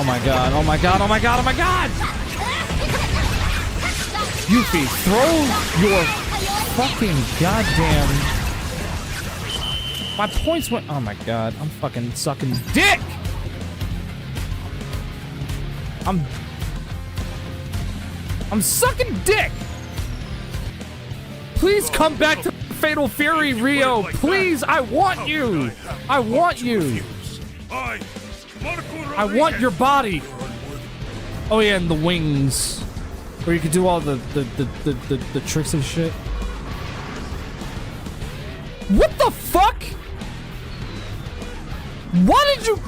Oh my god, oh my god, oh my god, oh my god! Yuffie, throw your fucking goddamn... My points went... Oh my god, I'm fucking sucking dick! I'm sucking dick! Please come back to Fatal Fury, Rio! Please, I want you! I want you! I want your body! Oh yeah, and the wings. Where you could do all the tricks and shit. What the fuck? Why did you...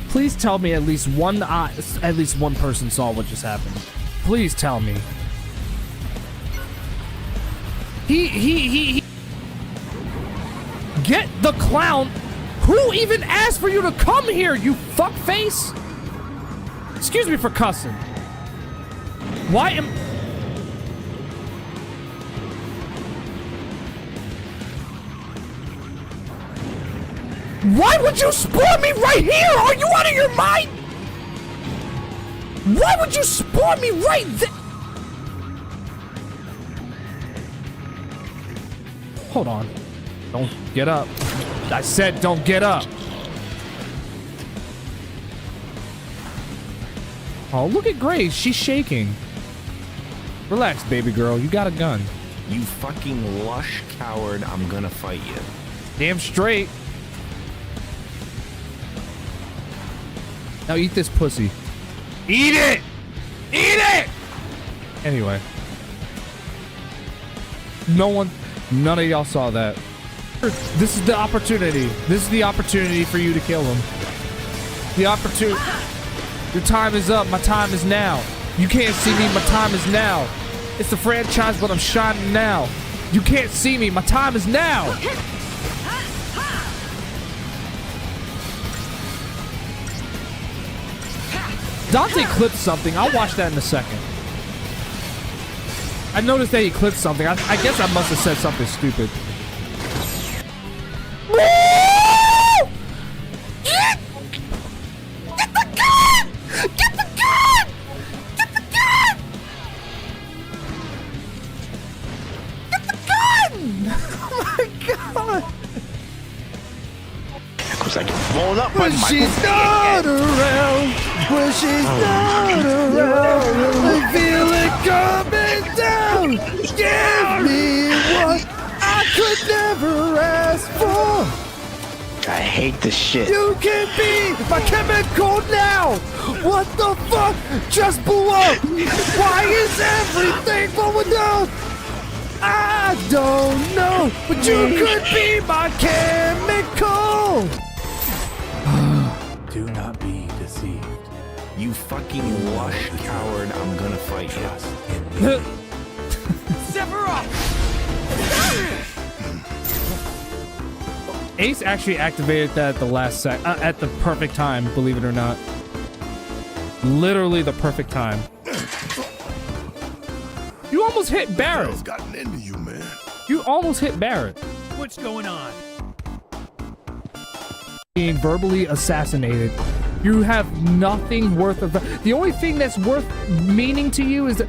Please tell me at least one person saw what just happened. Please tell me. He Get the clown. Who even asked for you to come here, you fuckface? Excuse me for cussing. Why am... Why would you spawn me right here? Are you out of your mind? Why would you spawn me right there? Hold on. Don't get up. I said don't get up. Oh, look at Grace. She's shaking. Relax, baby girl. You got a gun. You fucking lush coward. I'm gonna fight you. Damn straight. Now eat this pussy. Eat it! Eat it! Anyway. None of y'all saw that. This is the opportunity. This is the opportunity for you to kill him. The opportunity. Your time is up. My time is now. You can't see me. My time is now. It's the franchise, but I'm shining now. You can't see me. My time is now. Dante clipped something. I'll watch that in a second. I noticed that he clipped something. I guess I must have said something stupid. Get the gun! Get the gun! Get the gun! Get the gun! Oh my god! Cause I get blown up by she's not around. When she's not around, I feel it coming down. Give me what I could never ask for. I hate this shit. You can be my chemical now. What the fuck just blew up? Why is everything blowing up? I don't know, but you could be my chemical. Do not be deceived. You fucking lush coward. I'm gonna fight you. Sephiroth! Ace actually activated that at the last at the perfect time, believe it or not. Literally the perfect time. You almost hit Barret. What's gotten into you, man? You almost hit Barret. What's going on? Being verbally assassinated. You have nothing worth of... The only thing that's worth meaning to you is...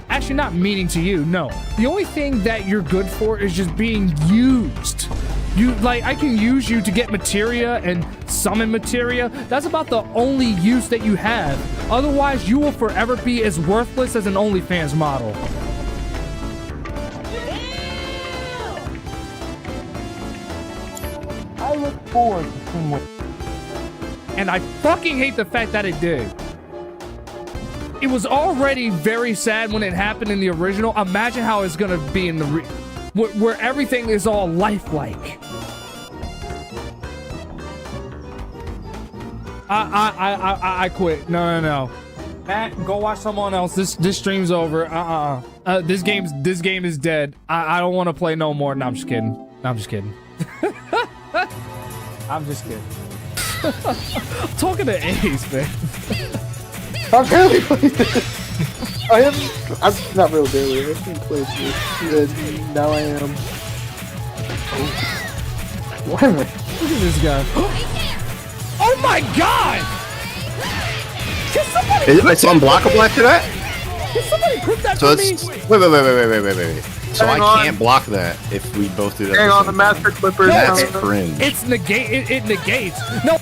actually, not meaning to you, no. The only thing that you're good for is just being used. I can use you to get materia and summon materia. That's about the only use that you have. Otherwise, you will forever be as worthless as an OnlyFans model. I look forward to seeing what... And I fucking hate the fact that it did. It was already very sad when it happened in the original. Imagine how it's gonna be in the where everything is all lifelike. I quit. No. Matt, go watch someone else. This stream's over. This game is dead. I don't want to play no more. No, I'm just kidding. I'm just kidding. I'm just kidding. I'm talking to Ace, man. I'm really playing this. I'm not real daily. I've been playing this. And now I am. Why am I? Look at this guy. Oh my god! Can somebody, It's unblockable after that? can somebody put that So for me? it's wait. So Hang I on. can't block that if we both do that. Hang at on, the the same time. master clipper. That's cringe. It's negate. It negates. No.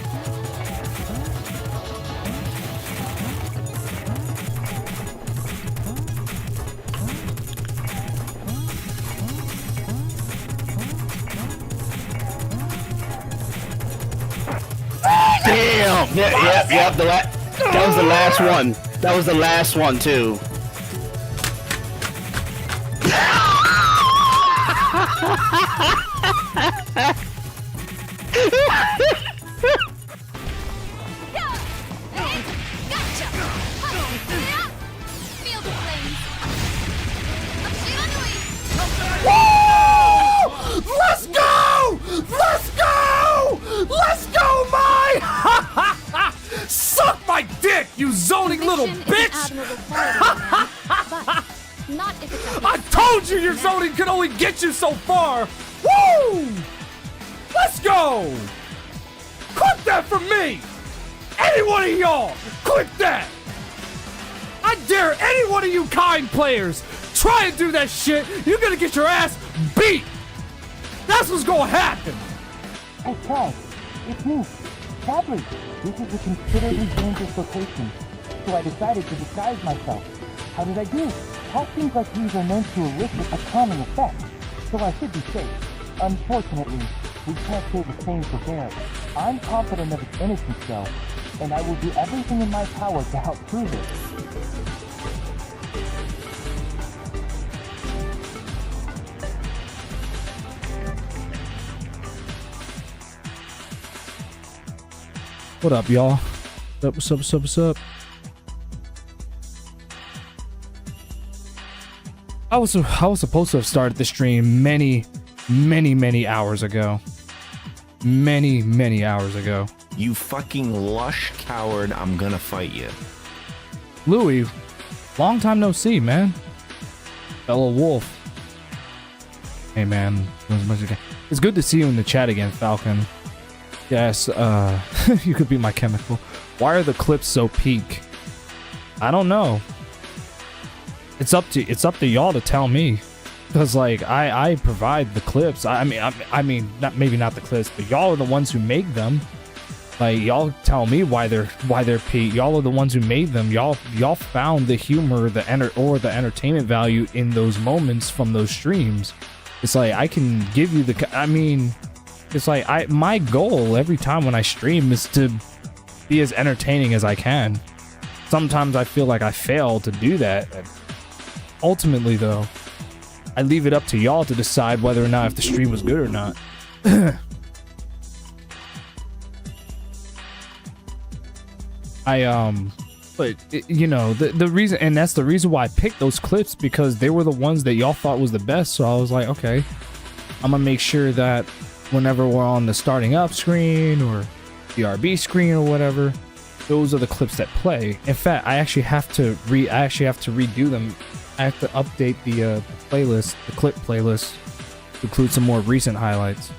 Damn! Yep. That was the last one. That was the last one too. Gotcha! Feel the flames! Let's go! Let's go! Let's go, my! Suck my dick, you zoning little bitch! Not if it's I told you your zoning could only get you so far! Woo! Let's go! Click that from me! Any one of y'all, click that! I dare any one of you kind players try and do that shit, you're gonna get your ass beat! That's what's gonna happen! Hey, Charles, it's me, Fabry. This is a considerably dangerous location, so I decided to disguise myself. How did I do? Health things like these are known to elicit a calming effect, so I should be safe. Unfortunately, we can't say the same for Barrett. I'm confident of its innocence, though, and I will do everything in my power to help prove it. What up, y'all? What's up? I was supposed to have started the stream many hours ago. Many hours ago. You fucking lush coward, I'm gonna fight you. Louis, long time no see, man. Fellow Wolf. Hey, man. It's good to see you in the chat again, Falcon. Yes, you could be my chemical. Why are the clips so peak? I don't know. It's up to y'all to tell me. Because like I provide the clips. I mean maybe not the clips, but y'all are the ones who make them. Like y'all tell me why they're peak. Y'all are the ones who made them. Y'all found the humor, the entertainment value in those moments from those streams. It's like I can give you it's like my goal every time when I stream is to be as entertaining as I can. Sometimes I feel like I fail to do that. Ultimately, though, I leave it up to y'all to decide whether or not if the stream was good or not. You know, the reason, and that's the reason why I picked those clips, because they were the ones that y'all thought was the best. So I was like, okay, I'm gonna make sure that whenever we're on the starting up screen or the RB screen or whatever, those are the clips that play. In fact, I actually have to redo them. I have to update the playlist, the clip playlist, to include some more recent highlights.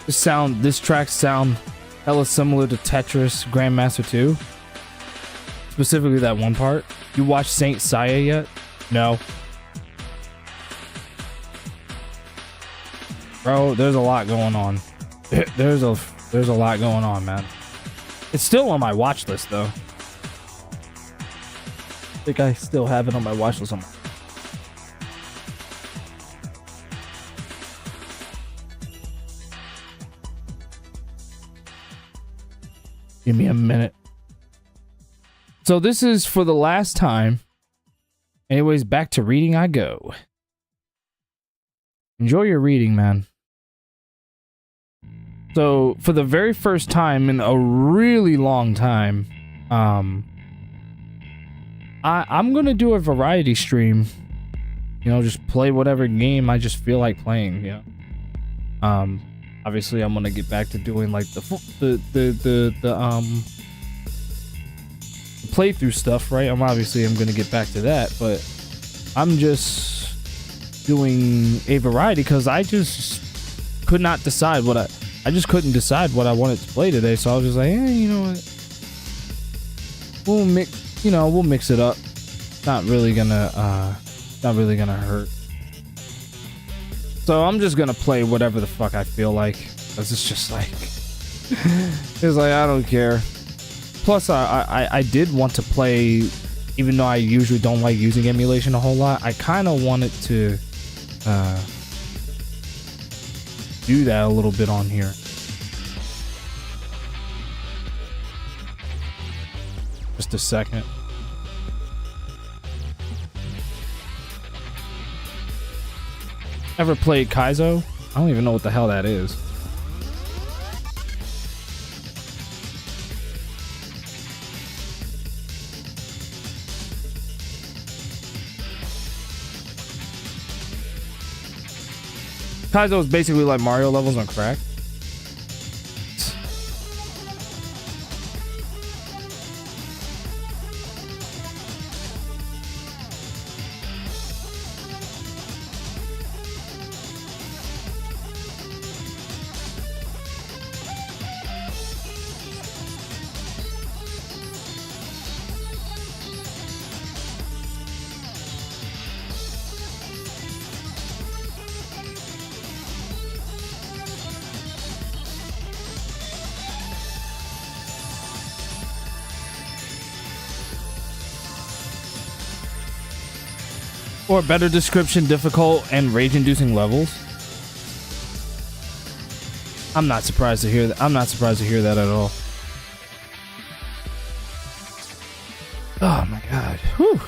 This track sound hella similar to Tetris Grandmaster 2. Specifically that one part. You watched Saint Seiya yet? No. Bro, there's a lot going on. There's a lot going on, man. It's still on my watch list though. I think I still have it on my watch list. Give me a minute. So this is for the last time. Anyways, back to reading I go. Enjoy your reading, man. So for the very first time in a really long time, I'm gonna do a variety stream. You know, just play whatever game I just feel like playing. You know, obviously I'm gonna get back to doing like the playthrough stuff, right? I'm gonna get back to that, but I'm just doing a variety because I just could not decide what I just couldn't decide what I wanted to play today. So I was just like, you know what? We'll mix it up. Not really gonna hurt. So I'm just gonna play whatever the fuck I feel like, cause it's just like, it's like I don't care. Plus, I did want to play, even though I usually don't like using emulation a whole lot. I kind of wanted to do that a little bit on here. Just a second. Ever played Kaizo? I don't even know what the hell that is. Kaizo is basically like Mario levels on crack. Or better description, difficult and rage-inducing levels. I'm not surprised to hear that. I'm not surprised to hear that at all. Oh my god. Whew.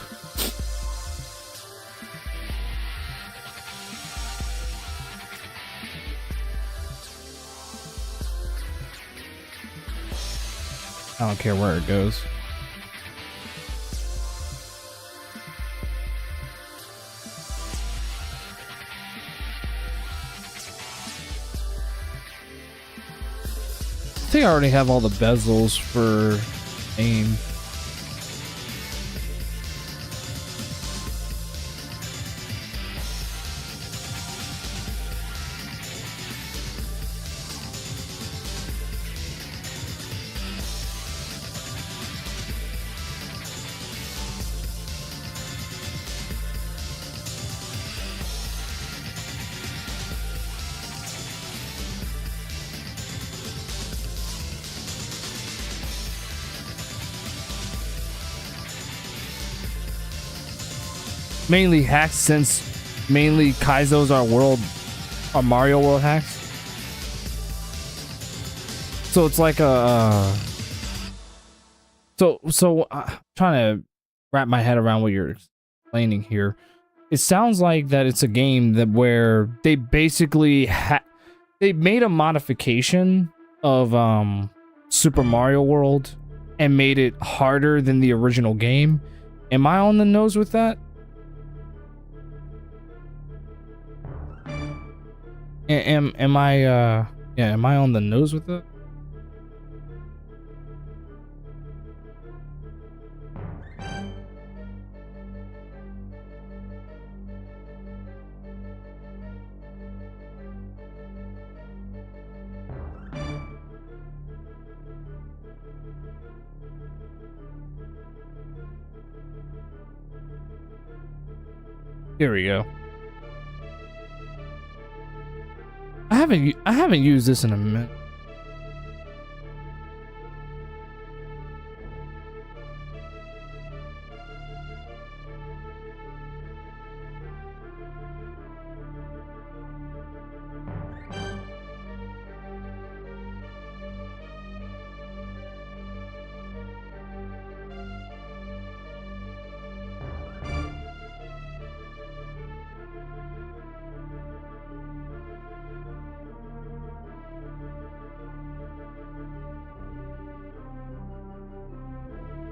I don't care where it goes. I think I already have all the bezels for aim. Mainly hacks, since mainly Kaizo's are Mario World hacks. So it's like a so trying to wrap my head around what you're explaining here. It sounds like that it's a game that where they basically they made a modification of Super Mario World and made it harder than the original game. Am I on the nose with that? Am I on the nose with it? Here we go. I haven't used this in a minute.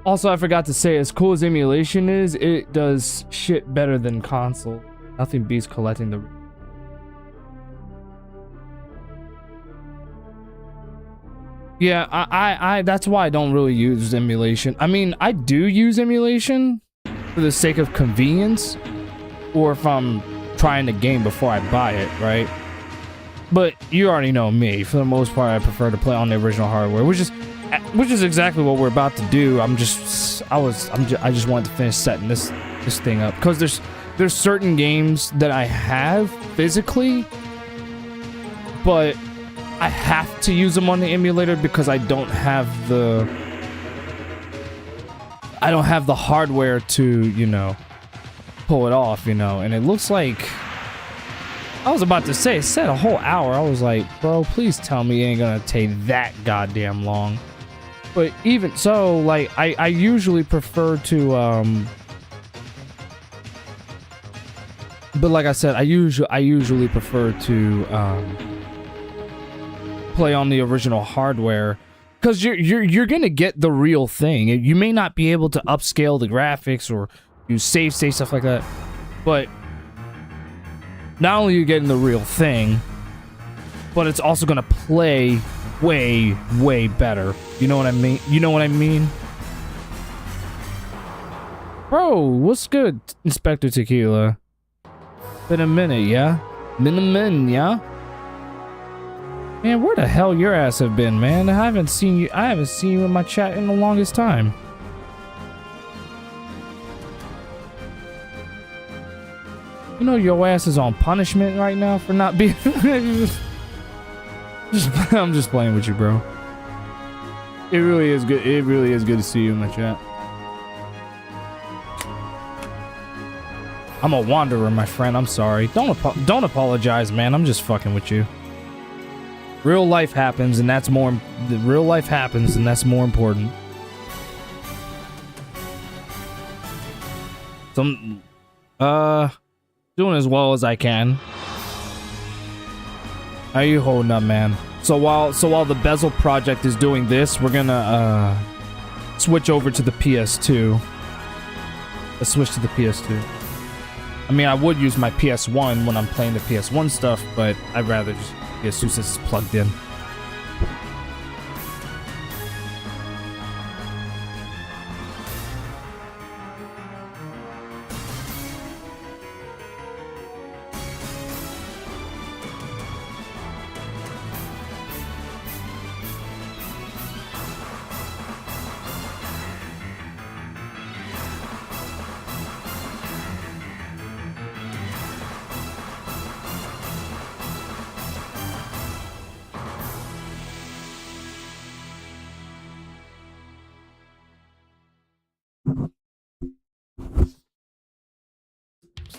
Also, I forgot to say, as cool as emulation is, it does shit better than console. Nothing beats collecting the... Yeah, I that's why I don't really use emulation. I mean, I do use emulation for the sake of convenience, or if I'm trying the game before I buy it, right? But you already know me. For the most part, I prefer to play on the original hardware, which is exactly what we're about to do. I just wanted to finish setting this thing up, because there's certain games that I have physically, but I have to use them on the emulator because I don't have the hardware to, you know, pull it off, you know. And it looks like, I was about to say, it said a whole hour. I was like, bro, please tell me it ain't gonna take that goddamn long. But even so, like, I usually prefer to but like I said, I usually prefer to play on the original hardware, because you're gonna get the real thing. You may not be able to upscale the graphics or use save state, stuff like that, but not only are you getting the real thing, but it's also gonna play way better. You know what I mean? Bro, what's good, Inspector Tequila? Been a minute, yeah? Yeah? Man, where the hell your ass have been, man? I haven't seen you in my chat in the longest time. You know your ass is on punishment right now for not being I'm just playing with you, bro. It really is good. It really is good to see you in my chat. I'm a wanderer, my friend. I'm sorry. Don't apologize, man. I'm just fucking with you. Real life happens, and that's more. Real life happens, and that's more important. Doing as well as I can. How you holding up, man? So while the Bezel project is doing this, we're gonna switch over to the PS2. Let's switch to the PS2. I mean, I would use my PS1 when I'm playing the PS1 stuff, but I'd rather just PS2 since it's plugged in.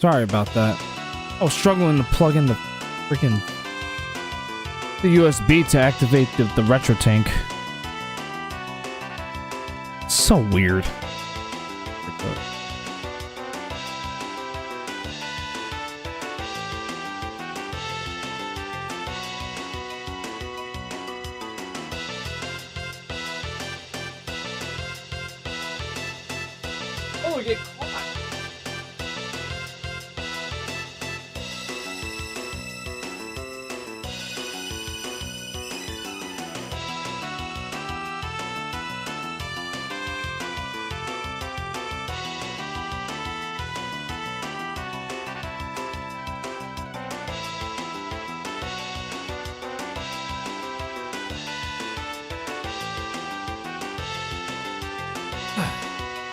Sorry about that. I was struggling to plug in the freaking USB to activate the retro tank. So weird. Oh, we get caught.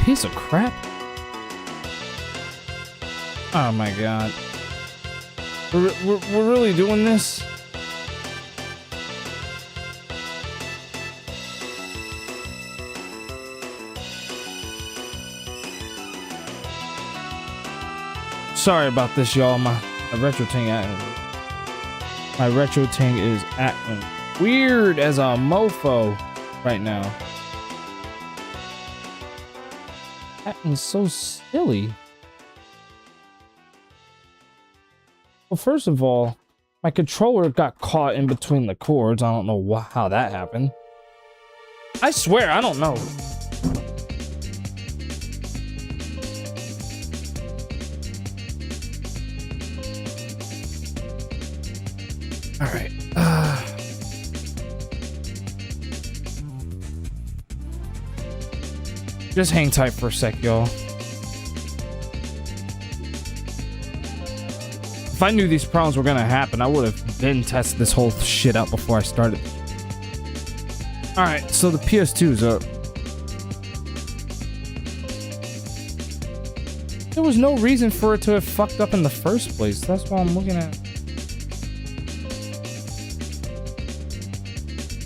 Piece of crap. Oh my god. We're really doing this? Sorry about this, y'all. My retro tank is acting weird as a mofo right now. Acting so silly. Well, first of all, my controller got caught in between the cords. I don't know how that happened. I swear, I don't know. All right. Just hang tight for a sec, y'all. If I knew these problems were gonna happen, I would have been tested this whole shit out before I started. Alright, so the PS2 is up. There was no reason for it to have fucked up in the first place. That's what I'm looking at.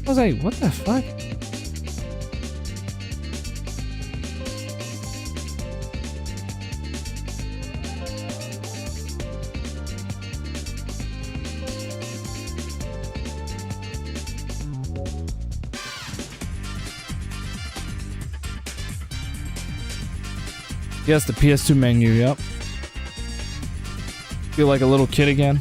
I was like, what the fuck? Yes, the PS2 menu, yep. Feel like a little kid again.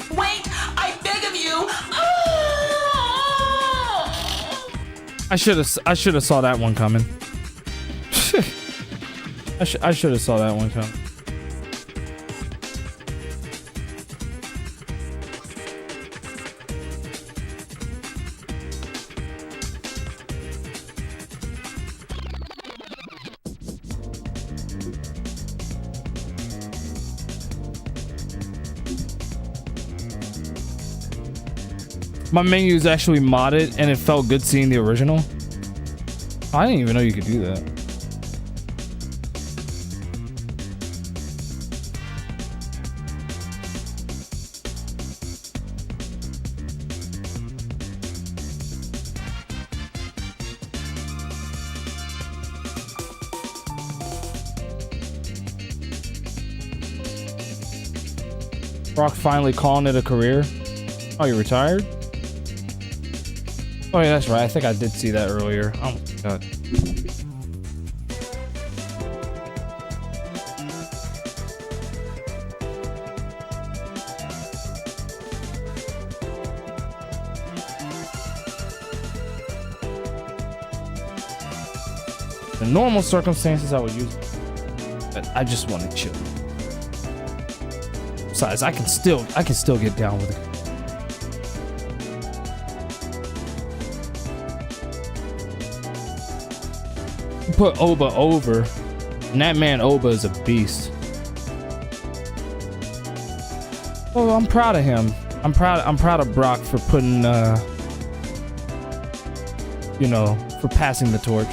Wait, I beg of you. I should have saw that one coming. I should have saw that one coming. My menu is actually modded, and it felt good seeing the original. I didn't even know you could do that. Brock finally calling it a career. Oh, you retired? Oh yeah, that's right. I think I did see that earlier. Oh my god. In normal circumstances, I would use it, but I just want to chill. Besides, I can still get down with it. Put Oba over, and that man Oba is a beast. Oh, I'm proud of him. I'm proud of Brock for putting you know, for passing the torch.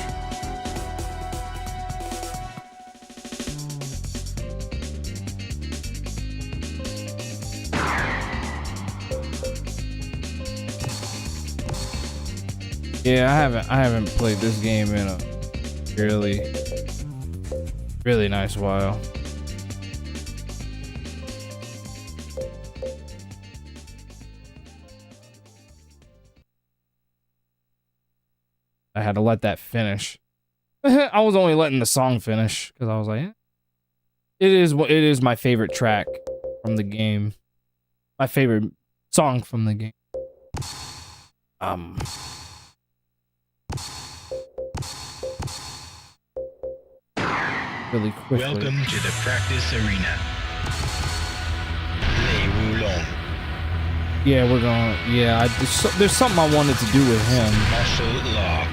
Yeah, I haven't played this game in a really nice while. I had to let that finish. I was only letting the song finish because I was like, it is my favorite track from the game. My favorite song from the game. Really quickly. Welcome to the practice arena. Les Roulons. Yeah, we're going. Yeah, there's something I wanted to do with him. Martial law.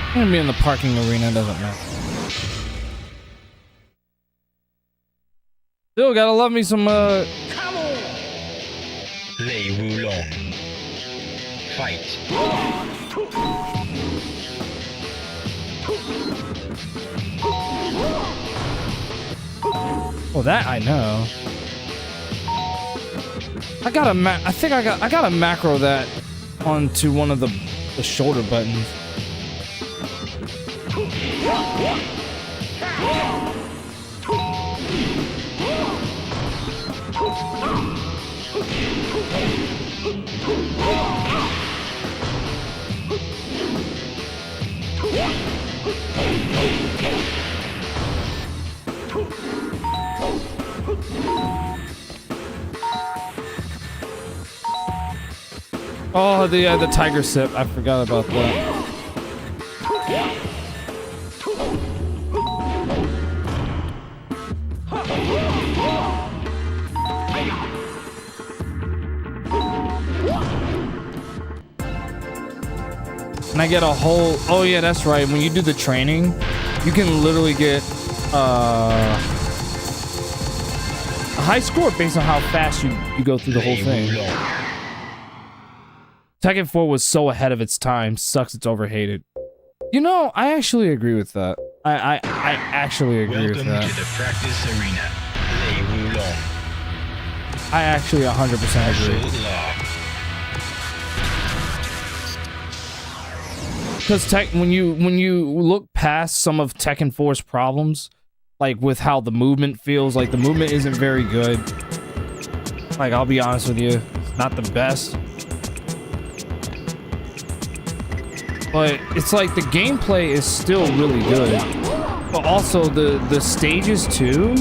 I'm gonna be in the parking arena. Doesn't matter. Still gotta love me some. Les Roulons. Fight. Oh, that I know. I think I got a macro that onto one of the shoulder buttons. Oh, the tiger sip. I forgot about that. And I get a whole... Oh, yeah, that's right. When you do the training, you can literally get a high score based on how fast you go through the whole thing. Tekken 4 was so ahead of its time. Sucks it's overhated. You know, I actually agree with that. I actually agree with that. Welcome to the practice arena. Les Roulons. I actually 100% agree. Martial law. Because when you look past some of Tekken 4's problems, like with how the movement feels, like the movement isn't very good. Like, I'll be honest with you, it's not the best. But it's like the gameplay is still really good. But also the stages too,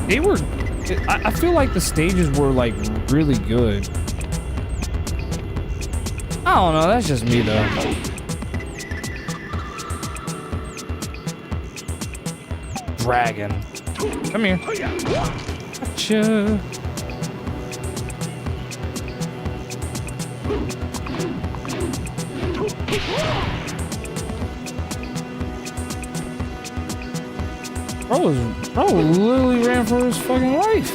they were... I feel like the stages were like really good. I don't know, that's just me though. Dragon. Come here. Gotcha. Bro literally ran for his fucking life.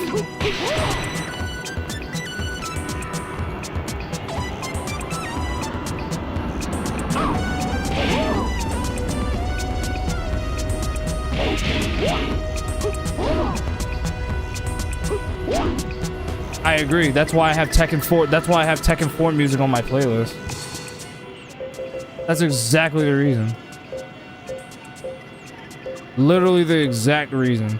I agree. That's why I have Tekken 4. That's why I have Tekken 4 music on my playlist. That's exactly the reason. Literally the exact reason.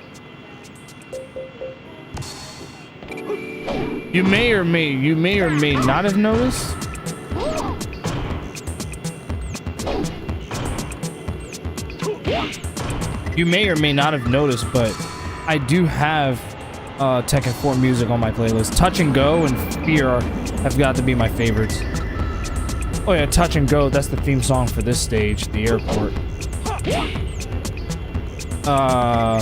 You may or may not have noticed. You may or may not have noticed, but I do have Tekken 4 music on my playlist. Touch and Go and Fear have got to be my favorites. Oh yeah, Touch and Go, that's the theme song for this stage, the airport. I'm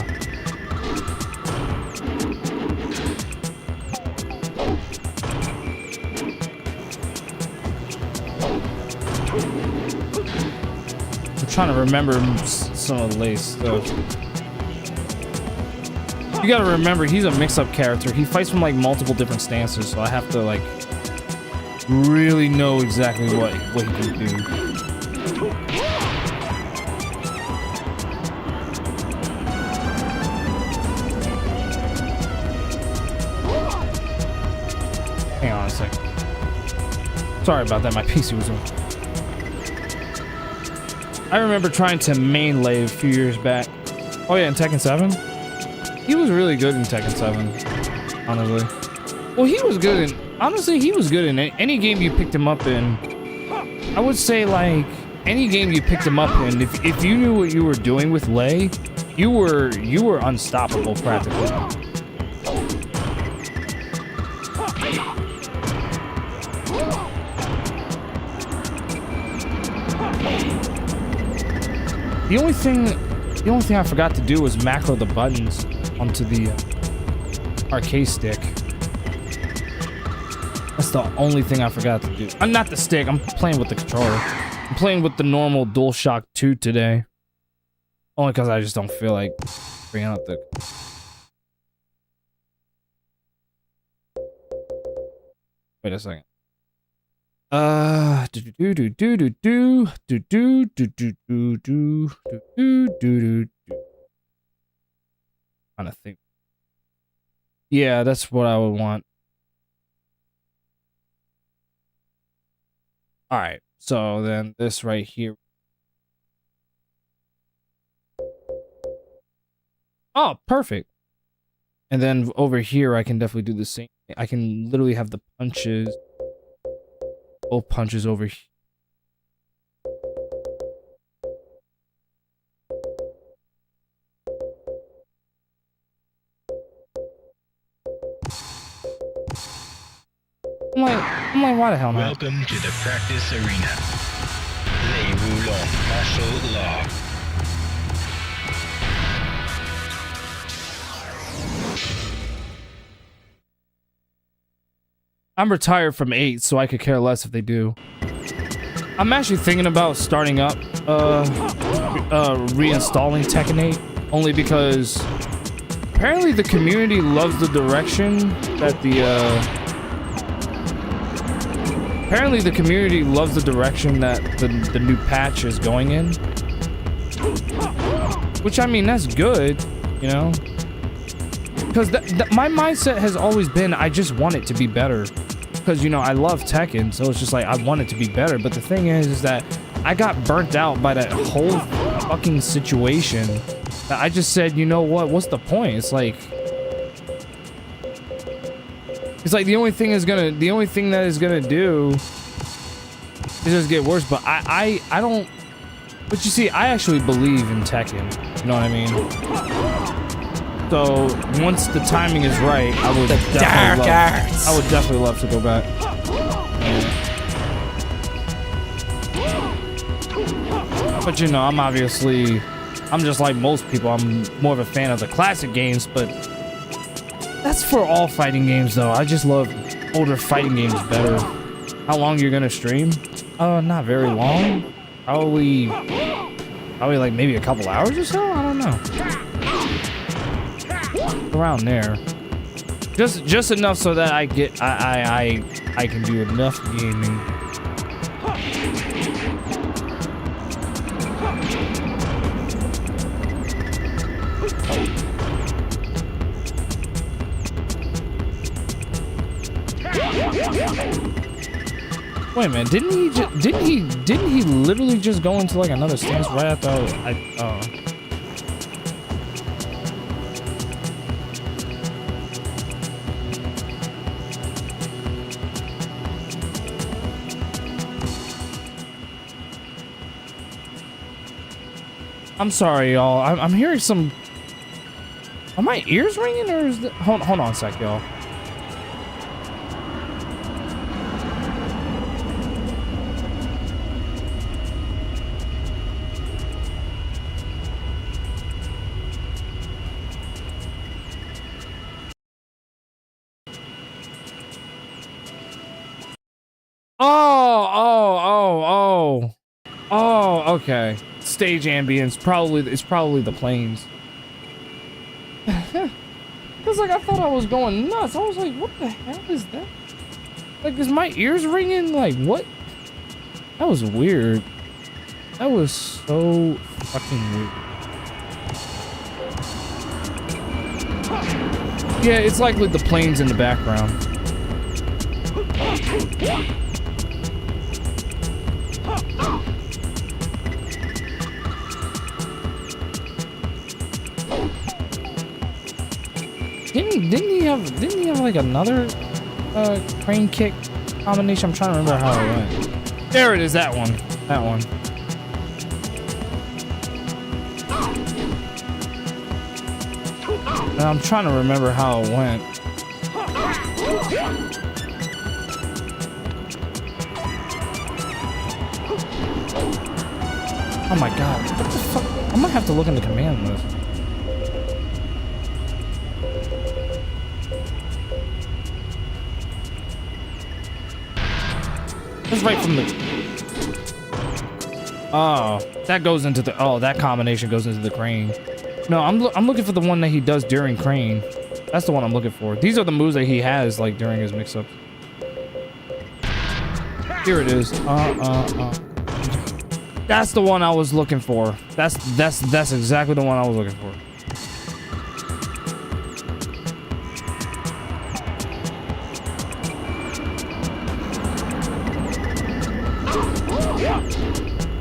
trying to remember some of the latest stuff. You gotta remember, he's a mix-up character. He fights from like multiple different stances, so I have to like really know exactly what he can do. Hang on a second. Sorry about that, my PC was on. I remember trying to main lay a few years back. Oh yeah, in Tekken 7? He was really good in Tekken 7, honestly. Well, he was good in... Honestly, he was good in any game you picked him up in. I would say, like, any game you picked him up in, if you knew what you were doing with Lei, you were unstoppable, practically. The only thing I forgot to do was macro the buttons onto the arcade stick. That's the only thing I forgot to do. I'm not the stick. I'm playing with the controller. I'm playing with the normal DualShock 2 today. Only because I just don't feel like bringing out the... Wait a second. Trying to think. Yeah, that's what I would want. All right, so then this right here. Oh, perfect. And then over here, I can definitely do the same thing. I can literally have the punches, both punches over here. I'm like, why the hell not? Welcome to the practice arena. Les Roulons, martial law. I'm retired from 8, so I could care less if they do. I'm actually thinking about starting up, reinstalling Tekken 8, only because apparently the community loves the direction that the the new patch is going in. Which, I mean, that's good, you know? Because my mindset has always been, I just want it to be better. Because, you know, I love Tekken, so it's just like, I want it to be better. But the thing is that I got burnt out by that whole fucking situation. That I just said, you know what? What's the point? It's like the only thing that is gonna do is just get worse. But I don't. But you see, I actually believe in Tekken. You know what I mean? So once the timing is right, I would definitely love to go back. But you know, I'm just like most people. I'm more of a fan of the classic games, but that's for all fighting games, though. I just love older fighting games better. How long you're gonna stream? Not very long. Probably like maybe a couple hours or so. I don't know. Around there. Just enough so that I can do enough gaming. Wait a minute, didn't he literally just go into like another stance right after I'm sorry, y'all. I'm hearing some. Are my ears ringing, or is the... hold on a sec, y'all. Oh, okay. Stage ambience. It's probably the planes. Cause like I thought I was going nuts. I was like, what the hell is that? Like, is my ears ringing? Like, what? That was weird. That was so fucking weird. Yeah, it's like with the planes in the background. Didn't he have like another crane kick combination? I'm trying to remember how it went. There it is, that one. And I'm trying to remember how it went. Oh my god, what the fuck? I'm gonna have to look in the command list. That's right from the... Oh, that goes into the... Oh, that combination goes into the crane. No, I'm looking for the one that he does during crane. That's the one I'm looking for. These are the moves that he has, like, during his mix-up. Here it is. That's the one I was looking for. That's exactly the one I was looking for.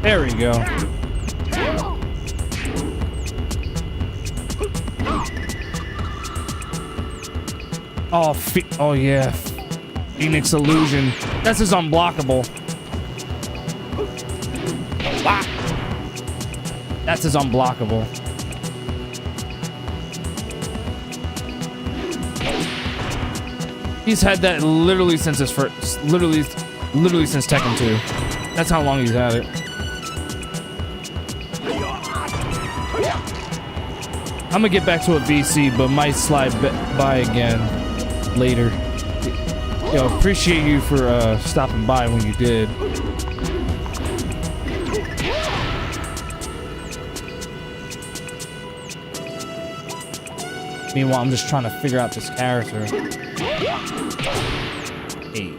There we go. Oh yeah, Phoenix Illusion. That's his unblockable. Wow. That's his unblockable. He's had that literally since his first, literally since Tekken 2. That's how long he's had it. I'm gonna get back to a VC, but might slide by again later. Yo, appreciate you for stopping by when you did. Meanwhile, I'm just trying to figure out this character. Hey.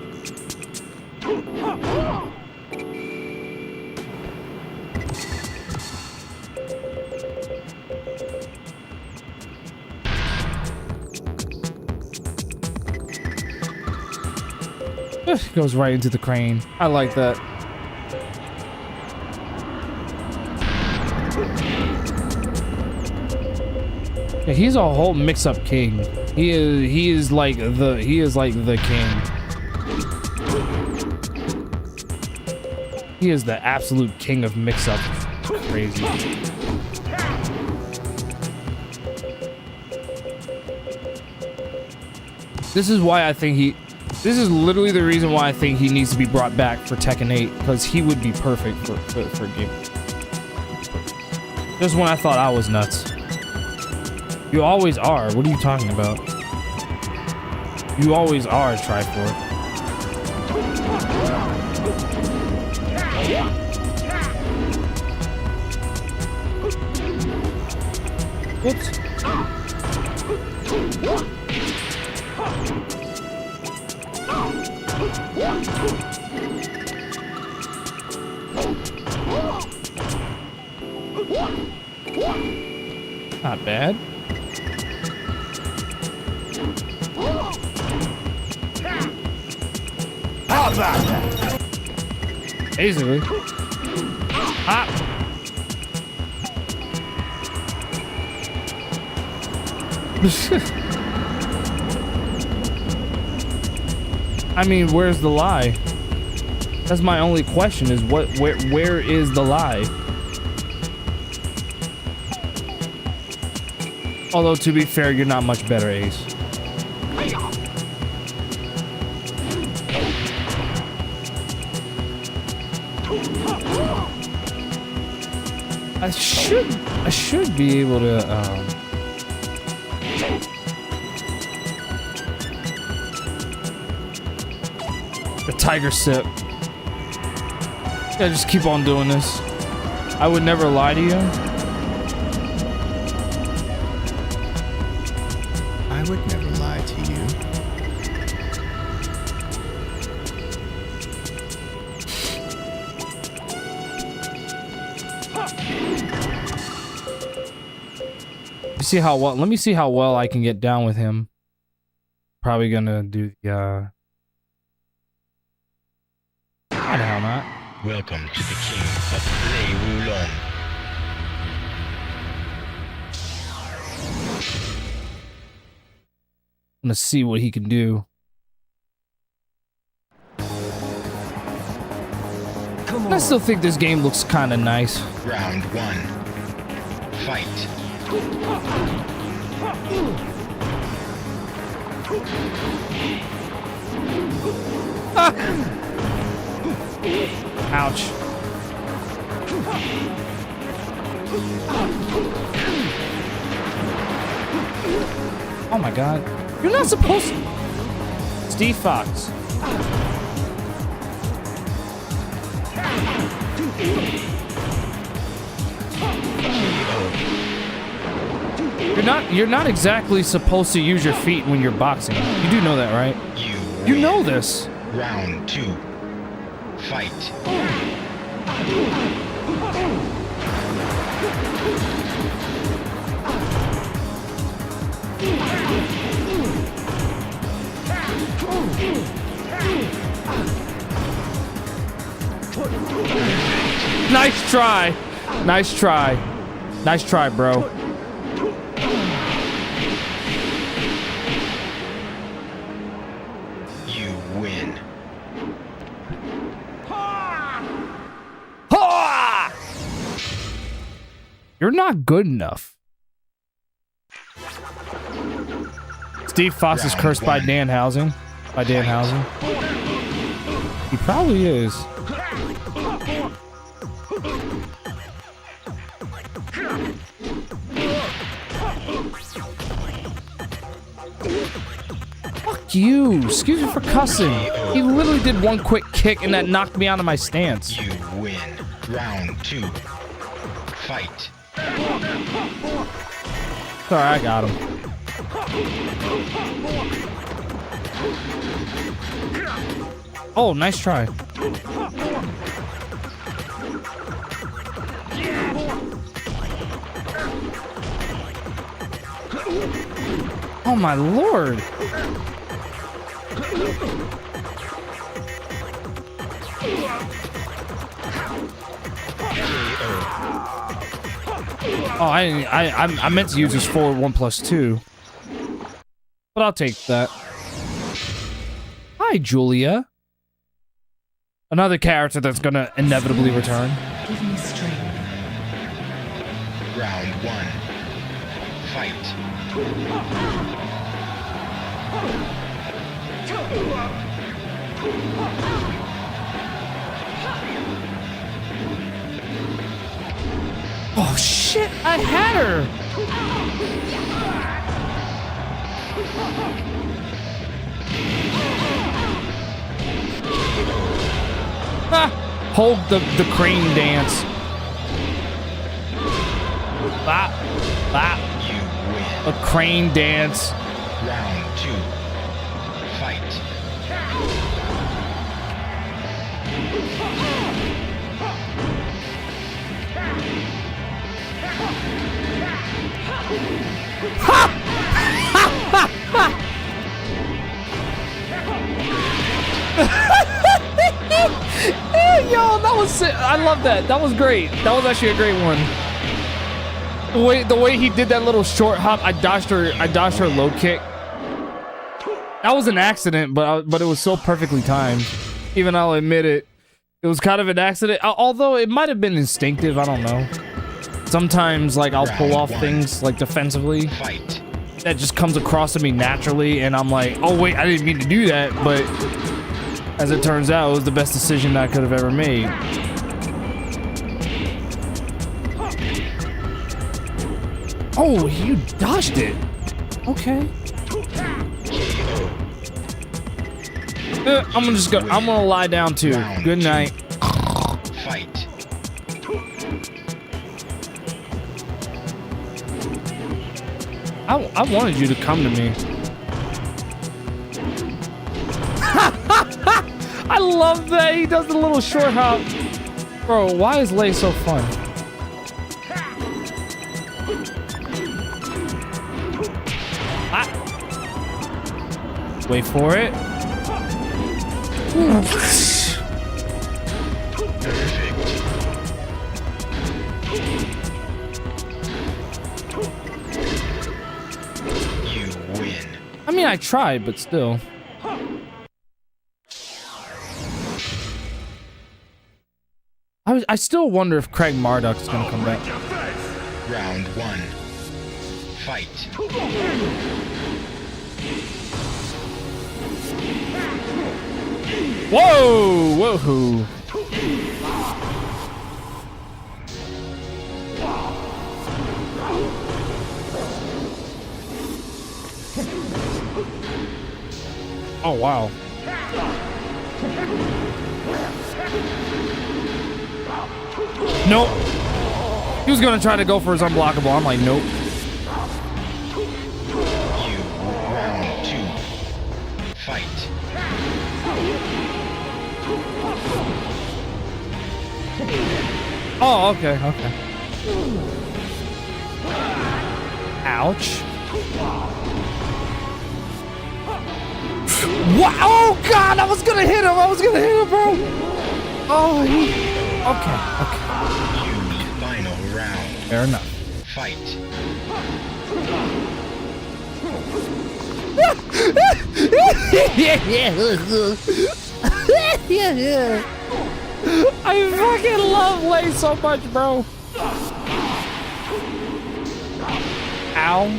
Goes right into the crane. I like that. Yeah, he's a whole mix-up king. He is like the king. He is the absolute king of mix-up. Crazy. This is why I think this is literally the reason why I think he needs to be brought back for Tekken 8, because he would be perfect for a game. Just when I thought I was nuts. You always are. What are you talking about? You always are, Triforce. Whoops. Not bad. How about that? Basically. Ah. I mean, where's the lie? That's my only question, is where is the lie? Although, to be fair, you're not much better, Ace. I should be able to, the Tiger Sip. Yeah, just keep on doing this. I would never lie to you. I would never lie to you. See how well. Let me see how well I can get down with him. Probably gonna do the. Why the hell not? Welcome to the king of Les Roulons. I'm gonna see what he can do. I still think this game looks kind of nice. Round 1. Fight. Ah! Ouch. Oh my god. You're not supposed to. Steve Fox. You're not exactly supposed to use your feet when you're boxing. You do know that, right? You know this. Round 2. Fight. Nice try. Nice try. Nice try, bro. You win. Ha! You're not good enough. Steve Fox is cursed by Danhausen. By Danhausen. He probably is. Fuck you. Excuse me for cussing. He literally did one quick kick and that knocked me out of my stance. You win. Round 2. Fight. Sorry, I got him. Oh, nice try. Oh my lord. Oh, I meant to use this forward 1+2, but I'll take that. Hi, Julia. Another character that's gonna inevitably return. Give me strength. Round 1. Fight. Oh shit, I had her! Ah, hold the crane dance. Bop, bop. You win. A crane dance. Round 2. Fight. Yo, that was sick. I love that. That was great. That was actually a great one. The way he did that little short hop, I dodged her low kick. That was an accident, but it was so perfectly timed. Even I'll admit it. It was kind of an accident, although it might have been instinctive. I don't know. Sometimes, like, I'll pull off things like defensively. Fight. That just comes across to me naturally, and I'm like, oh wait, I didn't mean to do that, but as it turns out, it was the best decision I could have ever made. Oh, you dodged it. Okay. I'm gonna lie down too. Good night. Fight. I wanted you to come to me. I love that he does the little short hop. Bro, why is Lei so fun? Wait for it. You win. I mean, I tried, but still. I still wonder if Craig Marduk's gonna come back. Round 1. Fight. Whoa! Whoa! Oh, wow. Nope. He was gonna try to go for his unblockable. I'm like, nope. You. Round 2. Fight. Oh, okay, okay. Ouch. What? Oh, God, I was gonna hit him. Bro. Oh, he... Okay. Final round. Fair enough. Fight. I fucking love Lei so much, bro. Ow.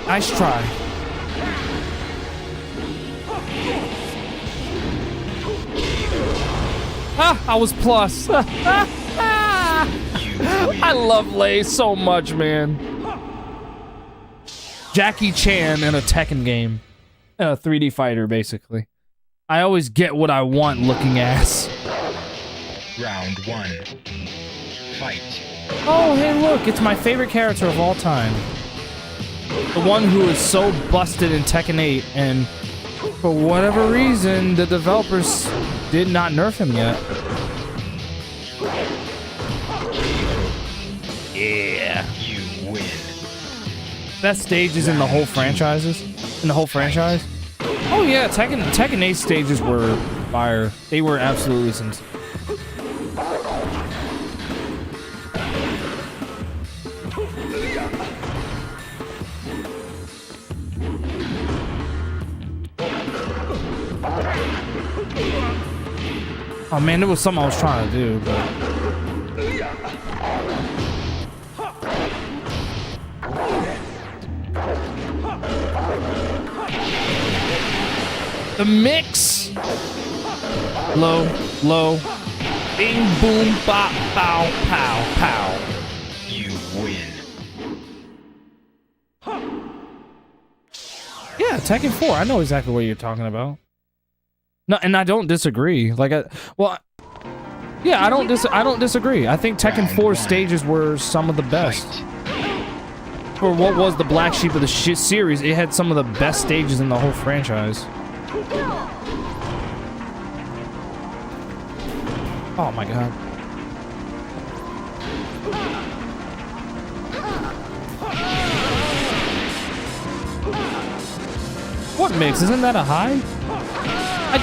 Nice try. Ah, I was plus. I love Lei so much, man. Jackie Chan in a Tekken game. A 3D fighter, basically. I always get what I want looking ass. Round 1. Fight. Oh, hey, look, it's my favorite character of all time. The one who is so busted in Tekken 8, and for whatever reason, the developers did not nerf him yet. Yeah. You win. Best stages in the whole franchises? In the whole franchise? Oh yeah, Tekken 8 stages were fire. They were absolutely sense. Oh man, there was something I was trying to do, but... The mix! Low, low. Bing, boom, bop, pow, pow, pow. You win. Yeah, Tekken 4. I know exactly what you're talking about. No, and I don't disagree. Like, yeah, I don't disagree. I think Tekken 4's stages were some of the best. For what was the black sheep of the series, it had some of the best stages in the whole franchise. Oh my god. What mix? Isn't that a high? I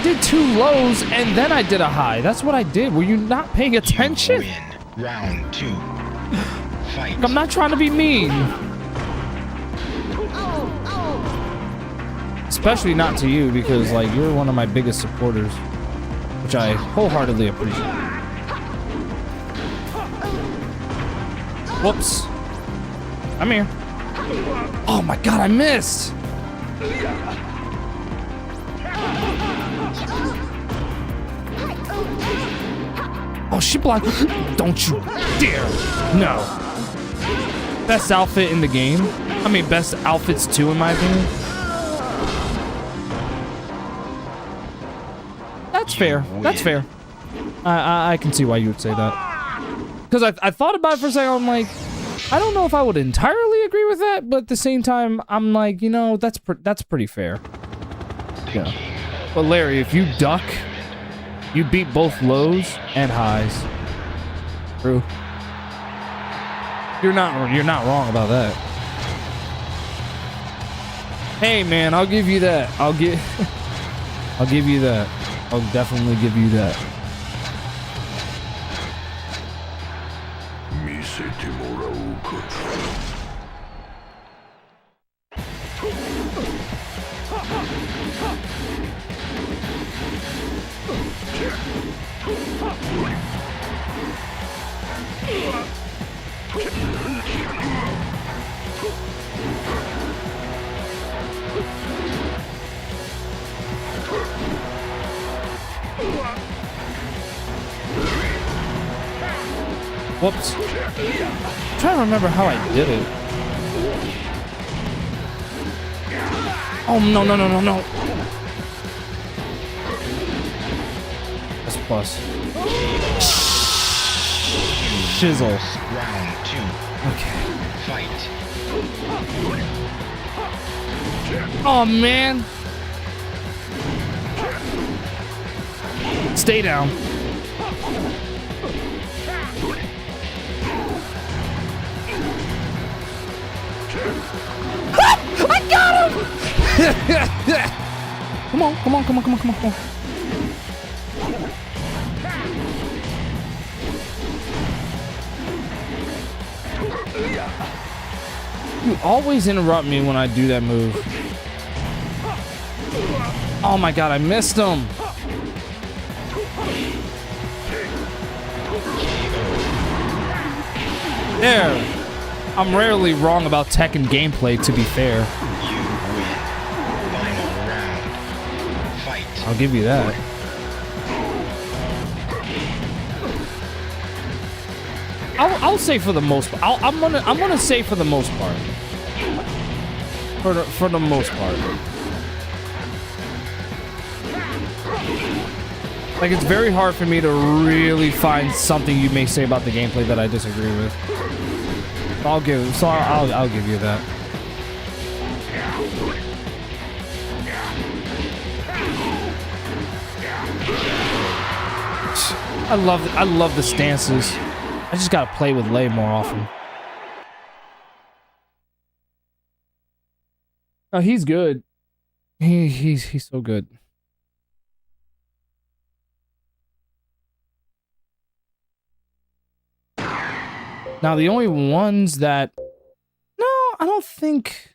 did two lows and then I did a high. That's what I did. Were you not paying attention? You win. Round 2. Fight. I'm not trying to be mean. Especially not to you, because like you're one of my biggest supporters, which I wholeheartedly appreciate. Whoops. I'm here. Oh my god, I missed. Oh, she blocked. Don't you dare. No. Best outfit in the game. I mean, best outfits too, in my opinion. That's fair. That's fair. I can see why you would say that. Because I thought about it for a second. I'm like, I don't know if I would entirely agree with that, but at the same time, I'm like, you know, that's pretty fair. Yeah. But Larry, if you duck, you beat both lows and highs. True. You're not wrong about that. Hey man, I'll give you that. I'll give you that. I'll definitely give you that. Whoops. I'm trying to remember how I did it. Oh, no. That's plus. Shizzle. Round 2. Okay. Fight. Oh, man. Stay down. I got him! Come on. You always interrupt me when I do that move. Oh my god, I missed him. There. I'm rarely wrong about Tekken gameplay, to be fair. You win. Final round. Fight. I'll give you that. I'll say for the most part. I'm gonna say for the most part. For the most part. Like, it's very hard for me to really find something you may say about the gameplay that I disagree with. I'll give you that. I love the stances. I just gotta play with Lei more often. Oh, he's good. He's so good. Now the only ones that I don't think.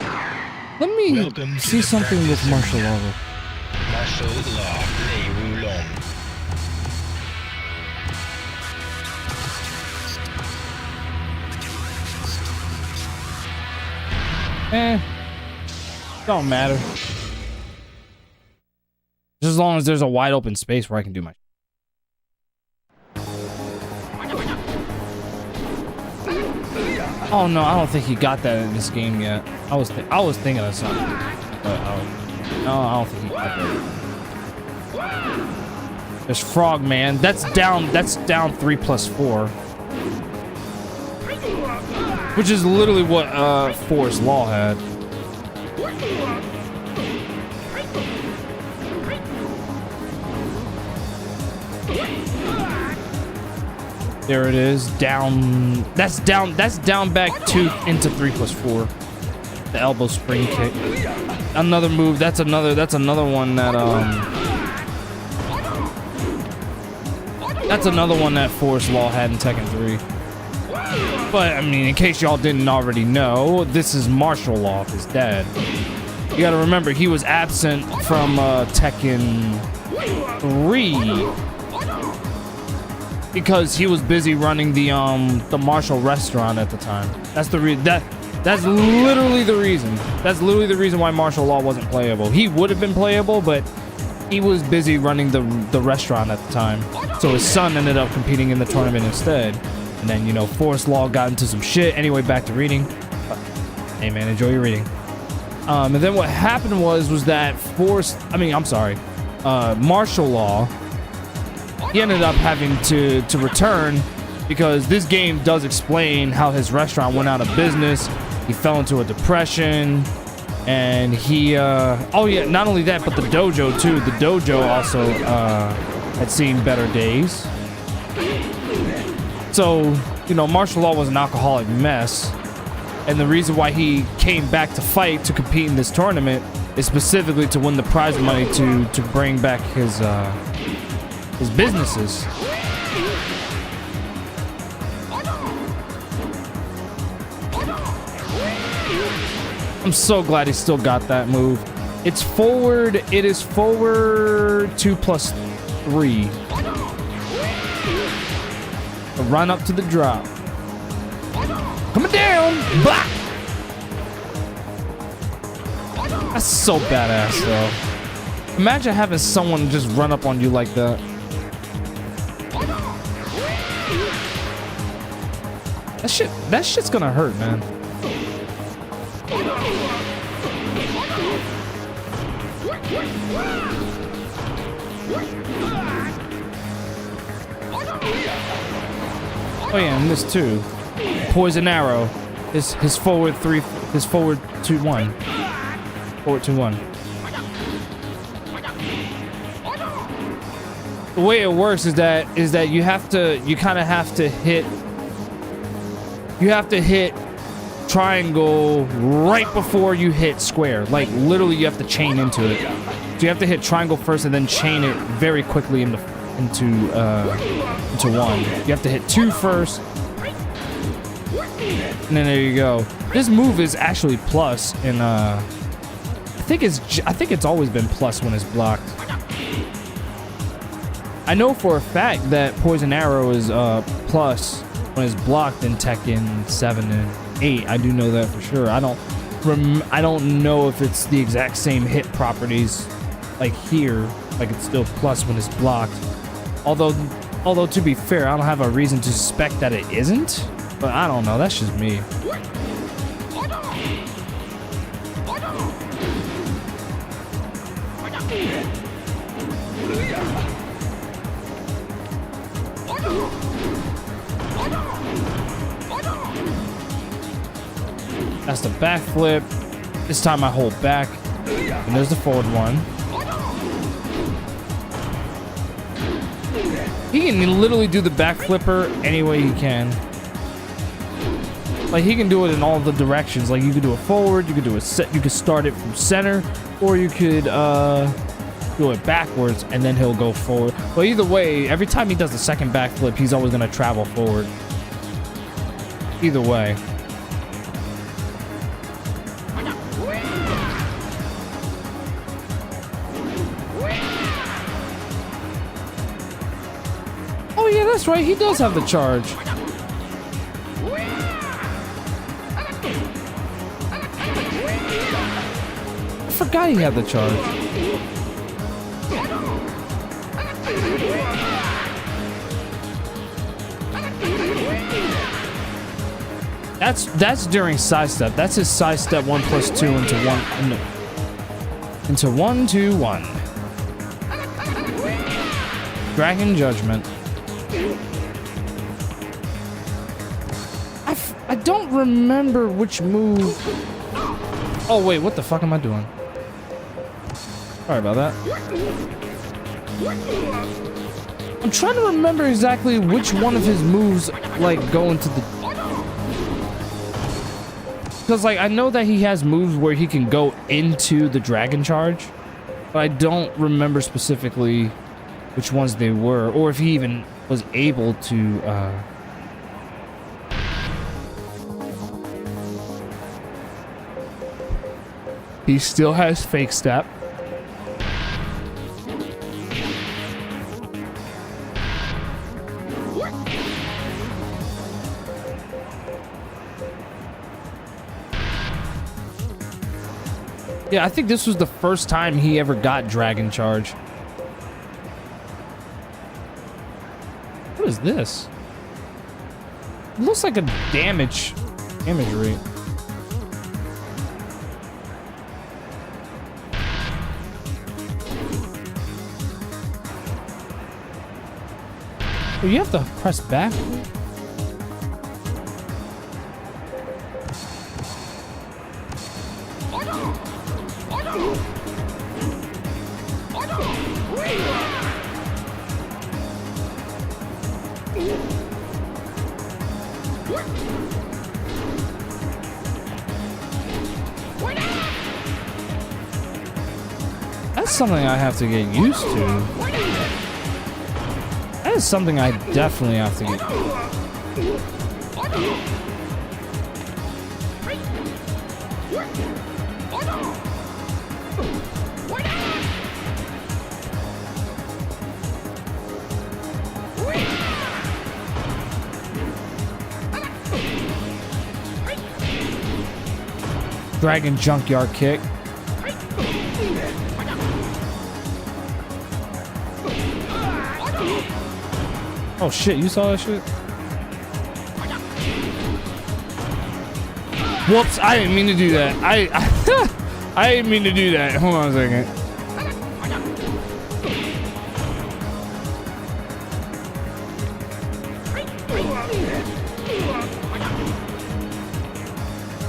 Let me Welcome to see the something with practice martial arena. law. Martial law, les roulons. Don't matter. Just as long as there's a wide open space where I can do my. Oh no, I don't think he got that in this game yet. I was thinking of something, but I don't think he got that. There's Frogman. That's down 3+4, which is literally what Forest Law had. There it is. Down. That's down back 2 into 3+4. The elbow spring kick. Another move. That's another one that That's another one that Forest Law had in Tekken 3. But I mean, in case y'all didn't already know, this is Martial Law of his dad. You gotta remember, he was absent from Tekken 3 because he was busy running the Martial restaurant at the time. That's the that's literally the reason. That's literally the reason why Martial Law wasn't playable. He would have been playable, but he was busy running the restaurant at the time. So his son ended up competing in the tournament instead. And then, you know, Forest Law got into some shit. Anyway, back to reading. Hey man, enjoy your reading. And then what happened was that Martial Law, he ended up having to return because this game does explain how his restaurant went out of business. He fell into a depression, and he oh yeah, not only that, but the dojo too. The dojo also had seen better days. So, you know, Martial Law was an alcoholic mess, and the reason why he came back to fight to compete in this tournament is specifically to win the prize money to bring back his businesses. I'm so glad he still got that move. It is forward 2+3. A run up to the drop. Coming down! Blah! That's so badass though. Imagine having someone just run up on you like that. That shit's gonna hurt, man. Oh yeah, and this too. Poison Arrow. His forward 2-1. Forward 2-1. The way it works is that you kind of have to hit triangle right before you hit square. Like literally you have to chain into it. So you have to hit triangle first and then chain it very quickly into one. You have to hit 2 first. And then there you go. This move is actually plus in I think it's always been plus when it's blocked. I know for a fact that Poison Arrow is plus when it's blocked in Tekken 7 and 8. I do know that for sure. I don't know if it's the exact same hit properties like here, like it's still plus when it's blocked. Although to be fair, I don't have a reason to suspect that it isn't, but I don't know. That's just me. That's the backflip. This time I hold back. And there's the forward one. He can literally do the back flipper any way he can. Like he can do it in all the directions. Like you could do it forward, you could do it set, you could start it from center, or you could do it backwards and then he'll go forward. But either way, every time he does the second backflip, he's always gonna travel forward. Either way. Oh yeah, that's right. He does have the charge. I forgot he had the charge. That's during sidestep. That's his sidestep 1+2 into 1 into 1, 2, 1. Dragon Judgment. I don't remember which move. Oh wait, what the fuck am I doing? Sorry about that. I'm trying to remember exactly which one of his moves like go into the. Because like I know that he has moves where he can go into the dragon charge, but I don't remember specifically which ones they were, or if he even was able to. He still has fake step. Yeah, I think this was the first time he ever got Dragon Charge. What is this? It looks like a damage rate. Oh, you have to press back. That's something I have to get used to. That is something I definitely have to get. Dragon Junkyard Kick. Oh shit, you saw that shit? Whoops, I didn't mean to do that. I didn't mean to do that. Hold on a second.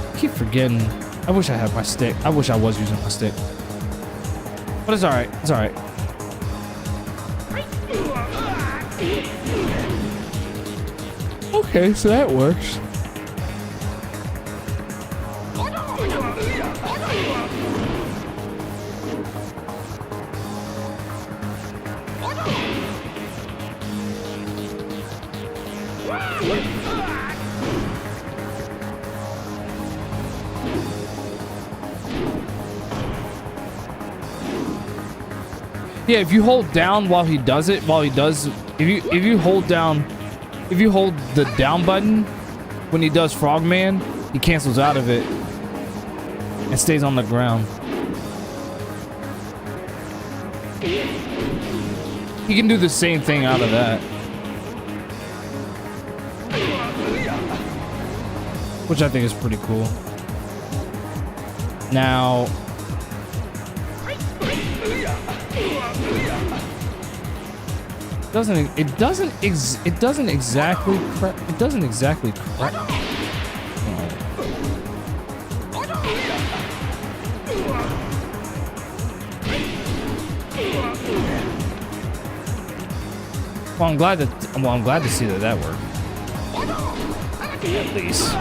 I keep forgetting. I wish I had my stick. I wish I was using my stick. But it's alright. It's alright. Okay, so that works. Yeah, if you hold down while he does it, if you hold down, if you hold the down button when he does Frogman, he cancels out of it and stays on the ground. He can do the same thing out of that, which I think is pretty cool. Now, It doesn't exactly Well, I'm glad to see that worked. At least.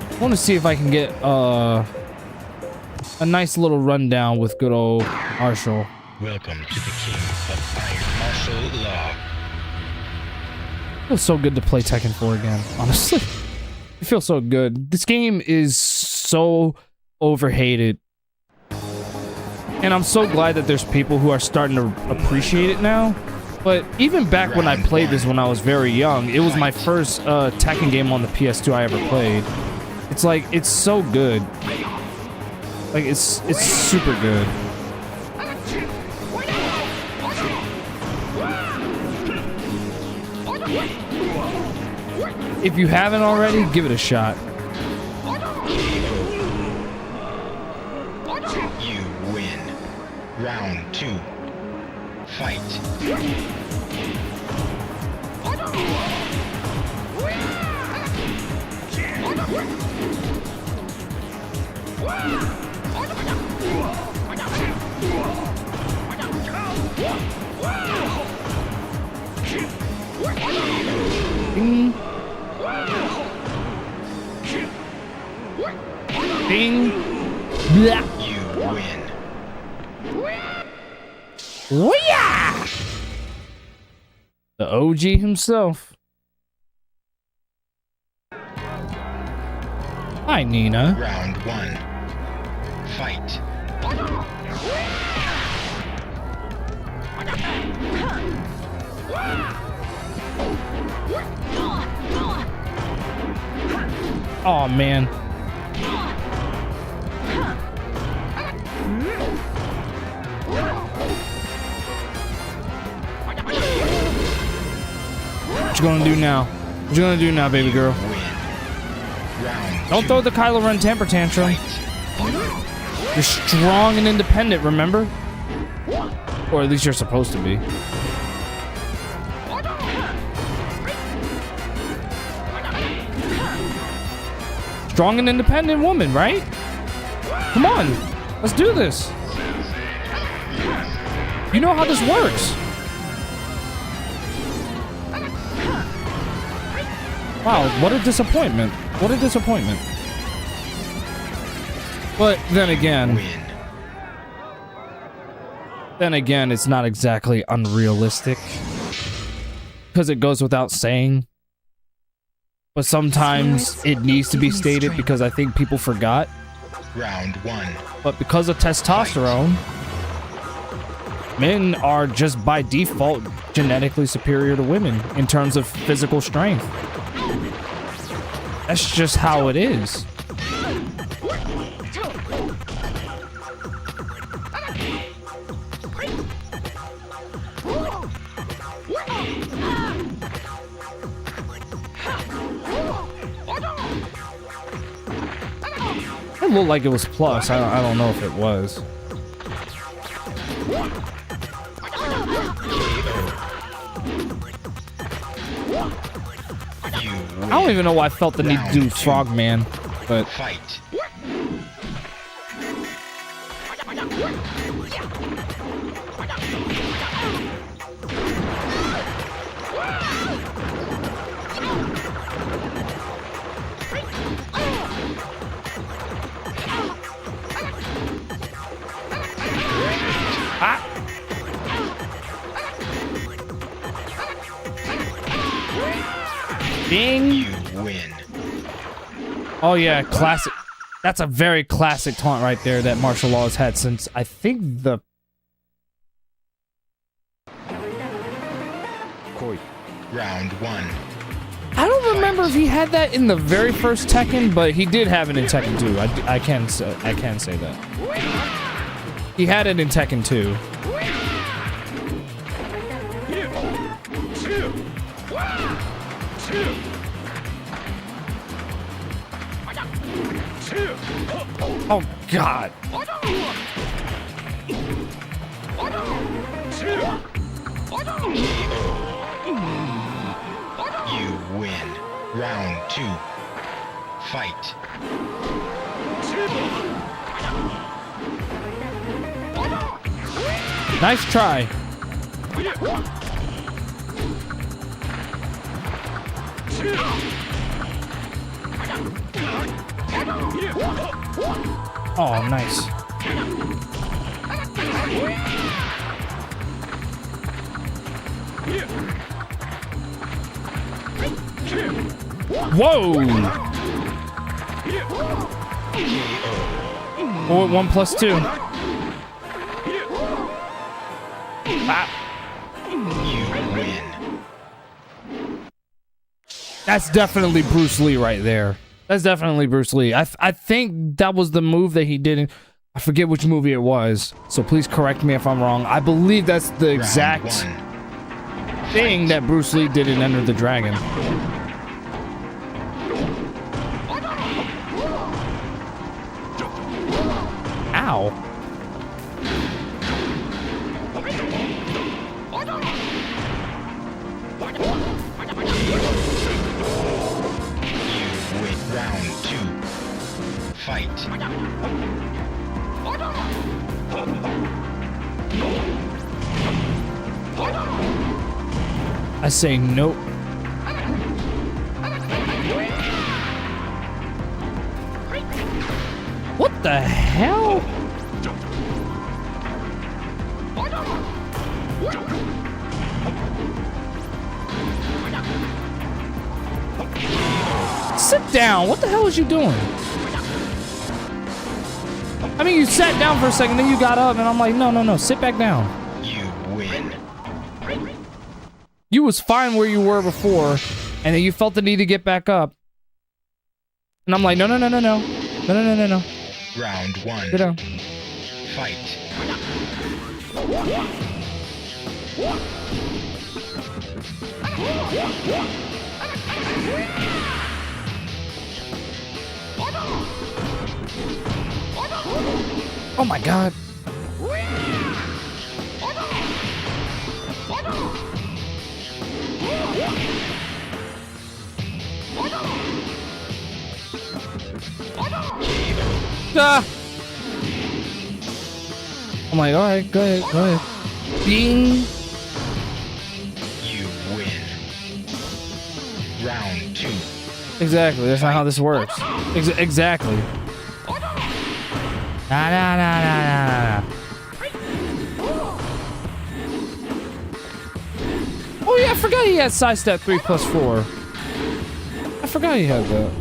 I want to see if I can get a nice little rundown with good old Marshall. Welcome to the King of Iron Martial Law. It feels so good to play Tekken 4 again, honestly. It feels so good. This game is so overhated. And I'm so glad that there's people who are starting to appreciate it now. But even back when I played this when I was very young, it was my first Tekken game on the PS2 I ever played. It's like, it's so good. Like, it's super good. If you haven't already, give it a shot. You win. Round 2. Fight. Ding. Ding. Blah. You win. Wee-yah! The OG himself. Hi, Nina. Round 1. Fight. Oh man. What you gonna do now? What you gonna do now, baby girl? Don't throw the Kylo Ren temper tantrum. You're strong and independent, remember? Or at least you're supposed to be. Strong and independent woman, right? Come on, let's do this. You know how this works. Wow, what a disappointment. What a disappointment. But then again, it's not exactly unrealistic. Because it goes without saying. But sometimes it needs to be stated because I think people forgot. Round 1. But because of testosterone, men are just by default genetically superior to women in terms of physical strength. That's just how it is. It looked like it was plus. I don't know if it was. I don't even know why I felt the need to do Frogman, but fight. Ding. You win. Oh yeah, classic. That's a very classic taunt right there that martial law has had since I think the Round 1. I don't remember if he had that in the very first Tekken, but he did have it in Tekken 2. I can say that. He had it in Tekken 2. Oh God. You win. Round 2. Fight. Nice try. Oh, nice. Whoa! Oh, 1 plus 2. Ah. You win. That's definitely Bruce Lee right there. That's definitely Bruce Lee. I think that was the move that he did. I forget which movie it was, so please correct me if I'm wrong. I believe that's the exact thing that Bruce Lee did in Enter the Dragon. Ow. Round 2. Fight. I say nope. What the hell? Sit down. What the hell is you doing? I mean, you sat down for a second, then you got up, and I'm like, no, sit back down. You win. You was fine where you were before, and then you felt the need to get back up. And I'm like, no. Round 1. Sit down. Fight. Oh my God. Ah. I'm like, all right, go ahead. Bing. You win. Round 2. Exactly. That's not how this works. Exactly. Nah. Oh yeah, I forgot he had sidestep 3+4. I forgot he had that.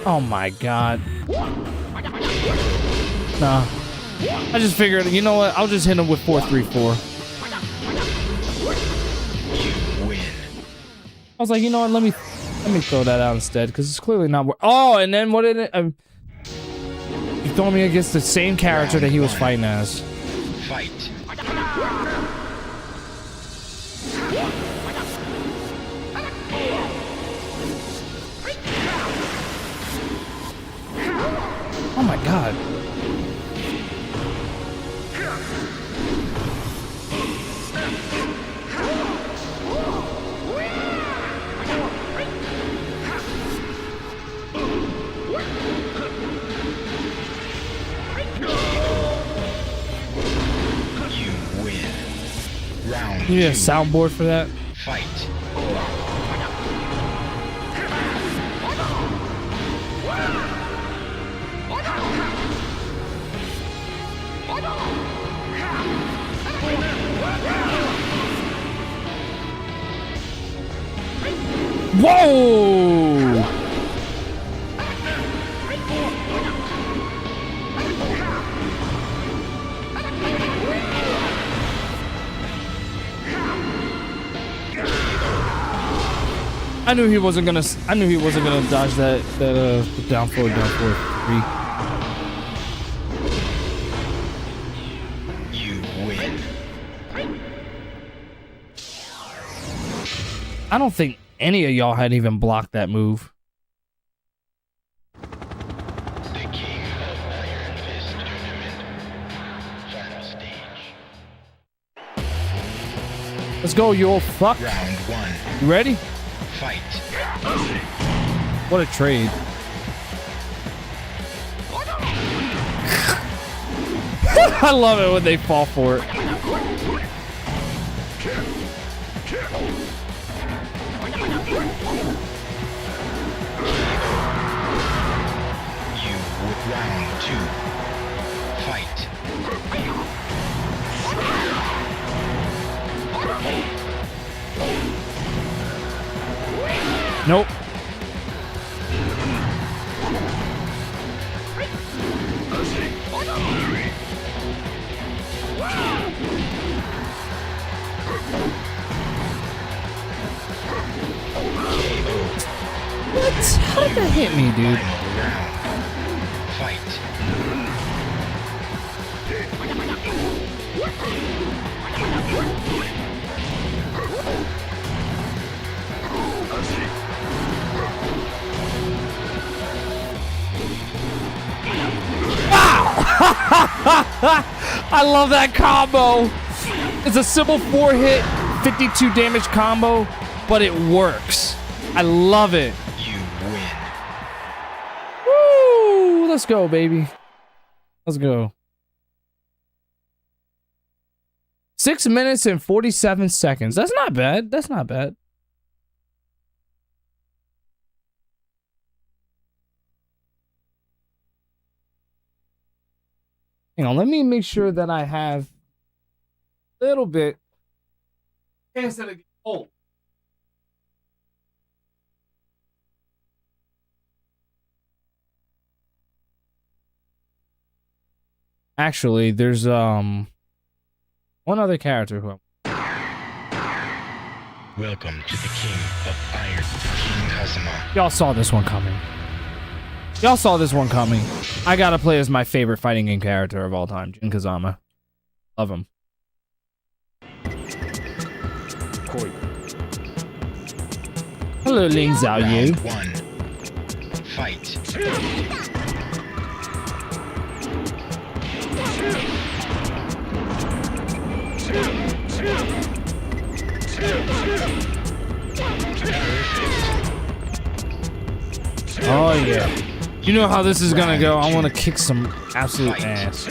Oh my God. Nah. I just figured, you know what? I'll just hit him with 4-3-4. You win. I was like, you know what? Let me throw that out instead, because it's clearly not. Oh, and then what did it? You throw me against the same character that he was fighting as. Fight. Oh my God. You win. Round You need a 2. soundboard for that? Fight. Whoa! I knew he wasn't gonna dodge that down forward 3. You win. I don't think any of y'all had even blocked that move. The King of Iron Fist Tournament. Final stage. Let's go, you old fuck. Round 1. You ready? Fight. What a trade. I love it when they fall for it. You with round 2. Fight. Nope. What? How did that hit me, dude? Final round. Fight. I love that combo. It's a simple 4-hit, 52 damage combo, but it works. I love it. You win. Woo! Let's go, baby. Let's go. 6 minutes and 47 seconds. That's not bad. That's not bad. Hang on, let me make sure that I have a little bit. Instead of oh. Actually, there's one other character who Welcome to the King of Iron, King Kazuma. y'all saw this one coming. Y'all saw this one coming. I gotta play as my favorite fighting game character of all time, Jin Kazama. Love him. Hello, Ling Xiaoyu. Round 1. Fight. Oh yeah. You know how this is gonna go. I want to kick some absolute ass.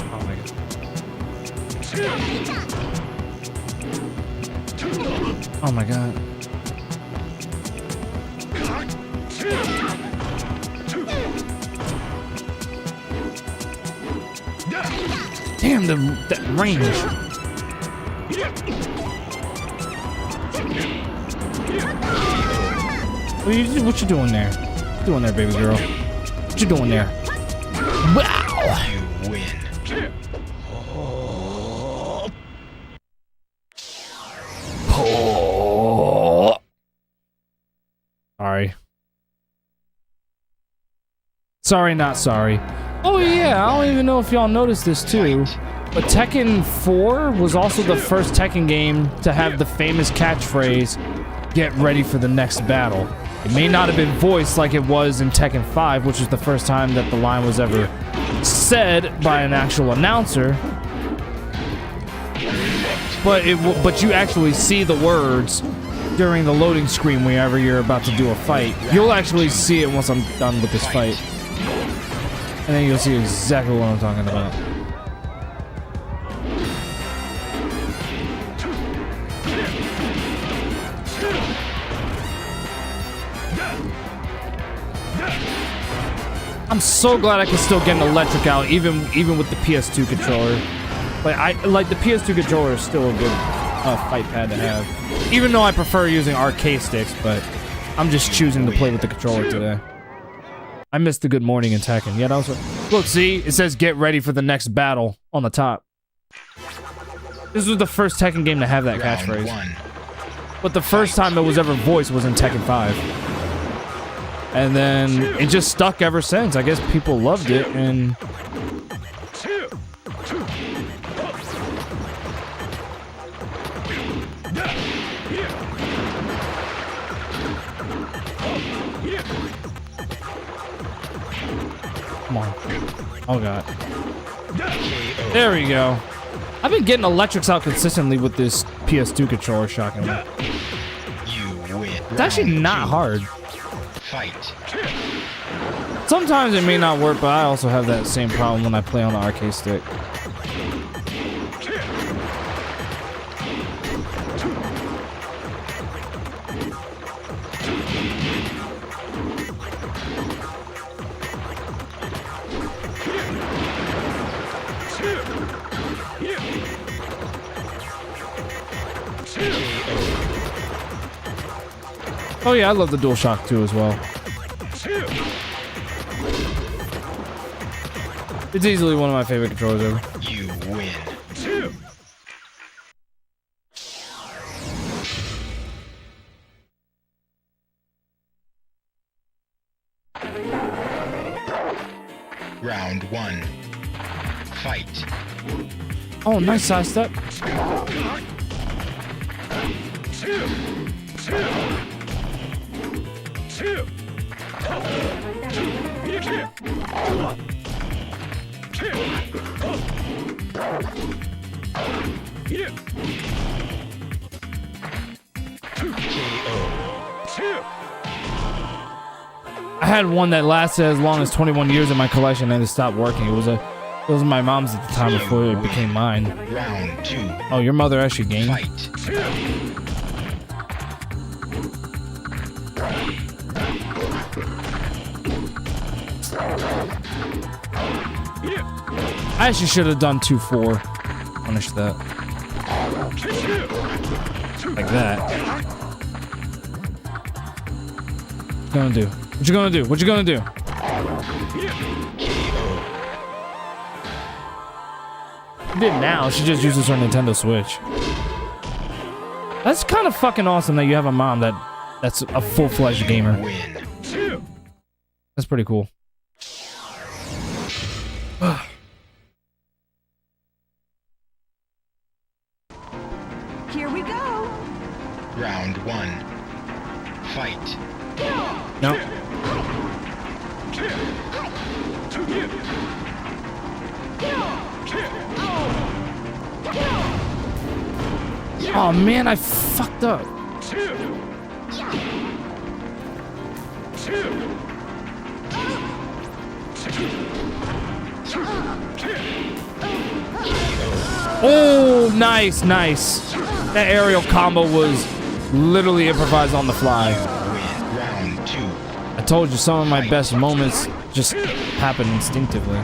Oh my god. Oh my god. Damn, that range. What you doing there? What you doing there, baby girl? What you doing there? Wow! You win. Oh. Sorry. Sorry, not sorry. Oh yeah, I don't even know if y'all noticed this too, but Tekken 4 was also the first Tekken game to have the famous catchphrase, "Get ready for the next battle." It may not have been voiced like it was in Tekken 5, which was the first time that the line was ever said by an actual announcer. But you actually see the words during the loading screen whenever you're about to do a fight. You'll actually see it once I'm done with this fight. And then you'll see exactly what I'm talking about. I'm so glad I can still get an electric out, even with the PS2 controller. Like the PS2 controller is still a good fight pad to have. Even though I prefer using arcade sticks, but I'm just choosing to play with the controller today. I missed the good morning in Tekken. Yeah, that was... Look, see? It says get ready for the next battle on the top. This was the first Tekken game to have that catchphrase. But the first time it was ever voiced was in Tekken 5. And then it just stuck ever since. I guess people loved it, and... Come on. Oh, God. There we go. I've been getting electrics out consistently with this PS2 controller, shockingly. It's actually not hard. Fight. Sometimes it may not work, but I also have that same problem when I play on the arcade stick. Oh yeah, I love the DualShock 2 as well. It's easily one of my favorite controllers ever. You win. Round 1. Fight. Oh, nice side step. I had one that lasted as long as 21 years in my collection and it stopped working. It was my mom's at the time before it became mine. Round 2. Oh, your mother actually gained? Fight. I actually should have done 2-4. Punish that. Like that. What you gonna do? What you gonna do? What you gonna do? She did now. She just uses her Nintendo Switch. That's kind of fucking awesome that you have a mom that's a full-fledged gamer. That's pretty cool. Here we go. Round 1. Fight. No. Oh man, I fucked up. Oh, nice, nice. That aerial combo was literally improvised on the fly. Round 2. I told you some of my best moments just happen instinctively.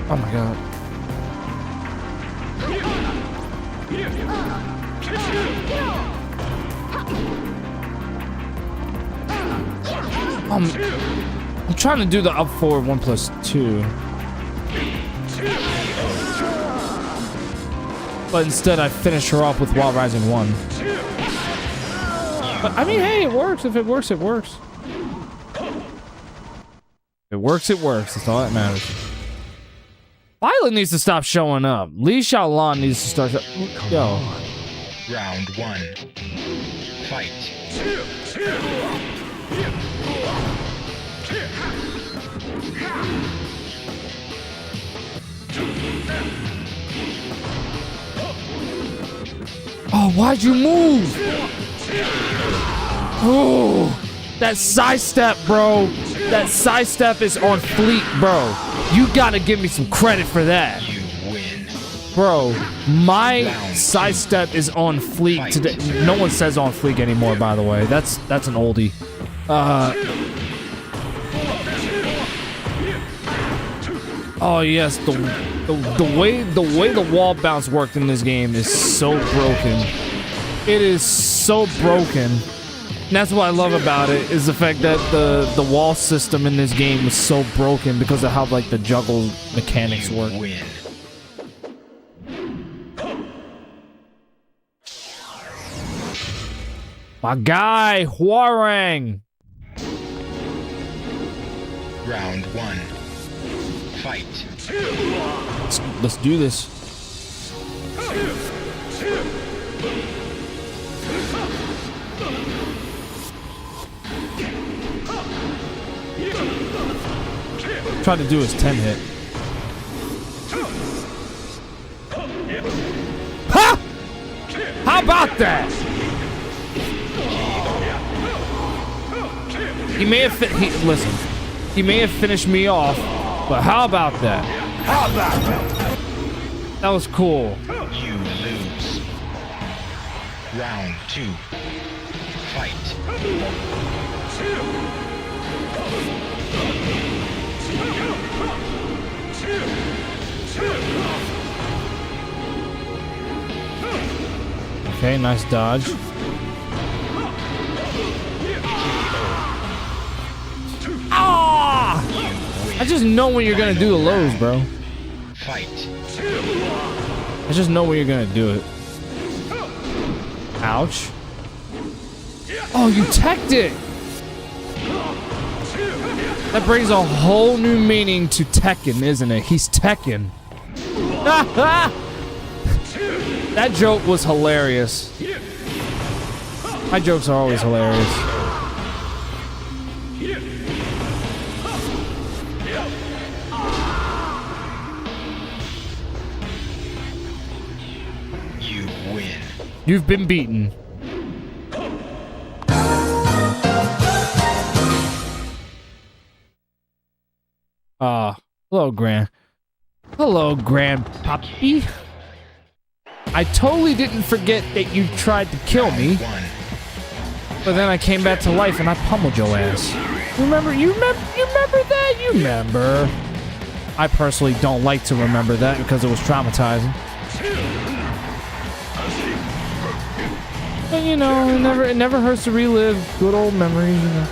Oh my god. I'm trying to do the up forward 1+2. But instead I finish her off with Wild Rising 1. But I mean, hey, it works. If it works, it works. If it works, it works. That's all that matters. Violet needs to stop showing up. Li Xiaolan needs to start. Yo. Round 1. Fight. Oh, why'd you move? Oh, that side step, bro. That side step is on fleek, bro. You gotta give me some credit for that. You win. Bro, my sidestep is on fleek today. No one says on fleek anymore, by the way. That's an oldie. Oh yes, the way the wall bounce worked in this game is so broken. It is so broken. And that's what I love about it, is the fact that the wall system in this game is so broken because of how like the juggle mechanics work. Win. My guy, Hwoarang. Round 1. Fight. Let's do this. Try to do his 10 hit. Ha! How about that? He may have listen. He may have finished me off, but how about that? How about that? That was cool. You lose. Round 2. Fight. Okay, nice dodge. Ah! I just know when you're gonna do the lows, bro. Fight. I just know when you're gonna do it. Ouch. Oh, you teched it! That brings a whole new meaning to Tekken, isn't it? He's Tekken. That joke was hilarious. My jokes are always hilarious. You win. You've been beaten. Hello, Grandpappy. I totally didn't forget that you tried to kill me, but then I came back to life and I pummeled your ass. You remember that? You remember? I personally don't like to remember that because it was traumatizing. But you know, it never hurts to relive good old memories, you know.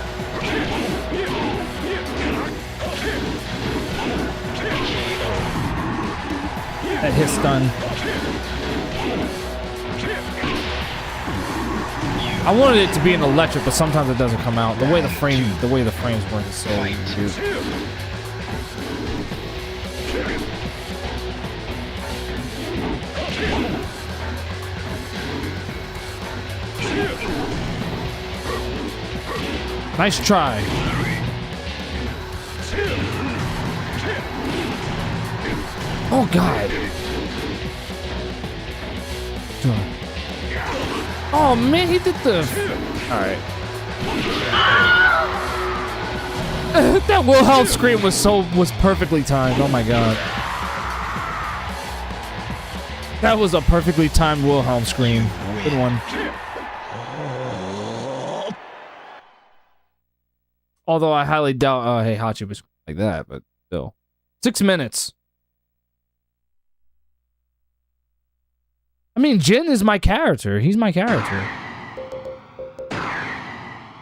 That hit stun. I wanted it to be an electric, but sometimes it doesn't come out. The way the frames work is so weird. Nice try. Oh God. Oh man, he did the. Alright. That Wilhelm scream was perfectly timed. Oh my God. That was a perfectly timed Wilhelm scream. Good one. Although I highly doubt Heihachi was like that, but still. 6 minutes. I mean, Jin is my character. He's my character.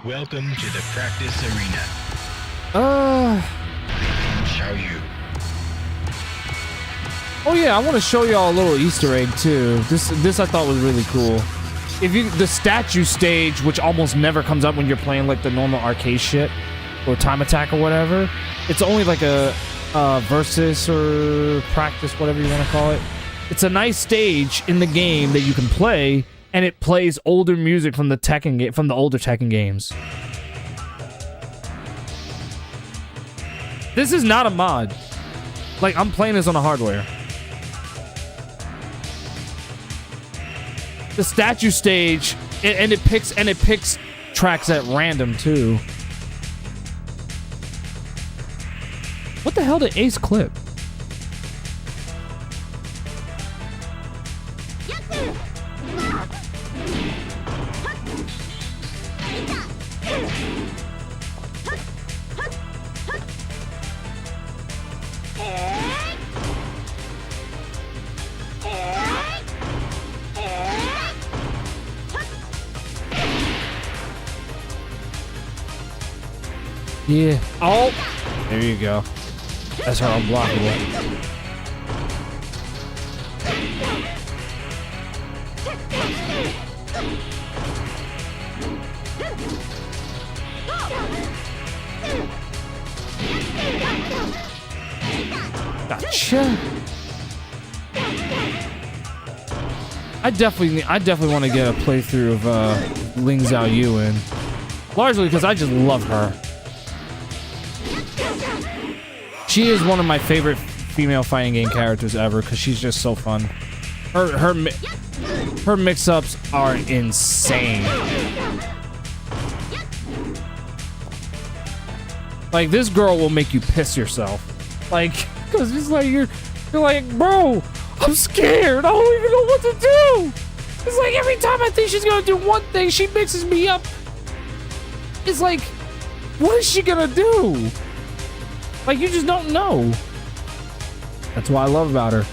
Welcome to the practice arena. Xiaoyu. Oh yeah, I want to show y'all a little Easter egg too. This I thought was really cool. If you the statue stage, which almost never comes up when you're playing like the normal arcade shit or time attack or whatever, it's only like a versus or practice, whatever you want to call it. It's a nice stage in the game that you can play, and it plays older music from the Tekken game, from the older Tekken games. This is not a mod. Like, I'm playing this on the hardware. The statue stage, and it picks tracks at random too. What the hell did Ace clip? Yeah. Oh, there you go. That's her unblockable. Gotcha. I definitely want to get a playthrough of Ling Xiao Yuan, largely because I just love her. She is one of my favorite female fighting game characters ever because she's just so fun. Her mix-ups are insane. Like, this girl will make you piss yourself. Like, because it's like you're like, bro, I'm scared. I don't even know what to do. It's like every time I think she's gonna do one thing, she mixes me up. It's like, what is she gonna do? Like, you just don't know. That's what I love about her.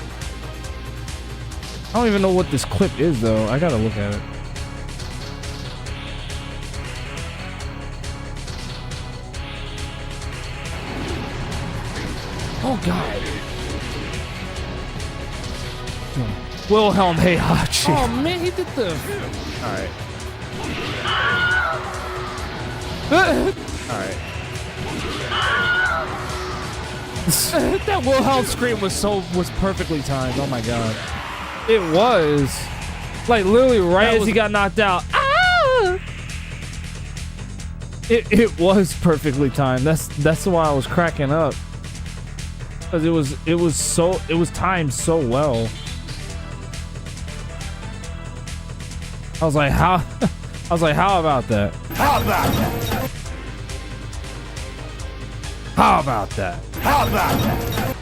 I don't even know what this clip is, though. I gotta look at it. Oh, God. Wilhelm Heihachi. Oh, man, he did the... Alright. Alright. That Wilhelm scream was perfectly timed. Oh my god. It was. Like literally right as he got knocked out. Ah! It was perfectly timed. That's why I was cracking up. Cuz it was timed so well. I was like, how about that? How about that? How about that? How about that?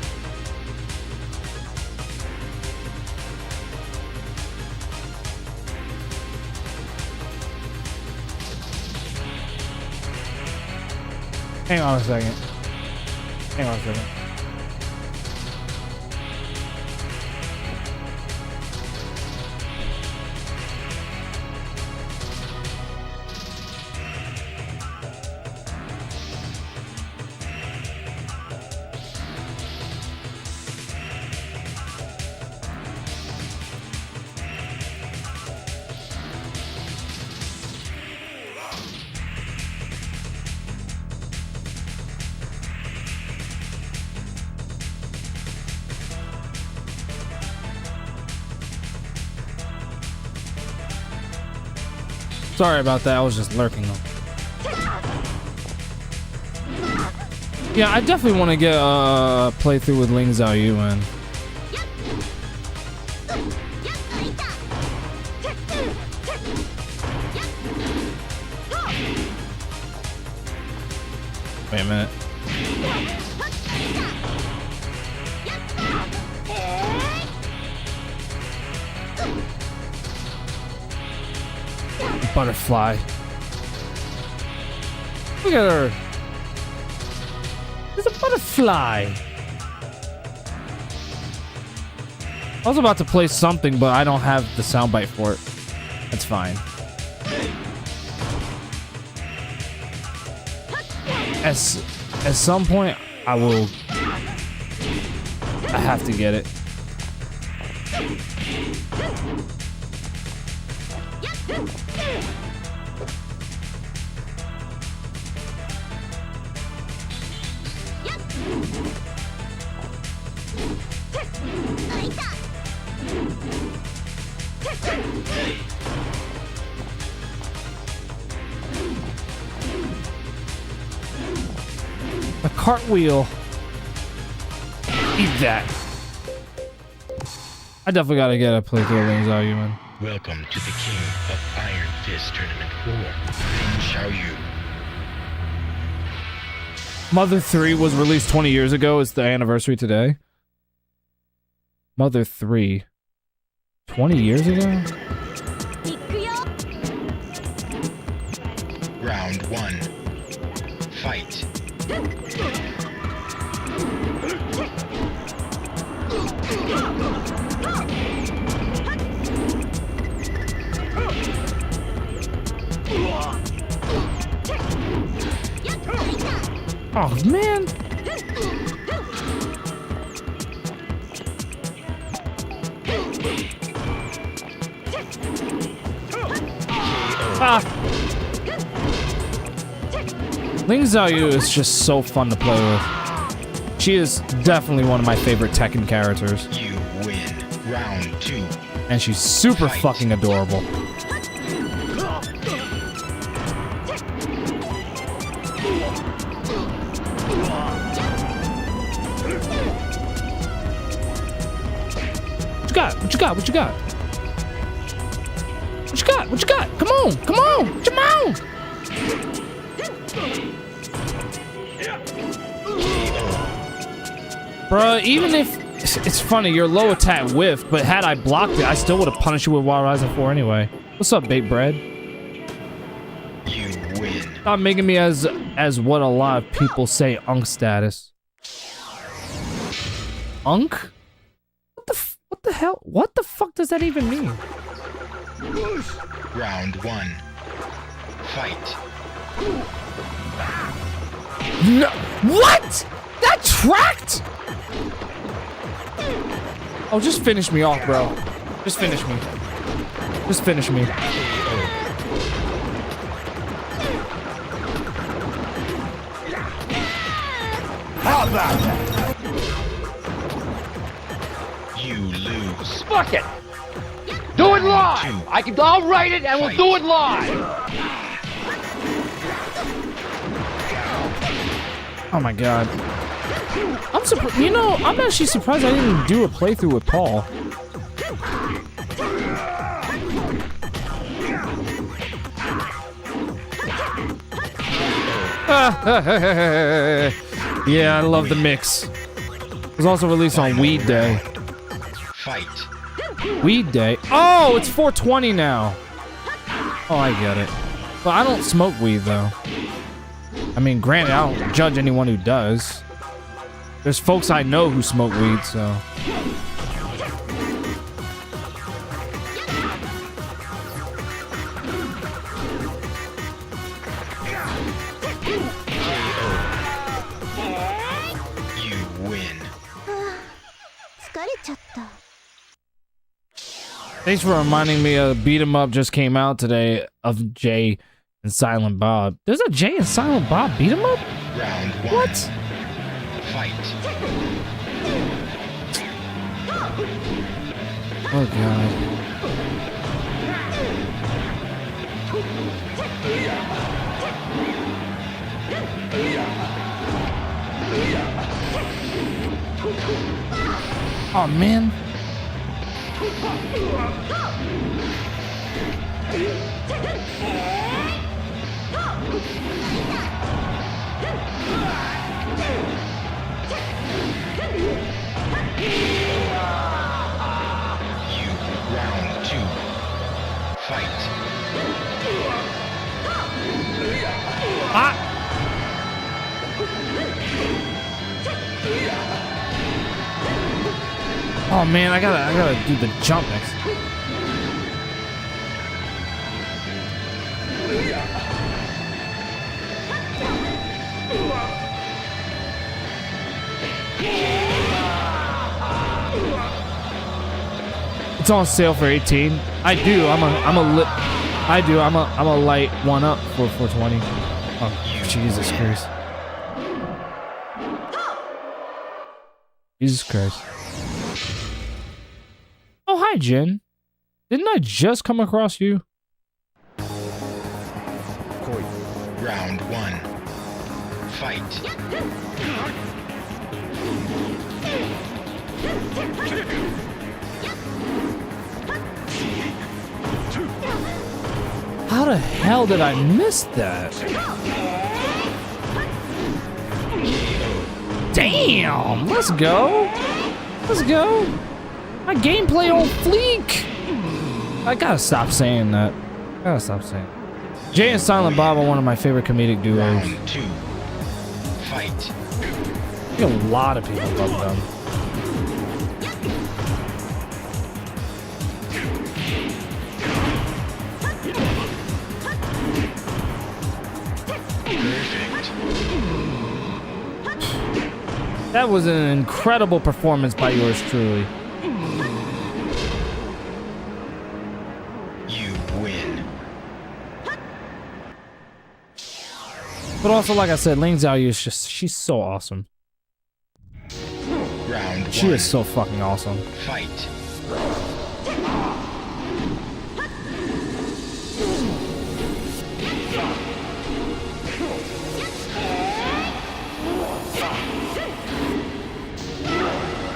Hang on a second. Hang on a second. Sorry about that, I was just lurking them. Yeah, I definitely want to get a playthrough with Ling Xiao Yuan. Wait a minute. Butterfly. Look at her. There's a butterfly. I was about to play something, but I don't have the soundbite for it. That's fine. At some point, I have to get it. A cartwheel. Eat that. I definitely gotta get a playthrough of Ling Xiao Yuan. Welcome to the King of Iron Fist Tournament 4, Ling Xiao Yu. Mother 3 was released 20 years ago. It's the anniversary today. Mother 3. 20 years ago? Round 1. Fight. Oh, man. Ah. Ling Xiaoyu is just so fun to play with. She is definitely one of my favorite Tekken characters. You win. Round 2. And she's super fucking adorable. What you got? What you got? What you got? What you got? What you got? Come on! Come on! Come on! Bruh, even if... It's funny, your low attack whiffed, but had I blocked it, I still would have punished you with Wild Rising 4 anyway. What's up, Bait Bread? You win. Stop making me as what a lot of people say Unk status. Unk? What the hell? What the fuck does that even mean? Round 1. Fight. No, what? That tracked? Oh, just finish me off, bro. Just finish me. Just finish me. How about that? You lose. Fuck it! Do it live! I'll write it and we'll do it live! Oh my god. I'm surprised. You know, I'm actually surprised I didn't do a playthrough with Paul. Yeah, I love the mix. It was also released on Weed Day. Fight. Weed Day? Oh, it's 420 now. Oh, I get it. But I don't smoke weed, though. I mean, granted, I don't judge anyone who does. There's folks I know who smoke weed, so... Thanks for reminding me of Beat 'em Up just came out today of Jay and Silent Bob. There's a Jay and Silent Bob Beat 'em Up? Round 1. What? Fight. Oh god. Oh man. Round 2. Fight. Ah! Oh man, I gotta do the jump next. It's on sale for 18. I do. I'm a light one up for 420. Oh, Jesus Christ. Jesus Christ. Oh, hi, Jen. Didn't I just come across you? Round 1. Fight. How the hell did I miss that? You Damn! Let's go. Let's go. My gameplay on fleek. I gotta stop saying that. Jay and Silent Bob are one of my favorite comedic duos. Round 2. Fight. I think a lot of people love them. That was an incredible performance by yours truly. You win. But also, like I said, Ling Xiaoyu is just, she's so awesome. Round 1. She is so fucking awesome. Fight.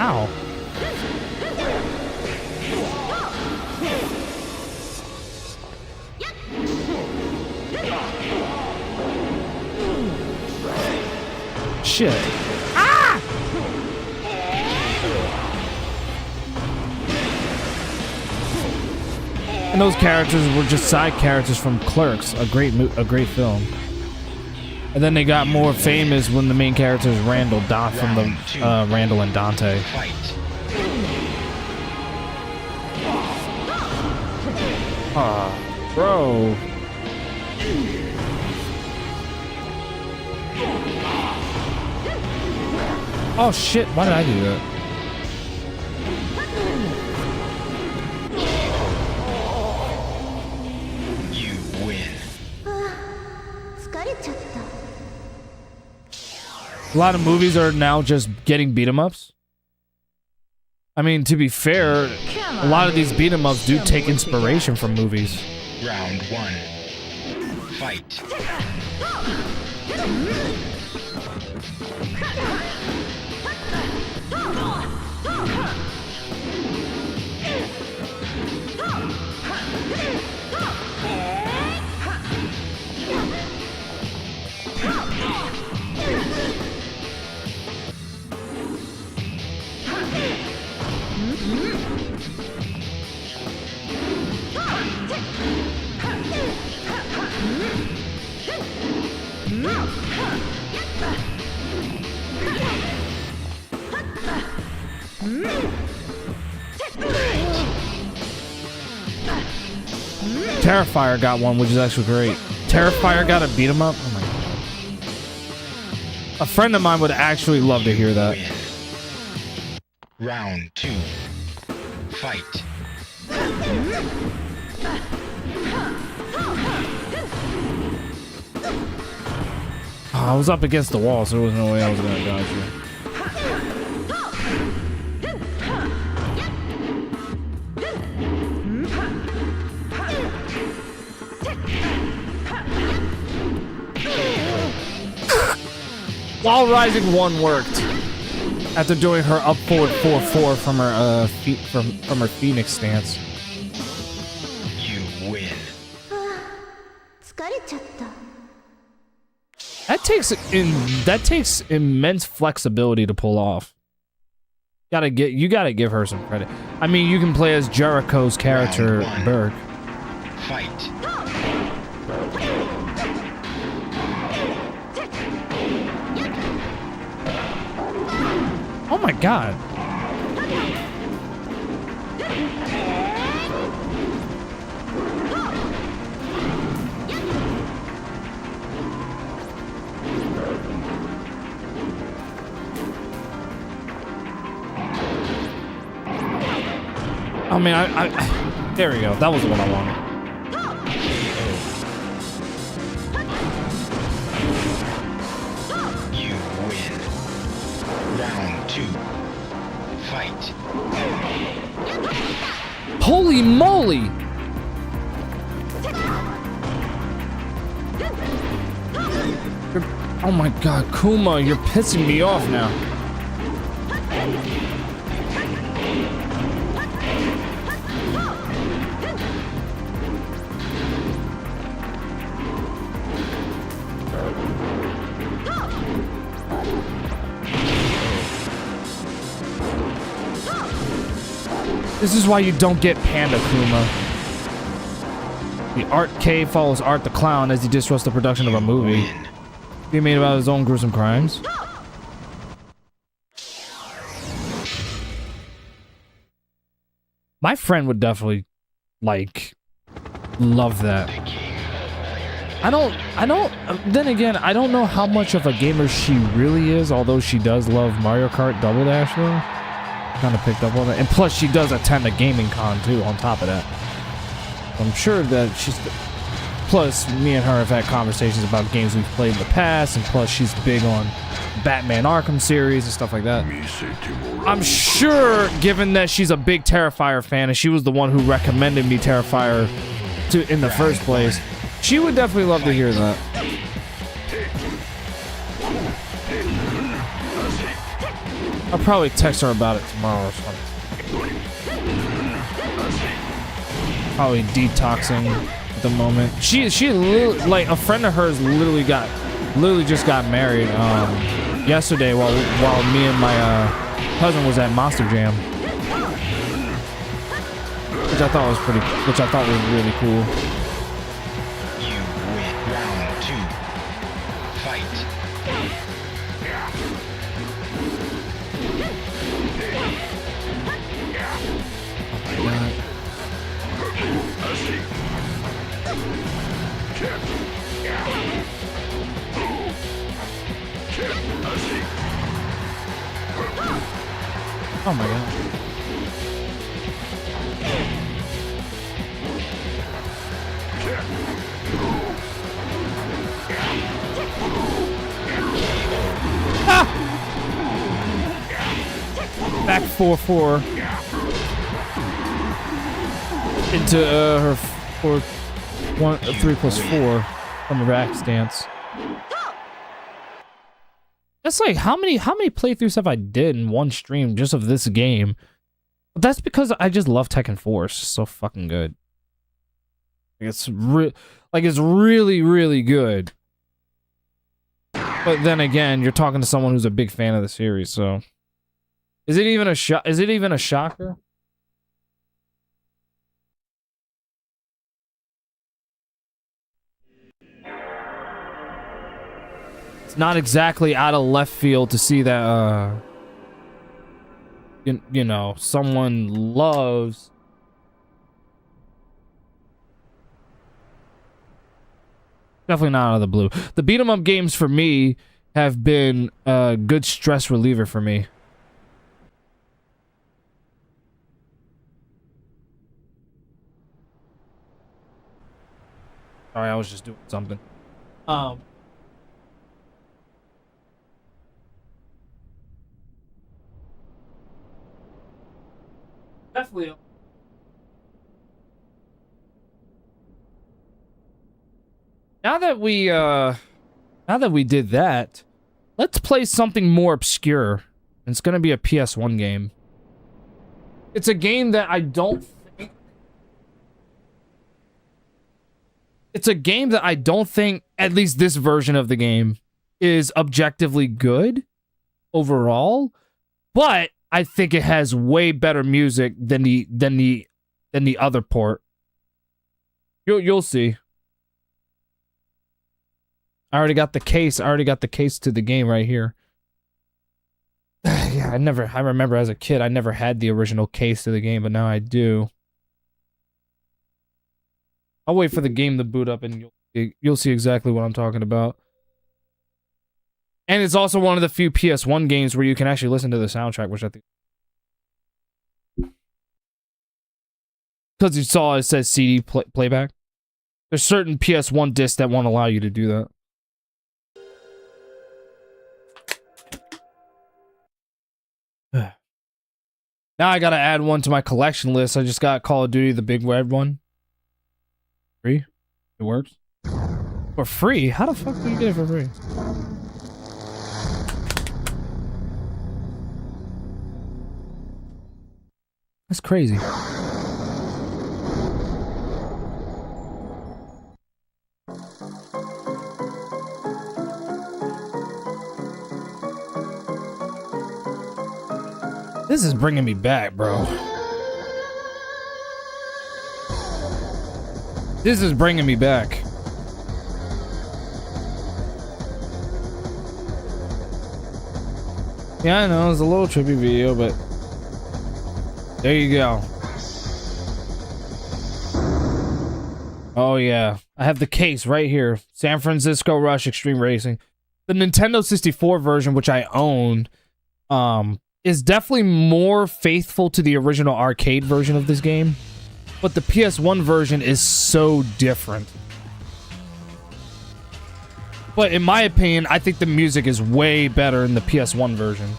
Ow. Shit. Ah! And those characters were just side characters from Clerks, a great film. And then they got more famous when the main character is Randall from the Randall and Dante. Fight. Ah, bro. Oh shit! Why did I do that? You win. A lot of movies are now just getting beat 'em ups. I mean, to be fair, a lot of these beat 'em ups do take inspiration from movies. Round 1. Fight. Terrifier got one, which is actually great. Terrifier got a beat 'em up. Oh my god! A friend of mine would actually love to hear that. Win. Round 2. Fight. Oh, I was up against the wall, so there was no way I was gonna dodge you. Wall Rising 1 worked after doing her up forward 4-4 from her from her Phoenix stance. You win. That takes immense flexibility to pull off. You gotta give her some credit. I mean, you can play as Jericho's character Berg. Fight. Oh my god. I mean, there we go. That was the one I wanted. You win. Round 2. Fight. Holy moly! Oh my god, Kuma, you're pissing me off now. This is why you don't get Panda Kuma. The Art K follows Art the Clown as he disrupts the production of a movie. He made about his own gruesome crimes. My friend would definitely, like, love that. Then again, I don't know how much of a gamer she really is, although she does love Mario Kart Double Dash, though. Kind of picked up on that. And plus, she does attend a gaming con, too, on top of that. I'm sure that she's... Plus, me and her have had conversations about games we've played in the past, and plus, she's big on Batman Arkham series and stuff like that. I'm sure, given that she's a big Terrifier fan, and she was the one who recommended me Terrifier in the first place, she would definitely love to hear that. I'll probably text her about it tomorrow or something. Probably detoxing at the moment. She like a friend of hers literally just got married yesterday while me and my cousin was at Monster Jam, which I thought was really cool. You win. Round 2. Fight. Oh my God. Oh my God. Ah! Back 4-4 into her 3+4 from the rack stance. That's like how many playthroughs have I did in one stream just of this game? But that's because I just love Tekken 4. It's so fucking good. It's really, really good. But then again, you're talking to someone who's a big fan of the series, so is it even a shocker? It's not exactly out of left field to see that you know, someone loves definitely not out of the blue. The beat 'em up games for me have been a good stress reliever for me. Sorry, I was just doing something. Definitely. Now that we did that, let's play something more obscure. It's gonna be a PS1 game. It's a game that I don't think... It's a game that I don't think, at least this version of the game, is objectively good overall, but I think it has way better music than the other port. You'll see. I already got the case. I already got the case to the game right here. Yeah, I remember as a kid, I never had the original case to the game, but now I do. I'll wait for the game to boot up and you'll see exactly what I'm talking about. And it's also one of the few PS1 games where you can actually listen to the soundtrack, which I think... Because you saw it says CD playback. There's certain PS1 discs that won't allow you to do that. Now I gotta add one to my collection list. I just got Call of Duty, the big red one. Free? It works? For free? How the fuck do you get it for free? That's crazy. This is bringing me back, bro. This is bringing me back. Yeah, I know, it's a little trippy video, but there you go. Oh yeah, I have the case right here. San Francisco Rush Extreme Racing. The Nintendo 64 version, which I own, is definitely more faithful to the original arcade version of this game. But the PS1 version is so different. But in my opinion, I think the music is way better in the PS1 version.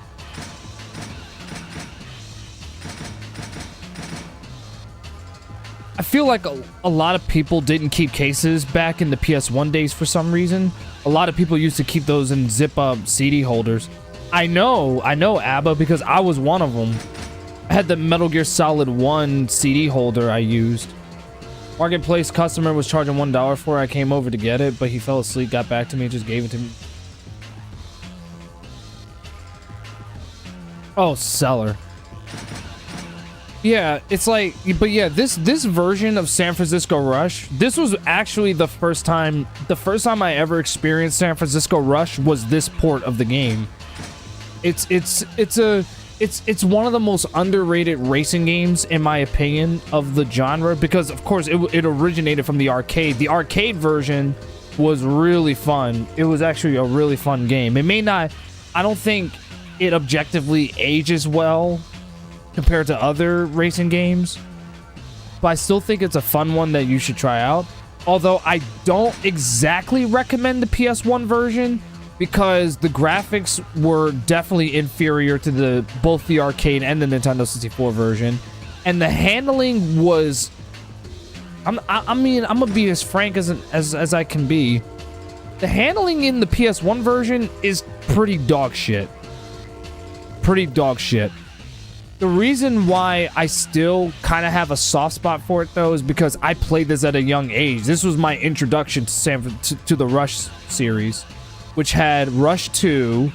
I feel like a lot of people didn't keep cases back in the PS1 days for some reason. A lot of people used to keep those in zip-up CD holders. I know, ABBA, because I was one of them. I had the Metal Gear Solid 1 CD holder I used. Marketplace customer was charging $1 for it. I came over to get it, but he fell asleep, got back to me, just gave it to me. Oh, seller. Yeah, it's like, but yeah, this version of San Francisco Rush, this was actually the first time I ever experienced San Francisco Rush was this port of the game. It's one of the most underrated racing games, in my opinion, of the genre, because of course it originated from the arcade. The arcade version was really fun. It was actually a really fun game. It may not, I don't think it objectively ages well compared to other racing games, but I still think it's a fun one that you should try out. Although I don't exactly recommend the PS1 version, because the graphics were definitely inferior to both the arcade and the Nintendo 64 version, and the handling was, I mean, I'm gonna be as frank as I can be. The handling in the PS1 version is pretty dog shit. Pretty dog shit. The reason why I still kind of have a soft spot for it, though, is because I played this at a young age. This was my introduction to the Rush series, which had Rush 2,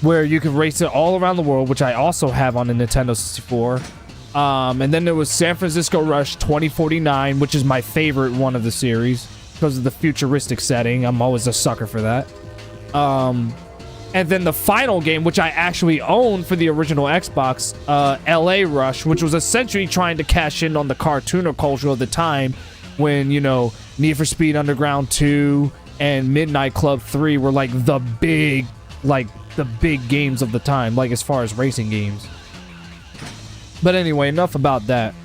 where you could race it all around the world, which I also have on the Nintendo 64. And then there was San Francisco Rush 2049, which is my favorite one of the series because of the futuristic setting. I'm always a sucker for that. And then the final game, which I actually owned for the original Xbox, LA Rush, which was essentially trying to cash in on the cartooner culture of the time when, you know, Need for Speed Underground 2 and Midnight Club 3 were like the big games of the time, like as far as racing games. But anyway, enough about that.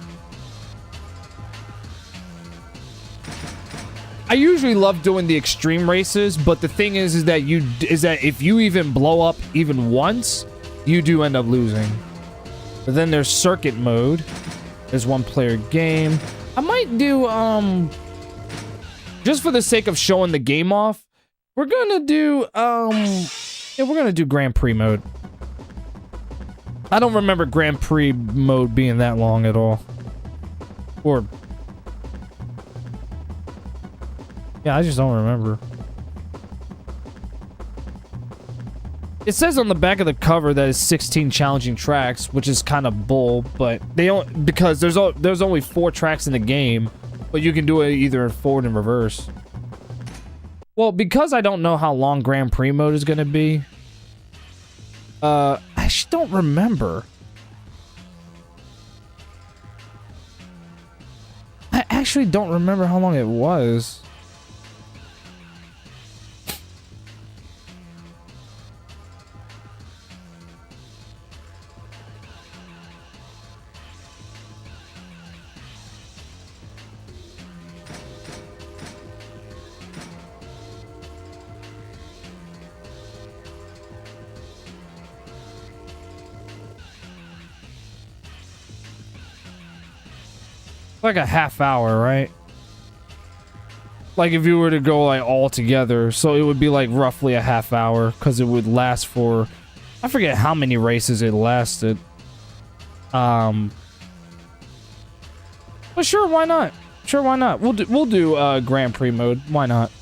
I usually love doing the extreme races, but the thing is that if you even blow up even once, you do end up losing. But then there's circuit mode. There's one player game. I might do just for the sake of showing the game off, we're gonna do we're gonna do Grand Prix mode. I don't remember Grand Prix mode being that long at all. Or yeah, I just don't remember. It says on the back of the cover that it's 16 challenging tracks, which is kind of bull, but they don't, because there's only 4 tracks in the game, but you can do it either in forward and reverse. Well, because I don't know how long Grand Prix mode is going to be, I just don't remember. I actually don't remember how long it was. Like a half hour, right? Like if you were to go like all together, so it would be like roughly a half hour, because it would last for, I forget how many races it lasted. But sure, why not? Sure, why not? We'll do Grand Prix mode. Why not?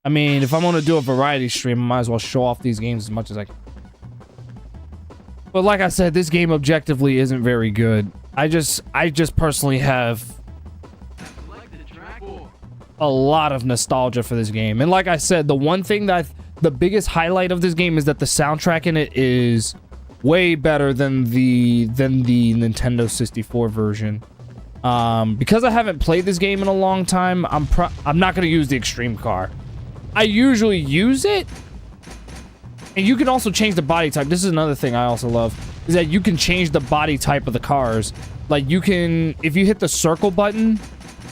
I mean, if I'm gonna do a variety stream, I might as well show off these games as much as I can. But like I said, this game objectively isn't very good. I just personally have a lot of nostalgia for this game. And like I said, the one thing that the biggest highlight of this game is that the soundtrack in it is way better than the Nintendo 64 version. Because I haven't played this game in a long time, I'm not gonna use the extreme car. I usually use it, and you can also change the body type. This is another thing I also love, is that you can change the body type of the cars. Like you can, if you hit the circle button,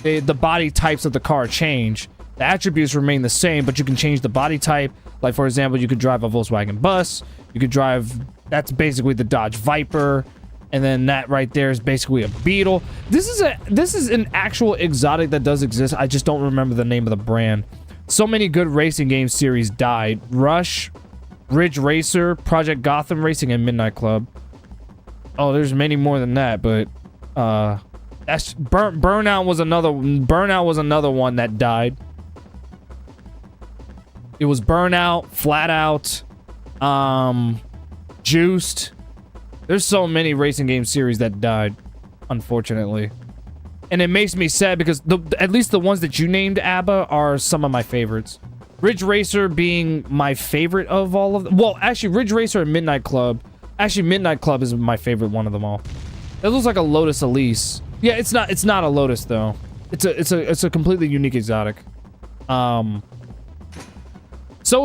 the body types of the car change. The attributes remain the same, but you can change the body type. Like for example, you could drive a Volkswagen bus. You could drive, that's basically the Dodge Viper. And then that right there is basically a Beetle. This is an actual exotic that does exist. I just don't remember the name of the brand. So many good racing game series died. Rush, Ridge Racer, Project Gotham Racing, and Midnight Club. Oh, there's many more than that, but that's Burnout was another one that died. It was Burnout, Flat Out, Juiced. There's so many racing game series that died, unfortunately. And it makes me sad because at least the ones that you named, Abba, are some of my favorites. Ridge Racer being my favorite of all of them. Well, actually, Ridge Racer and Midnight Club. Actually, Midnight Club is my favorite one of them all. It looks like a Lotus Elise. Yeah, it's not a Lotus though. It's a completely unique exotic. So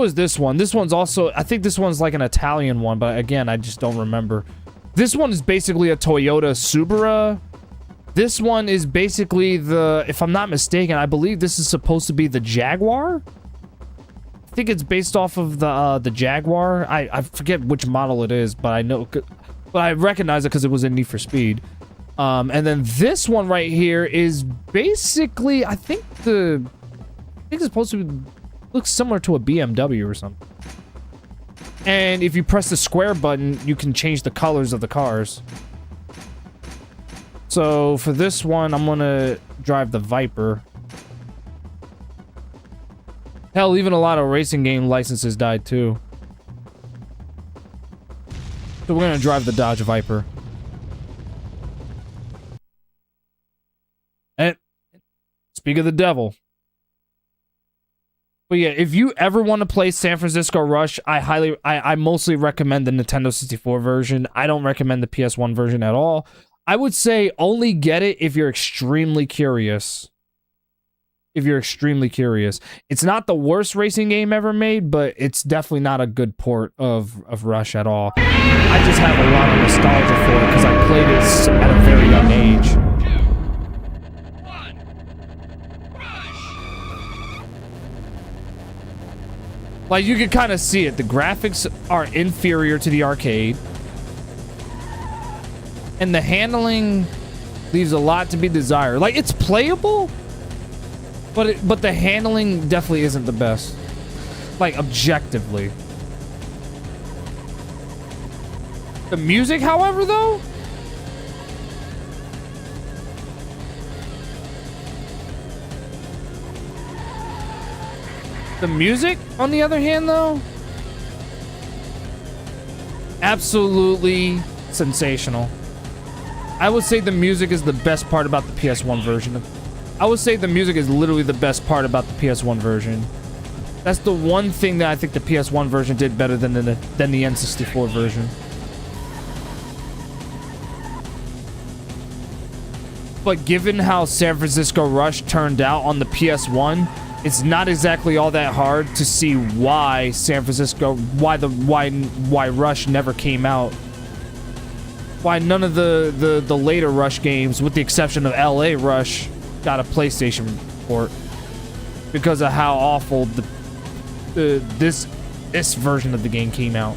is this one. This one's also, I think this one's like an Italian one, but again, I just don't remember. This one is basically a Toyota Subaru. This one is basically the, if I'm not mistaken, I believe this is supposed to be the Jaguar. I think it's based off of the Jaguar. I forget which model it is, but I know, but I recognize it because it was in Need for Speed. And then this one right here is basically, I think it's supposed to look similar to a BMW or something. And if you press the square button, you can change the colors of the cars. So for this one, I'm gonna drive the Viper. Hell, even a lot of racing game licenses died too. So we're gonna drive the Dodge Viper. And speak of the devil. But yeah, if you ever want to play San Francisco Rush, I mostly recommend the Nintendo 64 version. I don't recommend the PS1 version at all. I would say only get it if you're extremely curious. If you're extremely curious. It's not the worst racing game ever made, but it's definitely not a good port of Rush at all. I just have a lot of nostalgia for it because I played it at a very young age. Like, you can kind of see it. The graphics are inferior to the arcade. And the handling leaves a lot to be desired. Like, it's playable, but the handling definitely isn't the best. Like, objectively. The music, however, though... The music, on the other hand, though, absolutely sensational. I would say the music is the best part about the PS1 version. I would say the music is literally the best part about the PS1 version. That's the one thing that I think the PS1 version did better than the N64 version. But given how San Francisco Rush turned out on the PS1, it's not exactly all that hard to see why why Rush never came out. Why none of the later Rush games, with the exception of LA Rush, got a PlayStation port. Because of how awful this version of the game came out.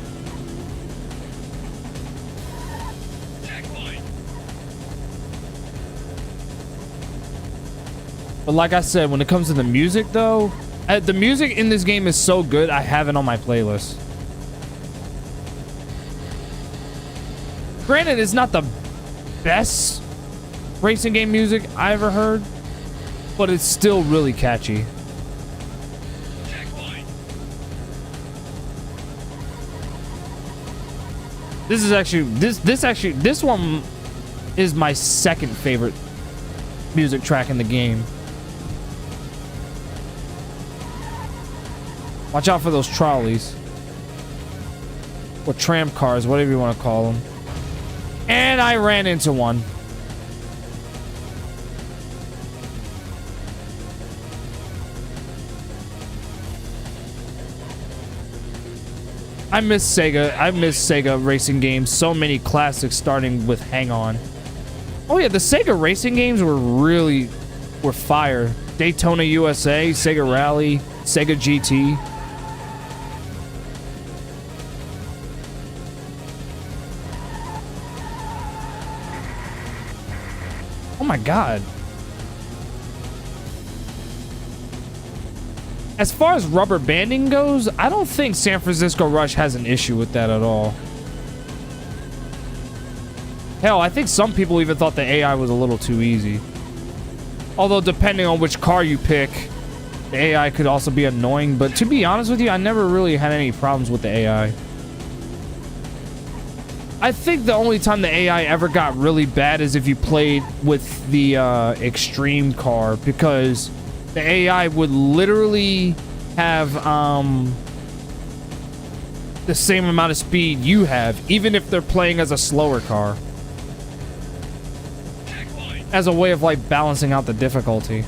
But like I said, when it comes to the music, though, the music in this game is so good, I have it on my playlist. Granted, it's not the best racing game music I ever heard, but it's still really catchy. This is actually this one is my second favorite music track in the game. Watch out for those trolleys. Or tram cars, whatever you want to call them. And I ran into one. I miss Sega. I miss Sega racing games. So many classics starting with Hang On. Oh yeah, the Sega racing games were fire. Daytona USA, Sega Rally, Sega GT. Oh my god. As far as rubber banding goes, I don't think San Francisco Rush has an issue with that at all. Hell, I think some people even thought the AI was a little too easy. Although, depending on which car you pick, the AI could also be annoying. But to be honest with you, I never really had any problems with the AI. I think the only time the AI ever got really bad is if you played with the extreme car, because the AI would literally have the same amount of speed you have, even if they're playing as a slower car. As a way of like balancing out the difficulty.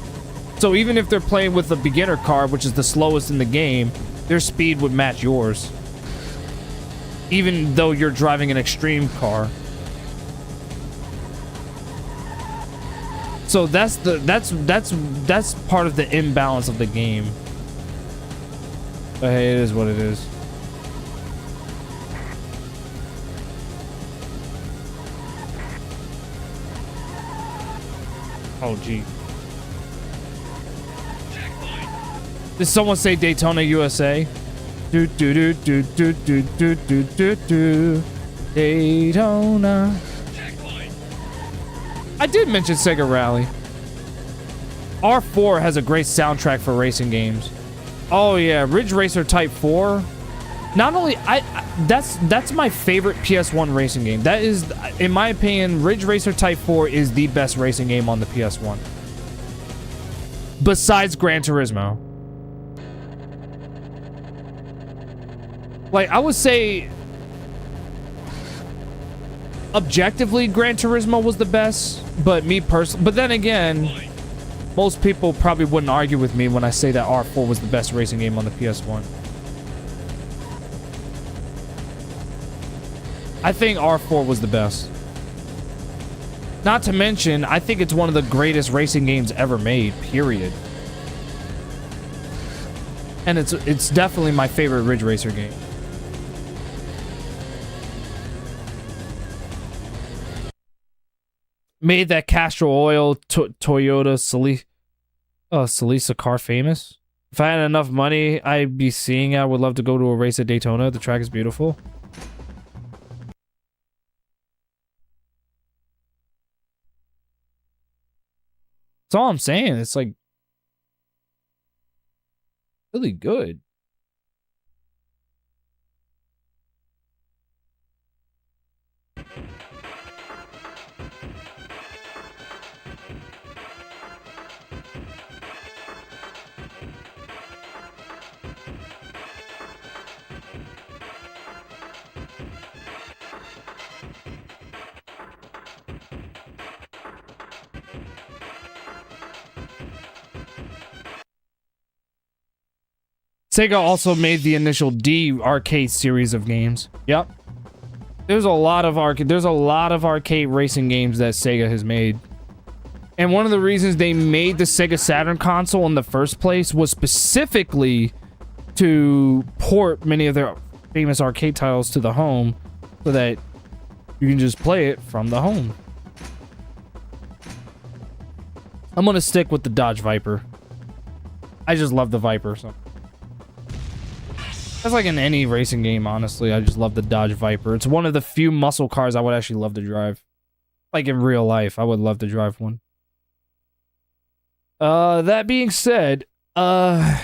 So even if they're playing with the beginner car, which is the slowest in the game, their speed would match yours. Even though you're driving an extreme car. So that's part of the imbalance of the game. But hey, it is what it is. Oh gee. Did someone say Daytona USA? Do do do do do do do do do do. Daytona. I did mention Sega Rally. R4 has a great soundtrack for racing games. Oh yeah, Ridge Racer Type 4. Not only that's my favorite PS1 racing game. That is, in my opinion, Ridge Racer Type 4 is the best racing game on the PS1. Besides Gran Turismo. Like, I would say objectively Gran Turismo was the best, but me personally, but then again, most people probably wouldn't argue with me when I say that R4 was the best racing game on the PS1. I think R4 was the best. Not to mention, I think it's one of the greatest racing games ever made, period. And it's definitely my favorite Ridge Racer game. Made that Castrol Oil Toyota Celica car famous. If I had enough money, I'd be seeing it. I would love to go to a race at Daytona. The track is beautiful. That's all I'm saying. It's like really good. Sega also made the initial D arcade series of games. Yep. There's a lot of arcade racing games that Sega has made. And one of the reasons they made the Sega Saturn console in the first place was specifically to port many of their famous arcade titles to the home so that you can just play it from the home. I'm gonna stick with the Dodge Viper. I just love the Viper, so. That's like in any racing game, honestly. I just love the Dodge Viper. It's one of the few muscle cars I would actually love to drive. Like in real life, I would love to drive one. That being said, I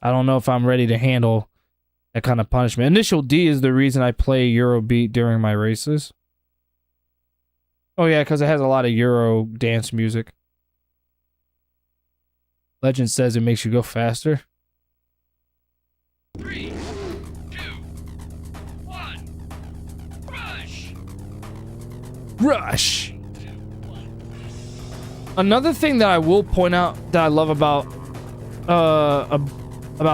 don't know if I'm ready to handle That kind of punishment. Initial D is the reason I play Eurobeat during my races. Oh yeah, because it has a lot of Euro dance music. Legend says it makes you go faster. 3, 2, 1. Rush! Rush! Another thing that I will point out that I love about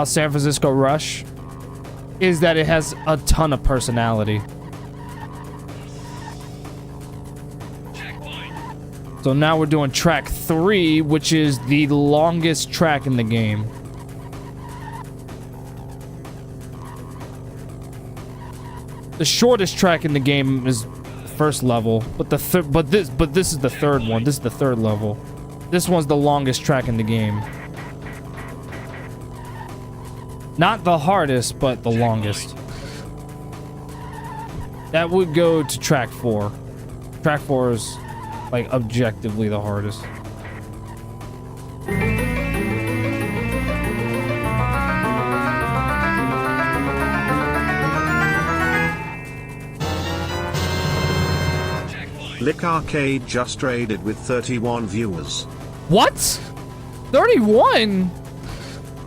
San Francisco Rush is that it has a ton of personality. So now we're doing track 3, which is the longest track in the game. The shortest track in the game is first level, but this is the third one. This is the third level. This one's the longest track in the game. Not the hardest, but the longest. That would go to track 4. Track 4 is like objectively the hardest. Lick Arcade just raided with 31 viewers. What? 31?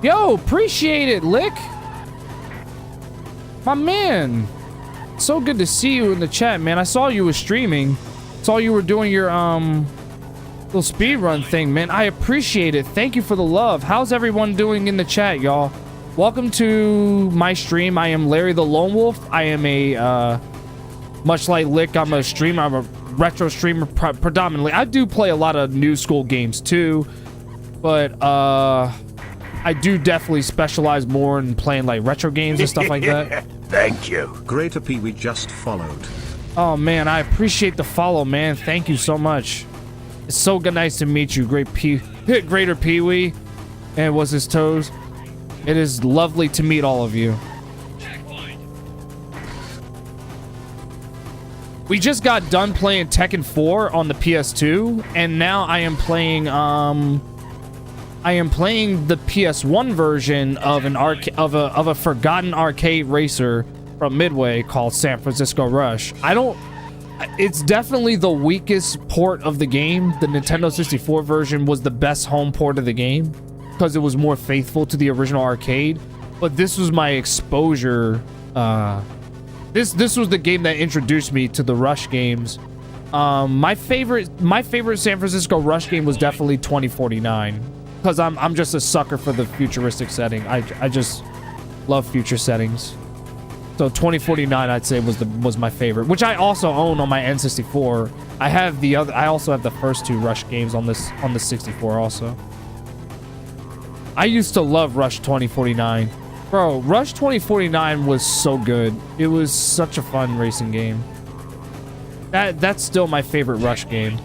Yo, appreciate it, Lick. My man. So good to see you in the chat, man. I saw you were streaming. Saw you were doing your little speedrun thing, man. I appreciate it. Thank you for the love. How's everyone doing in the chat, y'all? Welcome to my stream. I am Larry the Lone Wolf. I am a much like Lick, I'm a streamer. I'm a retro streamer predominantly. I do play a lot of new school games too, but I do definitely specialize more in playing like retro games and stuff like that. Thank you. Greater Pee we just followed. Oh man, I appreciate the follow, man. Thank you so much. It's so nice to meet you, Greater Pee-wee, and was his toes. It is lovely to meet all of you. We just got done playing Tekken 4 on the PS2, and now I am playing the PS1 version of a forgotten arcade racer from Midway called San Francisco Rush. It's definitely the weakest port of the game. The Nintendo 64 version was the best home port of the game because it was more faithful to the original arcade. But this was my exposure. This was the game that introduced me to the Rush games. My favorite San Francisco Rush game was definitely 2049 because I'm just a sucker for the futuristic setting. I just love future settings. So 2049 I'd say was my favorite, which I also own on my N64. I also have the first 2 Rush games on the 64 also. I used to love Rush 2049. Bro, Rush 2049 was so good. It was such a fun racing game. That's still my favorite Rush game.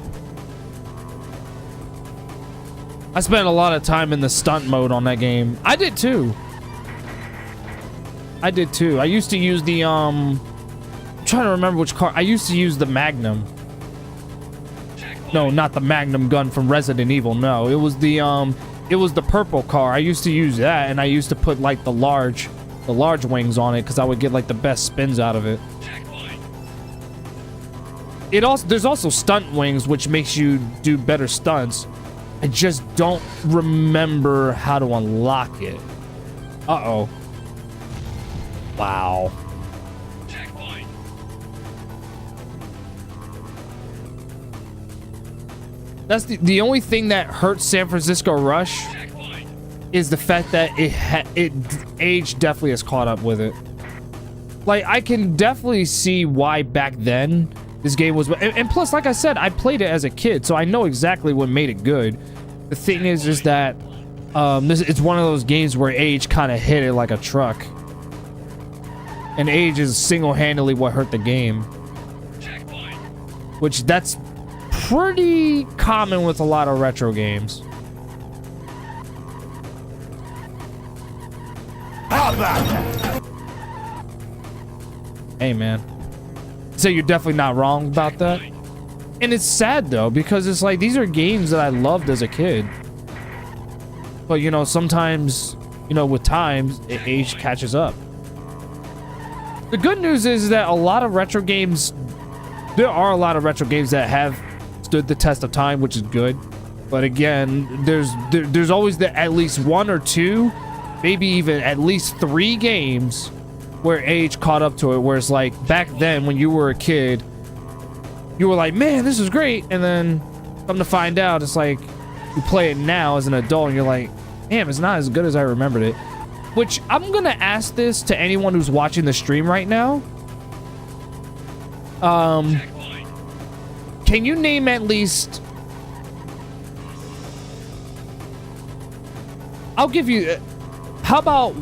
I spent a lot of time in the stunt mode on that game. I did too. I used to use the I'm trying to remember which car. I used to use the Magnum. No, not the Magnum gun from Resident Evil. No, it was the purple car. I used to use that, and I used to put like the large wings on it because I would get like the best spins out of it. There's also stunt wings, which makes you do better stunts. I just don't remember how to unlock it. Uh-oh. Wow. That's the only thing that hurts San Francisco Rush is the fact that it age definitely has caught up with it. Like, I can definitely see why back then this game was, and plus, like I said, I played it as a kid, so I know exactly what made it good. The thing is that it's one of those games where age kind of hit it like a truck. And age is single-handedly what hurt the game. Which that's pretty common with a lot of retro games. How about that? Hey, man. So you're definitely not wrong about that. And it's sad, though, because it's like, these are games that I loved as a kid. But, you know, sometimes, you know, with time, age catches up. The good news is that a lot of retro games, there are a lot of retro games that have stood the test of time, which is good. But again, there's always at least one or two, maybe even at least 3 games where age caught up to it, where it's like back then when you were a kid, you were like, man, this is great, and then come to find out, it's like you play it now as an adult and you're like, damn, it's not as good as I remembered it. Which I'm gonna ask this to anyone who's watching the stream right now. Can you name at least, I'll give you, how about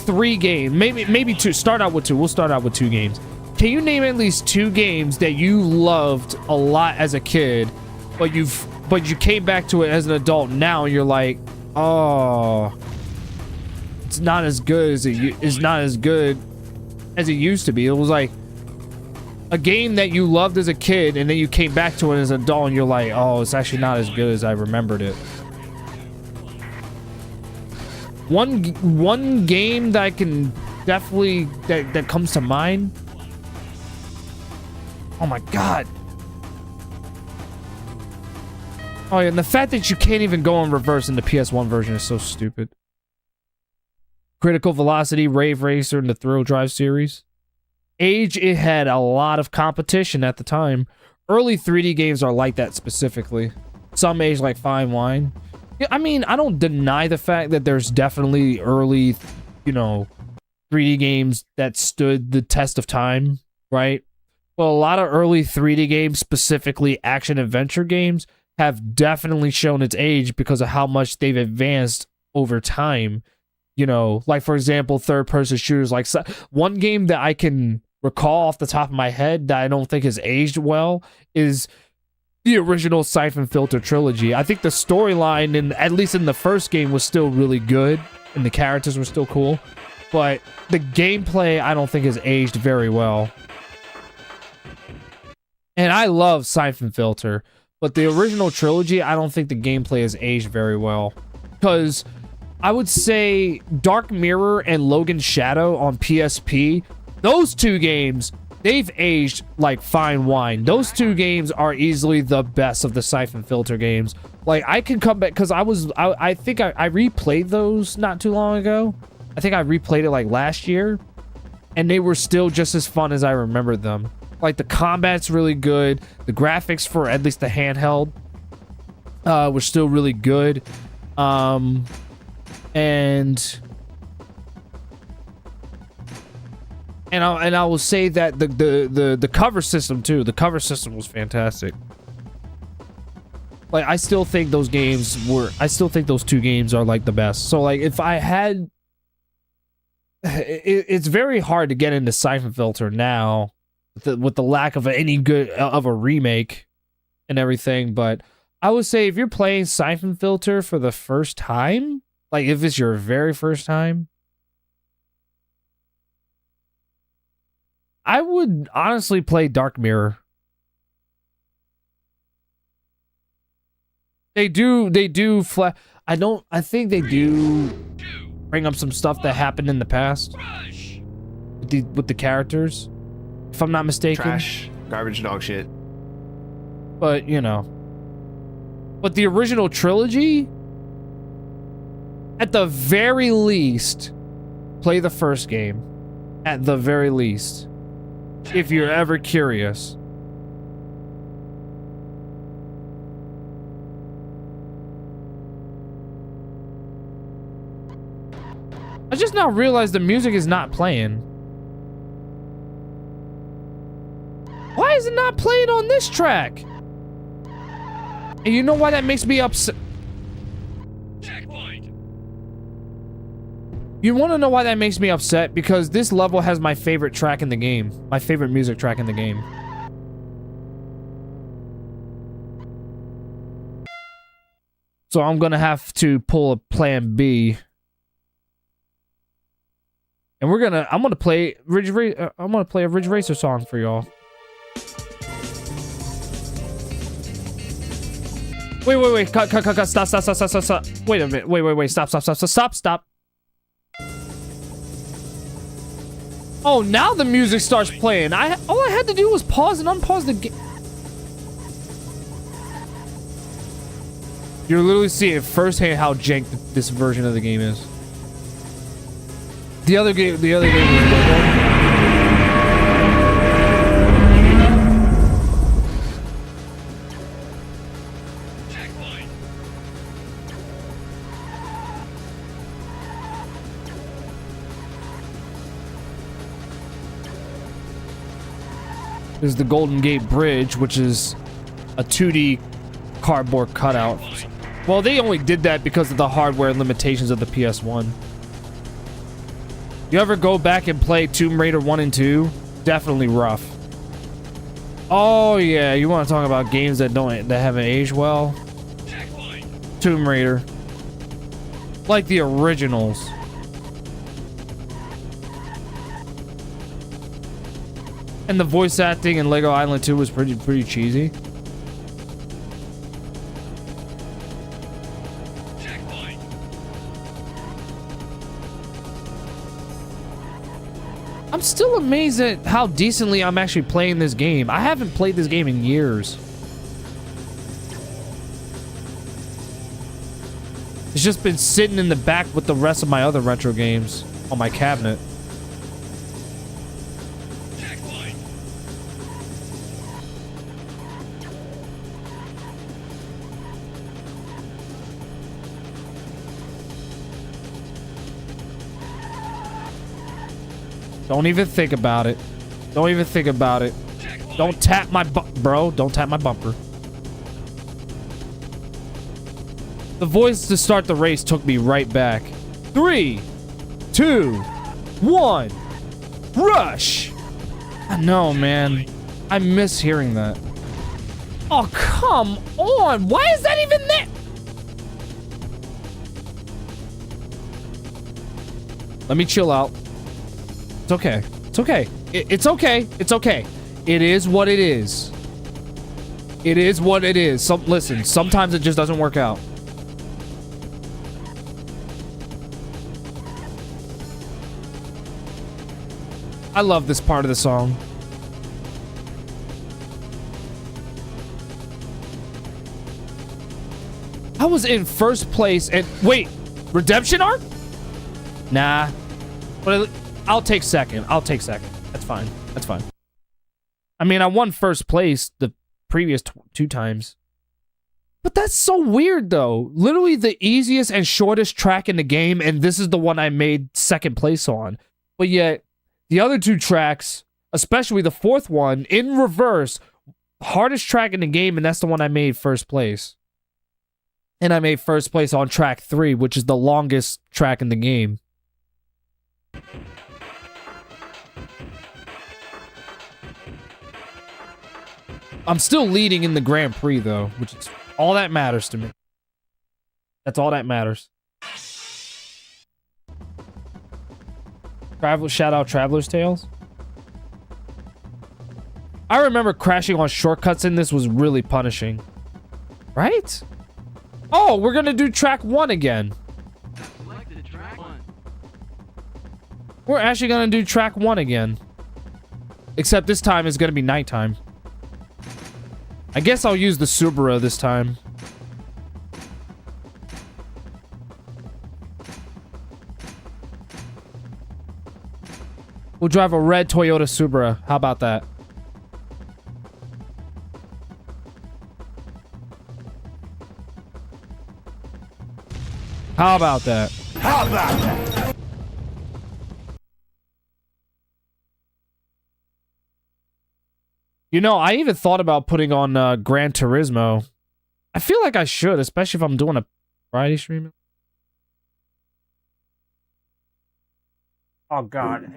3 games? Maybe 2. Start out with 2. We'll start out with 2 games. Can you name at least 2 games that you loved a lot as a kid, but you came back to it as an adult now and you're like, oh, it's not as good as it used to be. It was like a game that you loved as a kid and then you came back to it as an adult and you're like, oh, it's actually not as good as I remembered it. One game that I can definitely that comes to mind. Oh my god. Oh yeah, and the fact that you can't even go in reverse in the PS1 version is so stupid. Critical Velocity, Rave Racer, and the Thrill Drive series. Age, it had a lot of competition at the time. Early 3D games are like that specifically. Some age like fine wine. Yeah, I mean, I don't deny the fact that there's definitely early, 3D games that stood the test of time, right? Well, a lot of early 3D games, specifically action-adventure games, have definitely shown its age because of how much they've advanced over time. Like, for example, third-person shooters. Like, one game that I can recall off the top of my head that I don't think has aged well is the original Siphon Filter trilogy. I think the storyline, at least in the first game, was still really good, and the characters were still cool, but the gameplay I don't think has aged very well. And I love Siphon Filter, but the original trilogy, I don't think the gameplay has aged very well. Because I would say Dark Mirror and Logan Shadow on PSP, those 2 games, they've aged like fine wine. Those 2 games are easily the best of the Siphon Filter games. Like, I can come back, because I think I replayed those not too long ago. I think I replayed it like last year, and they were still just as fun as I remembered them. Like, the combat's really good. The graphics for at least the handheld were still really good. And I will say that the cover system too. The cover system was fantastic. Like, I still think those 2 games are like the best. So like, if I had, it's very hard to get into Siphon Filter now with the lack of any good of a remake and everything. But I would say if you're playing Siphon Filter for the first time, like if it's your very first time, I would honestly play Dark Mirror. I think they do bring up some stuff that happened in the past with the characters, if I'm not mistaken. Trash, garbage, dog shit. But, but the original trilogy, at the very least, play the first game. At the very least. If you're ever curious. I just now realized the music is not playing. Why is it not playing on this track? And you know why that makes me upset? You want to know why that makes me upset? Because this level has my favorite track in the game. My favorite music track in the game. So I'm gonna have to pull a plan B. And I'm gonna play a Ridge Racer song for y'all. Wait. Cut. Stop. Wait a minute. Wait. Stop. Oh, now the music starts playing. All I had to do was pause and unpause the game. You're literally seeing firsthand how jank this version of the game is. The other game was There's the Golden Gate Bridge, which is a 2D cardboard cutout. Well, they only did that because of the hardware limitations of the PS1. You ever go back and play Tomb Raider 1 and 2? Definitely rough. Oh yeah, you want to talk about games that haven't aged well? Tomb Raider. Like the originals. And the voice acting in Lego Island 2 was pretty cheesy. I'm still amazed at how decently I'm actually playing this game. I haven't played this game in years. It's just been sitting in the back with the rest of my other retro games on my cabinet. Don't even think about it. Don't even think about it. Don't tap my bro. Don't tap my bumper. The voice to start the race took me right back. 3, 2, 1, rush! I know, man. I miss hearing that. Oh, come on. Why is that even there? Let me chill out. It's okay. It's okay. It's okay. It's okay. It is what it is. It is what it is. Listen, sometimes it just doesn't work out. I love this part of the song. I was in first place and wait, redemption arc? Nah. But I'll take second. I'll take second. That's fine. That's fine. I mean, I won first place the previous 2 times. But that's so weird, though. Literally the easiest and shortest track in the game, and this is the one I made second place on. But yet, the other 2 tracks, especially the 4th one, in reverse, hardest track in the game, and that's the one I made first place. And I made first place on track 3, which is the longest track in the game. I'm still leading in the Grand Prix, though, which is all that matters to me. That's all that matters. Shout out Traveler's Tales. I remember crashing on shortcuts in this was really punishing. Right? Oh, we're gonna do track 1 again. We're actually gonna do track 1 again. Except this time it's gonna be nighttime. I guess I'll use the Subaru this time. We'll drive a red Toyota Subaru. How about that? How about that? How about that? You know, I even thought about putting on Gran Turismo. I feel like I should, especially if I'm doing a Friday stream. Oh, God.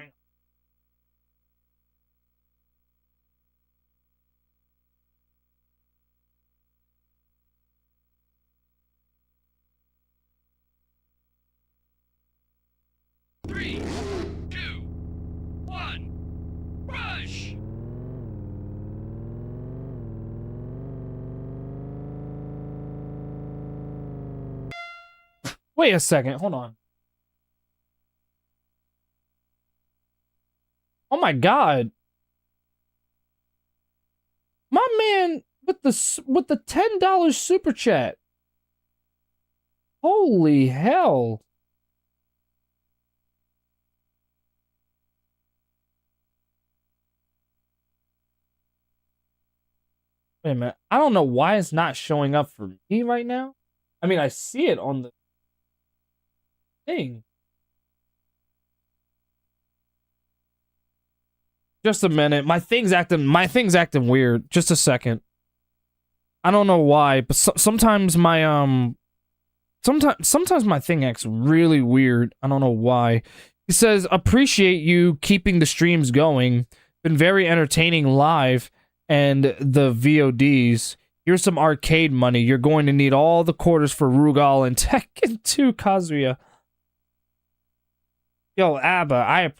Three, 2, 1, rush! Wait a second. Hold on. my god. My man with the $10 super chat. Holy hell. Wait a minute. I don't know why it's not showing up for me right now. I mean, I see it on the thing. Just a minute. My thing's acting weird. Just a second. I don't know why, but sometimes my sometimes my thing acts really weird. I don't know why. He says, "Appreciate you keeping the streams going. Been very entertaining live and the VODs. Here's some arcade money. You're going to need all the quarters for Rugal and Tekken 2 Kazuya." Yo, Abba,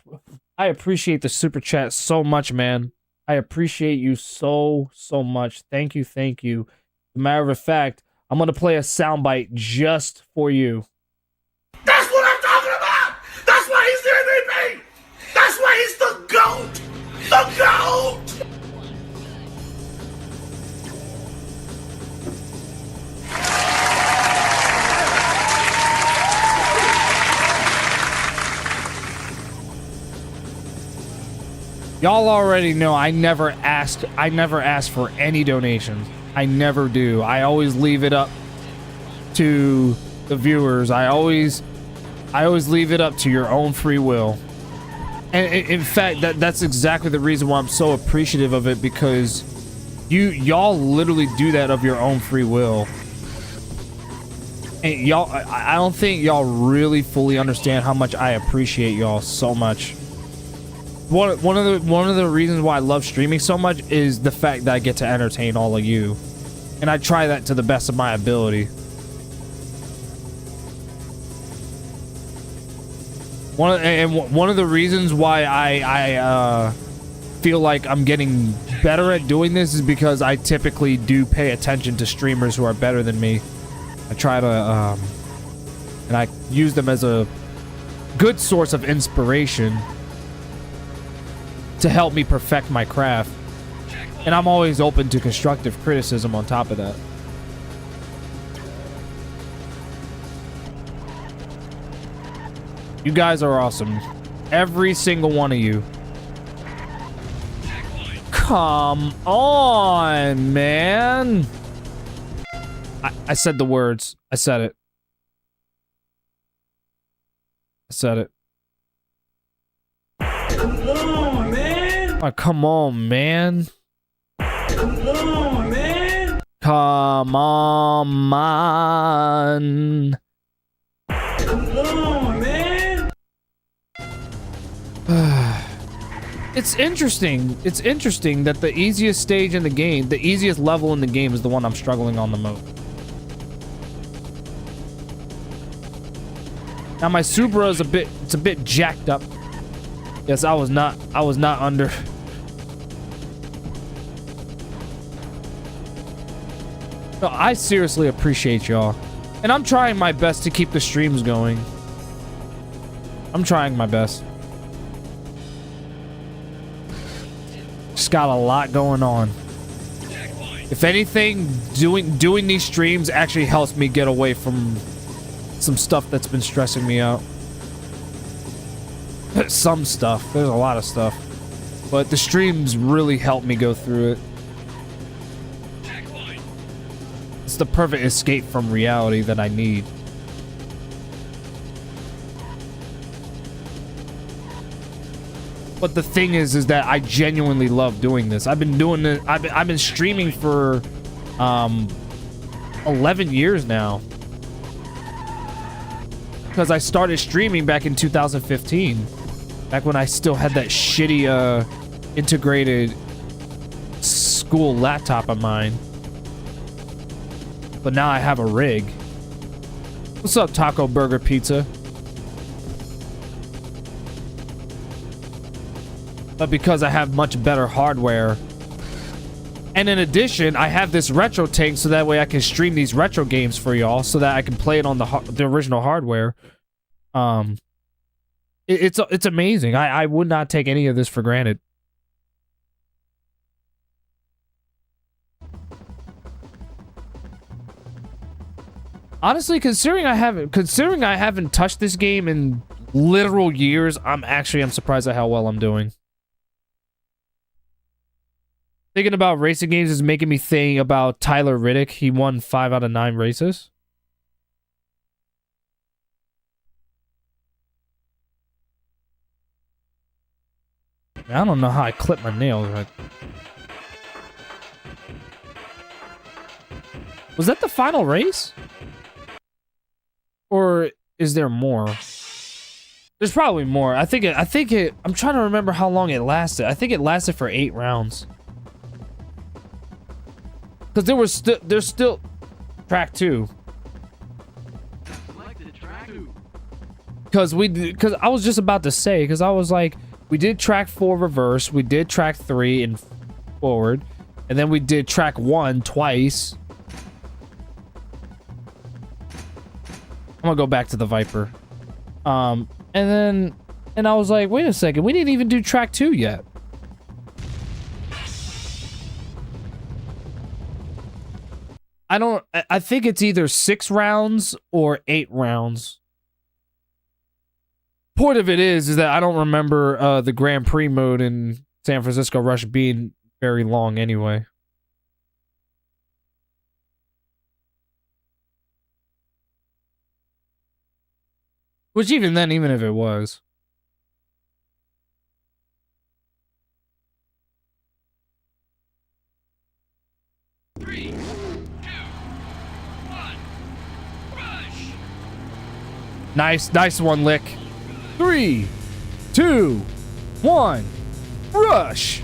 I appreciate the super chat so much, man. I appreciate you so much. Thank you, thank you. As a matter of fact, I'm gonna play a soundbite just for you. That's what I'm talking about! That's why he's the MVP! That's why he's the GOAT! The GOAT! Y'all already know I never ask for any donations. I never do. I always leave it up to the viewers. I always leave it up to your own free will. And in fact, that's exactly the reason why I'm so appreciative of it, because y'all literally do that of your own free will. And y'all, I don't think y'all really fully understand how much I appreciate y'all so much. One of the reasons why I love streaming so much is the fact that I get to entertain all of you, and I try that to the best of my ability. One of the reasons why I feel like I'm getting better at doing this is because I typically do pay attention to streamers who are better than me. I try to and I use them as a good source of inspiration to help me perfect my craft. And I'm always open to constructive criticism on top of that. You guys are awesome. Every single one of you. Come on, man. I said the words. I said it. I said it. Come on, man! Oh, come on, man. Come on, man! Come on, man. Come on, man! It's interesting. It's interesting that the easiest stage in the game, the easiest level in the game, is the one I'm struggling on the most. Now my Subra is a bit jacked up. Yes, I was not under. No, I seriously appreciate y'all. And I'm trying my best to keep the streams going. I'm trying my best. Just got a lot going on. If anything, doing these streams actually helps me get away from some stuff that's been stressing me out. Some stuff. There's a lot of stuff. But the streams really help me go through it. It's the perfect escape from reality that I need. But the thing is that I genuinely love doing this. I've been doing it. I've been streaming for 11 years now. Because I started streaming back in 2015. Back when I still had that shitty integrated school laptop of mine. But now I have a rig. What's up, Taco Burger Pizza? But because I have much better hardware. And in addition, I have this retro tank so that way I can stream these retro games for y'all so that I can play it on the original hardware. It's amazing. I would not take any of this for granted. Honestly, considering I haven't touched this game in literal years, I'm surprised at how well I'm doing. Thinking about racing games is making me think about Tyler Riddick. He won 5 out of 9 races. I don't know how I clip my nails right. Was that the final race? Or is there more? There's probably more. I'm trying to remember how long it lasted. I think it lasted for 8 rounds. Because there's still track 2. Because I was just about to say, because I was like, we did track 4 reverse, we did track 3 and forward, and then we did track 1 twice. I'm gonna go back to the Viper. And I was like, wait a second, we didn't even do track 2 yet. I think it's either 6 rounds or 8 rounds. Point of it is that I don't remember the Grand Prix mode in San Francisco Rush being very long anyway. Which even then, even if it was. Nice one, Lick. 3, 2, 1, rush.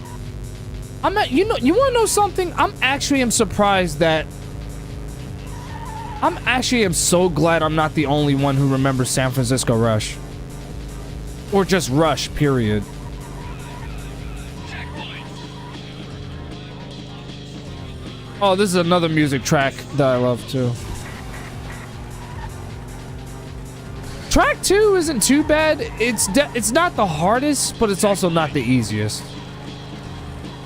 You want to know something? I'm surprised that am so glad I'm not the only one who remembers San Francisco Rush. Or just Rush, period. Oh, this is another music track that I love too. Track 2 isn't too bad. It's not the hardest, but it's also not the easiest.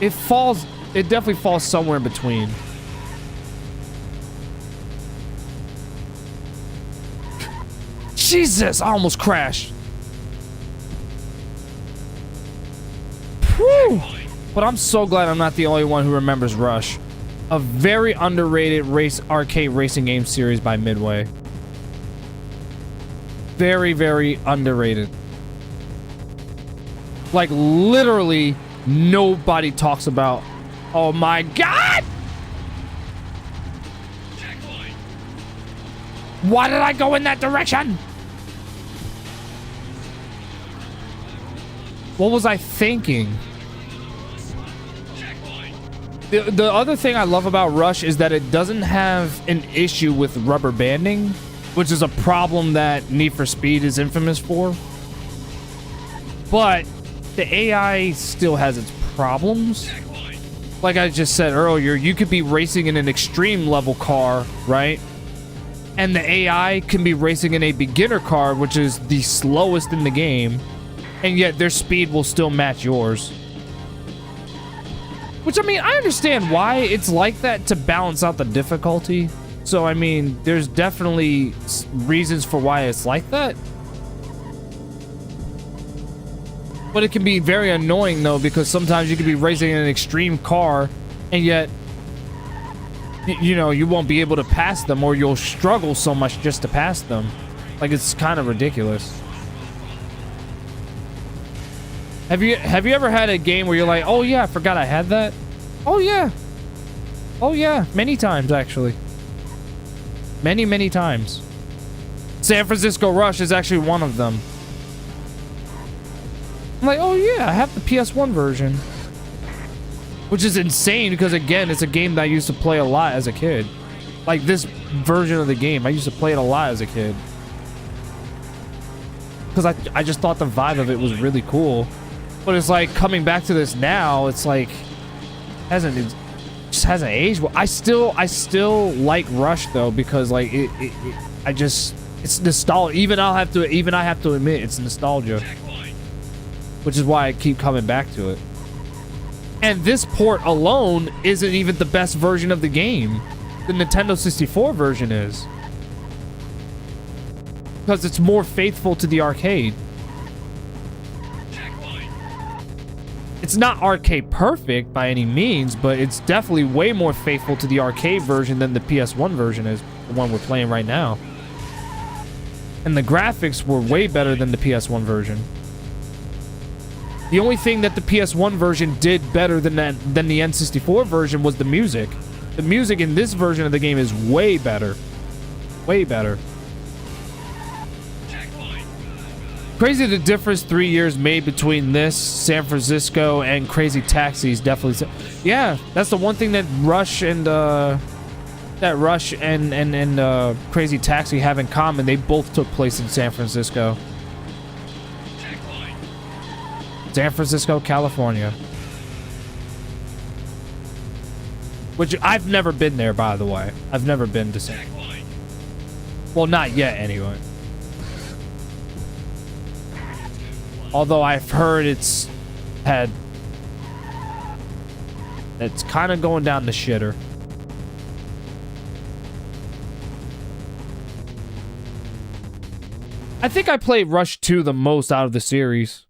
It definitely falls somewhere in between. Jesus, I almost crashed. Whew. But I'm so glad I'm not the only one who remembers Rush. A very underrated arcade racing game series by Midway. Very, very underrated. Like, literally, nobody talks about. Oh my God! Why did I go in that direction? What was I thinking? The other thing I love about Rush is that it doesn't have an issue with rubber banding, which is a problem that Need for Speed is infamous for. But the AI still has its problems. Like I just said earlier, you could be racing in an extreme level car, right? And the AI can be racing in a beginner car, which is the slowest in the game, and yet their speed will still match yours. Which, I mean, I understand why it's like that, to balance out the difficulty. So, I mean, there's definitely reasons for why it's like that. But it can be very annoying, though, because sometimes you can be racing in an extreme car, and yet, you know, you won't be able to pass them, or you'll struggle so much just to pass them. Like, it's kind of ridiculous. Have you ever had a game where you're like, oh yeah, I forgot I had that? Oh yeah. Oh yeah, many times actually. Many times. San Francisco Rush is actually one of them. I'm like, oh yeah, I have the PS1 version. Which is insane because, again, it's a game that I used to play a lot as a kid. Like, this version of the game, I used to play it a lot as a kid. Because I just thought the vibe of it was really cool. But it's like, coming back to this now, it's like, it just hasn't aged well. I still like Rush though, because like it's nostalgia. Even I have to admit, it's nostalgia. which is why I keep coming back to it. And this port alone isn't even the best version of the game. The Nintendo 64 version is. Because it's more faithful to the arcade. It's not arcade perfect by any means, but it's definitely way more faithful to the arcade version than the PS1 version is, the one we're playing right now. And the graphics were way better than the PS1 version. The only thing that the PS1 version did better than the N64 version was the music. The music in this version of the game is way better. Way better. Crazy the difference 3 years made between this, San Francisco, and Crazy Taxi is definitely... Yeah, that's the one thing that Rush and Crazy Taxi have in common. They both took place in San Francisco. San Francisco, California. Which I've never been there, by the way. I've never been to San... Well, not yet, anyway. Although I've heard it's kind of going down the shitter. I think I played Rush 2 the most out of the series.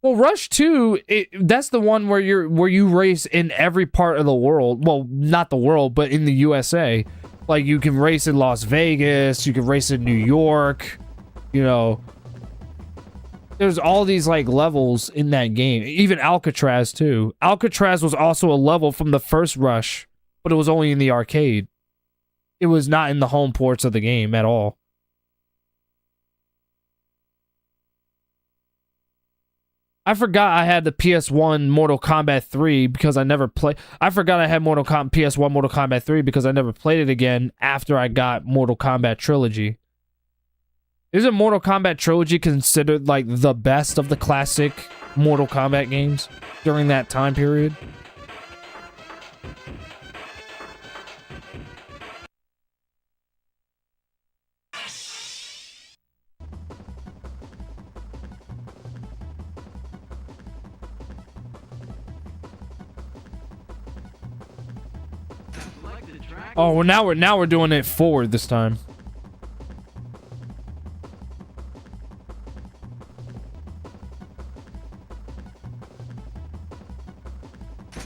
Well, Rush 2, that's the one where you race in every part of the world. Well, not the world, but in the USA. Like, you can race in Las Vegas, you can race in New York, you know. There's all these, like, levels in that game. Even Alcatraz, too. Alcatraz was also a level from the first Rush, but it was only in the arcade. It was not in the home ports of the game at all. I forgot I had the PS1 Mortal Kombat 3 because I never played... I forgot I had PS1 Mortal Kombat 3 because I never played it again after I got Mortal Kombat Trilogy. Isn't Mortal Kombat Trilogy considered, like, the best of the classic Mortal Kombat games during that time period? Oh, well, now we're doing it forward this time.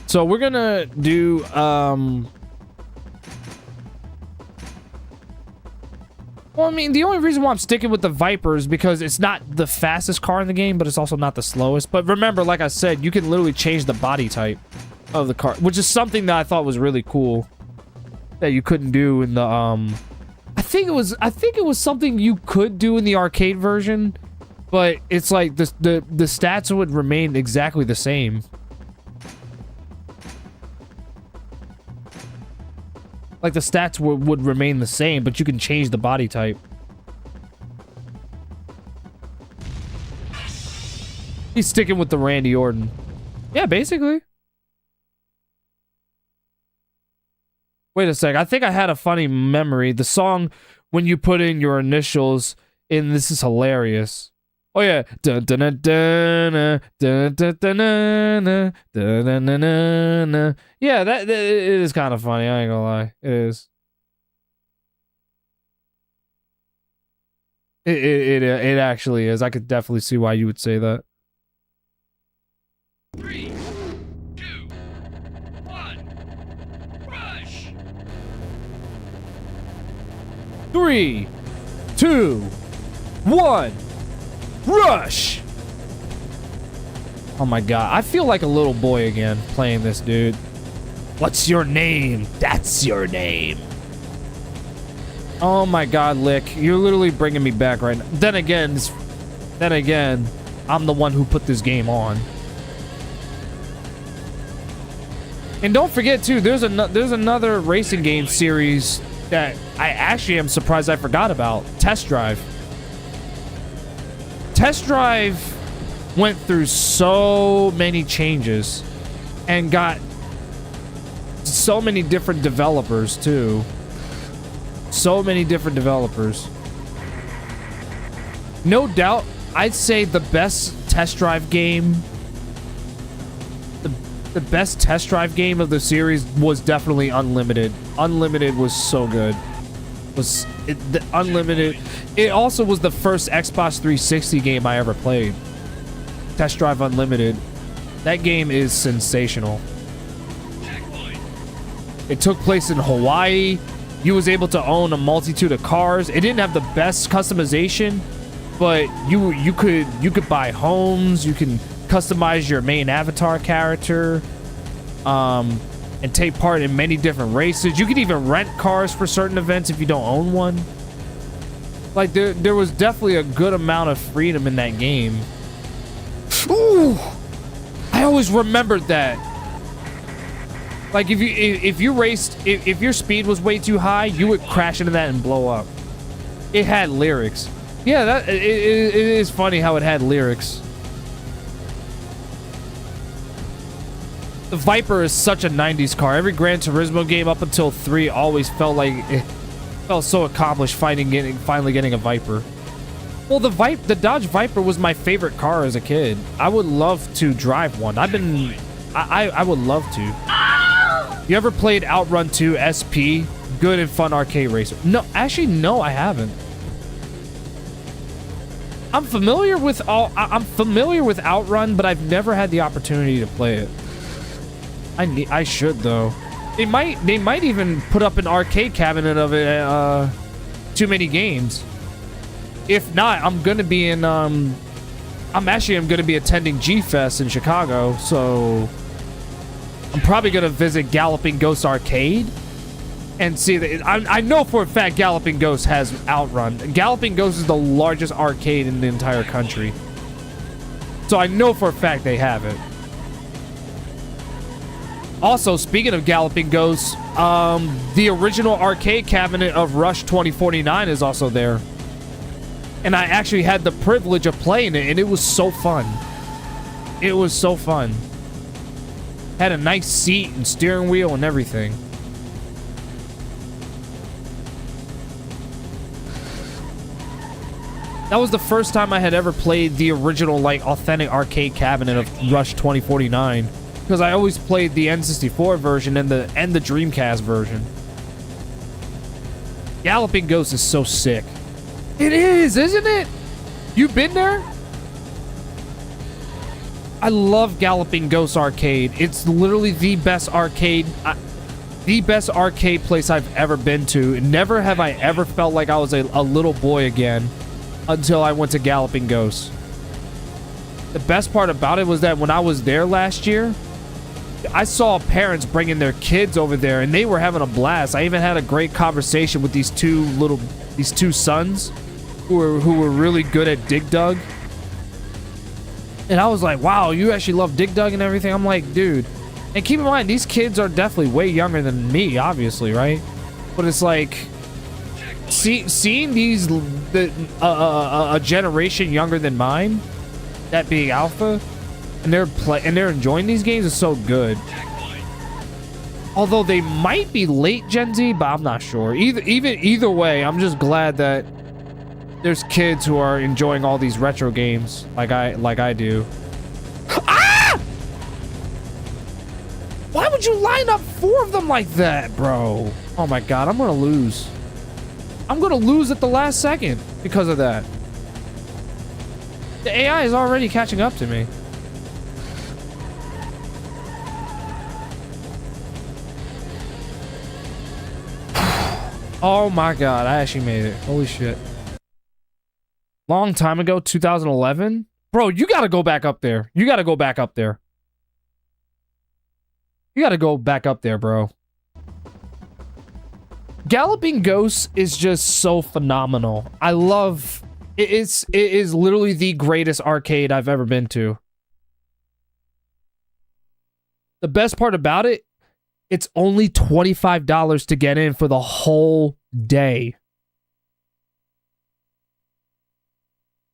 So we're gonna do well, I mean, the only reason why I'm sticking with the Viper is because it's not the fastest car in the game, but it's also not the slowest. But remember, like I said, you can literally change the body type of the car, which is something that I thought was really cool that you couldn't do in the I think it was something you could do in the arcade version, but it's like the stats would remain exactly the same. Like, the stats would remain the same, but you can change the body type. He's sticking with the Randy Orton. Yeah, basically. Wait a sec. I think I had a funny memory. The song, when you put in your initials in, this is hilarious. Oh, yeah. Dun, dun, dun, dun, dun, dun, dun, dun, dun, dun, dun. Yeah, that it is kind of funny. I ain't gonna lie. It is. It actually is. I could definitely see why you would say that. 3, 2, 1, rush! 3, 2, 1. Rush! Oh my god, I feel like a little boy again playing this, dude. What's your name? That's your name. Oh my god, Lick, you're literally bringing me back right now. Then again, I'm the one who put this game on. And don't forget too, there's another racing game series that I actually am surprised I forgot about. Test Drive. Test Drive went through so many changes and got so many different developers too. So many different developers. No doubt, I'd say the best Test Drive game The best test drive game of the series was definitely Unlimited. Unlimited was so good. Unlimited. It also was the first Xbox 360 game I ever played. Test Drive Unlimited. That game is sensational. It took place in Hawaii. You was able to own a multitude of cars. It didn't have the best customization, but you could buy homes. You can customize your main avatar character, and take part in many different races. You could even rent cars for certain events if you don't own one. Like there was definitely a good amount of freedom in that game. Ooh, I always remembered that. Like if you raced, if your speed was way too high, you would crash into that and blow up. It had lyrics. Yeah, it is funny how it had lyrics. The Viper is such a 90s car. Every Gran Turismo game up until 3 always felt like it felt so accomplished finally getting a Viper. Well, the Dodge Viper was my favorite car as a kid. I would love to drive one. I would love to. You ever played Outrun 2 SP? Good and fun arcade racer. No, actually, no, I haven't. I'm familiar with Outrun, but I've never had the opportunity to play it. I should though. They might even put up an arcade cabinet of it at Too Many Games. If not, I'm gonna be in I'm gonna be attending G-Fest in Chicago, so I'm probably gonna visit Galloping Ghost Arcade and see that. I know for a fact Galloping Ghost has Outrun. Galloping Ghost is the largest arcade in the entire country, so I know for a fact they have it. Also, speaking of Galloping Ghosts, the original arcade cabinet of Rush 2049 is also there. And I actually had the privilege of playing it, and it was so fun. It was so fun. Had a nice seat and steering wheel and everything. That was the first time I had ever played the original, like, authentic arcade cabinet of Rush 2049. Because I always played the N64 version and the Dreamcast version. Galloping Ghost is so sick. It is, isn't it? You've been there? I love Galloping Ghost Arcade. It's literally the best arcade place I've ever been to. Never have I ever felt like I was a little boy again until I went to Galloping Ghost. The best part about it was that when I was there last year, I saw parents bringing their kids over there, and they were having a blast. I even had a great conversation with these two sons who were really good at Dig Dug. And I was like, wow, you actually love Dig Dug and everything? I'm like, dude. And keep in mind, these kids are definitely way younger than me, obviously, right? But it's like, seeing these a generation younger than mine, that being Alpha, and they're enjoying these games is so good. Although they might be late Gen Z, but I'm not sure. Either way, I'm just glad that there's kids who are enjoying all these retro games like I do. Ah! Why would you line up 4 of them like that, bro? Oh my god, I'm gonna lose. I'm gonna lose at the last second because of that. The AI is already catching up to me. Oh my god, I actually made it. Holy shit. Long time ago, 2011? Bro, you gotta go back up there. You gotta go back up there. You gotta go back up there, bro. Galloping Ghosts is just so phenomenal. I love... It is literally the greatest arcade I've ever been to. The best part about it, it's only $25 to get in for the whole day.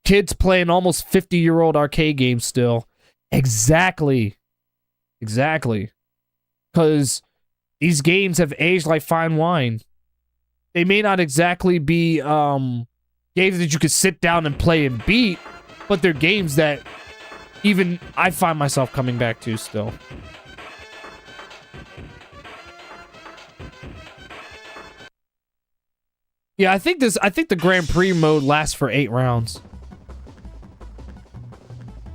Kids playing almost 50-year-old arcade games still. Exactly. Exactly. Because these games have aged like fine wine. They may not exactly be games that you could sit down and play and beat, but they're games that even I find myself coming back to still. Yeah, I think the Grand Prix mode lasts for 8 rounds.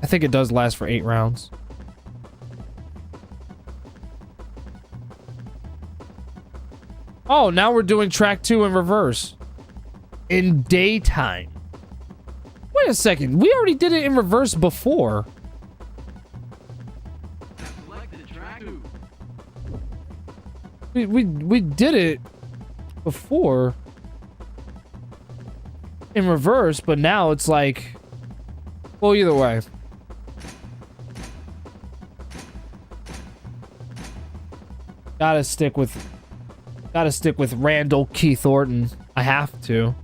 I think it does last for 8 rounds. Oh, now we're doing track 2 in reverse. In daytime. Wait a second. We already did it in reverse before. We did it before in reverse, but now it's like, well, either way. Gotta stick with Randall Keith Orton. I have to.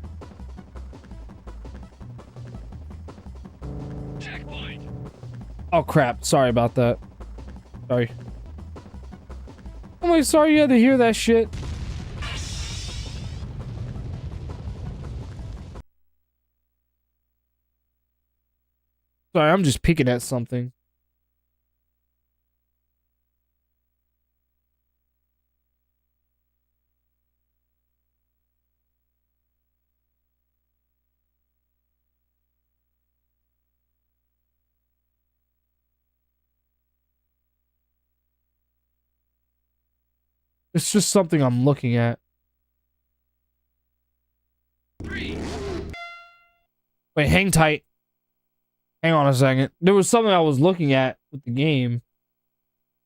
Oh crap, sorry about that. Sorry. I'm like, sorry you had to hear that shit. Sorry, I'm just peeking at something. It's just something I'm looking at. Wait, hang tight. Hang on a second. There was something I was looking at with the game.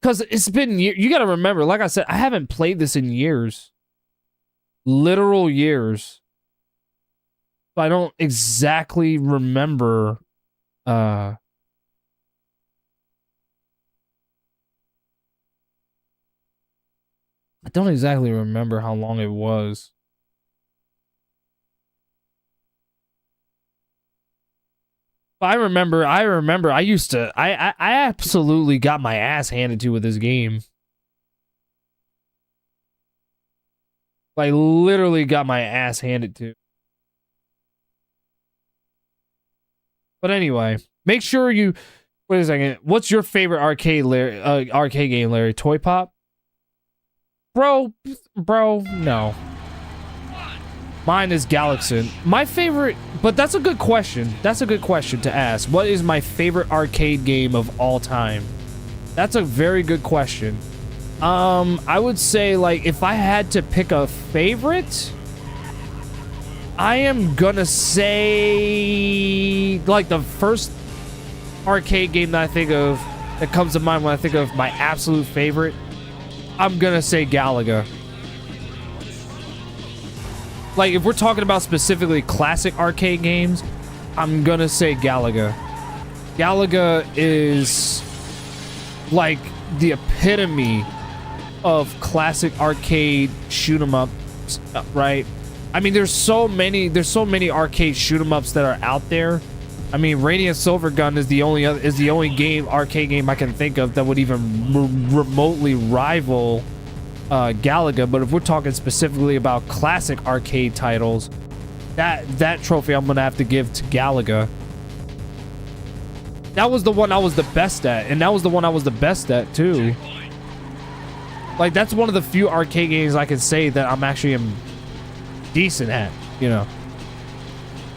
Because it's been years. You gotta remember, like I said, I haven't played this in years. Literal years. So I don't exactly remember... I don't exactly remember how long it was. But I remember I used to I absolutely got my ass handed to with this game. I literally got my ass handed to. But anyway, make sure you wait a second. What's your favorite arcade game, Larry? Toy Pop? Bro, no. Mine is Galaxin. My favorite, but that's a good question. That's a good question to ask. What is my favorite arcade game of all time? That's a very good question. I would say, like, if I had to pick a favorite, I am gonna say, like, the first arcade game that I think of, that comes to mind when I think of my absolute favorite, I'm gonna say Galaga. Like, if we're talking about specifically classic arcade games, I'm gonna say Galaga. Galaga is like the epitome of classic arcade shoot 'em up, right? I mean, there's so many arcade shoot 'em ups that are out there. I mean, Radiant Silvergun is the only arcade game I can think of that would even remotely rival Galaga. But if we're talking specifically about classic arcade titles, that trophy I'm gonna have to give to Galaga. That was the one I was the best at, and that was the one I was the best at too. Like, that's one of the few arcade games I can say that I'm actually decent at, you know.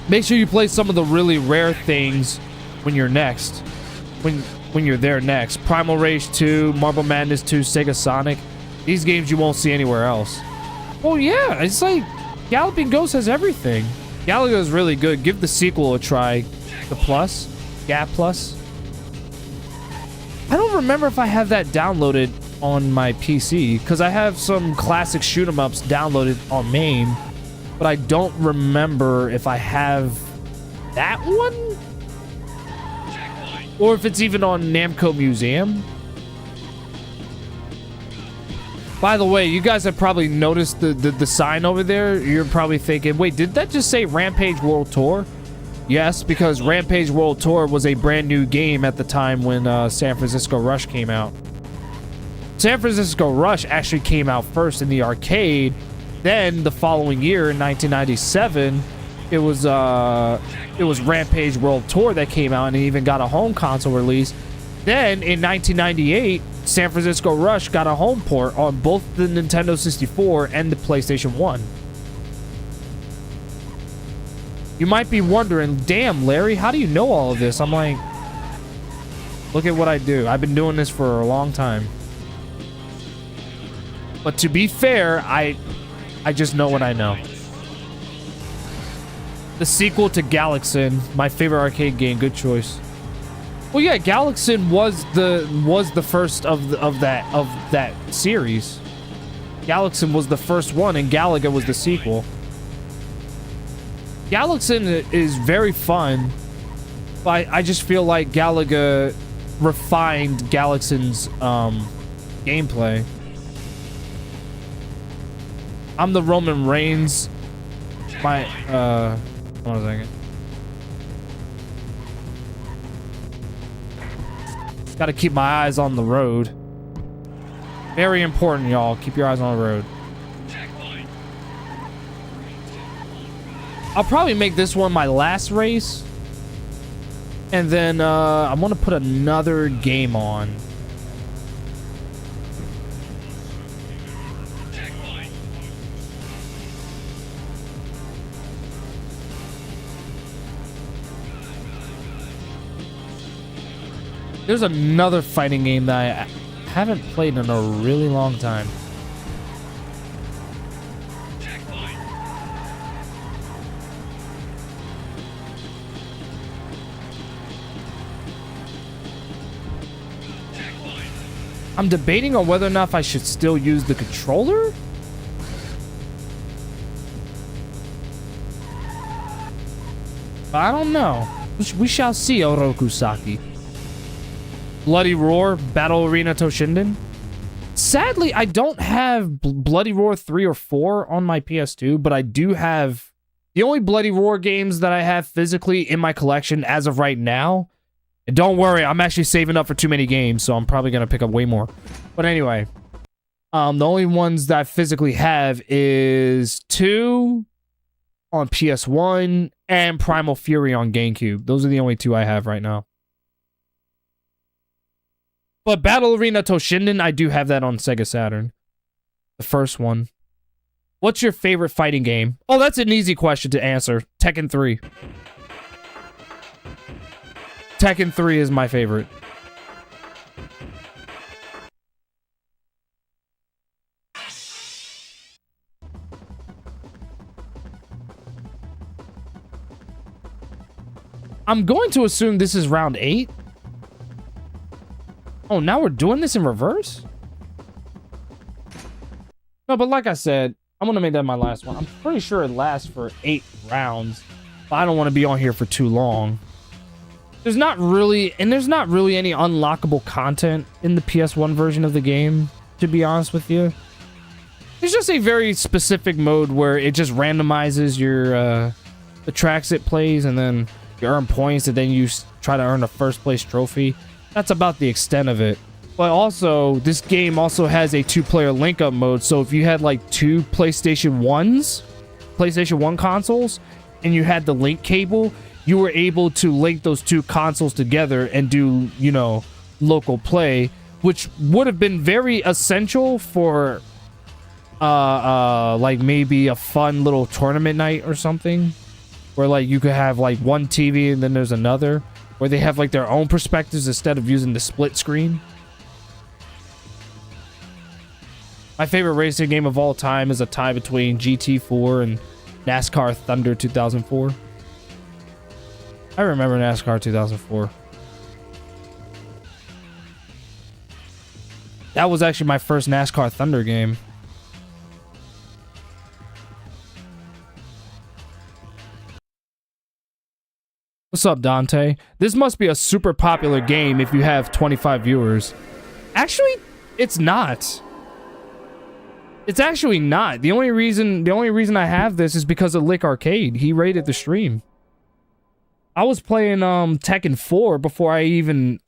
Make sure you play some of the really rare things when you're next. When you're there next. Primal Rage 2, Marble Madness 2, Sega Sonic. These games you won't see anywhere else. Oh yeah, it's like Galloping Ghost has everything. Galaga is really good. Give the sequel a try. The Plus. Gap Plus. I don't remember if I have that downloaded on my PC, because I have some classic shoot 'em ups downloaded on MAME, but I don't remember if I have that one, or if it's even on Namco Museum. By the way, you guys have probably noticed the sign over there. You're probably thinking, wait, did that just say Rampage World Tour? Yes, because Rampage World Tour was a brand new game at the time when San Francisco Rush came out. San Francisco Rush actually came out first in the arcade. Then the following year, in 1997, it was Rampage World Tour that came out, and it even got a home console release. Then in 1998, San Francisco Rush got a home port on both the Nintendo 64 and the PlayStation 1. You might be wondering, damn, Larry, how do you know all of this? I'm like, look at what I do. I've been doing this for a long time. But to be fair, I just know what I know. The sequel to Galaxin, my favorite arcade game, good choice. Well, yeah, Galaxin was the first of that series. Galaxin was the first one, and Galaga was the sequel. Galaxin is very fun, but I just feel like Galaga refined Galaxin's gameplay. I'm the Roman Reigns. My hold on a second. Gotta keep my eyes on the road. Very important, y'all. Keep your eyes on the road. I'll probably make this one my last race. And then I'm gonna put another game on. There's another fighting game that I haven't played in a really long time. I'm debating on whether or not I should still use the controller. I don't know. We shall see, Orokusaki. Bloody Roar, Battle Arena Toshinden. Sadly, I don't have Bloody Roar 3 or 4 on my PS2, but I do have the only Bloody Roar games that I have physically in my collection as of right now. And don't worry, I'm actually saving up for too many games, so I'm probably going to pick up way more. But anyway, the only ones that I physically have is 2 on PS1 and Primal Fury on GameCube. Those are the only 2 I have right now. But Battle Arena Toshinden, I do have that on Sega Saturn. The first one. What's your favorite fighting game? Oh, that's an easy question to answer. Tekken 3. Tekken 3 is my favorite. I'm going to assume this is round 8. Oh, now we're doing this in reverse? No, but like I said, I'm going to make that my last one. I'm pretty sure it lasts for 8 rounds. But I don't want to be on here for too long. There's not really any unlockable content in the PS1 version of the game, to be honest with you. There's just a very specific mode where it just randomizes your the tracks it plays, and then you earn points, and then you try to earn a first place trophy. That's about the extent of it. But also, this game also has a 2-player link-up mode, so if you had like 2 PlayStation 1 consoles, and you had the link cable, you were able to link those 2 consoles together and do, you know, local play, which would have been very essential for like maybe a fun little tournament night or something, where like you could have like one TV and then there's another, where they have like their own perspectives instead of using the split screen. My favorite racing game of all time is a tie between GT4 and NASCAR Thunder 2004. I remember NASCAR 2004. That was actually my first NASCAR Thunder game. What's up, Dante? This must be a super popular game if you have 25 viewers. Actually, it's not. It's actually not. The only reason I have this is because of Lick Arcade. He rated the stream. I was playing Tekken 4 before I even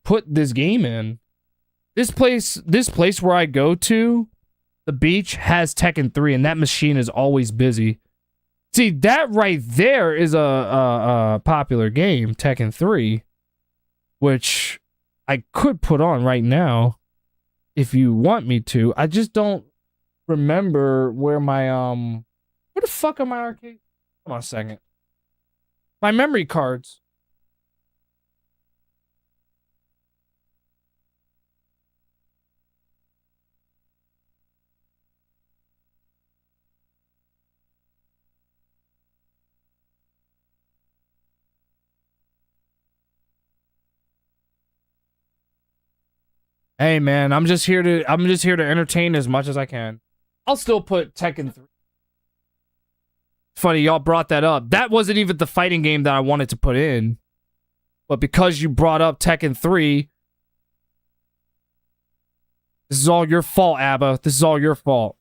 put this game in. This place where I go to, the beach, has Tekken 3, and that machine is always busy. See, that right there is a popular game, Tekken 3, which I could put on right now if you want me to. I just don't remember where my where the fuck are my arcade? Hold on a second. My memory cards. Hey man, I'm just here to entertain as much as I can. I'll still put Tekken 3. Funny, y'all brought that up. That wasn't even the fighting game that I wanted to put in. But because you brought up Tekken 3, this is all your fault, Abba. This is all your fault.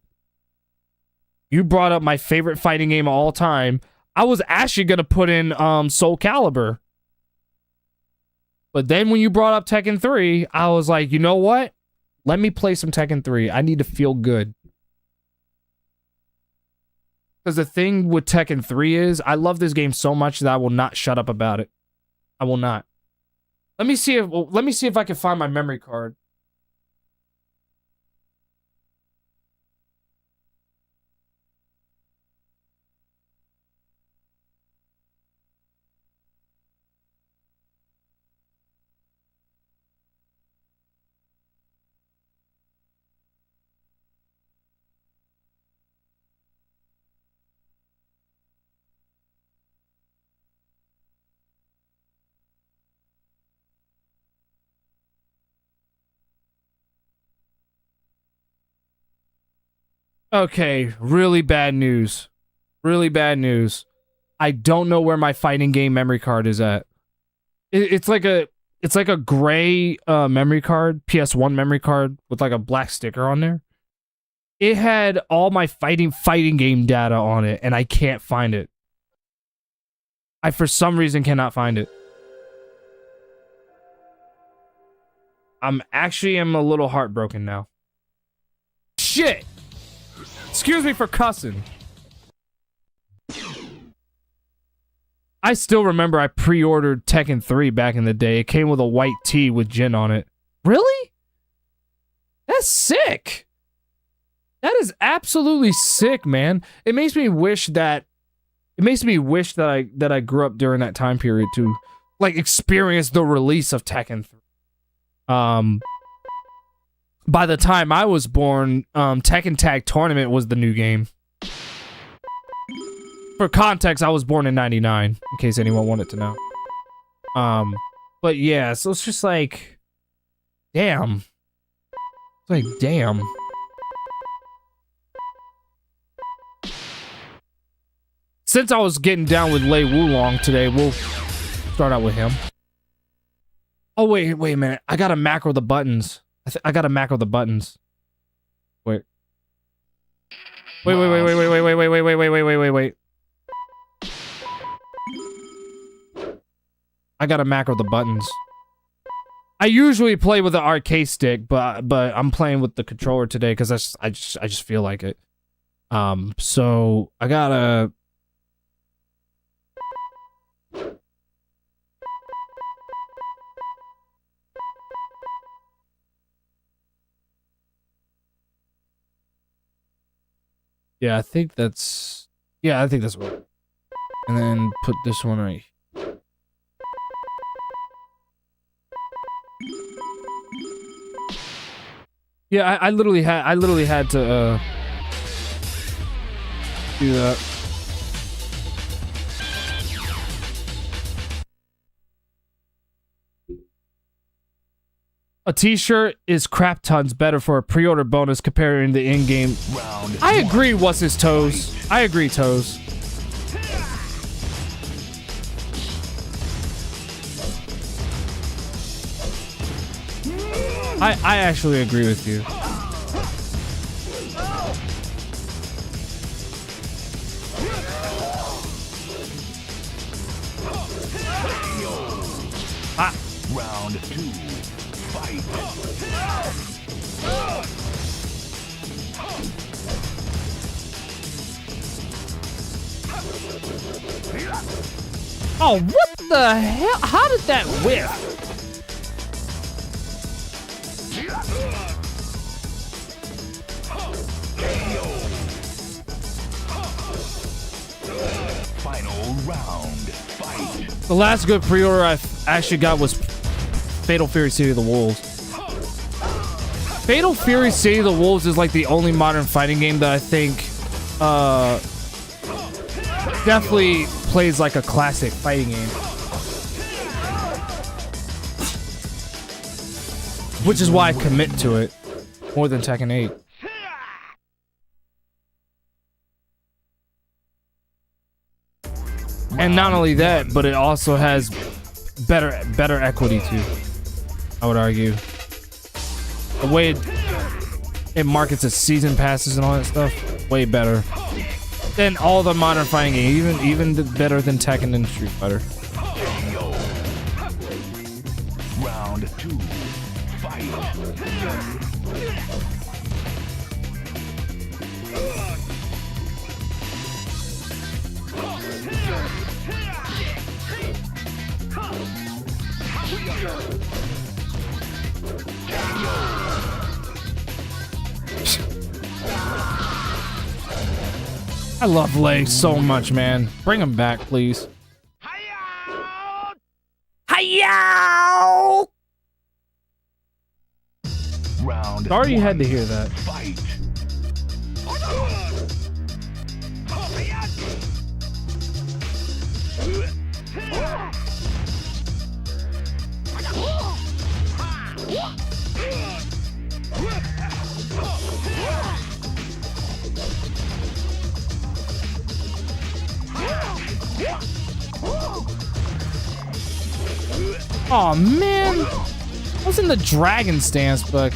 You brought up my favorite fighting game of all time. I was actually gonna put in Soul Calibur. But then when you brought up Tekken 3, I was like, you know what? Let me play some Tekken 3. I need to feel good. Because the thing with Tekken 3 is, I love this game so much that I will not shut up about it. I will not. Let me see if I can find my memory card. Okay, really bad news. Really bad news. I don't know where my fighting game memory card is at. It's like a gray memory card, PS1 memory card with like a black sticker on there. It had all my fighting game data on it, and I can't find it. I for some reason cannot find it. I'm a little heartbroken now. Shit! Excuse me for cussing. I still remember I pre-ordered Tekken 3 back in the day. It came with a white tee with Jin on it. Really? That's sick. That is absolutely sick, man. It makes me wish that I grew up during that time period to like experience the release of Tekken 3. By the time I was born, Tekken Tag Tournament was the new game. For context, I was born in 99, in case anyone wanted to know. But yeah, so it's just like, damn. It's like, damn. Since I was getting down with Lei Wulong today, we'll start out with him. Oh, wait a minute. I gotta macro the buttons. I gotta macro the buttons. Wait. Wait. I gotta macro the buttons. I usually play with the arcade stick, but I'm playing with the controller today because I just feel like it. So I gotta. Yeah, I think that's what. And then put this one right. Yeah, I literally had to do that. A t-shirt is crap tons better for a pre-order bonus comparing the in-game. I agree, what's his toes? I agree, toes. I actually agree with you. Round 2. Fight. Oh, what the hell? How did that whiff? Final round. Fight. The last good pre-order I actually got was Fatal Fury City of the Wolves. Fatal Fury City of the Wolves is like the only modern fighting game that I think definitely plays like a classic fighting game. Which is why I commit to it more than Tekken 8. And not only that, but it also has better equity too, I would argue. The way it markets its season passes and all that stuff, way better than all the modern fighting games, even better than Tekken and Street Fighter. Round 2. Fight. I love Lei so much, man. Bring him back, please. Hi-yow! Round Sorry you had to hear that. Fight. Oh man, I was in the dragon stance, but I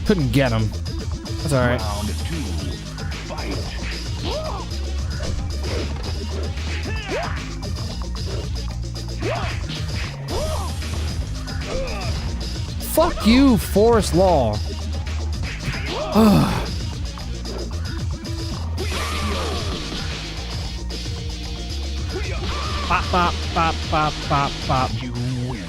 couldn't get him. That's all right. Round 2. Fight. Fuck you, Forest Law. Bop, bop, bop, bop, bop, bop. You win.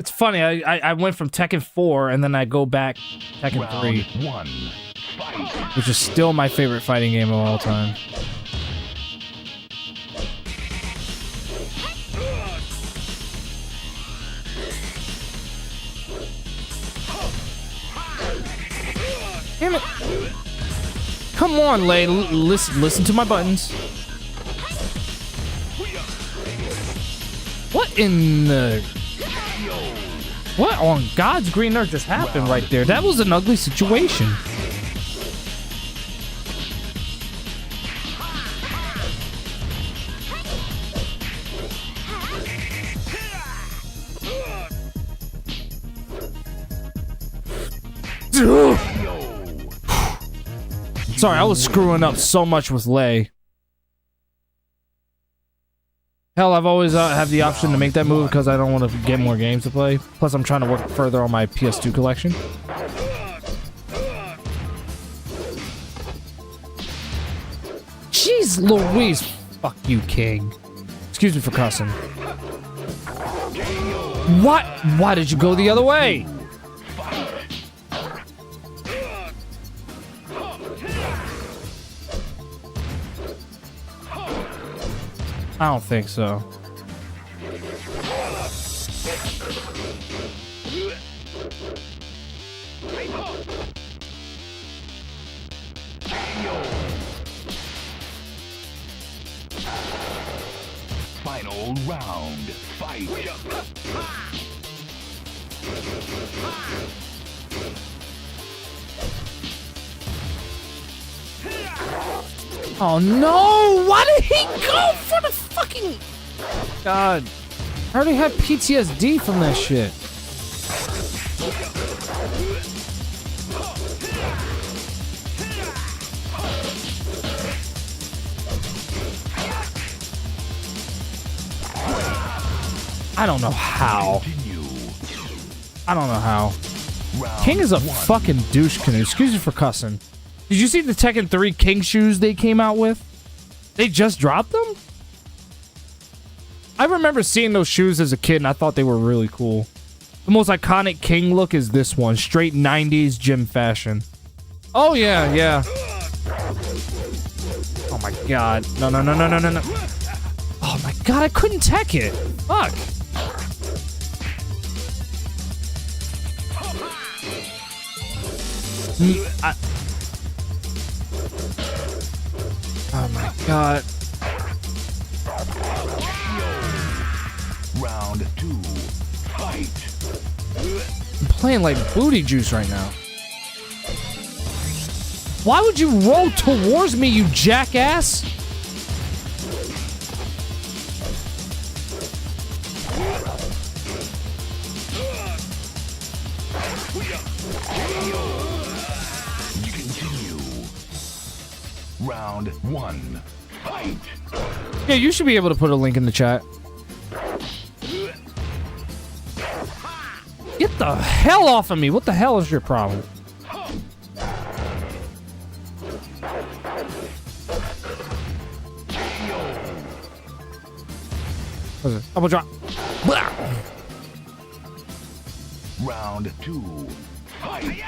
It's funny, I went from Tekken 4 and then I go back Tekken 3. Round 1. Fight. Which is still my favorite fighting game of all time. Damn it. Come on, Lei. Listen to my buttons. What in the... What on God's green earth just happened right there? That was an ugly situation. Sorry, I was screwing up so much with Lei. Hell, I've always had the option to make that move because I don't want to get more games to play. Plus, I'm trying to work further on my PS2 collection. Jeez Louise. Fuck you, King. Excuse me for cussing. What? Why did you go the other way? I don't think so. Final round. Fight. Oh no! Why did he go for the fucking... God. I already have PTSD from that shit. I don't know how. I don't know how. King is a fucking douche canoe. Excuse me for cussing. Did you see the Tekken 3 King shoes they came out with? They just dropped them? I remember seeing those shoes as a kid and I thought they were really cool. The most iconic King look is this one. Straight 90s gym fashion. Oh, yeah, yeah. Oh, my God. No, no, no, no, no, no, no. Oh, my God, I couldn't tech it. Fuck. Oh, my God. Round 2. Fight. I'm playing like booty juice right now. Why would you roll towards me, you jackass? You continue. Round 1. Fight. Yeah, you should be able to put a link in the chat. Get the hell off of me. What the hell is your problem? What's it? Double drop. Blah. Round 2. Fight.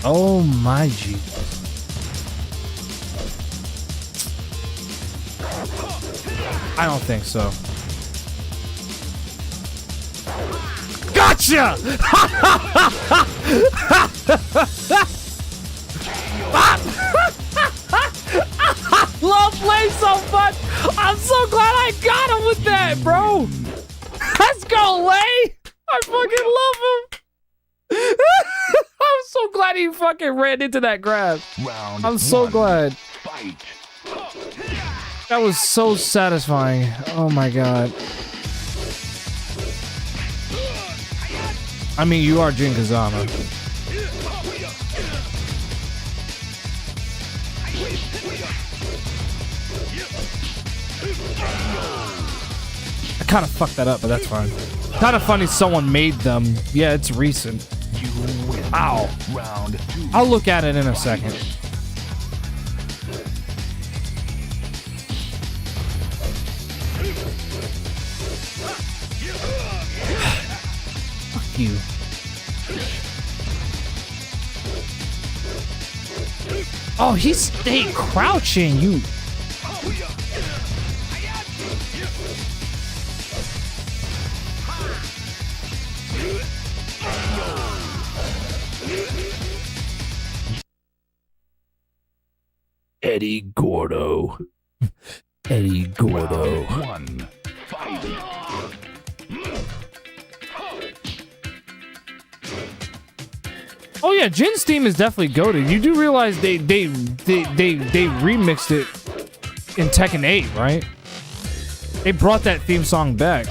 Oh my G. I don't think so. Gotcha! I love Blade so much. I'm so glad I got him with that, bro. Let's go, Lay. I fucking love him. I'm so glad he fucking ran into that grab. I'm so glad. That was so satisfying. Oh my god. I mean, you are Jin Kazama. I kind of fucked that up, but that's fine. Kind of funny someone made them. Yeah, it's recent. Ow. I'll look at it in a second. Fuck you. Oh, he stayed crouching, you. Eddie Gordo. Eddie Gordo. One. Fight. Oh yeah, Jin's theme is definitely goated. You do realize they remixed it in Tekken 8, right? They brought that theme song back.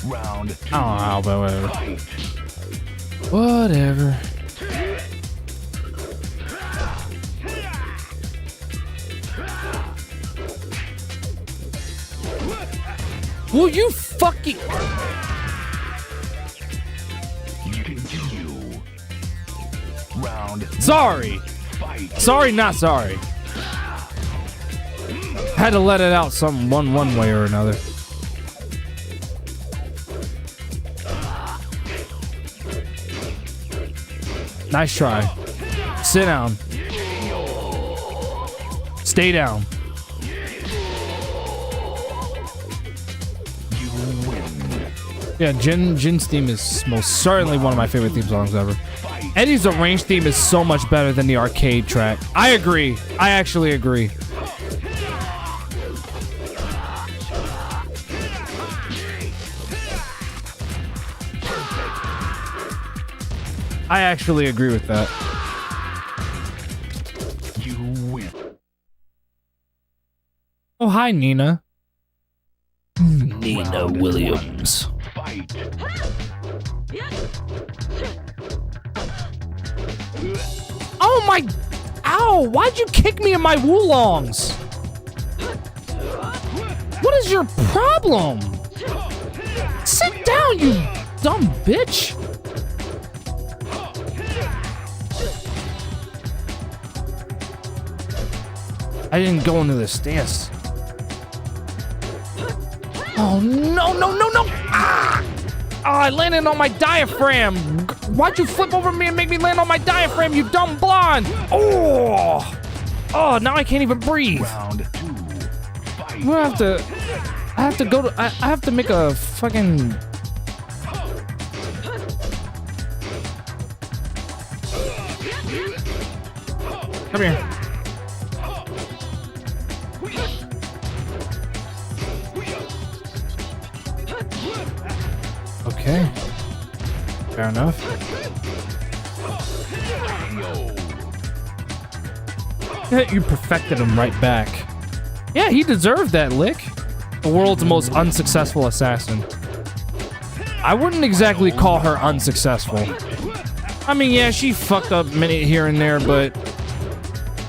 Round 2. I don't know, but whatever. Whatever. Will you fucking... You continue. Round. Sorry. Fight. Sorry, not sorry. Had to let it out one way or another. Nice try. Sit down. Stay down. Yeah, Jin's theme is most certainly one of my favorite theme songs ever. Eddie's arranged theme is so much better than the arcade track. I agree. I actually agree. I actually agree with that. You win. Oh, hi, Nina. Nina Williams. Fight. Oh my... Ow! Why'd you kick me in my woolongs? What is your problem? Sit down, you dumb bitch. I didn't go into the stance. Oh, no, no, no, no! Ah! I landed on my diaphragm. Why'd you flip over me and make me land on my diaphragm, you dumb blonde? Oh, now I can't even breathe. Round 2. Fight. I'm gonna have to. I have to go to. I have to make a fucking. Come here. Okay. Fair enough. You perfected him right back. Yeah, he deserved that lick. The world's most unsuccessful assassin. I wouldn't exactly call her unsuccessful. I mean, yeah, she fucked up many here and there, but...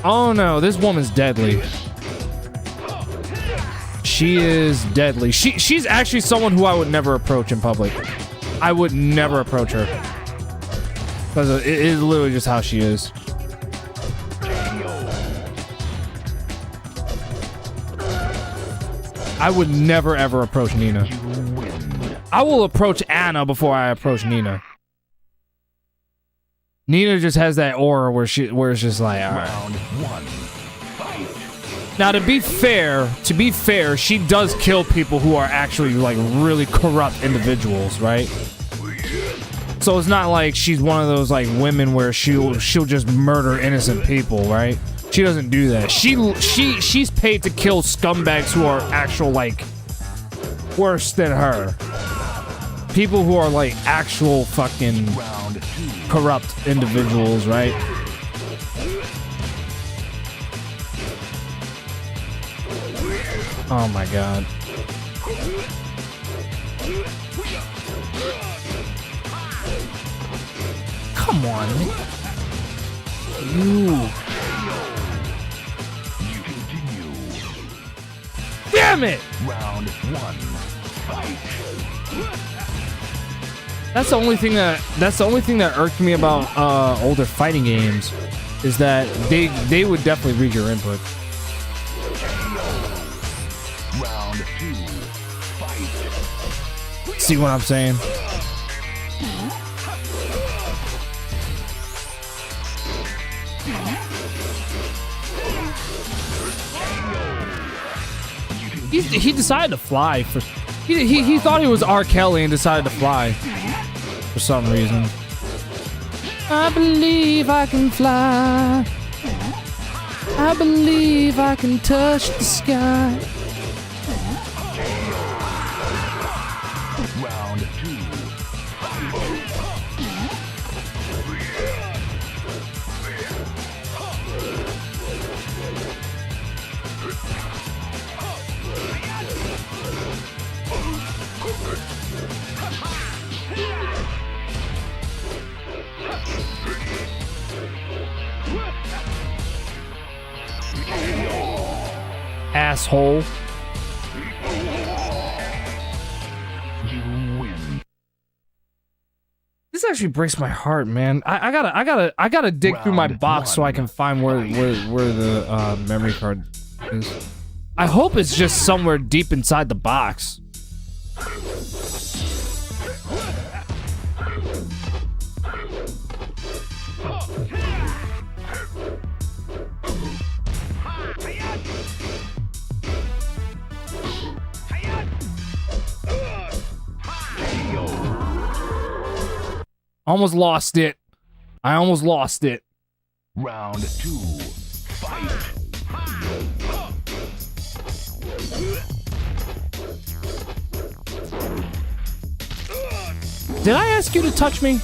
Oh no, this woman's deadly. She is deadly. She's actually someone who I would never approach in public. I would never approach her. Because it is literally just how she is. I would never ever approach Nina. I will approach Anna before I approach Nina. Nina just has that aura where it's just like, all right. Round 1. Now to be fair, she does kill people who are actually like really corrupt individuals, right? So it's not like she's one of those like women where she'll just murder innocent people, right? She doesn't do that. She's paid to kill scumbags who are actual like worse than her. People who are like actual fucking corrupt individuals, right? Oh my god. Come on. You. Damn it! Round 1. Fight. That's the only thing that irked me about older fighting games is that they would definitely read your input. Round 2. Fight. See what I'm saying? He decided to fly for. He thought he was R. Kelly and decided to fly for some reason. I believe I can fly. I believe I can touch the sky. Round 2. Asshole. You win. This actually breaks my heart, man. I gotta dig through my box so I can find where the memory card is. I hope it's just somewhere deep inside the box. Almost lost it. I almost lost it. Round 2. Fight. Did I ask you to touch me?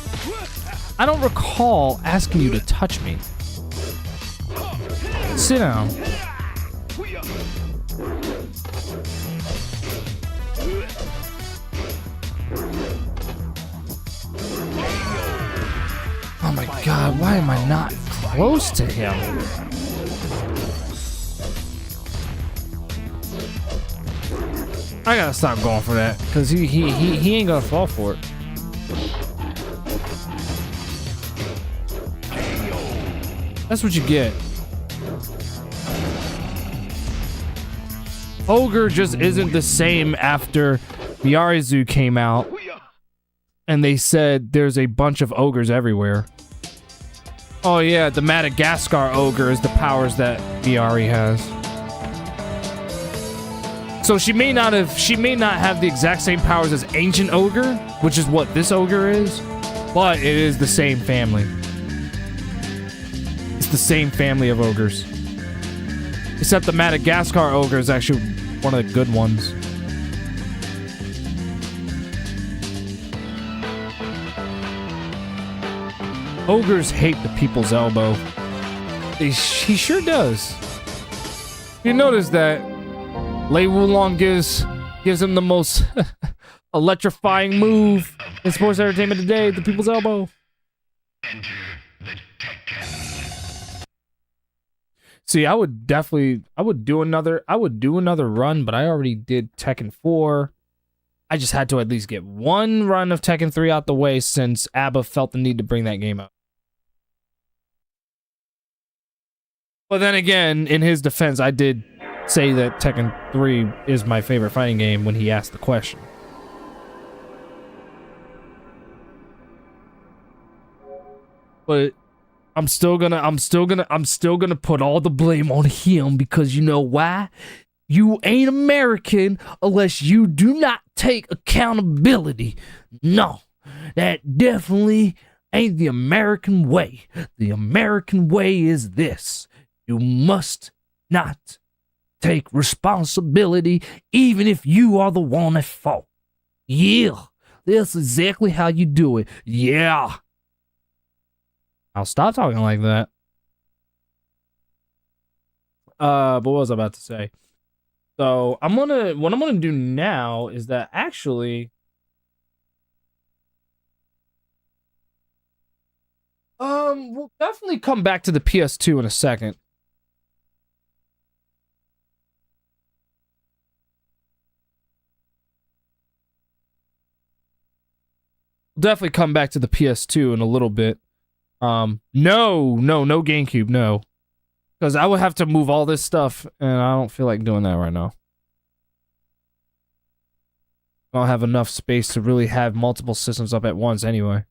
I don't recall asking you to touch me. Sit down. Oh my god, why am I not close to him? I gotta stop going for that, cause he ain't gonna fall for it. That's what you get. Ogre just isn't the same after Miarizu came out. and they said there's a bunch of ogres everywhere. Oh yeah, the Madagascar ogre is the powers that Viari has. So she may not have the exact same powers as Ancient Ogre, which is what this ogre is, but it is the same family. It's the same family of ogres. Except the Madagascar ogre is actually one of the good ones. Ogres hate the people's elbow. He sure does. You notice that Lei Wulong gives him the most electrifying move in sports entertainment today, the people's elbow. See, I would do another run, but I already did Tekken 4. I just had to at least get one run of Tekken 3 out the way since ABBA felt the need to bring that game out. But then again, in his defense, I did say that Tekken 3 is my favorite fighting game when he asked the question. But I'm still gonna put all the blame on him because you know why? You ain't American unless you do not take accountability. No, that definitely ain't the American way. The American way is this. You must not take responsibility even if you are the one at fault. Yeah, that's exactly how you do it. Yeah. I'll stop talking like that. But what was I about to say? So what I'm gonna do now is that actually we'll definitely come back to the PS2 in a second. Definitely come back to the PS2 in a little bit. No GameCube, no. Because I would have to move all this stuff, and I don't feel like doing that right now. I don't have enough space to really have multiple systems up at once anyway.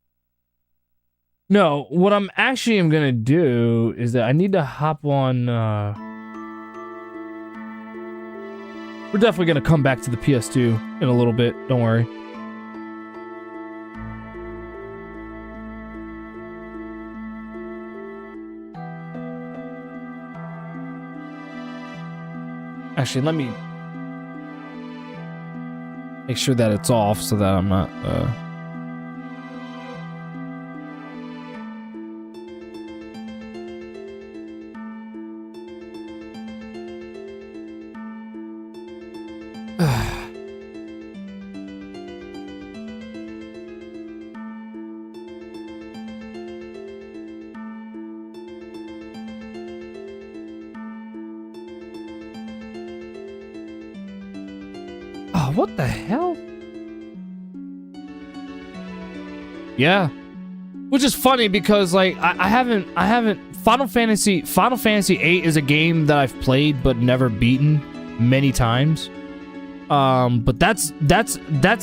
No, what I'm actually gonna do is that I need to hop on, we're definitely gonna come back to the PS2 in a little bit, don't worry. Actually, let me make sure that it's off so that I'm not, what the hell? Yeah. Which is funny because like I haven't Final Fantasy VIII is a game that I've played but never beaten many times. But that's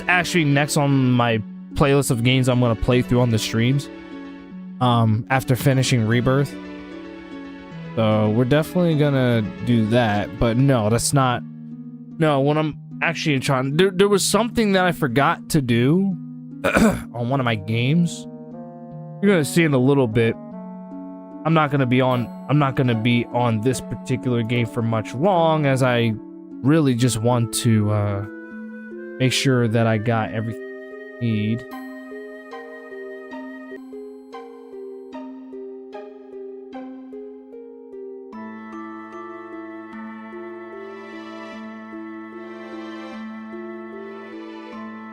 actually next on my playlist of games I'm gonna play through on the streams. After finishing Rebirth. So we're definitely gonna do that, but no, that's not. No, when I'm actually trying, there was something that I forgot to do on one of my games. You're gonna see in a little bit. I'm not gonna be on this particular game for much long, as I really just want to make sure that I got everything I need.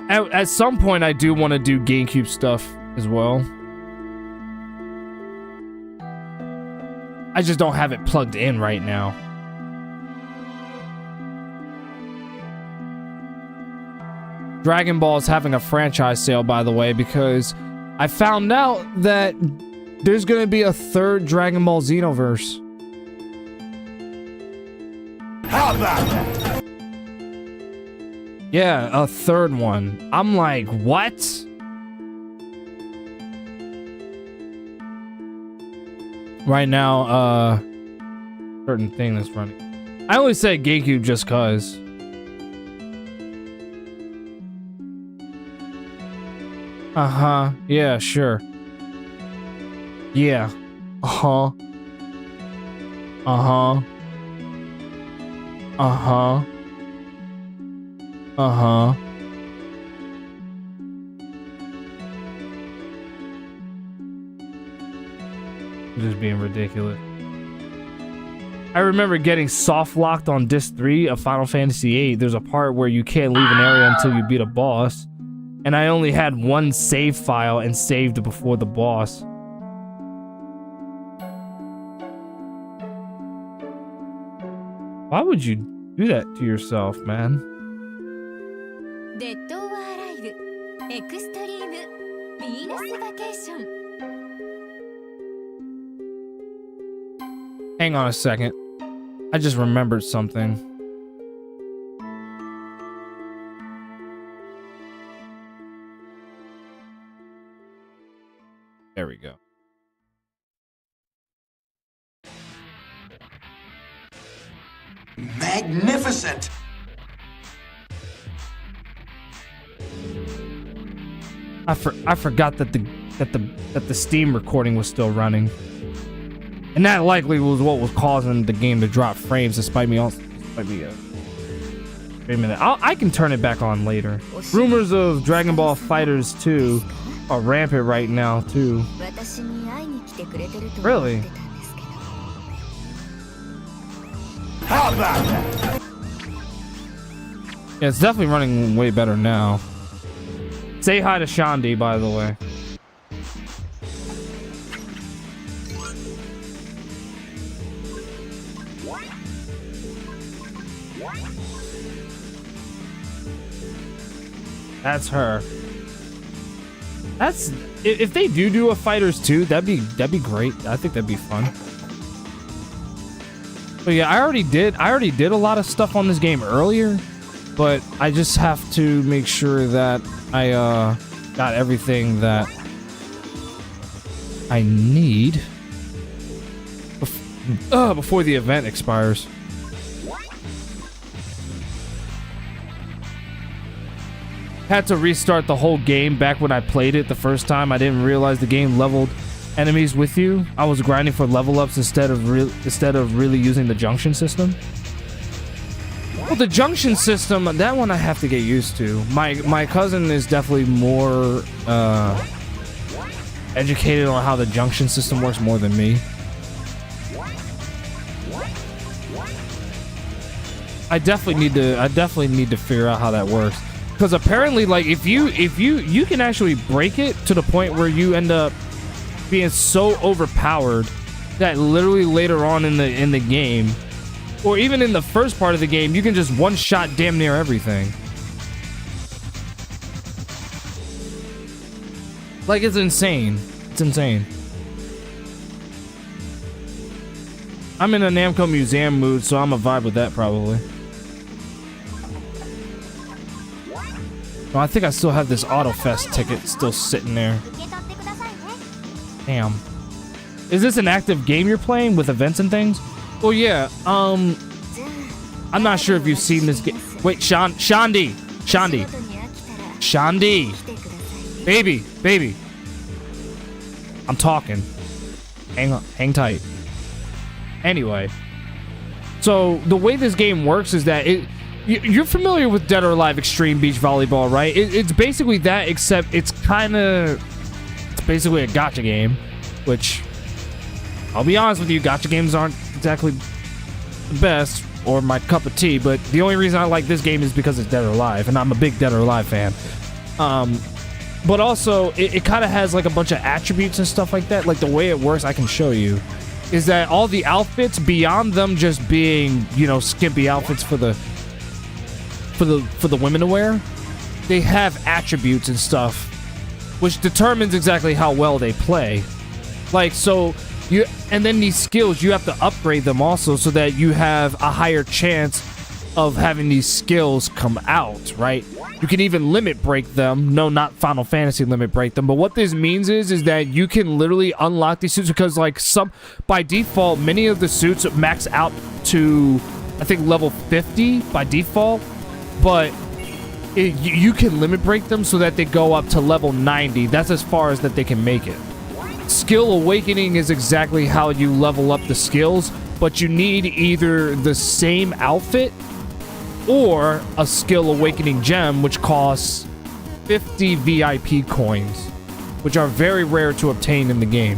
At some point, I do want to do GameCube stuff as well. I just don't have it plugged in right now. Dragon Ball is having a franchise sale, by the way, because I found out that there's going to be a third Dragon Ball Xenoverse. How about that? Yeah, a third one. I'm like, what? right now, certain thing that's running. I only said GameCube just cause. Uh-huh. Yeah, sure. Yeah. Uh-huh. Uh-huh. Uh-huh. Uh-huh. Just being ridiculous. I remember getting soft locked on disc 3 of Final Fantasy VIII. There's a part where you can't leave an area until you beat a boss. And I only had one save file and saved before the boss. Why would you do that to yourself, man? Dead or Alive Extreme Venus Vacation. Hang on a second. I just remembered something. There we go. Magnificent! I forgot that the Steam recording was still running. And that likely was what was causing the game to drop frames, despite me wait a minute. I can turn it back on later. Rumors of Dragon Ball Fighters 2 are rampant right now, too. Really? How about that? Yeah, it's definitely running way better now. Say hi to Shandi, by the way. That's her. That's if they do a Fighters 2, that'd be great. I think that'd be fun. But yeah, I already did a lot of stuff on this game earlier, but I just have to make sure that I got everything that I need before the event expires. Had to restart the whole game back when I played it the first time. I didn't realize the game leveled enemies with you. I was grinding for level ups instead of really using the junction system. Well, the junction system, that one I have to get used to. My cousin is definitely more educated on how the junction system works more than me. I definitely need to figure out how that works. Because apparently, like, if you can actually break it to the point where you end up being so overpowered that literally later on in the game, or even in the first part of the game, you can just one-shot damn near everything. Like, it's insane. It's insane. I'm in a Namco Museum mood, so I'm a vibe with that probably. Oh, I think I still have this AutoFest ticket still sitting there. Damn. Is this an active game you're playing with events and things? Well, yeah. I'm not sure if you've seen this game. Wait, Shandi. Baby. I'm talking. Hang tight. Anyway. So, the way this game works is that you're familiar with Dead or Alive Extreme Beach Volleyball, right? It's basically that, except it's basically a gacha game, which, I'll be honest with you, gacha games aren't exactly the best or my cup of tea, but the only reason I like this game is because it's Dead or Alive, and I'm a big Dead or Alive fan. But also, it kind of has like a bunch of attributes and stuff like that. Like, the way it works, I can show you, is that all the outfits, beyond them just being, you know, skimpy outfits for the women to wear, they have attributes and stuff which determines exactly how well they play. Like, so and then these skills, you have to upgrade them also so that you have a higher chance of having these skills come out, right? You can even limit break them. No, not Final Fantasy limit break them. But what this means is that you can literally unlock these suits because like by default, many of the suits max out to, I think, level 50 by default. But you can limit break them so that they go up to level 90. That's as far as that they can make it. Skill awakening is exactly how you level up the skills, but you need either the same outfit or a skill awakening gem, which costs 50 VIP coins, which are very rare to obtain in the game.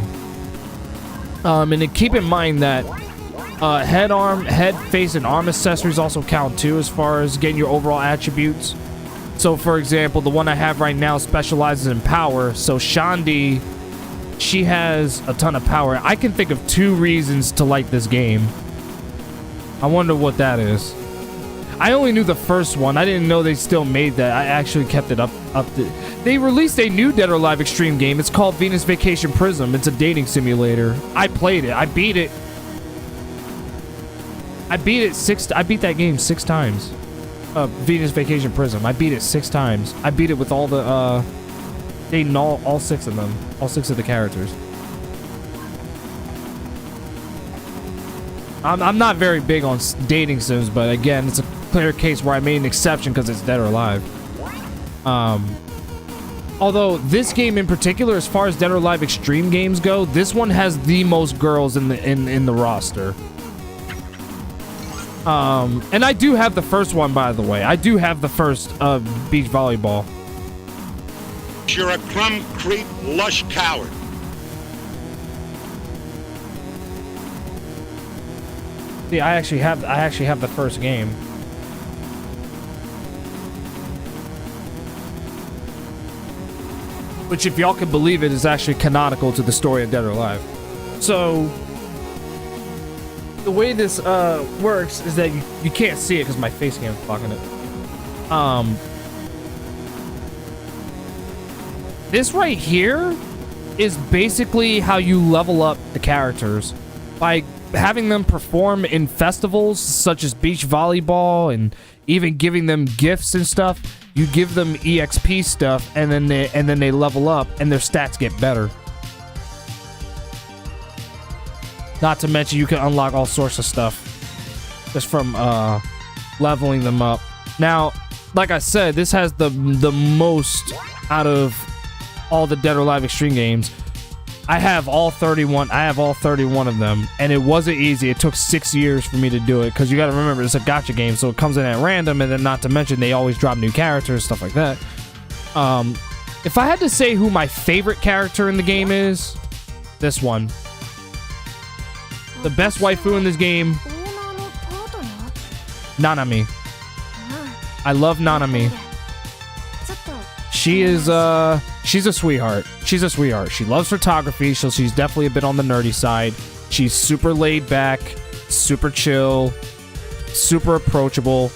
And then keep in mind that head, face, and arm accessories also count too as far as getting your overall attributes. So for example, the one I have right now specializes in power. So Shandi, she has a ton of power. I can think of 2 reasons to like this game. I wonder what that is. I only knew the first one. I didn't know they still made that. I actually kept it up to... They released a new Dead or Alive Extreme game. It's called Venus Vacation Prism. It's a dating simulator. I played it. I beat it. I beat that game 6 times. Venus Vacation Prism. I beat it 6 times. I beat it with all the, all 6 of them. All 6 of the characters. I'm not very big on dating sims, but again, it's a clear case where I made an exception because it's Dead or Alive. Although this game in particular, as far as Dead or Alive Extreme games go, this one has the most girls in the roster. And I do have the first one, by the way. I do have the first beach volleyball. You're a crumb creep lush coward. See, I actually have the first game. Which, if y'all can believe it, is actually canonical to the story of Dead or Alive. So, the way this works is that you can't see it because my face cam is blocking it. This right here is basically how you level up the characters by having them perform in festivals such as beach volleyball and even giving them gifts and stuff. You give them EXP stuff and then they level up and their stats get better. Not to mention you can unlock all sorts of stuff just from leveling them up. Now, like I said, this has the most out of all the Dead or Alive Extreme games. I have all 31 of them, and it wasn't easy. It took 6 years for me to do it, because you got to remember, it's a gacha game, so it comes in at random, and then not to mention they always drop new characters, stuff like that. If I had to say who my favorite character in the game is, this one. The best waifu in this game, Nanami. I love Nanami. She is, she's a sweetheart. She's a sweetheart. She loves photography, so she's definitely a bit on the nerdy side. She's super laid back, super chill, super approachable,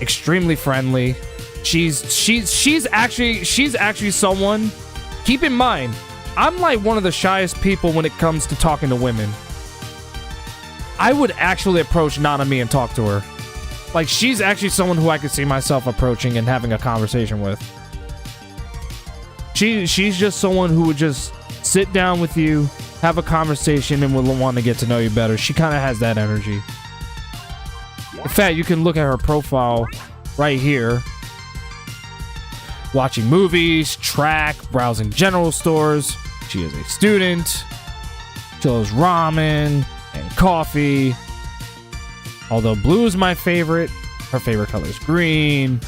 extremely friendly. She's actually someone. Keep in mind, I'm like one of the shyest people when it comes to talking to women. I would actually approach Nanami and talk to her. Like, she's actually someone who I could see myself approaching and having a conversation with. She's just someone who would just sit down with you, have a conversation, and will want to get to know you better. She kind of has that energy. In fact, you can look at her profile right here. Watching movies, track, browsing general stores. She is a student. She loves ramen and coffee. Although blue is my favorite, her favorite color is green.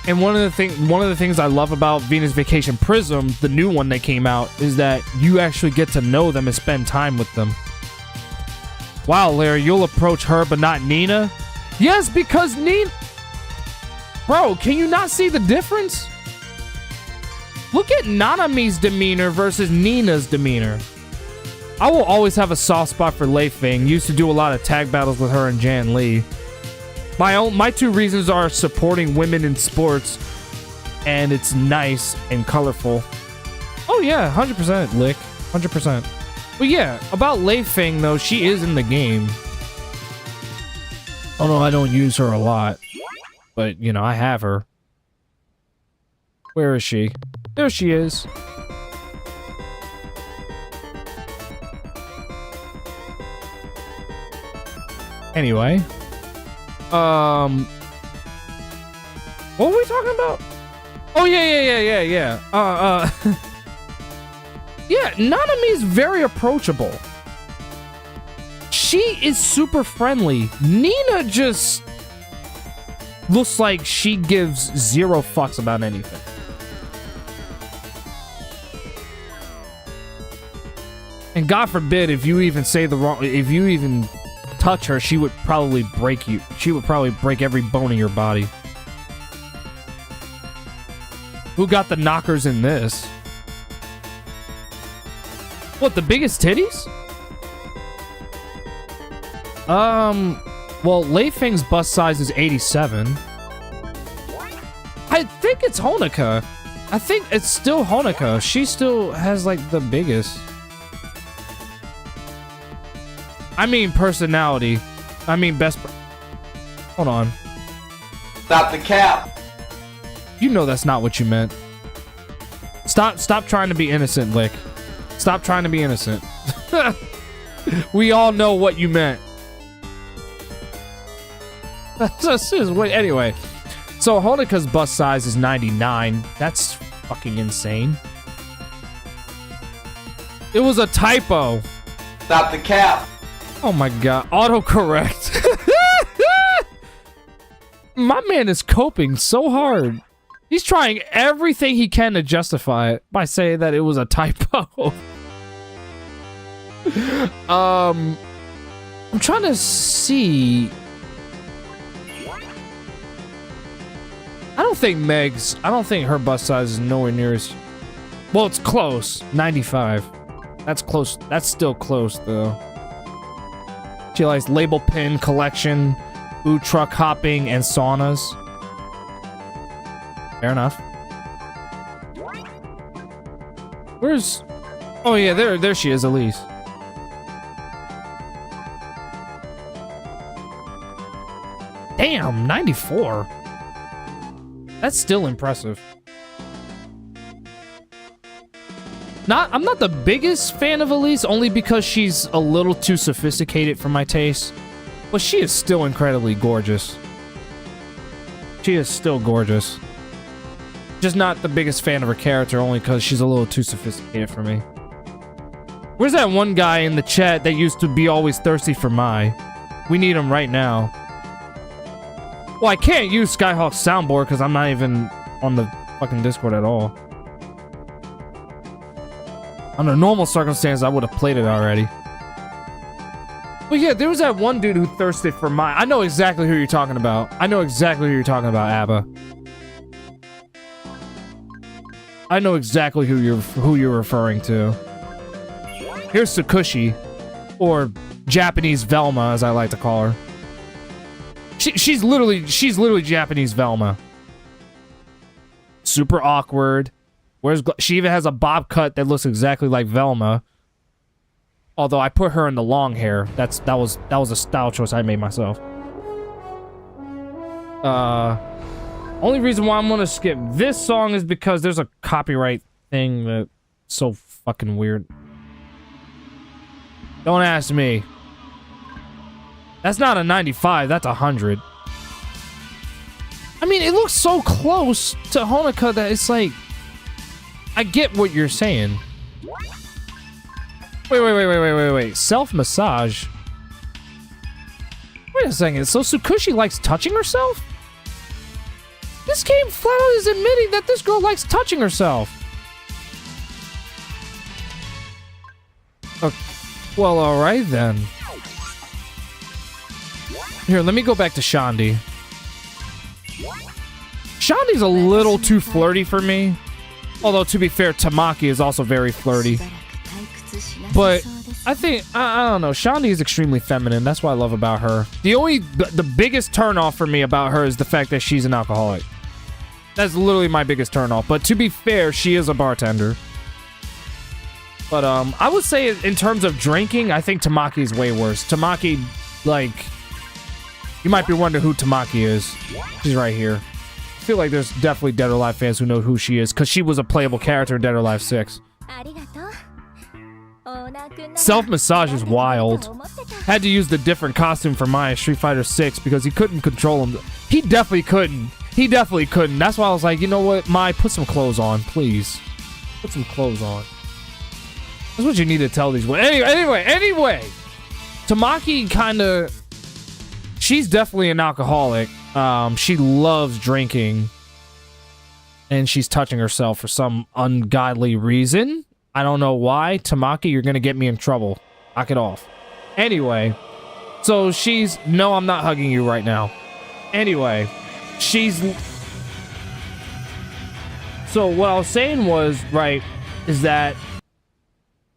And one of the things I love about Venus Vacation Prism, the new one that came out, is that you actually get to know them and spend time with them. Wow, Larry, you'll approach her but not Nina? Yes, because Nina... Bro, can you not see the difference? Look at Nanami's demeanor versus Nina's demeanor. I will always have a soft spot for Lei Feng. Used to do a lot of tag battles with her and Jan Lee. My 2 reasons are supporting women in sports, and it's nice and colorful. Oh yeah, 100% Lick, 100%. But yeah, about Lei Feng though, she is in the game. Although I don't use her a lot. But, you know, I have her. Where is she? There she is. Anyway. What were we talking about? Oh, yeah. Yeah, Nanami is very approachable. She is super friendly. Nina just looks like she gives zero fucks about anything. And God forbid if you even say the wrong, if you even touch her, she would probably break you. She would probably break every bone in your body. Who got the knockers in this? What, the biggest titties? Well, Lei Feng's bust size is 87. I think it's Honoka. I think it's still Honoka. She still has, like, the biggest. I mean personality. I mean best... Hold on. Stop the cap. You know that's not what you meant. Stop trying to be innocent, Lick. Stop trying to be innocent. We all know what you meant. Anyway, so Honoka's bust size is 99. That's fucking insane. It was a typo. Stop the cap. Oh my god, autocorrect. My man is coping so hard. He's trying everything he can to justify it by saying that it was a typo. I'm trying to see. I don't think her bust size is nowhere near as... Well, it's close. 95. That's close. That's still close, though. She likes label pin collection, boot truck hopping, and saunas. Fair enough. Where's... Oh, yeah, there she is, Elise. Damn, 94. That's still impressive. I'm not the biggest fan of Elise, only because she's a little too sophisticated for my taste. But she is still incredibly gorgeous. She is still gorgeous. Just not the biggest fan of her character, only because she's a little too sophisticated for me. Where's that one guy in the chat that used to be always thirsty for Mai? We need him right now. Well, I can't use Skyhawk's soundboard because I'm not even on the fucking Discord at all. Under normal circumstances, I would have played it already. But yeah, there was that one dude who thirsted for Mai. I know exactly who you're talking about. I know exactly who you're talking about, Abba. I know exactly who you're referring to. Here's Tsukushi, or Japanese Velma, as I like to call her. She's literally Japanese Velma. Super awkward. She even has a bob cut that looks exactly like Velma. Although I put her in the long hair. That was a style choice I made myself. Only reason why I'm gonna skip this song is because there's a copyright thing that's so fucking weird. Don't ask me. That's not a 95, that's 100. I mean, it looks so close to Honoka that it's like... I get what you're saying. Wait. Self-massage? Wait a second, so Tsukushi likes touching herself? This game flat out is admitting that this girl likes touching herself. Well, alright then. Here, let me go back to Shandi. Shandi's a little too flirty for me. Although, to be fair, Tamaki is also very flirty. But I think, I don't know, Shandi is extremely feminine. That's what I love about her. The biggest turnoff for me about her is the fact that she's an alcoholic. That's literally my biggest turnoff. But to be fair, she is a bartender. But I would say in terms of drinking, I think Tamaki is way worse. Tamaki, like, You might be wondering who Tamaki is. She's right here. I feel like there's definitely Dead or Alive fans who know who she is, because she was a playable character in Dead or Alive 6. Self-massage is wild. Had to use the different costume for Maya Street Fighter 6 because he couldn't control him. He definitely couldn't. He definitely couldn't. That's why I was like, you know what, Mai, put some clothes on, please. Put some clothes on. That's what you need to tell these women. Anyway. Tamaki kind of... She's definitely an alcoholic. She loves drinking. And she's touching herself for some ungodly reason. I don't know why. Tamaki, you're going to get me in trouble. Knock it off. Anyway. So she's... No, I'm not hugging you right now. Anyway. She's... So what I was saying was, right, is that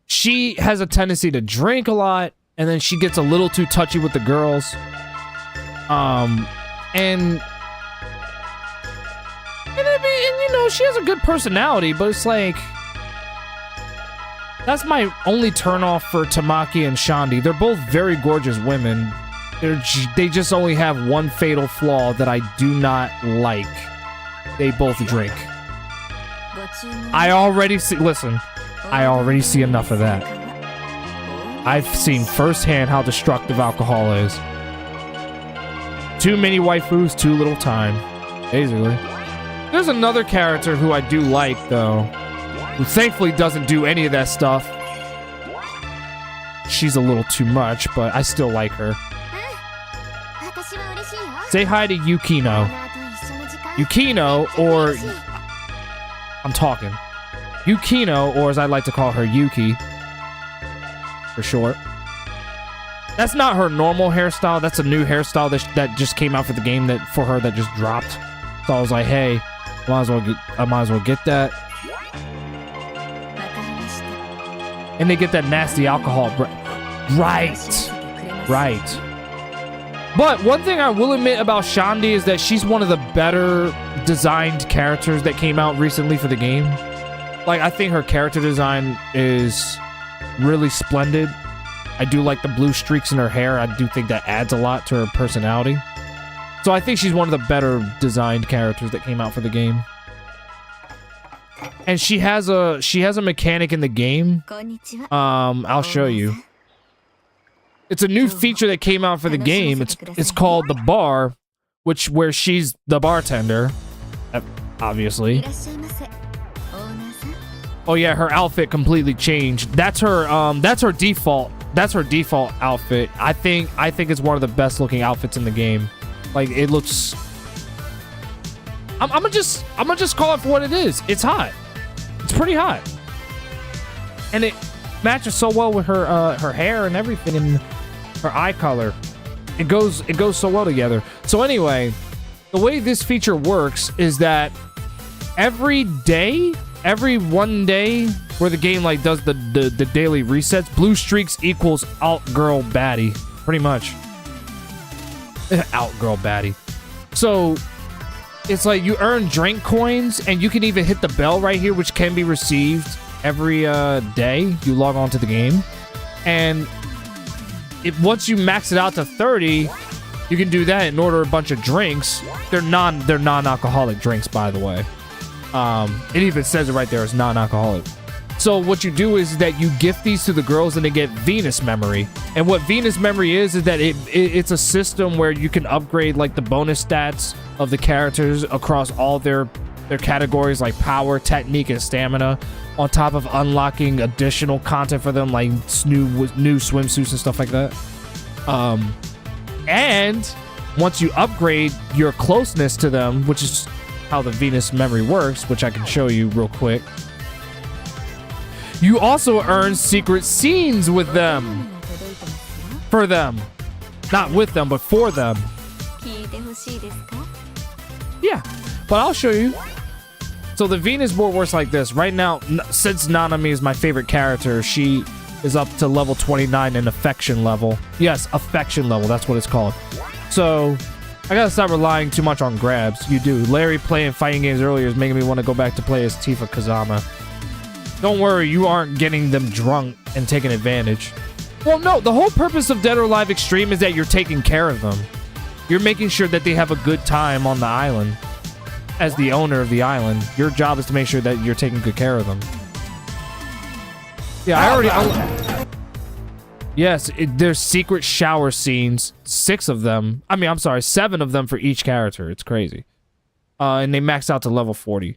she has a tendency to drink a lot, and then she gets a little too touchy with the girls. And you know, she has a good personality, but it's like, that's my only turnoff for Tamaki and Shandi. They're both very gorgeous women. They just only have one fatal flaw that I do not like. They both drink. I already see... Listen, I already see enough of that. I've seen firsthand how destructive alcohol is. Too many waifus, too little time. Basically. There's another character who I do like, though, who thankfully doesn't do any of that stuff. She's a little too much, but I still like her. Say hi to Yukino. Yukino, or... I'm talking. Yukino, or as I like to call her, Yuki. For short. That's not her normal hairstyle. That's a new hairstyle that just came out for the game for her that just dropped. So I was like, hey, I might as well get that. And they get that nasty alcohol. Right. But one thing I will admit about Shandi is that she's one of the better designed characters that came out recently for the game. Like, I think her character design is really splendid. I do like the blue streaks in her hair. I do think that adds a lot to her personality. So I think she's one of the better designed characters that came out for the game. And she has a mechanic in the game. I'll show you. It's a new feature that came out for the game. It's called the bar, where she's the bartender, obviously. Oh yeah, her outfit completely changed. That's her default. That's her default outfit. I think it's one of the best looking outfits in the game. Like, it looks... I'm gonna just call it for what it is. It's hot. It's pretty hot. And it matches so well with her hair and everything, and her eye color. It goes so well together. So anyway, the way this feature works is that every one day where the game like does the daily resets, blue streaks equals out girl baddie, pretty much. Out girl baddie. So it's like you earn drink coins, and you can even hit the bell right here, which can be received every day you log on to the game. And once you max it out to 30, you can do that and order a bunch of drinks. They're non-alcoholic drinks, by the way. It even says it right there, it's non-alcoholic. So what you do is that you gift these to the girls, and they get Venus Memory. And what Venus Memory is that it's a system where you can upgrade like the bonus stats of the characters across all their categories, like power, technique, and stamina, on top of unlocking additional content for them, like new swimsuits and stuff like that. And once you upgrade your closeness to them, which is how the Venus Memory works, which I can show you real quick, you also earn secret scenes with them. For them. Not with them, but for them. Yeah, but I'll show you. So the Venus board works like this. Right now, since Nanami is my favorite character, she is up to level 29 in affection level. Yes, affection level, that's what it's called. So I gotta stop relying too much on grabs. You do. Larry playing fighting games earlier is making me want to go back to play as Tifa Kazama. Don't worry, you aren't getting them drunk and taking advantage. Well, no, the whole purpose of Dead or Alive Extreme is that you're taking care of them. You're making sure that they have a good time on the island. As the owner of the island, your job is to make sure that you're taking good care of them. Yeah, yes, there's secret shower scenes. 6 of them. I mean, I'm sorry, 7 of them for each character. It's crazy. And they max out to level 40.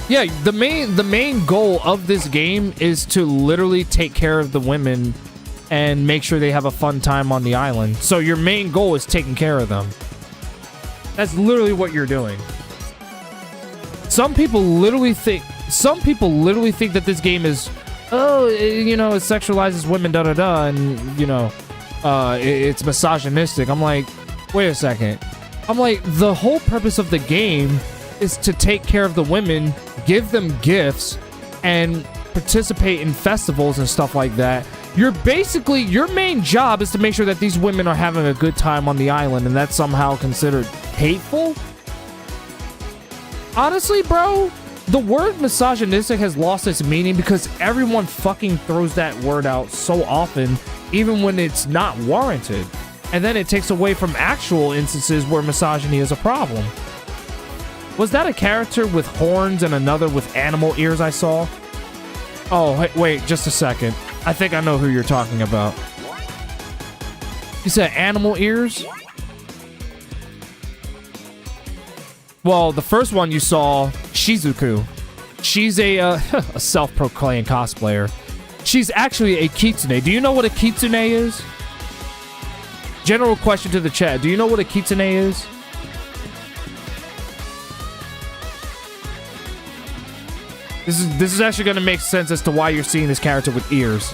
Yeah, the main goal of this game is to literally take care of the women and make sure they have a fun time on the island. So your main goal is taking care of them. That's literally what you're doing. Some people literally think that this game is, oh, you know, it sexualizes women, da-da-da, and, you know, it's misogynistic. I'm like, wait a second. I'm like, the whole purpose of the game is to take care of the women, give them gifts, and participate in festivals and stuff like that. Your main job is to make sure that these women are having a good time on the island, and that's somehow considered hateful? Honestly, bro, the word misogynistic has lost its meaning because everyone fucking throws that word out so often, even when it's not warranted. And then it takes away from actual instances where misogyny is a problem. Was that a character with horns and another with animal ears I saw? Oh, wait, just a second. I think I know who you're talking about. You said animal ears? Well, the first one you saw, Shizuku. She's a self-proclaimed cosplayer. She's actually a kitsune. Do you know what a kitsune is? General question to the chat. Do you know what a kitsune is? This is actually going to make sense as to why you're seeing this character with ears.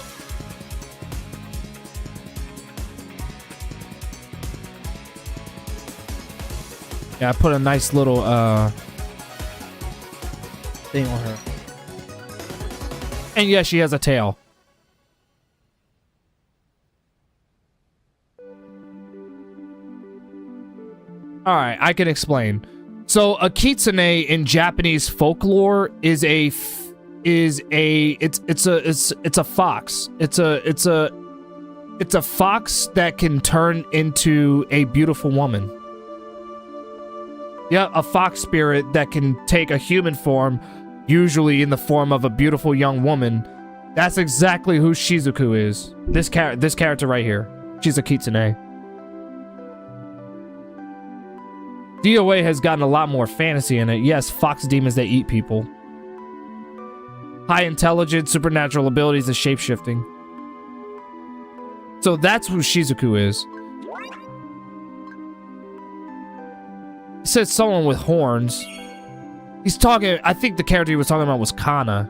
Yeah, I put a nice little thing on her. And yeah, she has a tail. Alright, I can explain. So a kitsune in Japanese folklore is a fox. It's a fox that can turn into a beautiful woman. Yeah, a fox spirit that can take a human form, usually in the form of a beautiful young woman. That's exactly who Shizuku is. This character right here. She's a kitsune. DOA has gotten a lot more fantasy in it. Yes, fox demons that eat people. High intelligence, supernatural abilities, and shape-shifting. So that's who Shizuku is. He said someone with horns. He's talking... I think the character he was talking about was Kana.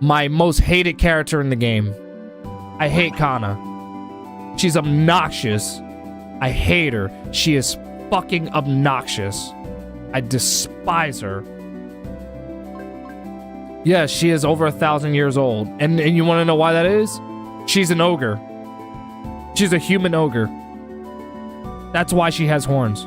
My most hated character in the game. I hate Kana. She's obnoxious. I hate her. She is fucking obnoxious. I despise her. Yeah, she is over 1,000 years old. And you want to know why that is? She's an ogre. She's a human ogre. That's why she has horns.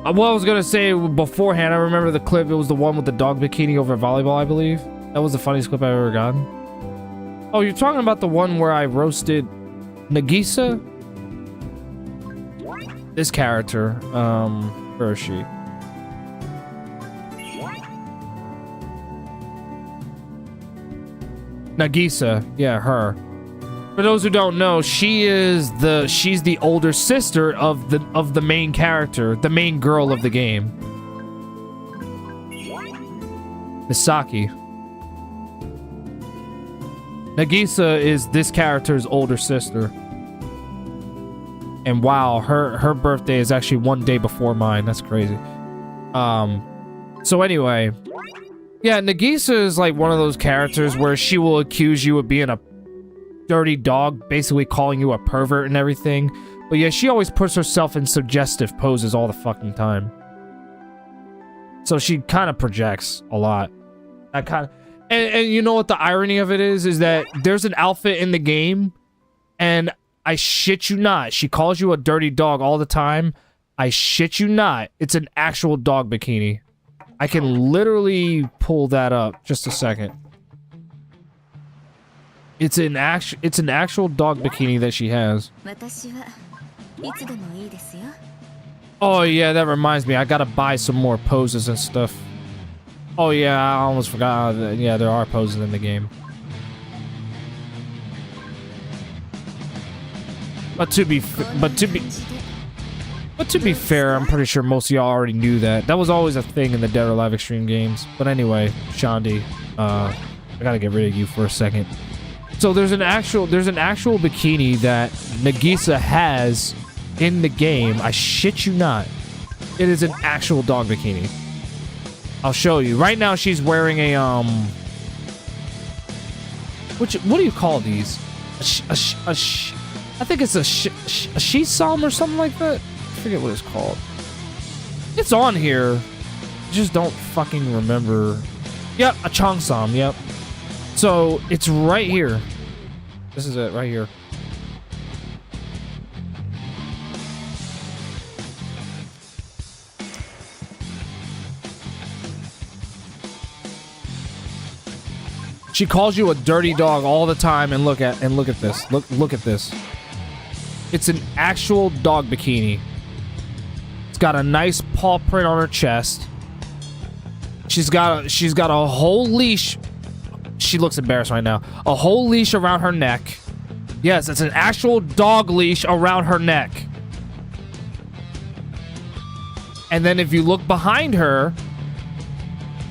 What I was gonna say beforehand, I remember the clip. It was the one with the dog bikini over volleyball, I believe. That was the funniest clip I've ever gotten. Oh, you're talking about the one where I roasted Nagisa? This character, where is she? Nagisa, yeah, her. For those who don't know, she's the older sister of the main character, the main girl of the game. Misaki. Nagisa is this character's older sister. And wow, her birthday is actually one day before mine. That's crazy. So anyway, yeah, Nagisa is like one of those characters where she will accuse you of being a dirty dog, basically calling you a pervert and everything. But yeah, she always puts herself in suggestive poses all the fucking time. So she kind of projects a lot. That kind of... And you know what the irony of it is that there's an outfit in the game, and I shit you not, she calls you a dirty dog all the time. I shit you not, it's an actual dog bikini. I can literally pull that up. Just a second. It's an actual dog bikini that she has. 私はいつでもいいですよ。 Oh yeah, that reminds me. I gotta buy some more poses and stuff. Oh yeah, I almost forgot. That, yeah, there are poses in the game. But to be fair, I'm pretty sure most of y'all already knew that. That was always a thing in the Dead or Alive Extreme games. But anyway, Shandi, I gotta get rid of you for a second. So there's an actual bikini that Nagisa has in the game. I shit you not. It is an actual dog bikini. I'll show you. Right now she's wearing a what do you call these? I think it's a she-som or something like that. I forget what it's called. It's on here. I just don't fucking remember. Yep, a cheongsam. Yep. So it's right here. This is it right here. She calls you a dirty dog all the time, and look at this. Look at this. It's an actual dog bikini. It's got a nice paw print on her chest. She's got a whole leash. She looks embarrassed right now. A whole leash around her neck. Yes, it's an actual dog leash around her neck. And then if you look behind her,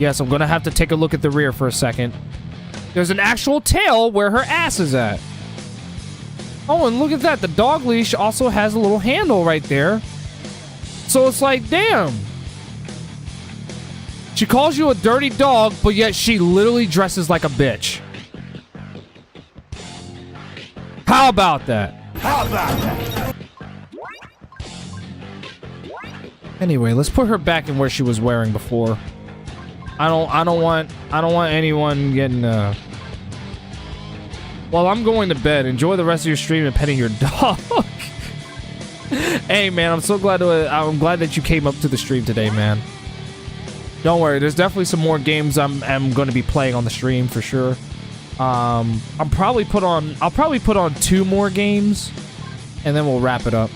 yes, I'm gonna have to take a look at the rear for a second. There's an actual tail where her ass is at. Oh, and look at that. The dog leash also has a little handle right there. So it's like, damn. She calls you a dirty dog, but yet she literally dresses like a bitch. How about that? How about that? Anyway, let's put her back in where she was wearing before. I don't want anyone getting Well, I'm going to bed. Enjoy the rest of your stream and petting your dog. Hey man, I'm glad that you came up to the stream today, man. Don't worry, there's definitely some more games I'm going to be playing on the stream for sure. I'll probably put on 2 more games and then we'll wrap it up.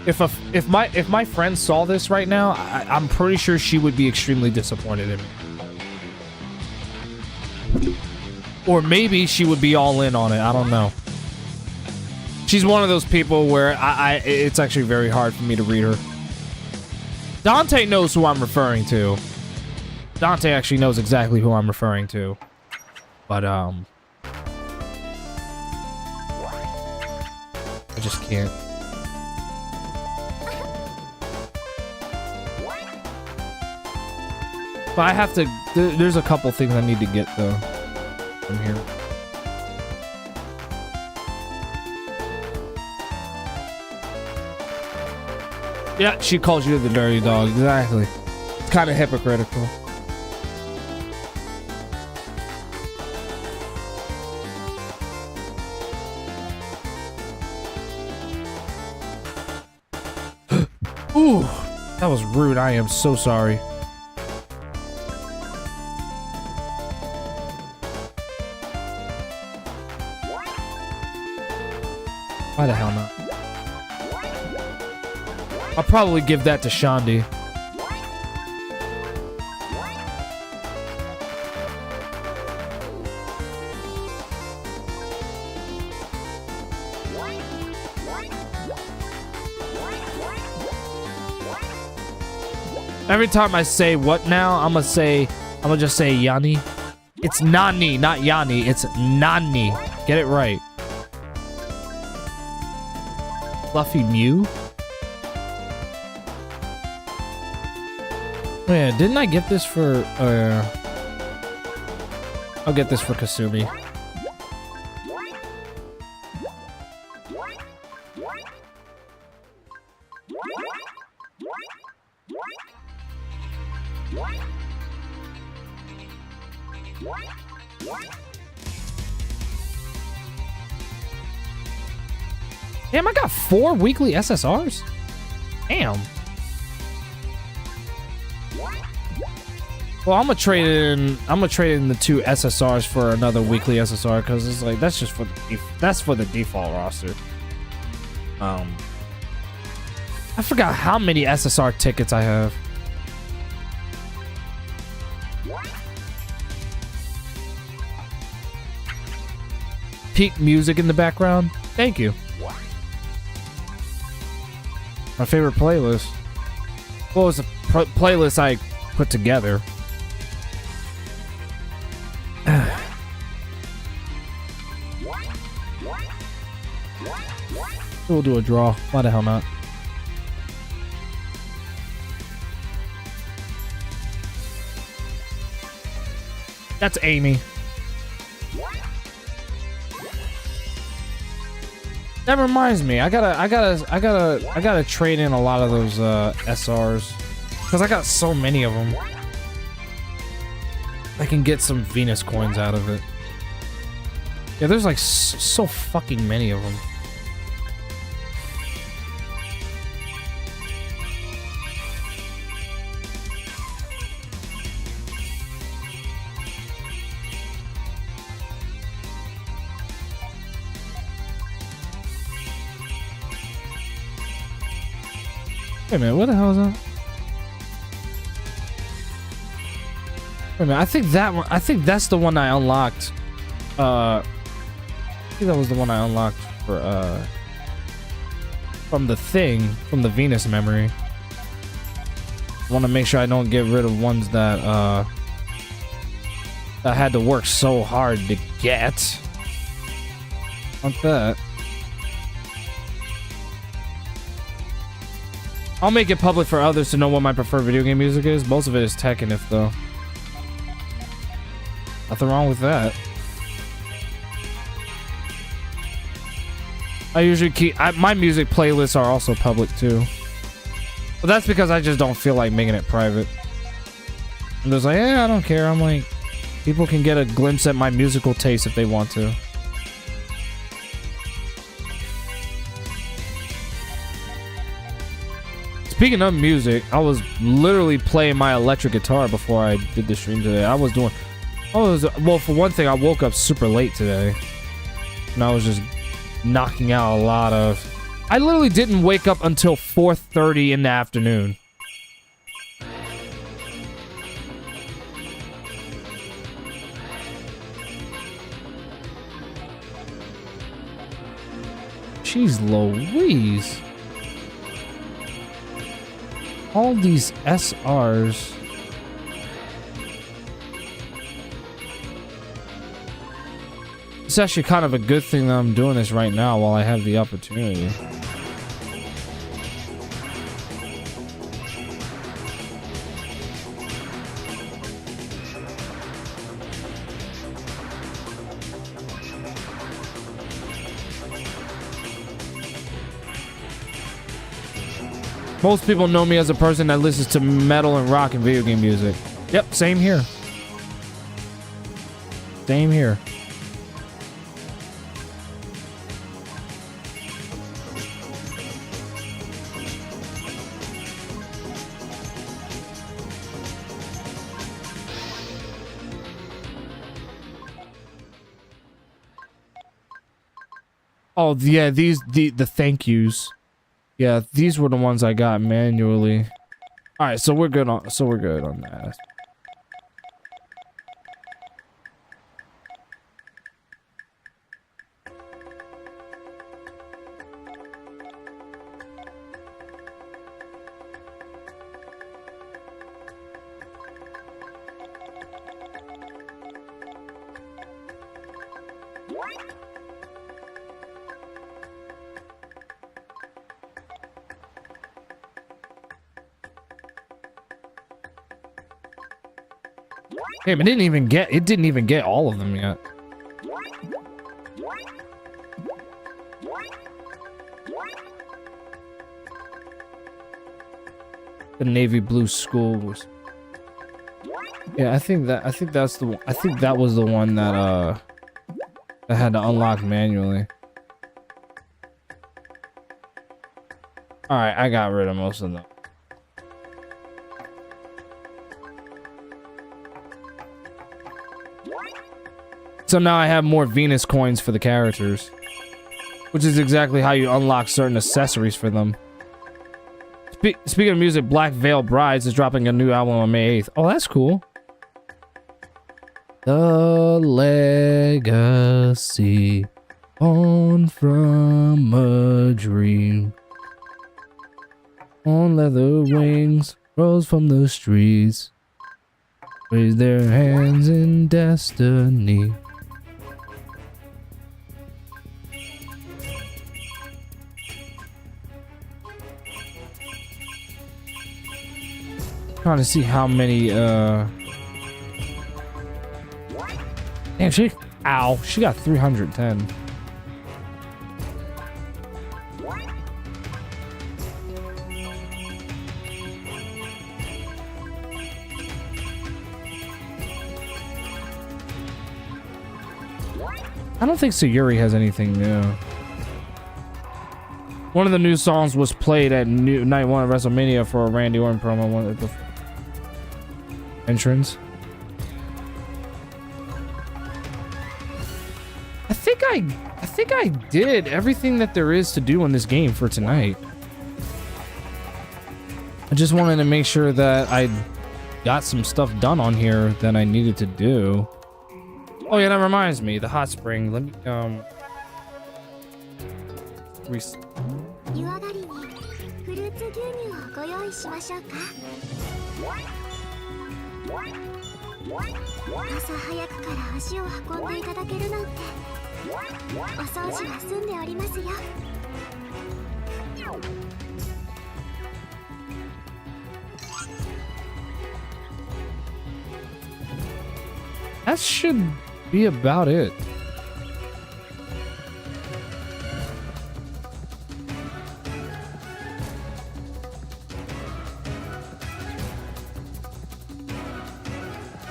If my friend saw this right now, I'm pretty sure she would be extremely disappointed in me. Or maybe she would be all in on it. I don't know. She's one of those people where it's actually very hard for me to read her. Dante knows who I'm referring to. Dante actually knows exactly who I'm referring to. But I just can't. But I have to. There's a couple things I need to get though from here. Yeah, she calls you the dirty dog. Exactly. It's kind of hypocritical. Ooh, that was rude. I am so sorry. Why the hell not? I'll probably give that to Shandi. Every time I say what now, I'm gonna just say Yanni. It's Nani, not Yanni. It's Nani. Get it right. Fluffy Mew? Oh yeah, didn't I get this for, I'll get this for Kasumi. Damn, I got 4 weekly SSRs? Damn. Well, I'm gonna trade in the 2 SSRs for another weekly SSR because it's like that's just for the default roster. I forgot how many SSR tickets I have. Peak music in the background. Thank you. My favorite playlist. What was the playlist I put together? We'll do a draw. Why the hell not? That's Amy. That reminds me, I gotta trade in a lot of those SRs because I got so many of them. I can get some Venus coins out of it. Yeah, there's like so fucking many of them. Wait a minute, what the hell is that? Wait a minute, I think that one, I think that's the one I unlocked. I think that was the one I unlocked for, from the thing, from the Venus memory. I want to make sure I don't get rid of ones that, I had to work so hard to get. Want that. I'll make it public for others to know what my preferred video game music is. Most of it is Tekken if though. Nothing wrong with that. I usually keep my music playlists are also public too. But that's because I just don't feel like making it private. I'm just like, yeah, I don't care. I'm like, people can get a glimpse at my musical taste if they want to. Speaking of music, I was literally playing my electric guitar before I did the stream today. Well, for one thing, I woke up super late today. And I was just knocking out a lot of... I literally didn't wake up until 4:30 in the afternoon. Jeez Louise. All these SRs. It's actually kind of a good thing that I'm doing this right now while I have the opportunity. Most people know me as a person that listens to metal and rock and video game music. Yep, same here. Same here. Oh yeah, the thank yous. Yeah, these were the ones I got manually. All right, so we're good on that. Damn, it didn't even get all of them yet. The navy blue school was. Yeah, I think that was the one that I had to unlock manually. Alright, I got rid of most of them. So now I have more Venus coins for the characters. Which is exactly how you unlock certain accessories for them. Speaking of music, Black Veil Brides is dropping a new album on May 8th. Oh, that's cool. The legacy on from a dream. On leather wings, rose from the streets. Raise their hands in destiny. Trying to see how many damn, she got 310. I don't think Sayuri has anything new. One of the new songs was played at night 1 of WrestleMania for a Randy Orton promo. One of the entrance. I think I did everything that there is to do in this game for tonight. I just wanted to make sure that I got some stuff done on here that I needed to do. Oh yeah, that reminds me, the hot spring. Let me reset. 湯上がりにフルーツ牛乳をご用意しましょうか。朝早くから足を運んでいただけるなんて、お掃除は済んでおりますよ。That should be about it.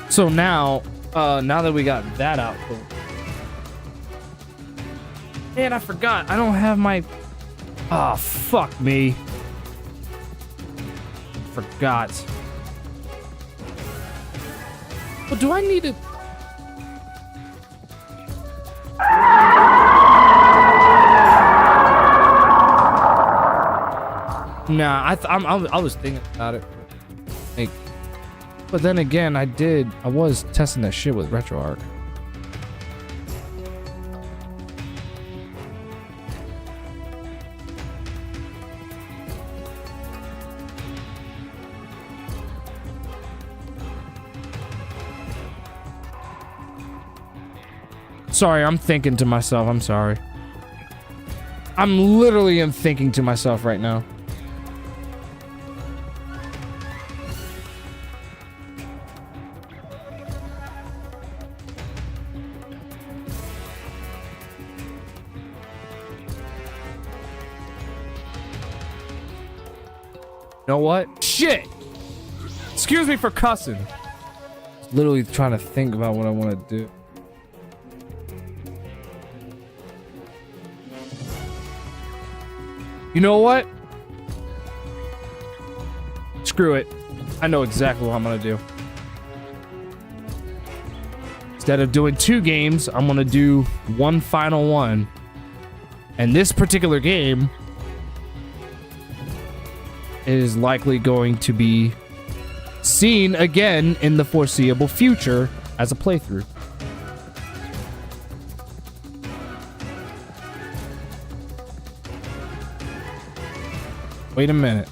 So now that we got that out, man, I forgot. I don't have my. Ah, fuck me. Forgot. But do I need to? Nah, I was thinking about it. Like, but then again, I was testing that shit with RetroArch. Sorry, I'm thinking to myself. I'm sorry. I'm literally thinking to myself right now. You know what? Shit! Excuse me for cussing. Literally trying to think about what I want to do. You know what? Screw it. I know exactly what I'm gonna do. Instead of doing 2 games, I'm gonna do one final one. And this particular game is likely going to be seen again in the foreseeable future as a playthrough. Wait a minute.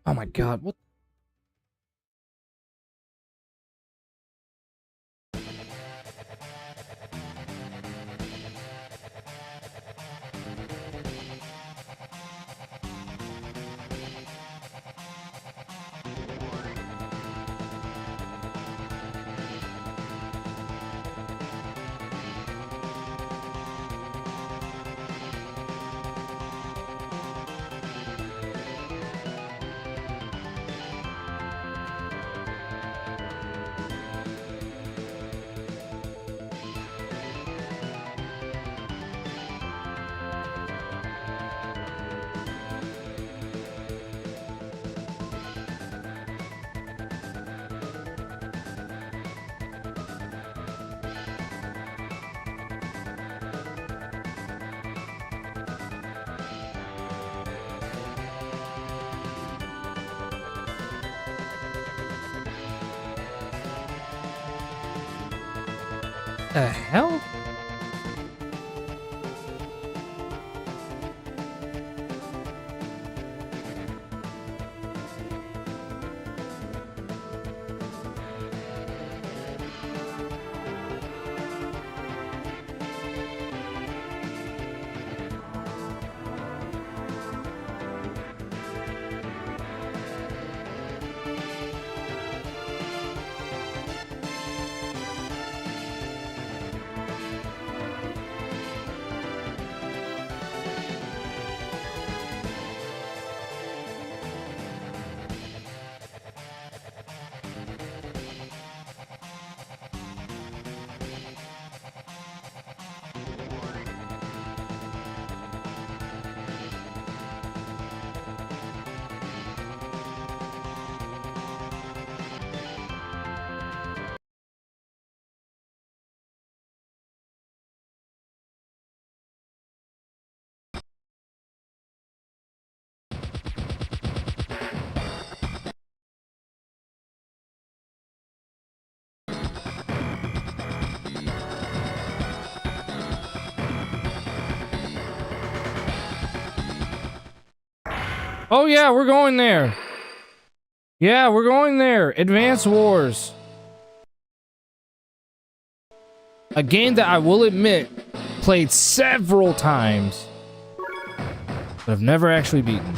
Oh my god, what? The hell? Oh yeah, we're going there. Yeah, we're going there. Advance Wars. A game that I will admit, played several times, but I've never actually beaten.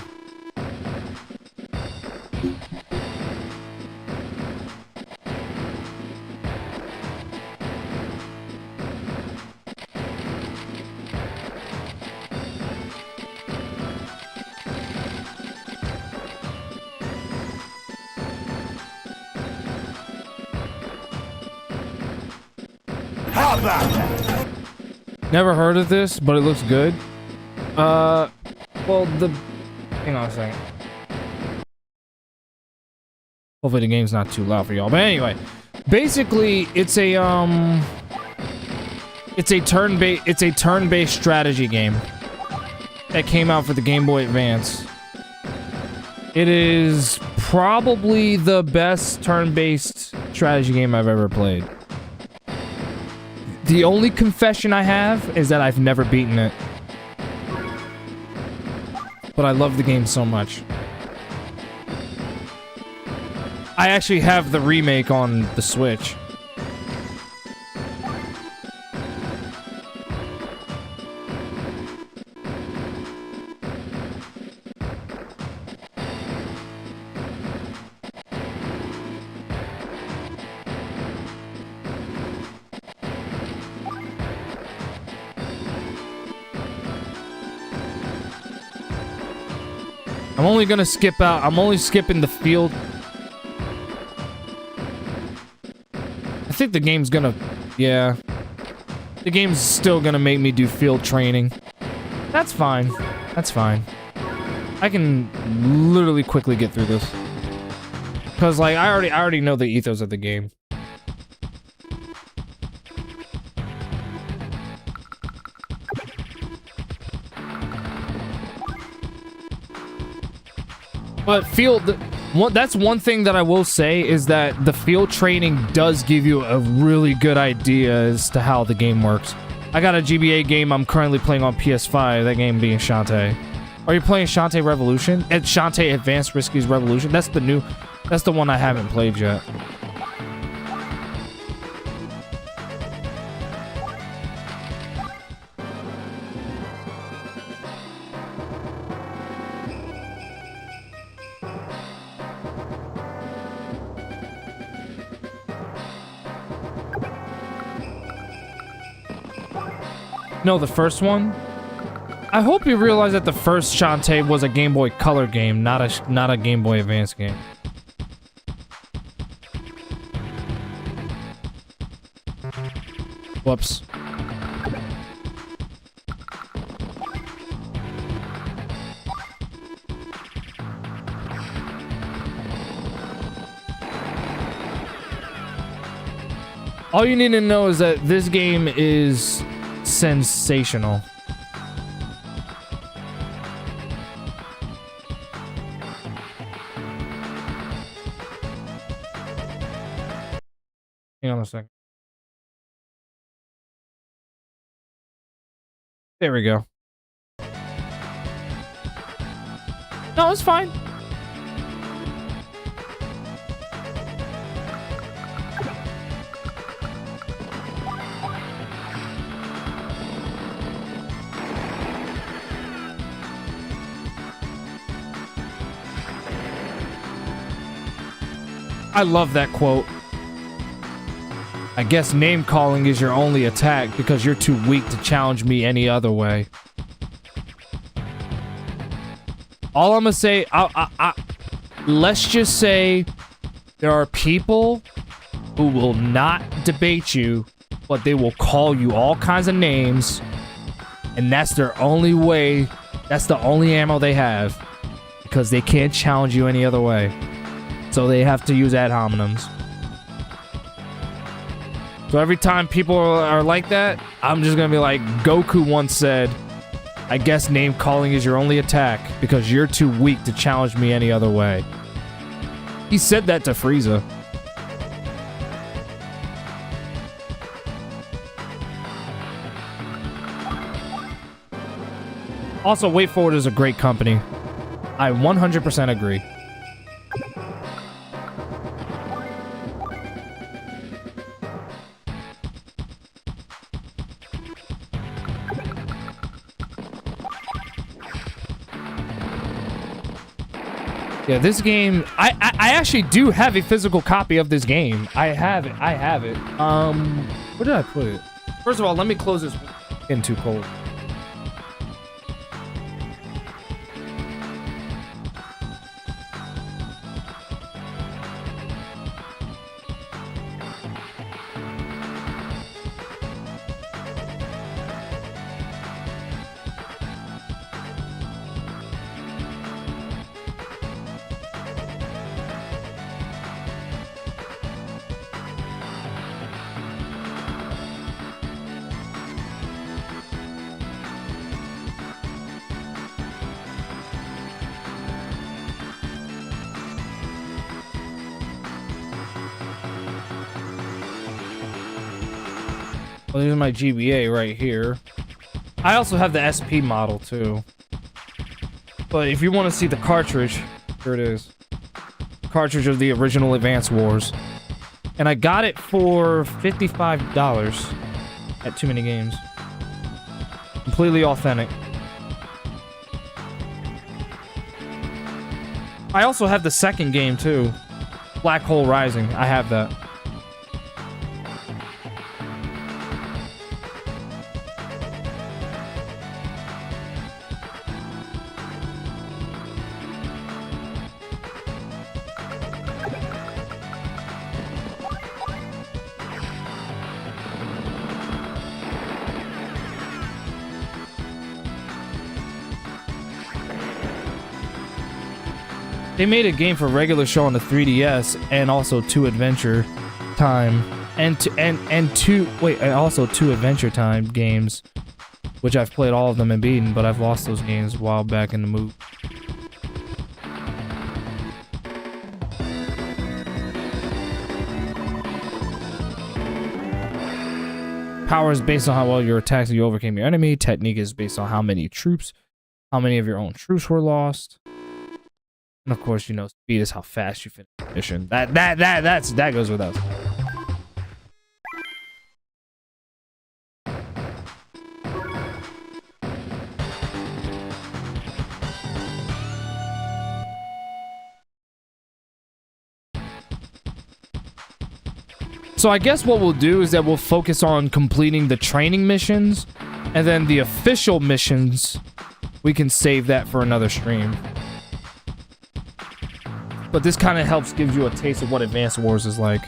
How about that? Never heard of this, but it looks good. Well, hang on a second. Hopefully the game's not too loud for y'all. But anyway, basically, it's a turn-based strategy game that came out for the Game Boy Advance. It is probably the best turn-based strategy game I've ever played. The only confession I have is that I've never beaten it. But I love the game so much. I actually have the remake on the Switch. I'm only gonna skip out. I'm only skipping the field. I think the game's gonna... Yeah. The game's still gonna make me do field training. That's fine. That's fine. I can literally quickly get through this. Because, like, I already know the ethos of the game. But that's one thing that I will say is that the field training does give you a really good idea as to how the game works. I got a GBA game I'm currently playing on PS5, that game being Shantae. Are you playing Shantae Revolution? It's Shantae Advanced Risky's Revolution. That's the one I haven't played yet. No, the first one? I hope you realize that the first Shantae was a Game Boy Color game, not a Game Boy Advance game. Whoops. All you need to know is that this game is sensational. Hang on a second. There we go. No, it's fine. I love that quote. I guess name calling is your only attack because you're too weak to challenge me any other way. All I'm gonna say, let's just say there are people who will not debate you, but they will call you all kinds of names, and that's their only way, that's the only ammo they have, because they can't challenge you any other way. So they have to use ad hominems. So every time people are like that, I'm just gonna be like, Goku once said, I guess name calling is your only attack because you're too weak to challenge me any other way. He said that to Frieza. Also, WayForward is a great company. I 100% agree. Yeah, this game, I actually do have a physical copy of this game. I have it. Where did I put it? First of all, let me close this in too cold. Well, there's my GBA right here. I also have the SP model too. But if you want to see the cartridge, here it is. Cartridge of the original Advance Wars. And I got it for $55 at Too Many Games. Completely authentic. I also have the second game too. Black Hole Rising. I have that. They made a game for regular show on the 3DS and also two Adventure Time and also two Adventure Time games, which I've played all of them and beaten, but I've lost those games a while back in the move. Power is based on how well your attacks you overcame your enemy. Technique is based on how many of your own troops were lost. And of course, you know, speed is how fast you finish the mission. That goes without saying. So I guess what we'll do is that we'll focus on completing the training missions, and then the official missions, we can save that for another stream. But this kind of helps give you a taste of what Advance Wars is like.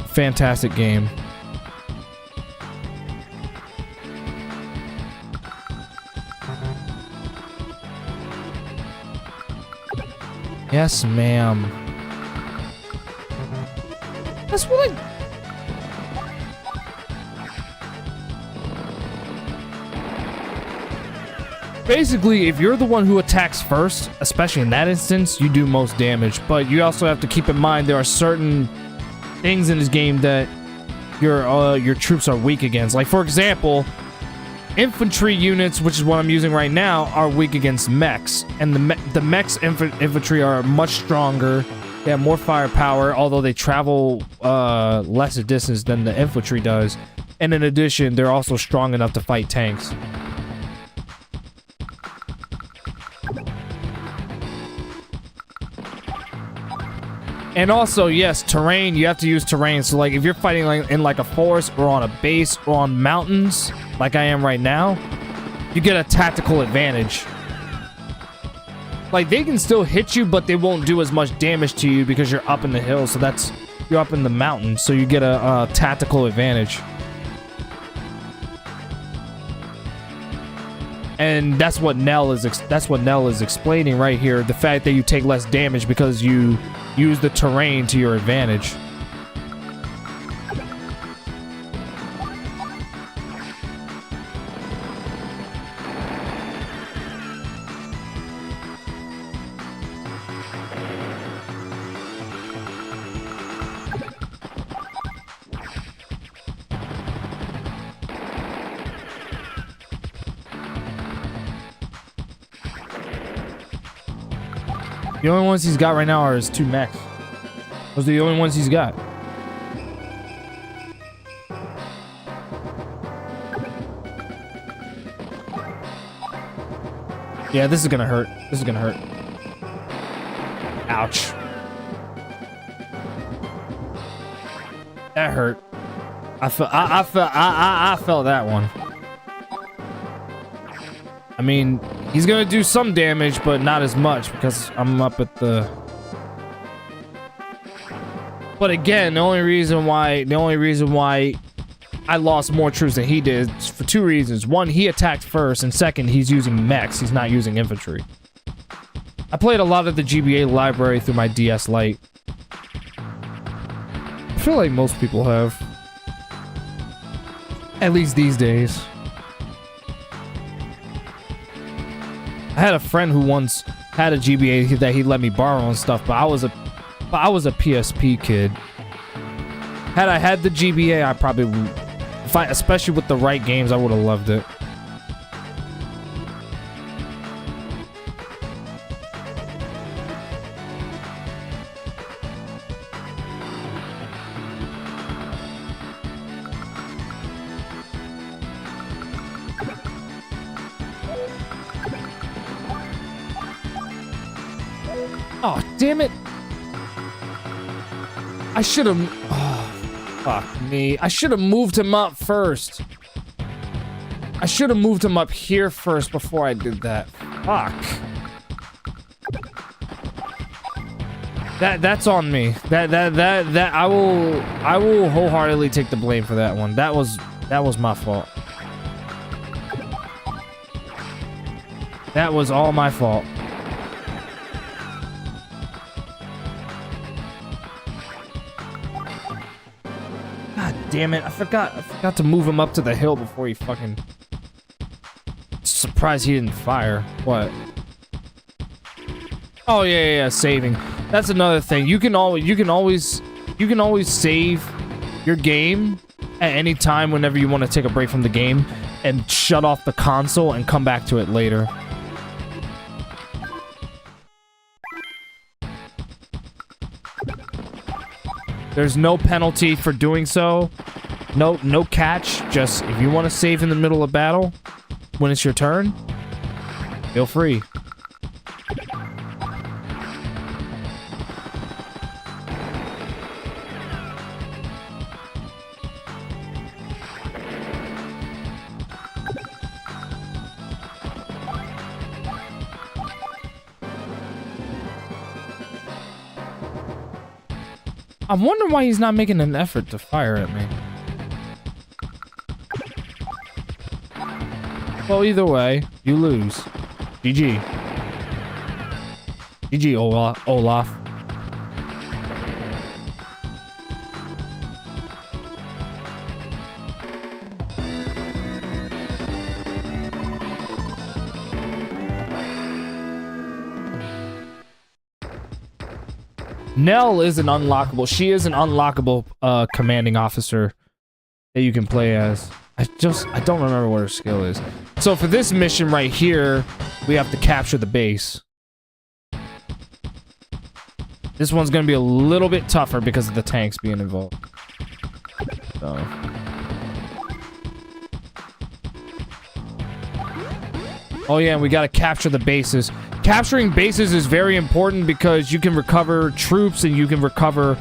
Fantastic game. Yes, ma'am. That's what I... Basically, if you're the one who attacks first, especially in that instance, you do most damage. But you also have to keep in mind there are certain things in this game that your troops are weak against. Like, for example, infantry units, which is what I'm using right now, are weak against mechs, and the mechs infantry are much stronger. They have more firepower, although they travel less a distance than the infantry does. And in addition, they're also strong enough to fight tanks. And also, yes, terrain, you have to use terrain. So like if you're fighting like in like a forest or on a base or on mountains, like I am right now, you get a tactical advantage. Like they can still hit you, but they won't do as much damage to you because you're up in the hills. So that's, you're up in the mountains, so you get a tactical advantage. And that's what Nell is explaining right here. The fact that you take less damage because you use the terrain to your advantage. The only ones he's got right now are his 2 mechs. Those are the only ones he's got. Yeah, this is gonna hurt. This is gonna hurt. Ouch. That hurt. I felt that one. I mean, he's gonna do some damage, but not as much because I'm up at the... But again, the only reason why I lost more troops than he did is for 2 reasons. One, he attacked first, and second, he's using mechs. He's not using infantry. I played a lot of the GBA library through my DS Lite. I feel like most people have. At least these days. I had a friend who once had a GBA that he let me borrow and stuff, but I was a PSP kid. Had I had the GBA, I probably, especially with the right games, I would have loved it. Oh, damn it. I should have... Oh, fuck me. I should have moved him up first. I should have moved him up here first before I did that. Fuck. That's on me. That I will wholeheartedly take the blame for that one. That was my fault. That was all my fault. Damn it, I forgot to move him up to the hill before he fucking... Surprised he didn't fire. What? Oh yeah, saving. That's another thing. You can always save your game at any time whenever you want to take a break from the game and shut off the console and come back to it later. There's no penalty for doing so. No catch. Just if you want to save in the middle of battle, when it's your turn, feel free. I wonder why he's not making an effort to fire at me. Well, either way, you lose. GG. GG, Olaf. Nell is an unlockable. She is an unlockable commanding officer that you can play as. I don't remember what her skill is. So for this mission right here, we have to capture the base. This one's gonna be a little bit tougher because of the tanks being involved. So. Oh yeah, and we gotta capture the bases. Capturing bases is very important because you can recover troops and you can recover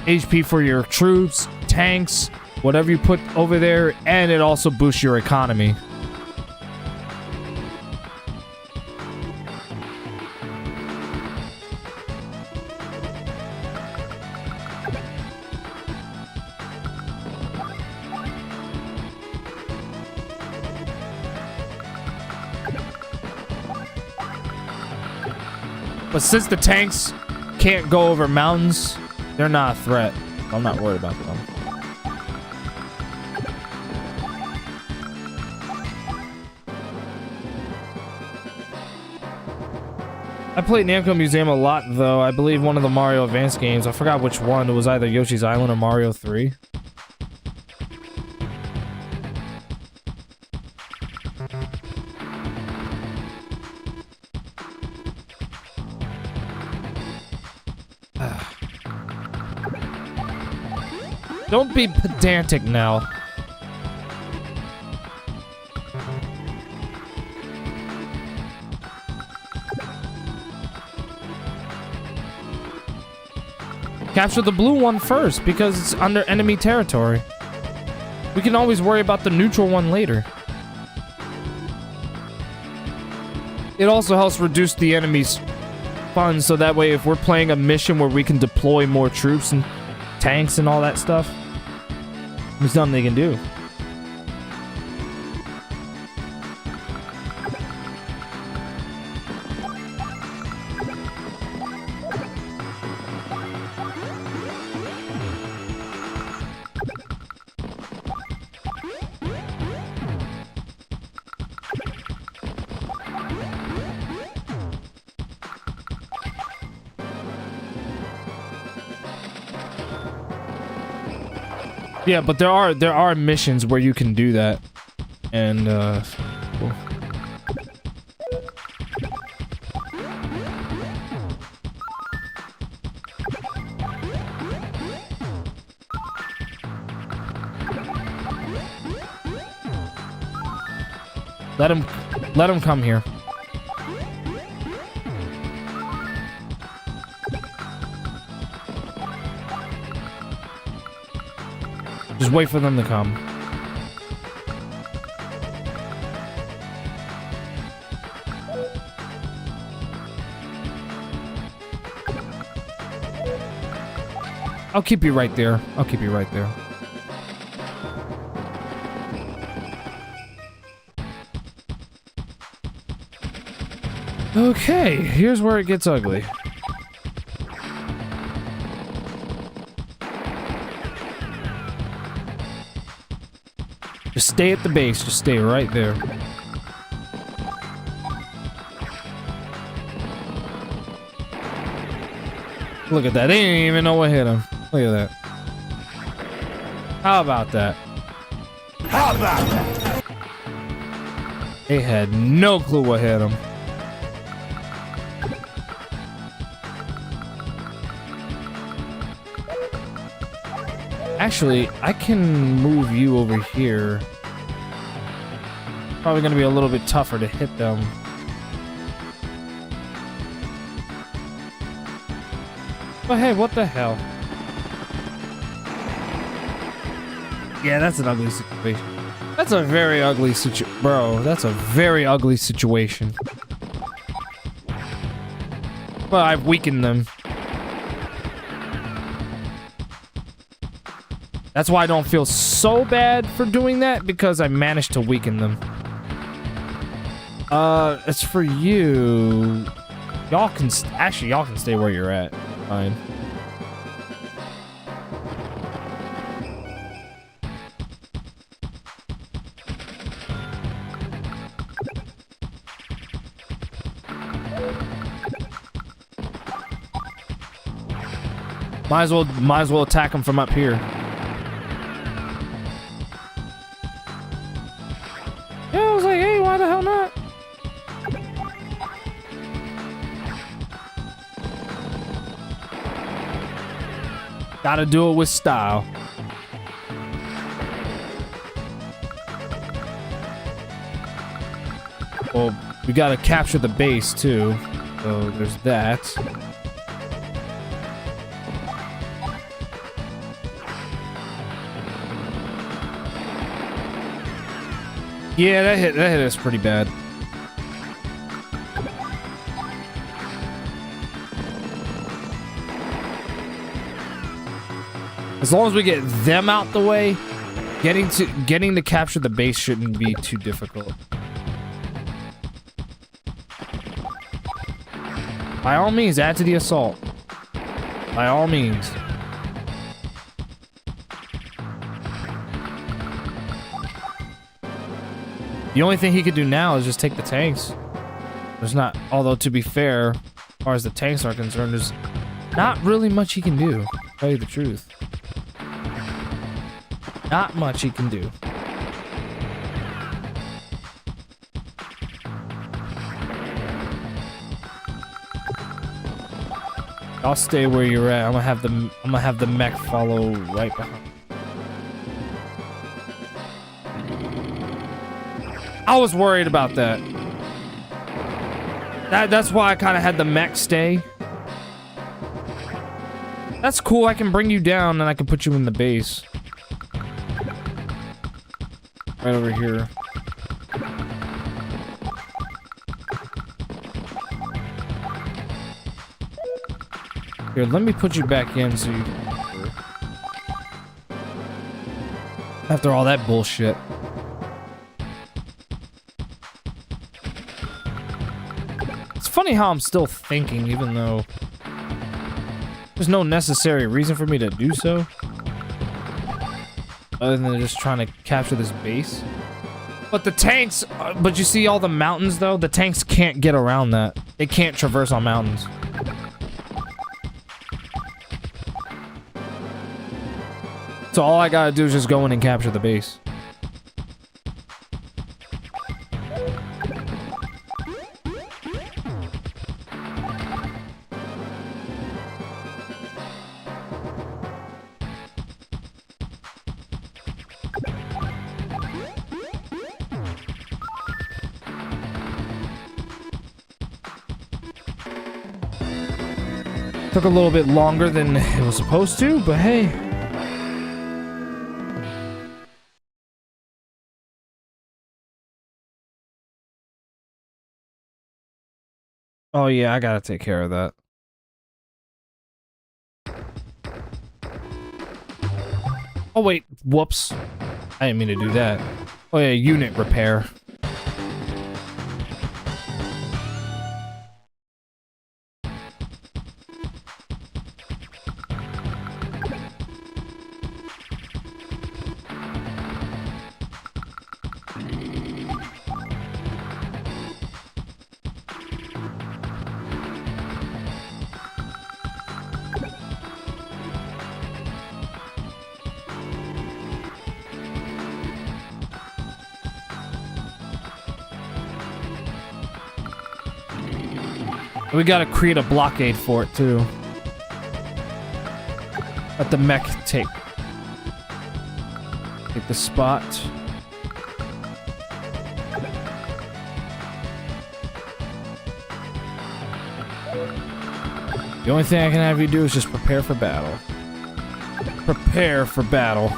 HP for your troops, tanks, whatever you put over there, and it also boosts your economy. But since the tanks can't go over mountains, they're not a threat. I'm not worried about them. I played Namco Museum a lot, though. I believe one of the Mario Advance games. I forgot which one. It was either Yoshi's Island or Mario 3. Don't be pedantic now. Capture the blue one first because it's under enemy territory. We can always worry about the neutral one later. It also helps reduce the enemy's funds so that way if we're playing a mission where we can deploy more troops and tanks and all that stuff, there's nothing they can do. Yeah, but there are missions where you can do that, and cool. Let him come here. Just wait for them to come. I'll keep you right there. I'll keep you right there. Okay, here's where it gets ugly. Just stay at the base. Just stay right there. Look at that. They didn't even know what hit him. Look at that. How about that? How about that? They had no clue what hit him. Actually, I can move you over here. Probably gonna be a little bit tougher to hit them. But hey, what the hell? Yeah, that's an ugly situation. That's a very ugly situation. Bro, that's a very ugly situation. But I've weakened them. That's why I don't feel so bad for doing that, because I managed to weaken them. As for you, y'all can actually y'all can stay where you're at. Fine. Might as well attack them from up here. Gotta do it with style. Well, we gotta capture the base too. So there's that. Yeah, that hit us pretty bad. As long as we get them out the way, getting to capture the base shouldn't be too difficult. By all means, add to the assault. By all means. The only thing he could do now is just take the tanks. There's not, although to be fair, as far as the tanks are concerned, there's not really much he can do, to tell you the truth. Not much he can do. I'll stay where you're at. I'm gonna have the mech follow right behind. I was worried about that. That's why I kind of had the mech stay. That's cool. I can bring you down and I can put you in the base. Right over here. Here, let me put you back in so you... After all that bullshit. It's funny how I'm still thinking, even though there's no necessary reason for me to do so. Other than just trying to capture this base. But the tanks, but you see all the mountains though? The tanks can't get around that. They can't traverse on mountains. So all I gotta do is just go in and capture the base. Took a little bit longer than it was supposed to, but hey. Oh yeah, I gotta take care of that. Oh wait, whoops. I didn't mean to do that. Oh yeah, unit repair. We gotta create a blockade for it too. Let the mech take the spot. The only thing I can have you do is just prepare for battle. Prepare for battle.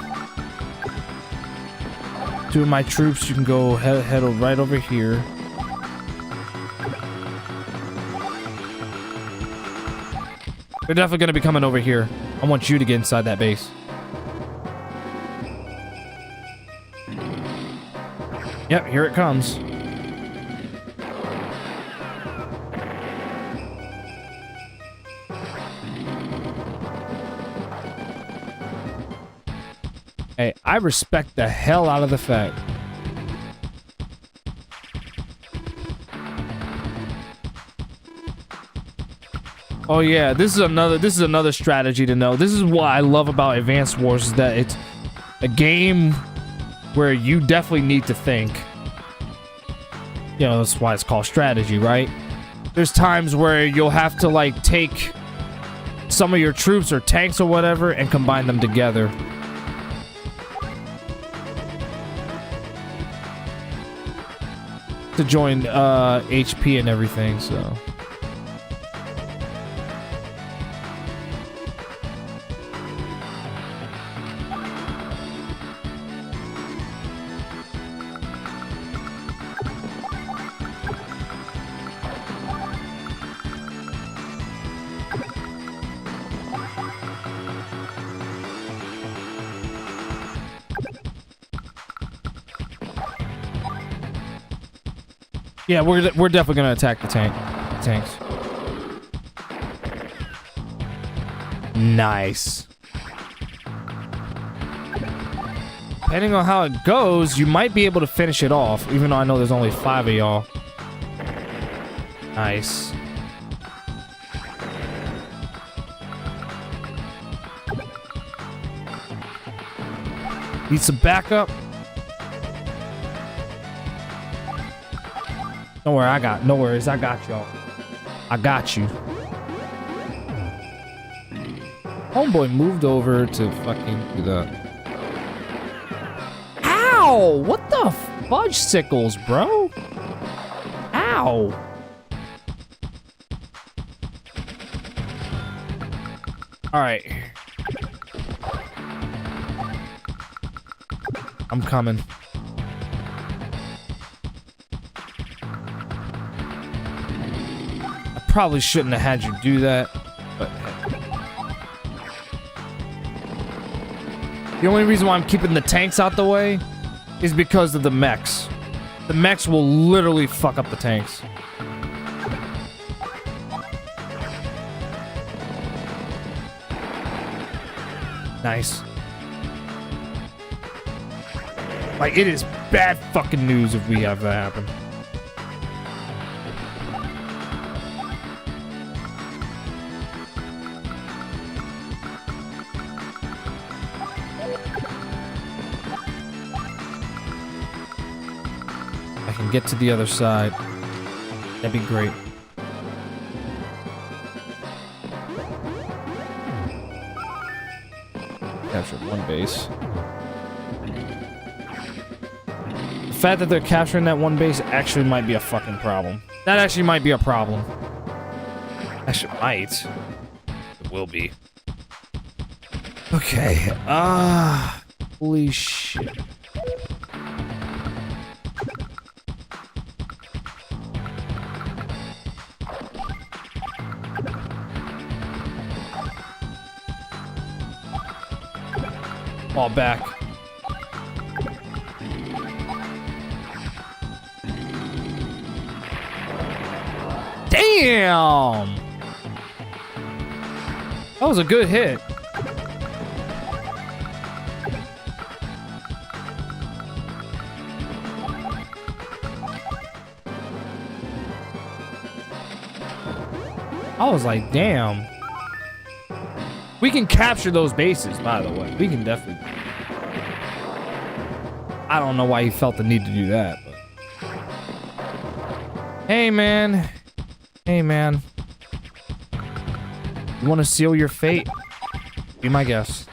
Two of my troops, you can go head right over here. They're definitely gonna be coming over here. I want you to get inside that base. Yep, here it comes. Hey, I respect the hell out of the fact. Oh yeah, this is another strategy to know. This is what I love about Advance Wars, is that it's a game where you definitely need to think. You know, that's why it's called strategy, right? There's times where you'll have to like take some of your troops or tanks or whatever and combine them together. To join HP and everything, so. Yeah, we're definitely gonna attack the tanks. Nice. Depending on how it goes, you might be able to finish it off, even though I know there's only 5 of y'all. Nice. Need some backup. Don't worry, no worries, I got y'all. I got you. Homeboy moved over to fucking do that. Ow! What the fudge sickles, bro? Ow! Alright. I'm coming. Probably shouldn't have had you do that, but the only reason why I'm keeping the tanks out the way is because of the mechs. The mechs will literally fuck up the tanks. Nice. Like, it is bad fucking news if we have that happen. Get to the other side. That'd be great. Captured one base. The fact that they're capturing that one base actually might be a fucking problem. That actually might be a problem. Actually might. It will be. Okay. Holy shit. Fall back. Damn! That was a good hit. I was like, damn. We can capture those bases, by the way. We can definitely. I don't know why he felt the need to do that, but. Hey, man. Hey, man. You want to seal your fate? Be my guest.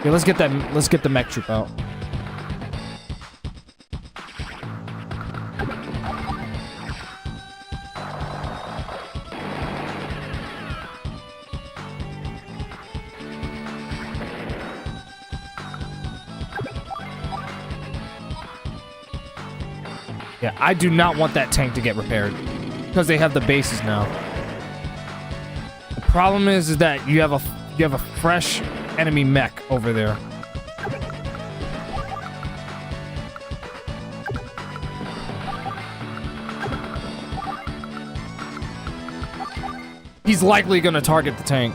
Okay, let's get the mech troop out. Yeah, I do not want that tank to get repaired because they have the bases now. The problem is that you have a fresh enemy mech over there. He's likely gonna target the tank.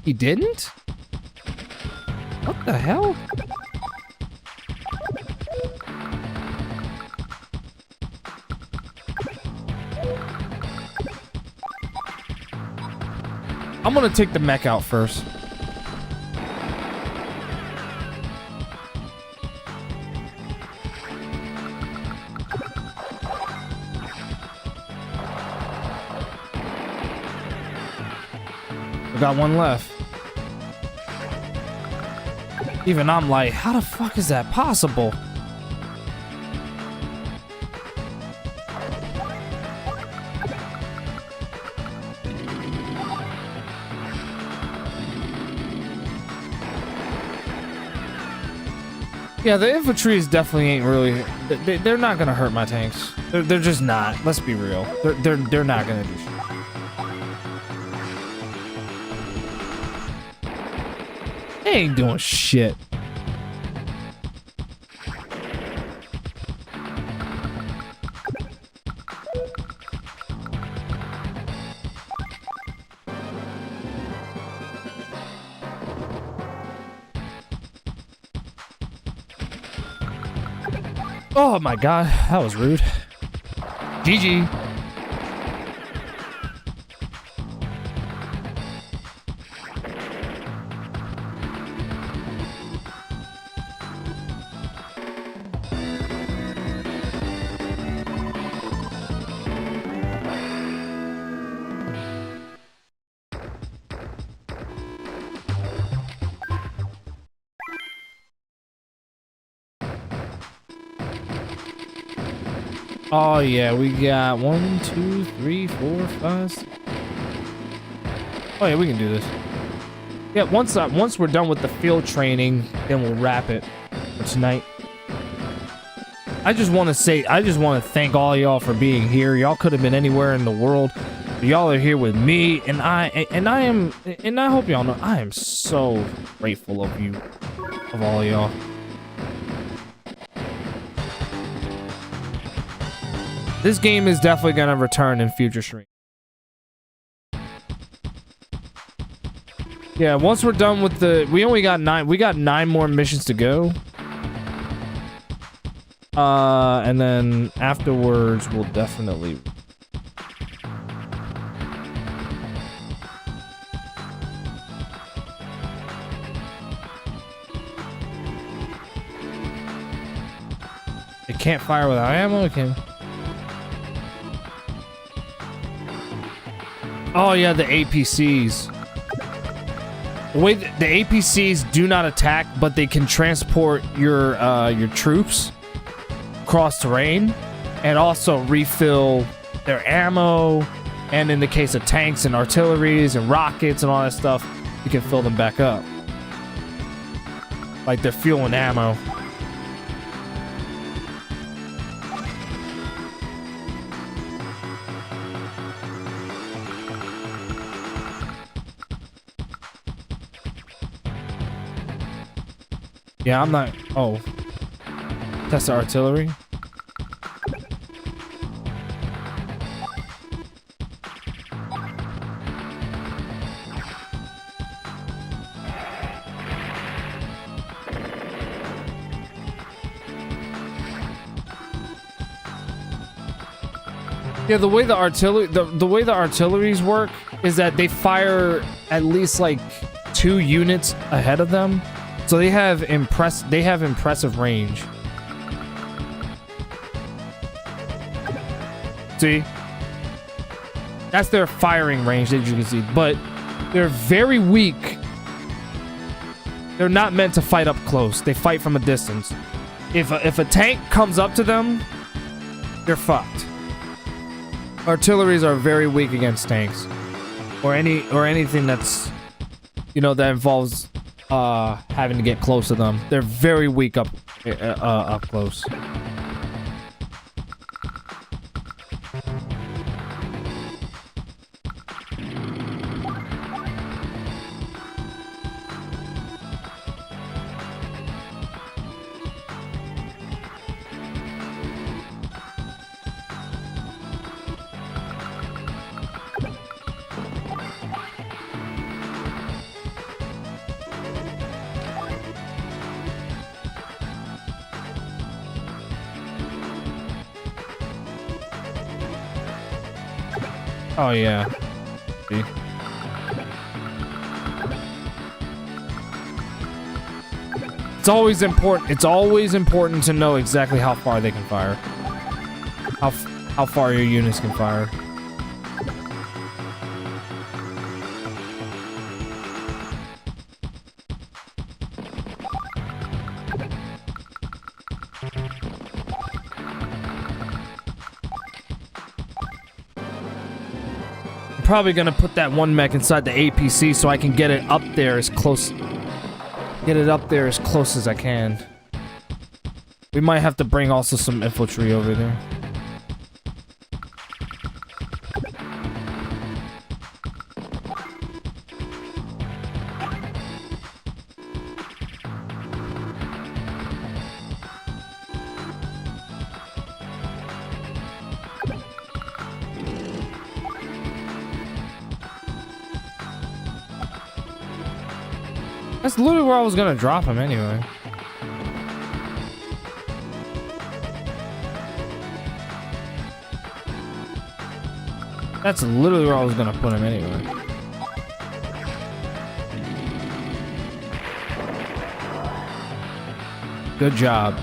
He didn't? What the hell? I'm gonna take the mech out first. We got one left. Even I'm like, how the fuck is that possible? Yeah, the infantry definitely ain't really. They're not gonna hurt my tanks. They're just not. Let's be real. They're not gonna do shit. They ain't doing shit. Oh my god, that was rude. GG. Oh yeah, we got 1, 2, 3, 4, 5, 6. Oh yeah, we can do this. Yeah, once we're done with the field training, then we'll wrap it for tonight. I just want to thank all y'all for being here. Y'all could have been anywhere in the world. Y'all are here with me, and I hope y'all know I am so grateful of you, of all y'all. This game is definitely gonna return in future streams. Yeah, once we're done with we got 9 more missions to go. And then afterwards we'll definitely. It can't fire without ammo, it can. Oh yeah, the APCs. The way the APCs do not attack, but they can transport your troops across terrain, and also refill their ammo. And in the case of tanks and artilleries and rockets and all that stuff, you can fill them back up, like their fuel and ammo. Yeah, I'm not. Oh, that's the artillery. Yeah, the way the artilleries work is that they fire at least like 2 units ahead of them. So they have impressive range. See? That's their firing range, as you can see. But they're very weak. They're not meant to fight up close. They fight from a distance. If a tank comes up to them, they're fucked. Artilleries are very weak against tanks. Or anything that's, you know, that involves having to get close to them. They're very weak up close. Oh yeah. See? It's always important. It's always important to know exactly how far they can fire. How far your units can fire. probably gonna put that one mech inside the APC so I can get it up there as close. Get it up there as close as I can. We might have to bring also some infantry over there. That's literally where I was gonna drop him anyway. That's literally where I was gonna put him anyway. Good job.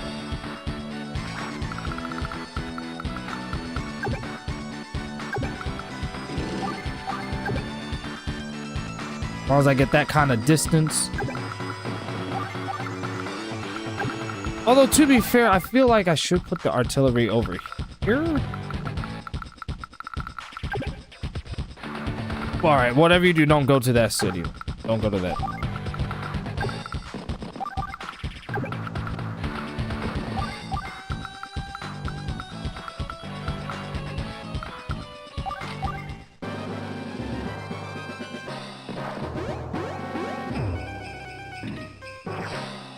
As long as I get that kind of distance. Although, to be fair, I feel like I should put the artillery over here. Alright, whatever you do, don't go to that city. Don't go to that.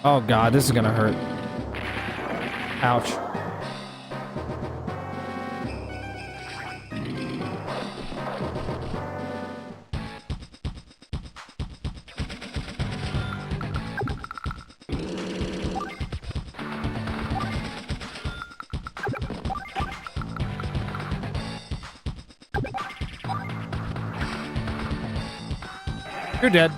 Oh god, this is gonna hurt. Ouch. You're dead.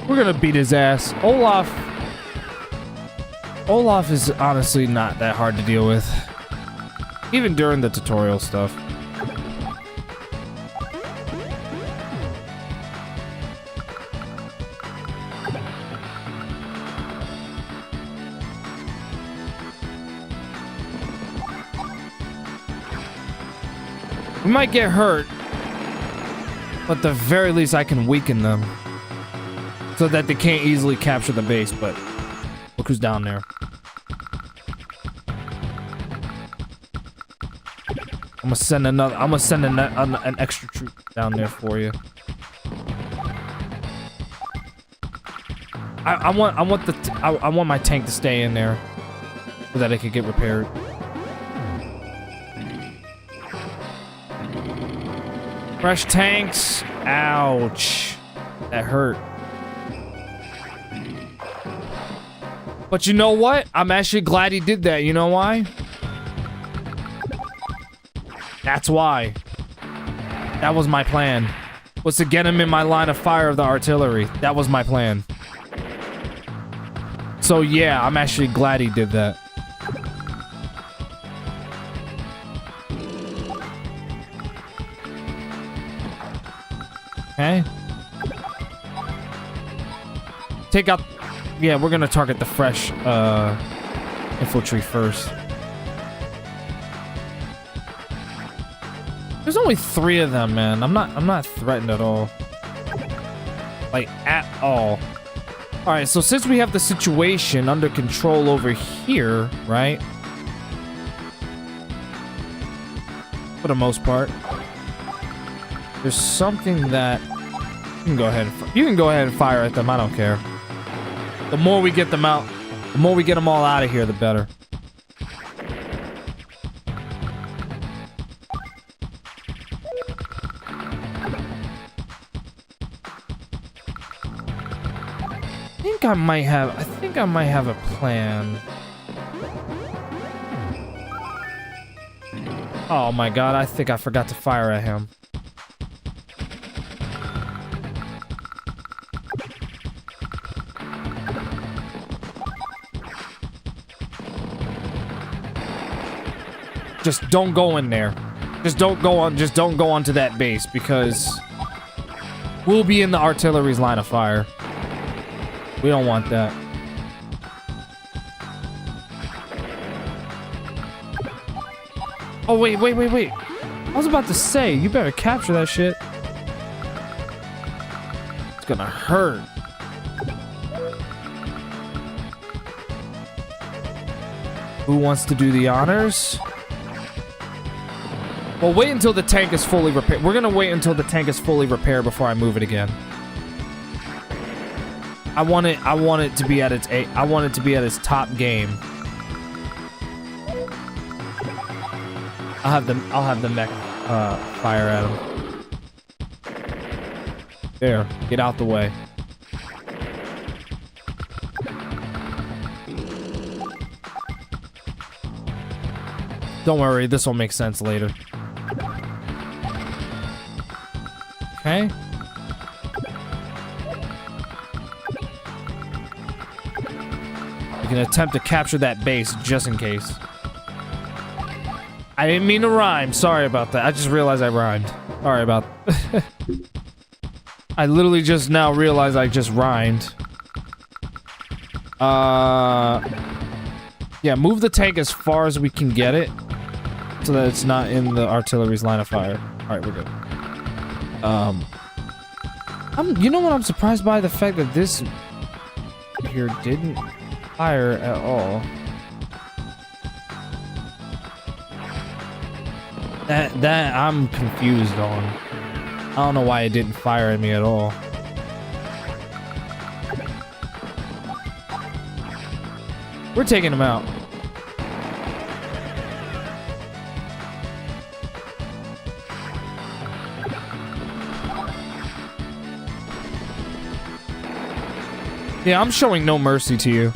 We're gonna beat his ass. Olaf is honestly not that hard to deal with. Even during the tutorial stuff. We might get hurt, but at the very least I can weaken them so that they can't easily capture the base. But look who's down there. I'm gonna send an extra troop down there for you. I want my tank to stay in there so that it could get repaired. Fresh tanks. Ouch. That hurt. But you know what? I'm actually glad he did that. You know why? That's why. That was my plan. Was to get him in my line of fire of the artillery. That was my plan. So yeah, I'm actually glad he did that. Okay. Take out... Yeah, we're gonna target the fresh infantry first. There's only 3 of them, man. I'm not threatened at all. Like, at all. Alright, so since we have the situation under control over here, right? For the most part. There's something that you can go ahead and fire at them. I don't care. The more we get them out, the more we get them all out of here, the better. I think I might have a plan. Oh my god, I think I forgot to fire at him. Just don't go in there. Just don't go onto that base because we'll be in the artillery's line of fire. We don't want that. Oh, wait. I was about to say, you better capture that shit. It's gonna hurt. Who wants to do the honors? Well, wait until the tank is fully repaired. We're gonna wait until the tank is fully repaired before I move it again. I want it to be at its top game. I'll have the mech fire at him. There, get out the way. Don't worry, this will make sense later. Okay. You can attempt to capture that base just in case. I didn't mean to rhyme. Sorry about that. I just realized I rhymed. Sorry about I literally just now realized I just rhymed. Yeah, move the tank as far as we can get it so that it's not in the artillery's line of fire. Alright, we're good. You know what I'm surprised by? The fact that this here didn't fire at all. That I'm confused on. I don't know why it didn't fire at me at all. We're taking him out. Yeah, I'm showing no mercy to you.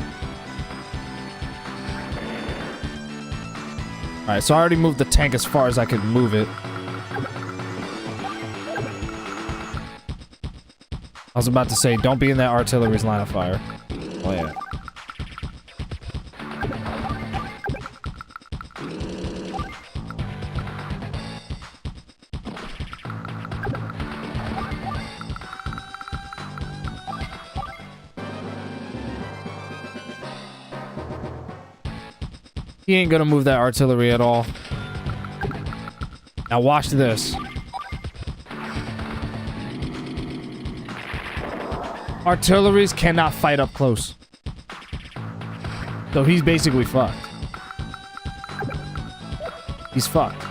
Alright, so I already moved the tank as far as I could move it. I was about to say, don't be in that artillery's line of fire. Oh, yeah. He ain't gonna move that artillery at all. Now watch this. Artilleries cannot fight up close. So he's basically fucked. He's fucked.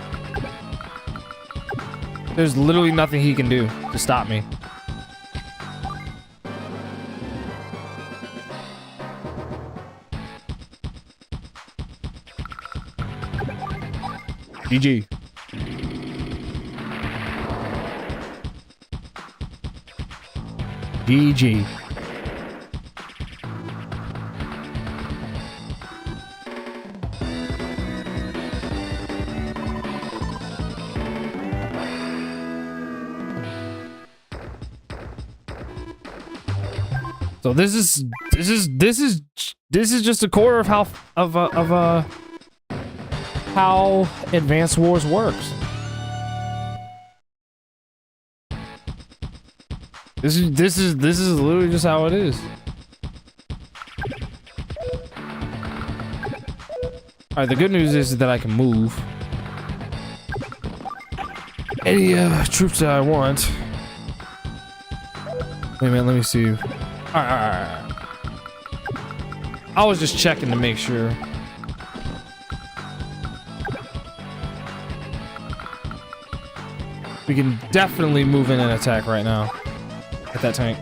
There's literally nothing he can do to stop me. GG. GG. So this is just a quarter of how Advance Wars works. This is literally just how it is. Alright, the good news is that I can move any troops that I want. Wait a minute, let me see. Alright. I was just checking to make sure. We can definitely move in and attack right now. At that tank.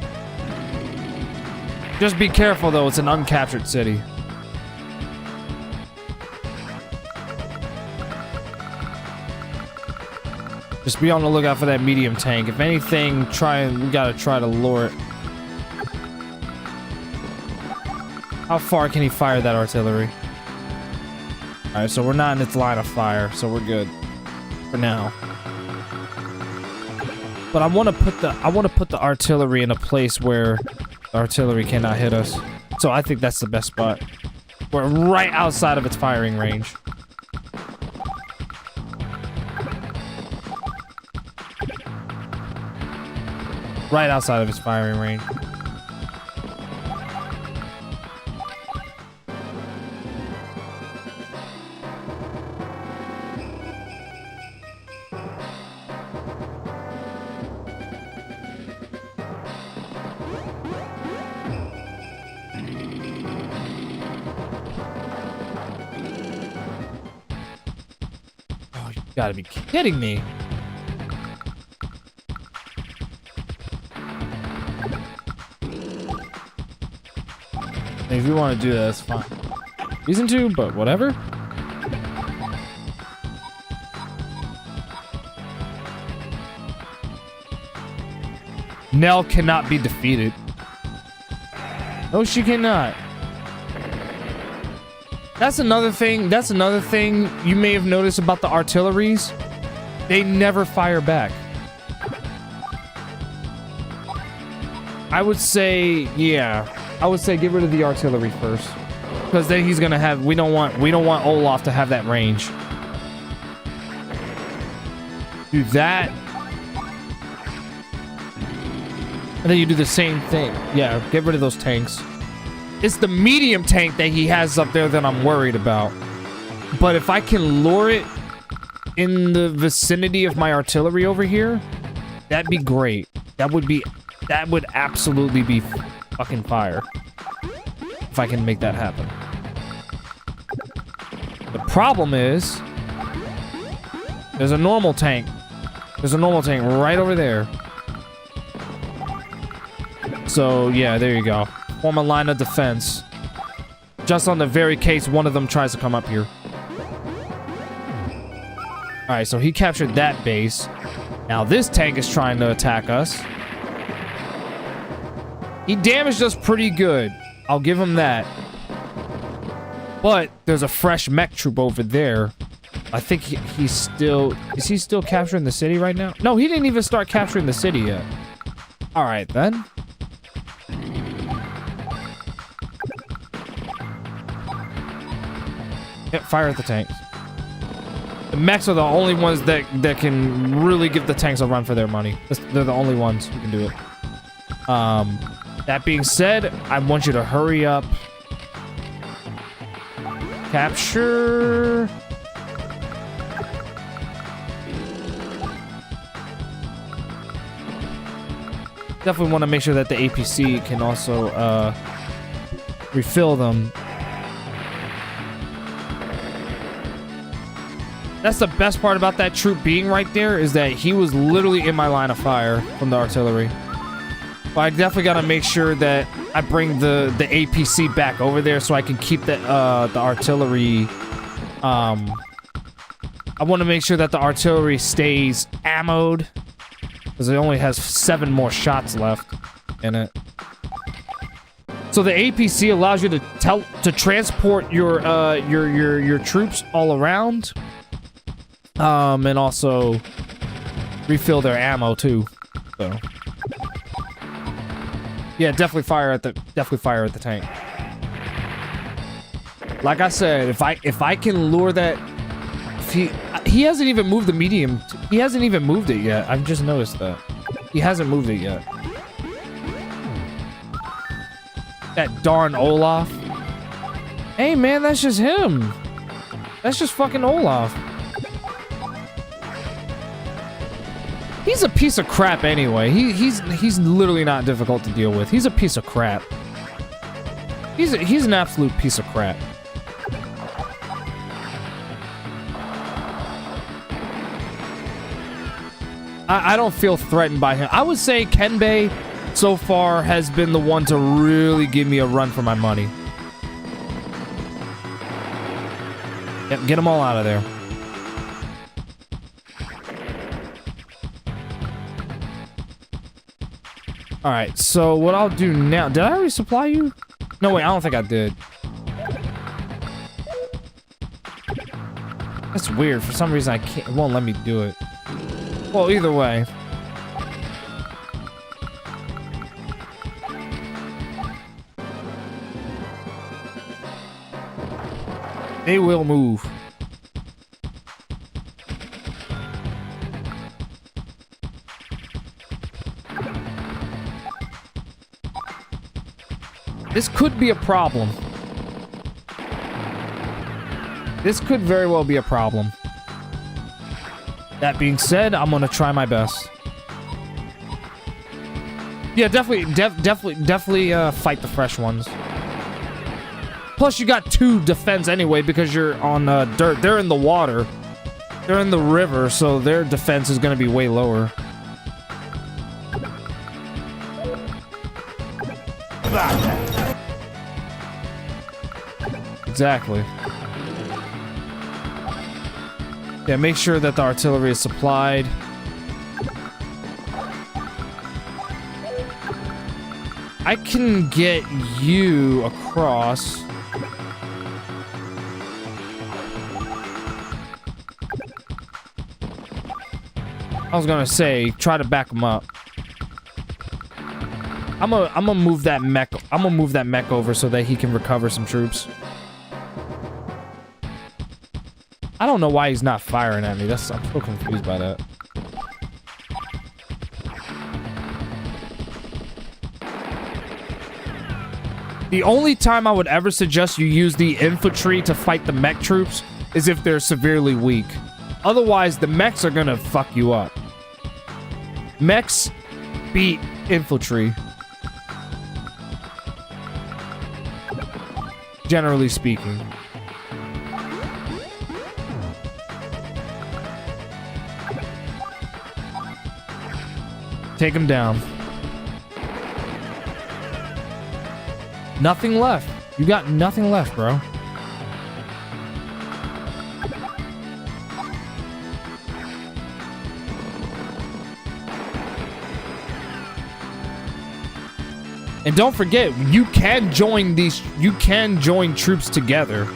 Just be careful though, it's an uncaptured city. Just be on the lookout for that medium tank. If anything, we gotta try to lure it. How far can he fire that artillery? Alright, so we're not in its line of fire, so we're good. For now. But I want to put the artillery in a place where the artillery cannot hit us. So I think that's the best spot. We're right outside of its firing range. Right outside of its firing range. Gotta be kidding me. If you want to do that, that's fine. Reason to, but whatever. Nell cannot be defeated. No, she cannot. That's another thing. That's another thing you may have noticed about the artilleries. They never fire back. I would say, yeah. I would say get rid of the artillery first, because then he's gonna have. We don't want Olaf to have that range. Do that, and then you do the same thing. Yeah, get rid of those tanks. It's the medium tank that he has up there that I'm worried about. But if I can lure it in the vicinity of my artillery over here, that'd be great. That would absolutely be fucking fire. If I can make that happen. The problem is, there's a normal tank. There's a normal tank right over there. So, yeah, there you go. Form a line of defense. Just on the very case one of them tries to come up here. Alright, so he captured that base. Now this tank is trying to attack us. He damaged us pretty good. I'll give him that. But there's a fresh mech troop over there. I think he's still... Is he still capturing the city right now? No, he didn't even start capturing the city yet. Alright, then. Yep, fire at the tanks. The mechs are the only ones that can really give the tanks a run for their money. They're the only ones who can do it. That being said, I want you to hurry up. Capture... Definitely want to make sure that the APC can also refill them. That's the best part about that troop being right there, is that he was literally in my line of fire from the artillery. But I definitely gotta make sure that I bring the APC back over there so I can keep the artillery. I want to make sure that the artillery stays ammoed, because it only has 7 more shots left in it. So the APC allows you to transport your troops all around. And also refill their ammo too. So yeah, definitely fire at the tank. Like I said, if I can lure that, if he hasn't even moved the medium. He hasn't even moved it yet. I've just noticed that he hasn't moved it yet. That darn Olaf. Hey man, that's just him. That's just fucking Olaf. He's a piece of crap anyway. He's literally not difficult to deal with. He's a piece of crap. He's an absolute piece of crap. I don't feel threatened by him. I would say Kenbei so far has been the one to really give me a run for my money. Yep, get them all out of there. Alright, so what I'll do now... Did I already supply you? No, wait, I don't think I did. That's weird. For some reason, it won't let me do it. Well, either way. They will move. This could be a problem. This could very well be a problem. That being said, I'm gonna try my best. Yeah, definitely fight the fresh ones. Plus, you got 2 defense anyway because you're on dirt. They're in the water. They're in the river, so their defense is going to be way lower. Exactly. Yeah, make sure that the artillery is supplied. I can get you across. I was gonna say, try to back him up. I'm gonna move that mech. I'm gonna move that mech over so that he can recover some troops. I don't know why he's not firing at me. I'm so confused by that. The only time I would ever suggest you use the infantry to fight the mech troops is if they're severely weak. Otherwise, the mechs are gonna fuck you up. Mechs beat infantry. Generally speaking. Take him down. Nothing left. You got nothing left, bro. And don't forget, you can join these. You can join troops together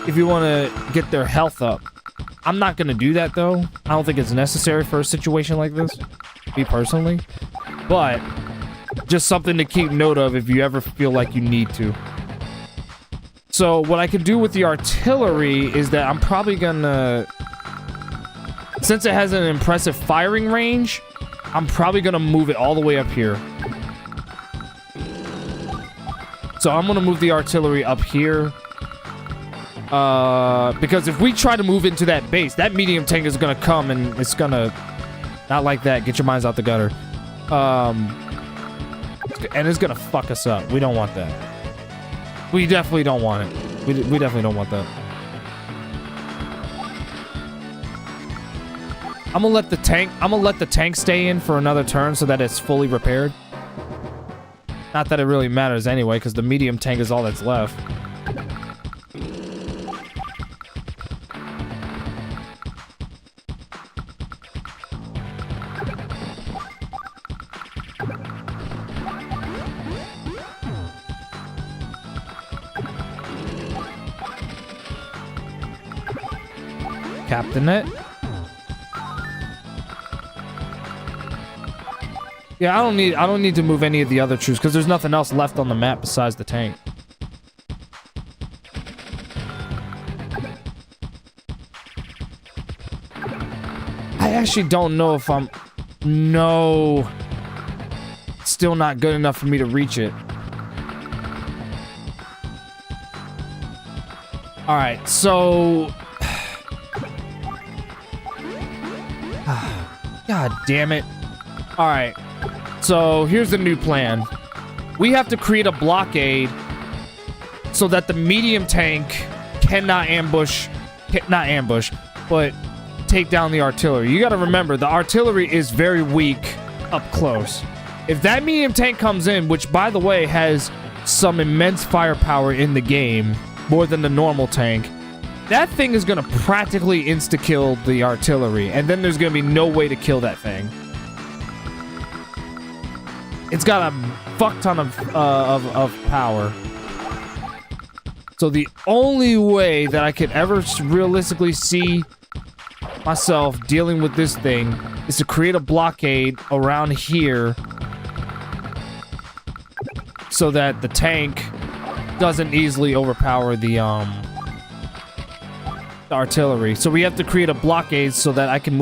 if you want to get their health up. I'm not gonna do that though. I don't think it's necessary for a situation like this, me personally. But just something to keep note of if you ever feel like you need to. So what I could do with the artillery is that I'm probably gonna, since it has an impressive firing range, I'm probably gonna move it all the way up here. So I'm gonna move the artillery up here. Because if we try to move into that base, that medium tank is gonna come and it's gonna, not like that, get your minds out the gutter. And it's gonna fuck us up. We don't want that. We definitely don't want it. We definitely don't want that. I'm gonna let the tank stay in for another turn so that it's fully repaired. Not that it really matters anyway, because the medium tank is all that's left. Captain it. Yeah, I don't need to move any of the other troops because there's nothing else left on the map besides the tank. I actually don't know if I'm... No. Still not good enough for me to reach it. Alright, so... God damn it. Alright. So, here's the new plan. We have to create a blockade so that the medium tank cannot ambush... Not ambush, but take down the artillery. You gotta remember, the artillery is very weak up close. If that medium tank comes in, which, by the way, has some immense firepower in the game, more than the normal tank, that thing is gonna practically insta-kill the artillery, and then there's gonna be no way to kill that thing. It's got a fuck ton of power. So the only way that I could ever realistically see myself dealing with this thing is to create a blockade around here so that the tank doesn't easily overpower the artillery. So we have to create a blockade so that I can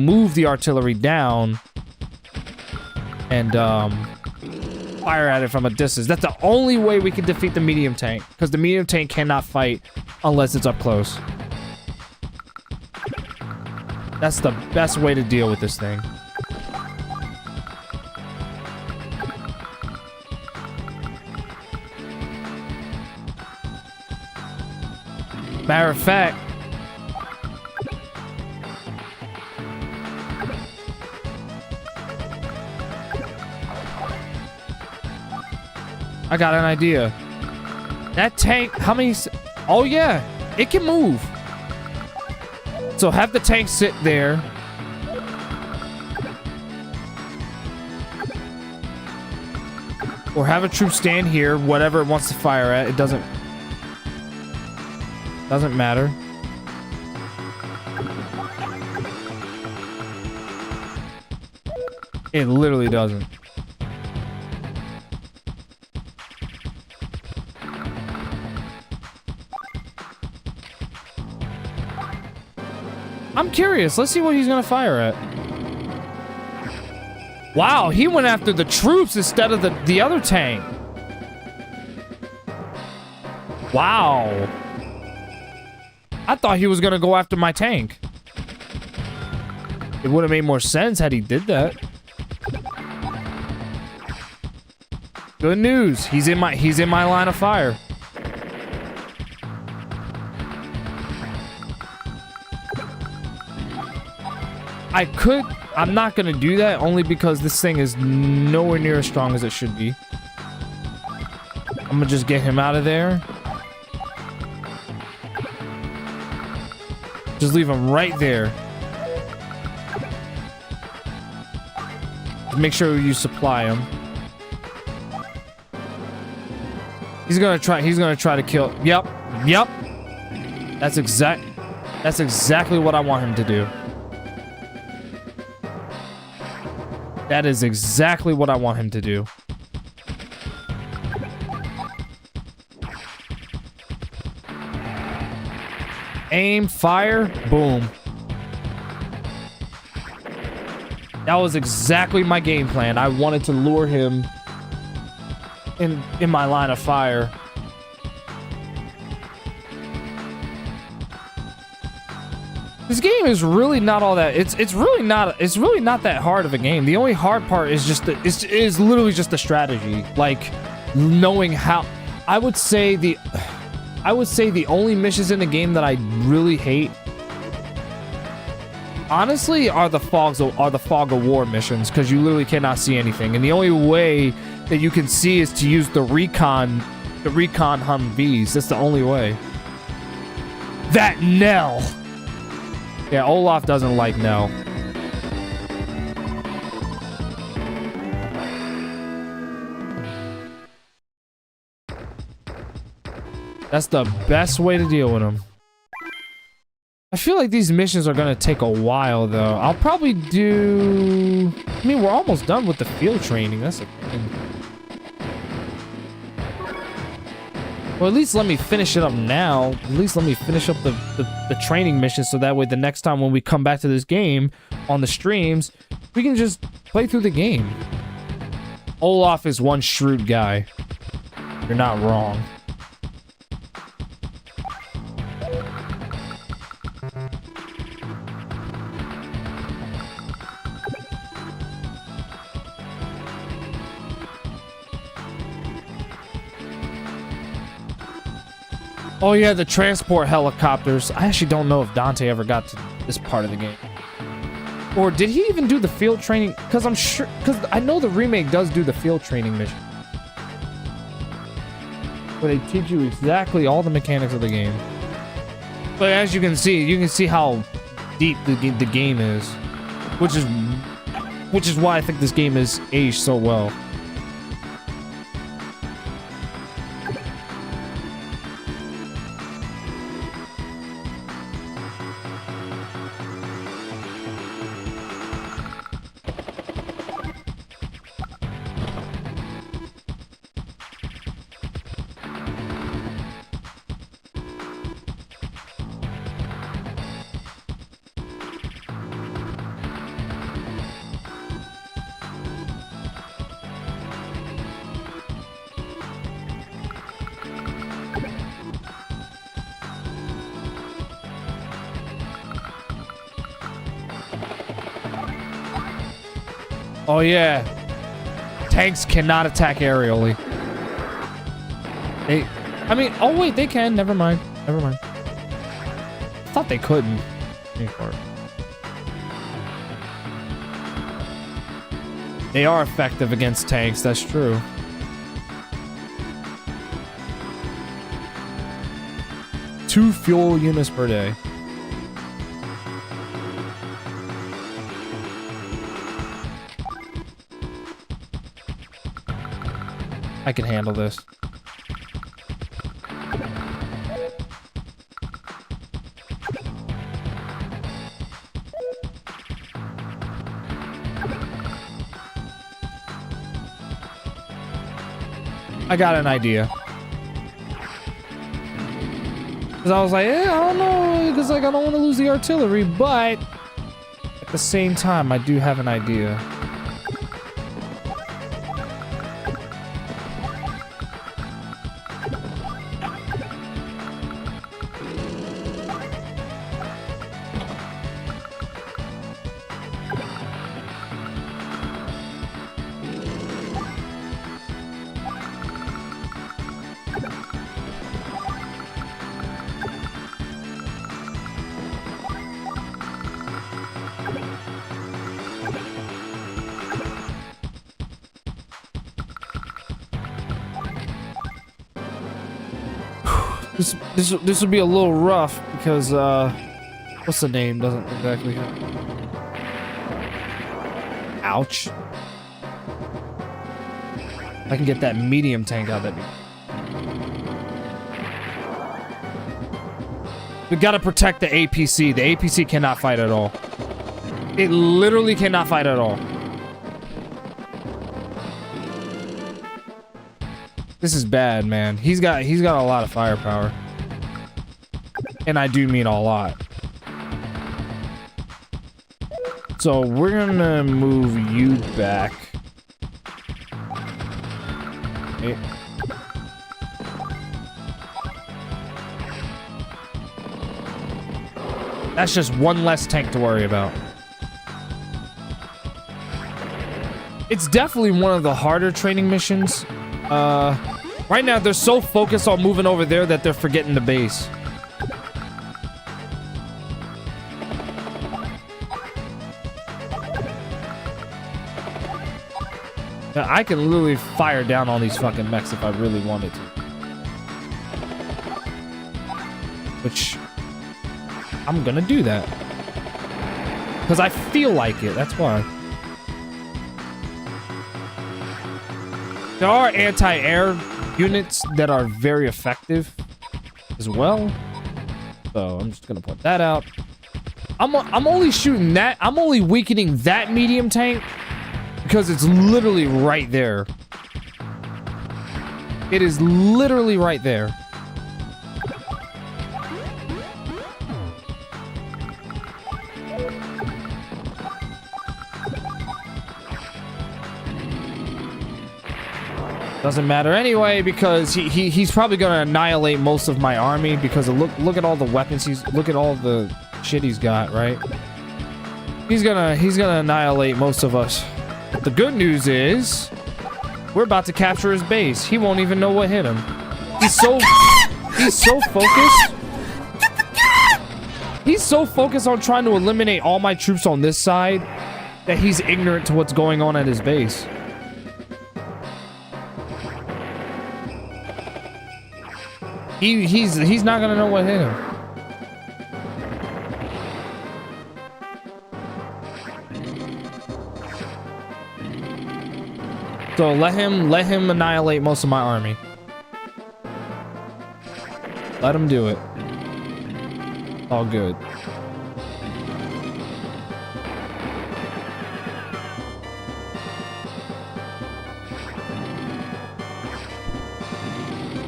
move the artillery down and fire at it from a distance. That's the only way we can defeat the medium tank, because the medium tank cannot fight unless it's up close. That's the best way to deal with this thing. Matter of fact, I got an idea. That tank, how many... Oh, yeah. It can move. So have the tank sit there. Or have a troop stand here, whatever it wants to fire at. It doesn't matter. It literally doesn't. I'm curious. Let's see what he's gonna fire at. Wow, he went after the troops instead of the other tank. Wow. I thought he was gonna go after my tank. It would have made more sense had he did that. Good news. He's in my line of fire. I'm not gonna do that only because this thing is nowhere near as strong as it should be. I'm gonna just get him out of there. Just leave him right there. Make sure you supply him. He's gonna try to kill. Yep. That's exactly what I want him to do. That is exactly what I want him to do. Aim, fire, boom. That was exactly my game plan. I wanted to lure him in my line of fire. This game is really not all that. It's really not that hard of a game. The only hard part is just is literally just the strategy, like knowing how. I would say the only missions in the game that I really hate, honestly, are the fog of war missions, because you literally cannot see anything, and the only way that you can see is to use the recon Humvees. That's the only way. That Nell. Yeah, Olaf doesn't like Nell. That's the best way to deal with him. I feel like these missions are gonna take a while, though. I'll probably do... I mean, we're almost done with the field training. That's a thing. Well, at least let me finish it up now. At least let me finish up the training mission, so that way the next time when we come back to this game on the streams, we can just play through the game. Olaf is one shrewd guy. You're not wrong. Oh yeah, the transport helicopters. I actually don't know if Dante ever got to this part of the game. Or did he even do the field training? Because I'm sure, because I know the remake does do the field training mission. Where they teach you exactly all the mechanics of the game. But as you can see how deep the game is. Which is why I think this game is aged so well. Oh yeah, tanks cannot attack aerially. I mean, oh wait, they can. Never mind. I thought they couldn't. They are effective against tanks. That's true. 2 fuel units per day. I can handle this. I got an idea. Because I was like, I don't know, because like I don't want to lose the artillery, but at the same time, I do have an idea. This would be a little rough because what's the name? Doesn't exactly have. Ouch. I can get that medium tank out of that. We gotta protect the APC. The APC cannot fight at all. It literally cannot fight at all. This is bad, man. He's got a lot of firepower. And I do mean a lot. So we're gonna move you back. Okay. That's just one less tank to worry about. It's definitely one of the harder training missions. Right now they're so focused on moving over there that they're forgetting the base. Now, I can literally fire down on these fucking mechs if I really wanted to. Which I'm gonna do that. Because I feel like it, that's why. There are anti-air units that are very effective as well. So I'm just gonna point that out. I'm only shooting that. I'm only weakening that medium tank because it's literally right there. It is literally right there. Doesn't matter anyway because he's probably gonna annihilate most of my army because of look at all the weapons look at all the shit he's got, right? He's gonna annihilate most of us. But the good news is we're about to capture his base. He won't even know what hit him. He's so focused. He's so focused on trying to eliminate all my troops on this side that he's ignorant to what's going on at his base. He's not gonna know what hit him. So let him annihilate most of my army. Let him do it. All good.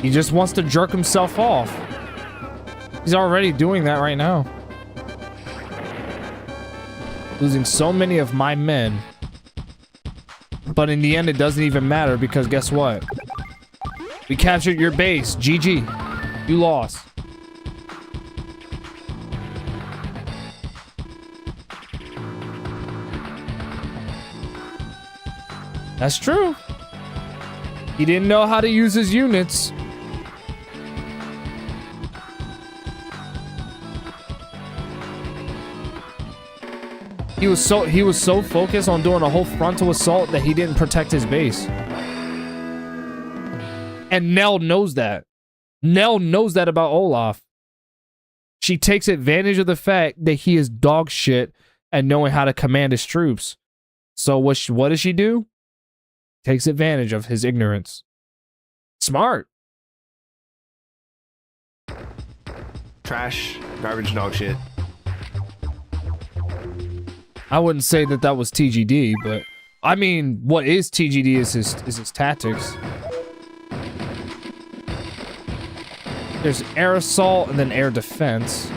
He just wants to jerk himself off. He's already doing that right now. Losing so many of my men. But in the end, it doesn't even matter because guess what? We captured your base. GG. You lost. That's true. He didn't know how to use his units. He was so focused on doing a whole frontal assault that he didn't protect his base. And Nell knows that. Nell knows that about Olaf. she takes advantage of the fact that he is dog shit at knowing how to command his troops. So what does she do? Takes advantage of his ignorance. Smart. Trash, garbage, dog shit. I wouldn't say that was TGD, but I mean, what is TGD is his tactics. There's air assault and then air defense.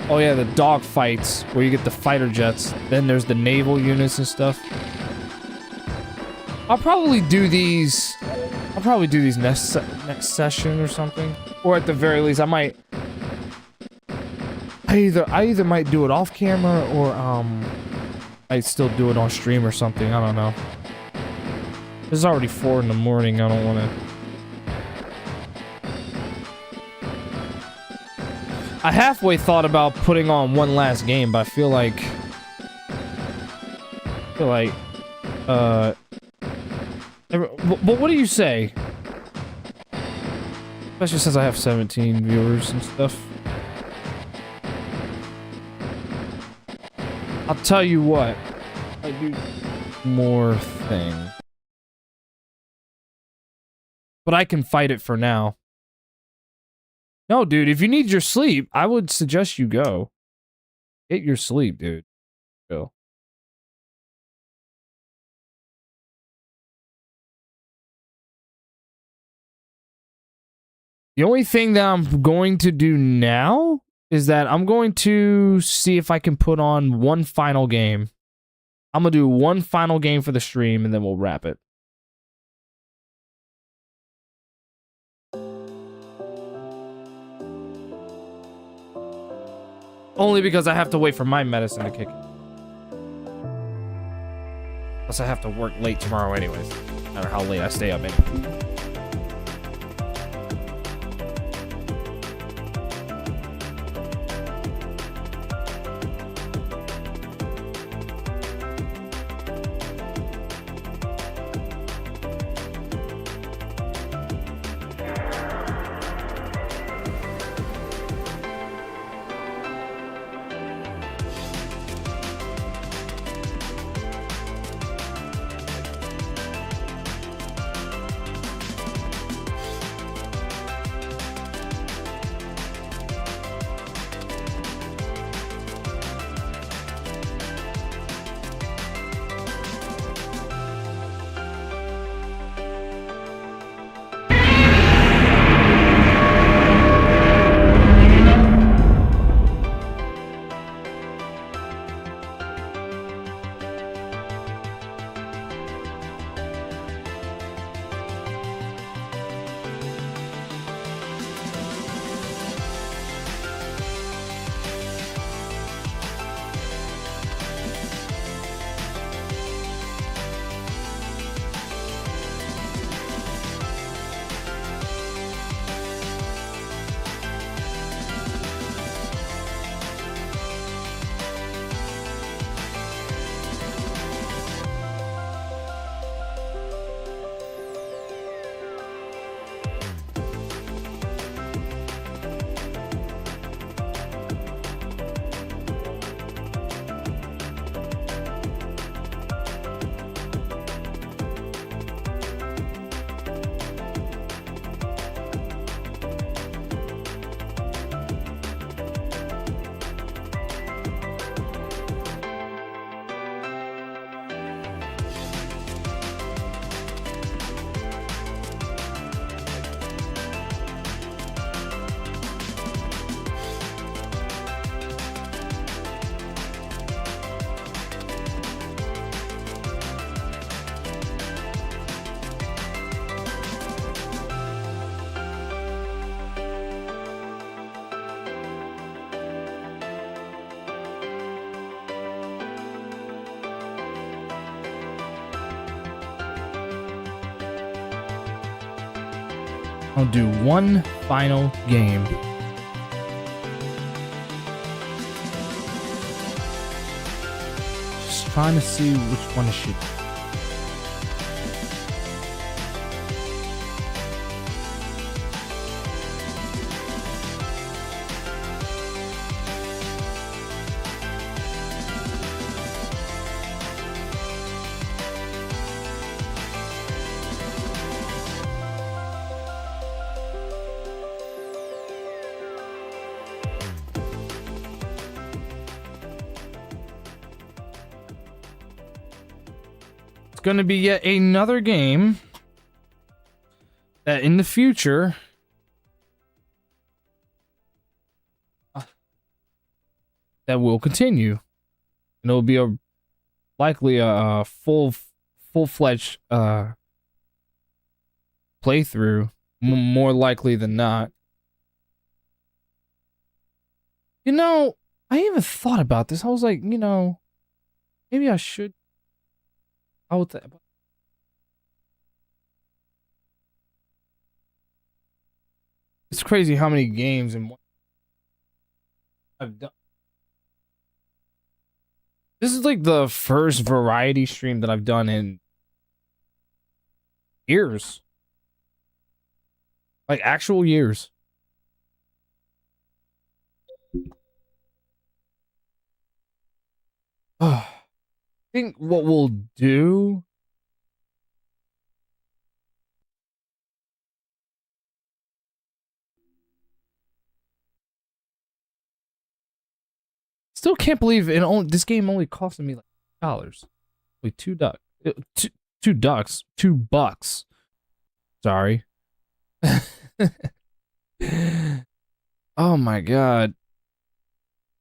Oh yeah, the dog fights where you get the fighter jets. Then there's the naval units and stuff. I'll probably do these next session or something, or at the very least, I either might do it off camera or I still do it on stream or something. I don't know. It's already 4 in the morning. I don't want to. I halfway thought about putting on one last game, but I feel like but what do you say? Especially since I have 17 viewers and stuff. I'll tell you what. I do more thing. But I can fight it for now. No, dude, if you need your sleep, I would suggest you go. Get your sleep, dude. Go. The only thing that I'm going to do now is that I'm going to see if I can put on one final game. I'm going to do one final game for the stream, and then we'll wrap it. Only because I have to wait for my medicine to kick in. Plus I have to work late tomorrow anyways. No matter how late I stay up anyway. I'll do one final game. Just trying to see which one I should. going to be yet another game that in the future that will continue. And it'll be likely a full-fledged playthrough, more likely than not. You know, I even thought about this. I was like, you know, maybe I should. It's crazy how many games and I've done. This is like the first variety stream that I've done in years. Like actual years. I think what we'll do still can't believe this game only costed me like $2. Wait, $2. Sorry. Oh my god.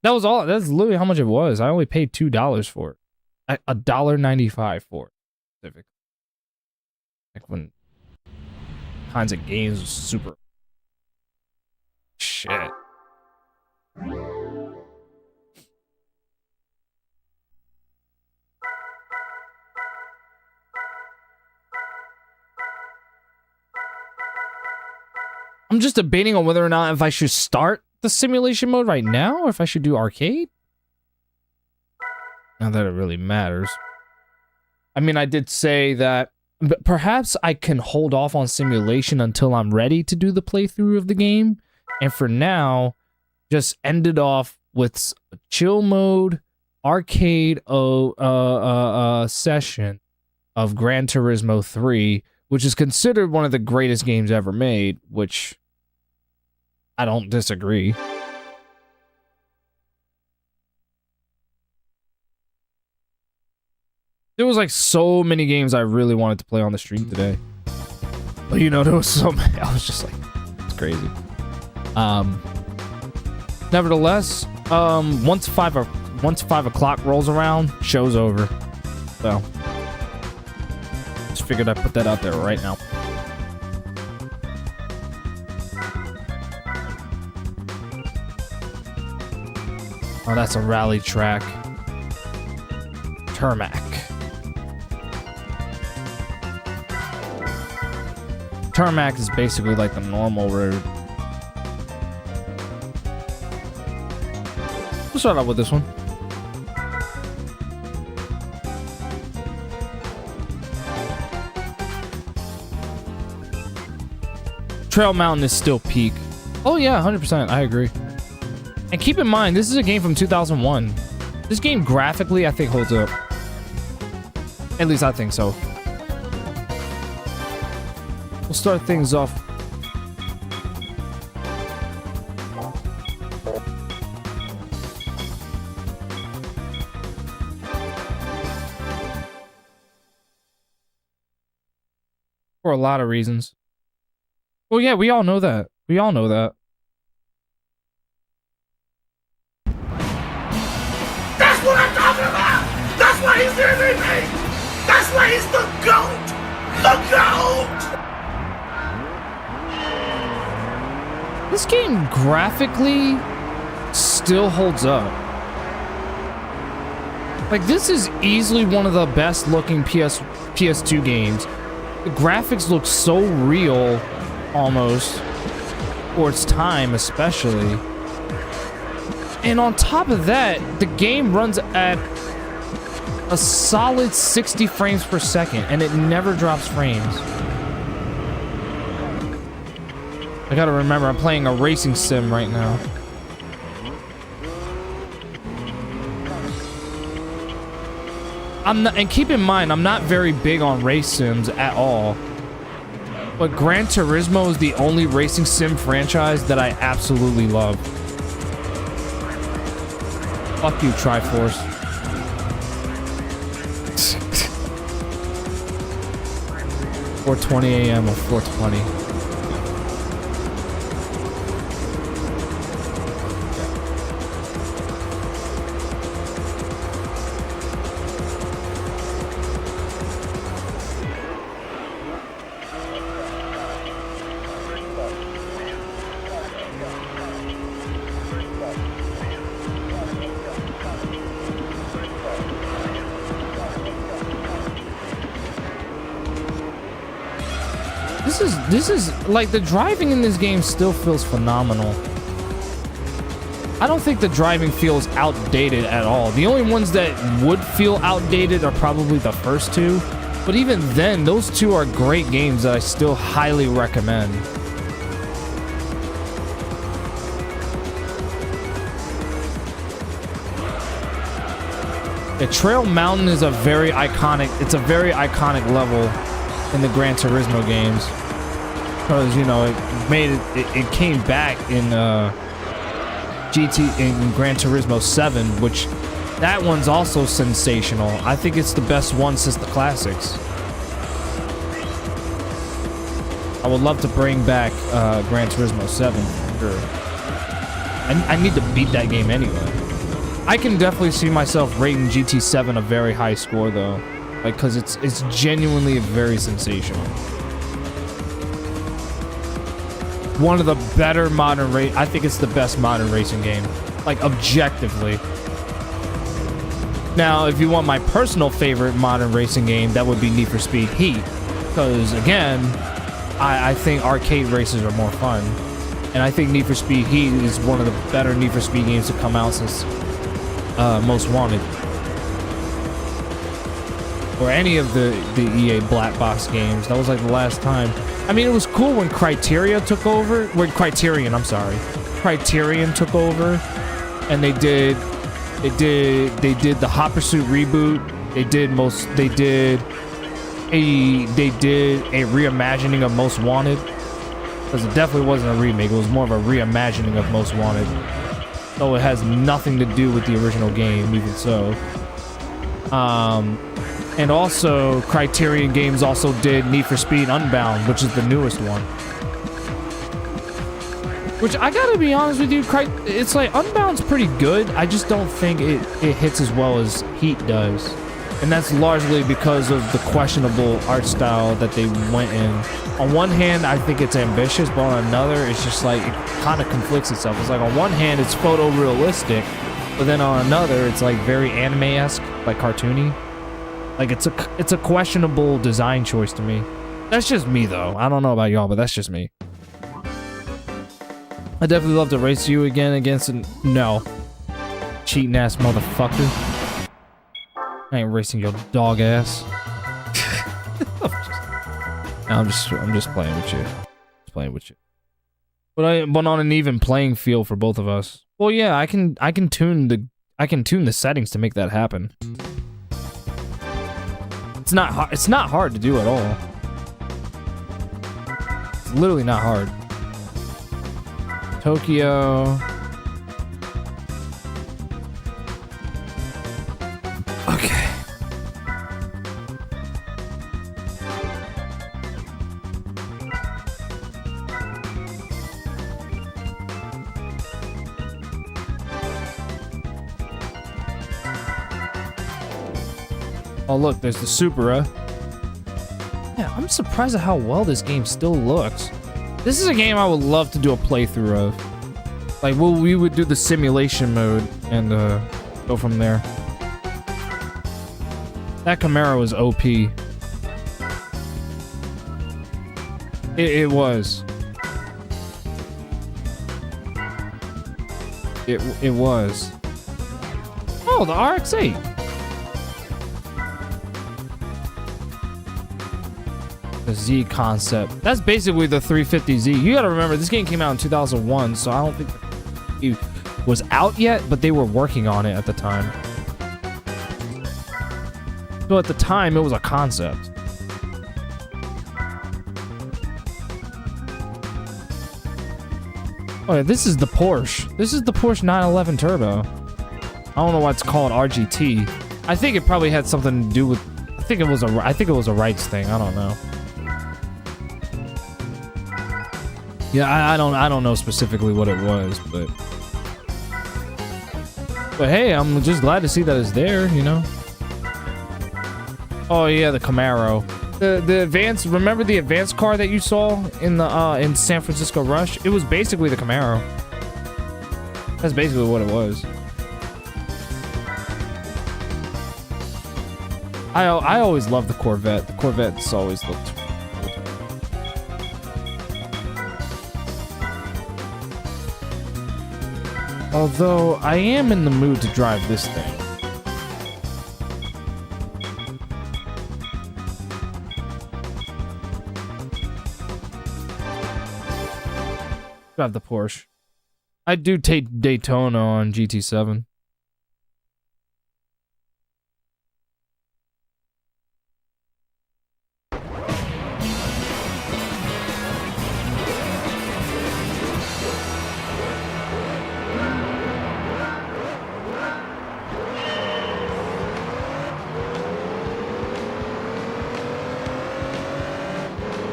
That was all. That's literally how much it was. I only paid $2 for it. $1.95 for it. Specific. Like when kinds of games was super shit. I'm just debating on whether or not if I should start the simulation mode right now or if I should do arcade. Not that it really matters. I mean, I did say that perhaps I can hold off on simulation until I'm ready to do the playthrough of the game. And for now, just end it off with a chill mode arcade session of Gran Turismo 3, which is considered one of the greatest games ever made, which I don't disagree. There was like so many games I really wanted to play on the stream today. But you know, there was so many. I was just like, it's crazy. Nevertheless, once 5 o'clock rolls around, show's over. So just figured I'd put that out there right now. Oh, that's a rally track. Tarmac. Tarmac is basically like the normal road. We'll start out with this one. Trail Mountain is still peak. Oh yeah, 100%. I agree. And keep in mind, this is a game from 2001. This game graphically, I think, holds up. At least I think so. We'll start things off. For a lot of reasons. Well, yeah, we all know that. We all know that. That's what I'm talking about! That's why he's the MVP! That's why he's the GOAT! The GOAT! This game graphically still holds up. Like, this is easily one of the best looking PS2 games. The graphics look so real, almost, for its time especially. And on top of that, the game runs at a solid 60 frames per second, and it never drops frames. I gotta remember, I'm playing a racing sim right now. And keep in mind, I'm not very big on race sims at all. But Gran Turismo is the only racing sim franchise that I absolutely love. Fuck you, Triforce. 4:20 a.m. or 4:20. This is like the driving in this game still feels phenomenal. I don't think the driving feels outdated at all. The only ones that would feel outdated are probably the first two, but even then, those two are great games that I still highly recommend. Yeah, Trail Mountain is a very iconic. It's a very iconic level in the Gran Turismo games. Because, you know, it came back in in Gran Turismo 7, which that one's also sensational. I think it's the best one since the classics. I would love to bring back Gran Turismo 7 for sure. I need to beat that game anyway. I can definitely see myself rating GT7 a very high score though, like because it's genuinely very sensational. One of the better modern race. I think it's the best modern racing game, like objectively. Now, if you want my personal favorite modern racing game, that would be Need for Speed Heat, because again, I think arcade races are more fun, and I think Need for Speed Heat is one of the better Need for Speed games to come out since Most Wanted, or any of the EA Black Box games. That was like the last time. I mean, it was cool when Criterion took over, and they did the Hot Pursuit reboot. They did a reimagining of Most Wanted, because it definitely wasn't a remake. It was more of a reimagining of Most Wanted, so it has nothing to do with the original game, even so. And also, Criterion Games also did Need for Speed Unbound, which is the newest one. Which, I gotta be honest with you, it's like, Unbound's pretty good. I just don't think it hits as well as Heat does. And that's largely because of the questionable art style that they went in. On one hand, I think it's ambitious, but on another, it's just like, it kind of conflicts itself. It's like, on one hand, it's photorealistic, but then on another, it's like very anime-esque, like cartoony. Like, it's a questionable design choice to me. That's just me, though. I don't know about y'all, but that's just me. I'd definitely love to race you again against an... No. Cheating ass motherfucker. I ain't racing your dog ass. I'm just playing with you. Just playing with you. But on an even playing field for both of us. Well, yeah, I can tune the settings to make that happen. It's not hard to do at all. It's literally not hard. Tokyo. Okay. Oh look, there's the Supra. Yeah, I'm surprised at how well this game still looks. This is a game I would love to do a playthrough of. Like, we would do the simulation mode and go from there. That Camaro was OP. It was. It was. Oh, the RX-8. The Z concept. That's basically the 350Z. You gotta remember, this game came out in 2001, so I don't think it was out yet, but they were working on it at the time. So at the time, it was a concept. Oh yeah, this is the Porsche. This is the Porsche 911 Turbo. I don't know why it's called RGT. I think it probably had something to do with... I think it was a rights thing. I don't know. Yeah, I don't know specifically what it was, but hey, I'm just glad to see that it's there, you know. Oh yeah, the Camaro. The advanced, remember the advanced car that you saw in the in San Francisco Rush? It was basically the Camaro. That's basically what it was. I always loved the Corvette. The Corvette's always looked good. Although I am in the mood to drive this thing. Drive the Porsche. I do take Daytona on GT7.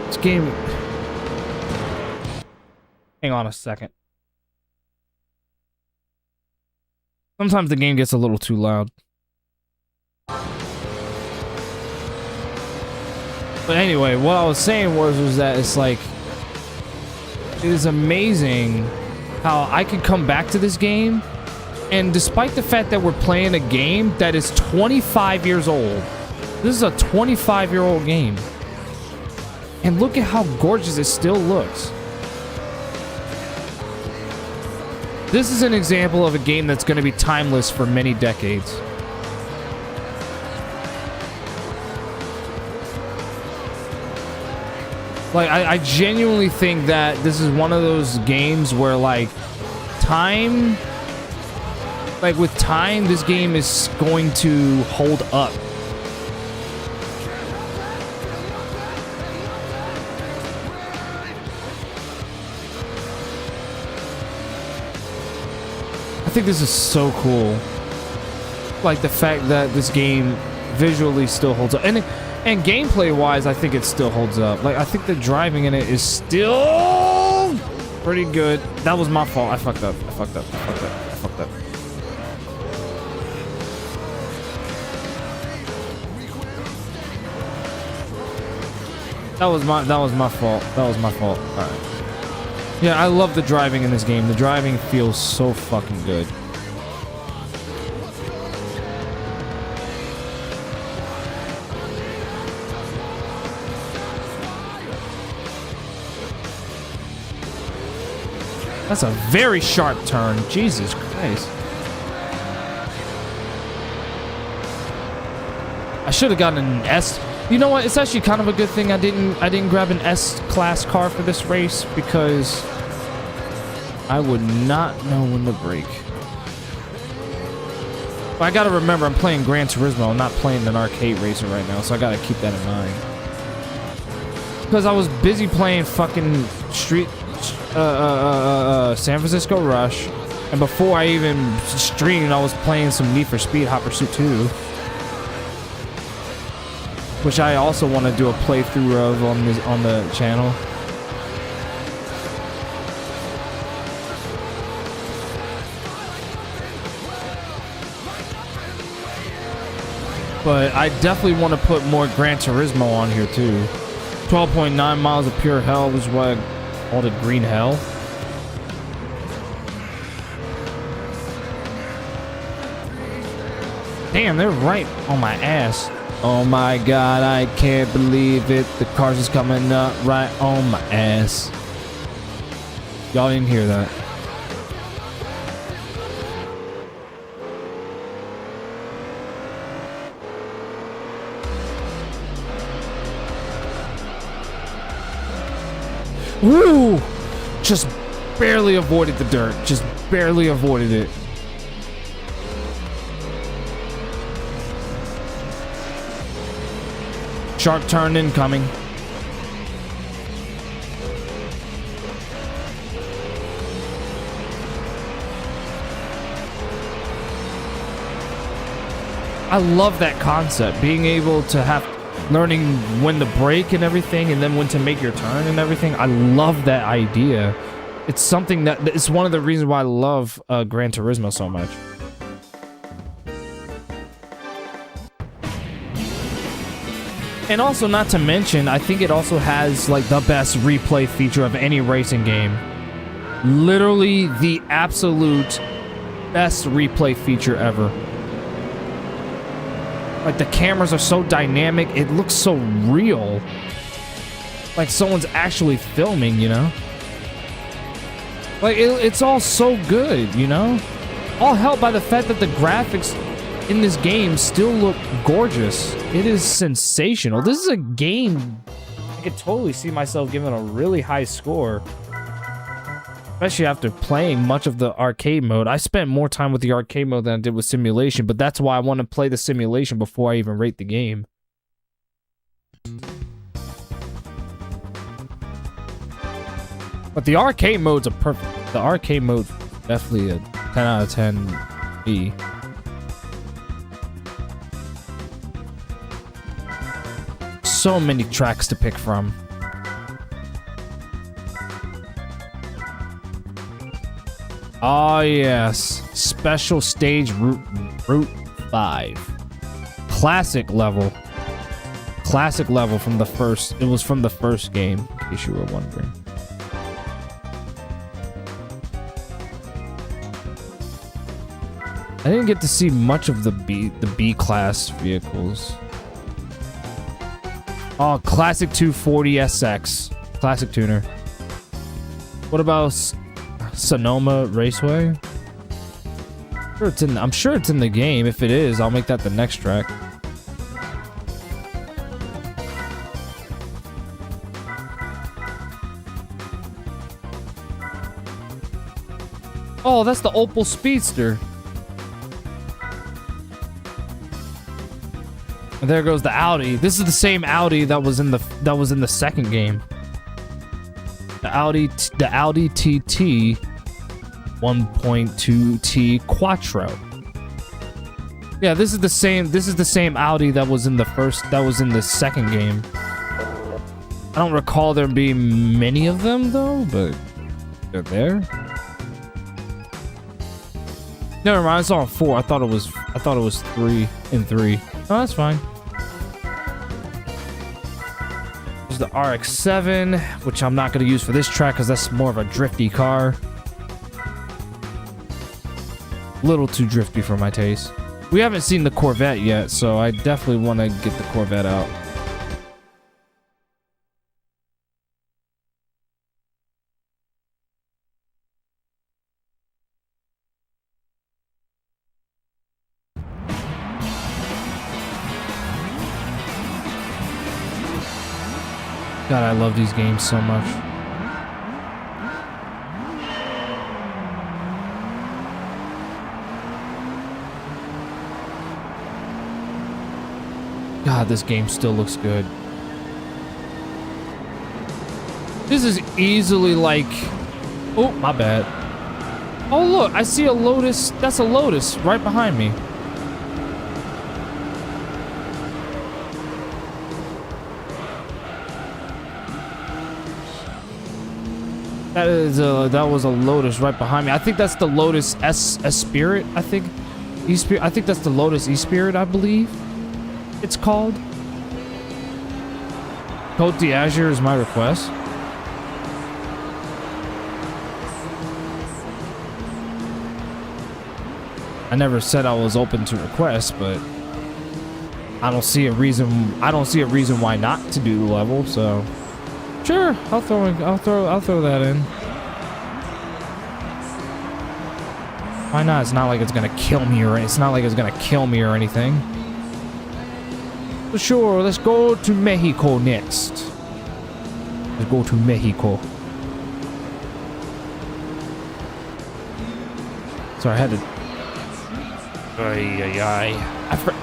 This game... Hang on a second. Sometimes the game gets a little too loud. But anyway, what I was saying was that it's like, it is amazing how I could come back to this game, and despite the fact that we're playing a game that is 25 years old, this is a 25-year-old game, and look at how gorgeous it still looks. This is an example of a game that's going to be timeless for many decades. Like, I genuinely think that this is one of those games where, like, time... Like, with time, this game is going to hold up. I think this is so cool. Like the fact that this game visually still holds up, and gameplay wise, I think it still holds up. Like I think the driving in it is still pretty good. That was my fault. I fucked up. That was my fault. All right. Yeah, I love the driving in this game. The driving feels so fucking good. That's a very sharp turn. Jesus Christ. I should have gotten an S. You know what? It's actually kind of a good thing I didn't grab an S-class car for this race, because I would not know when to brake. But I gotta remember, I'm playing Gran Turismo. I'm not playing an arcade racer right now, so I gotta keep that in mind. Because I was busy playing fucking San Francisco Rush, and before I even streamed, I was playing some Need for Speed Hot Pursuit 2. Which I also want to do a playthrough of on the channel. But I definitely want to put more Gran Turismo on here too. 12.9 miles of pure hell, which is why I called it Green Hell. Damn, they're right on my ass. Oh my god, I can't believe it. The cars is coming up right on my ass. Y'all didn't hear that. Woo! Just barely avoided the dirt. Just barely avoided it. Sharp turn incoming. I love that concept, being able to have learning when to brake and everything, and then when to make your turn and everything. I love that idea. It's something that it's one of the reasons why I love Gran Turismo so much. And also, not to mention, I think it also has like the best replay feature of any racing game. Literally the absolute best replay feature ever. Like, the cameras are so dynamic, it looks so real. Like someone's actually filming, you know? Like, it's all so good, you know? All helped by the fact that the graphics in this game still look gorgeous. It is sensational. This is a game I could totally see myself giving a really high score. Especially after playing much of the arcade mode. I spent more time with the arcade mode than I did with simulation, but that's why I want to play the simulation before I even rate the game. But the arcade modes are perfect. The arcade mode definitely a 10 out of 10 B. So many tracks to pick from. Oh yes, special stage Route 5. Classic level from the first. It was from the first game, in case you were wondering. I didn't get to see much of the B class vehicles. Oh, classic 240 SX, classic tuner. What about Sonoma Raceway? I'm sure it's in the game. If it is, I'll make that the next track. Oh, that's the Opel Speedster. And there goes the Audi. This is the same Audi that was in the second game. The Audi TT 1.2T Quattro. Yeah, this is the same Audi that was in the second game. I don't recall there being many of them though, but they're there. Never mind, I saw 4. I thought it was 3 and 3. Oh, that's fine. There's the RX-7, which I'm not going to use for this track because that's more of a drifty car. A little too drifty for my taste. We haven't seen the Corvette yet, so I definitely want to get the Corvette out. God, I love these games so much. God, this game still looks good. This is easily like... Oh, my bad. Oh, look, I see a Lotus. That's a Lotus right behind me. That was a Lotus right behind me. I think that's the Lotus Spirit. I think I think that's the Lotus E-Spirit. I believe it's called. Côte d'Azur is my request. I never said I was open to requests, but I don't see a reason why not to do the level. So. Sure, I'll throw that in. Why not? It's not like it's gonna kill me or anything. But sure, let's go to Mexico next. Let's go to Mexico. Sorry, I had to.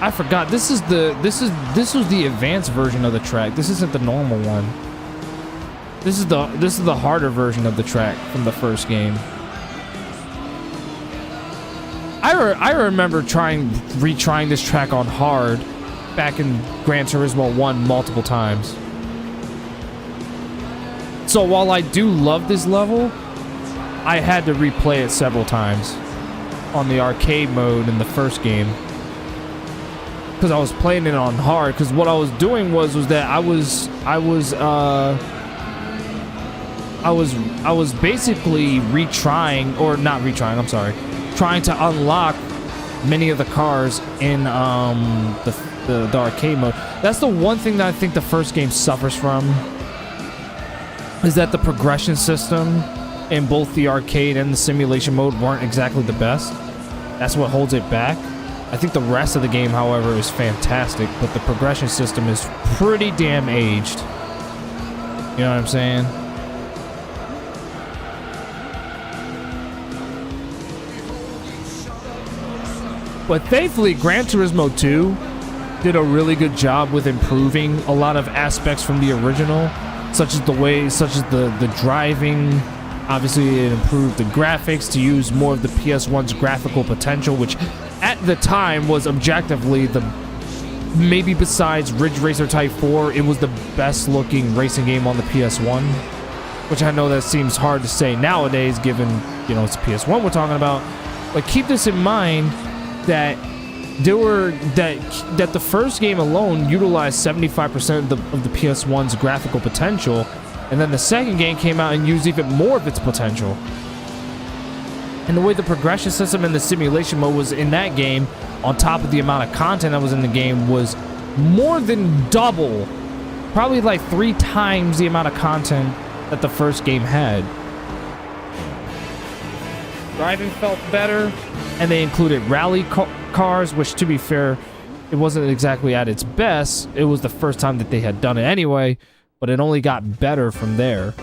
I forgot. This was the advanced version of the track. This isn't the normal one. This is the harder version of the track from the first game. I remember retrying this track on hard back in Gran Turismo 1 multiple times. So while I do love this level, I had to replay it several times on the arcade mode in the first game. Because I was playing it on hard. Because what I was doing was that I was basically retrying, or not retrying, I'm sorry, trying to unlock many of the cars in the arcade mode. That's the one thing that I think the first game suffers from, is that the progression system in both the arcade and the simulation mode weren't exactly the best. That's what holds it back. I think the rest of the game, however, is fantastic, but the progression system is pretty damn aged. You know what I'm saying? But thankfully, Gran Turismo 2 did a really good job with improving a lot of aspects from the original, such as the driving. Obviously, it improved the graphics to use more of the PS1's graphical potential, which at the time was objectively maybe besides Ridge Racer Type 4, it was the best looking racing game on the PS1, which I know that seems hard to say nowadays given, you know, it's PS1 we're talking about. But keep this in mind that that the first game alone utilized 75% of the PS1's graphical potential, and then the second game came out and used even more of its potential. And the way the progression system and the simulation mode was in that game, on top of the amount of content that was in the game, was more than double, probably like 3 times the amount of content that the first game had. Driving felt better, and they included rally cars, which, to be fair, it wasn't exactly at its best. It was the first time that they had done it anyway, but it only got better from there.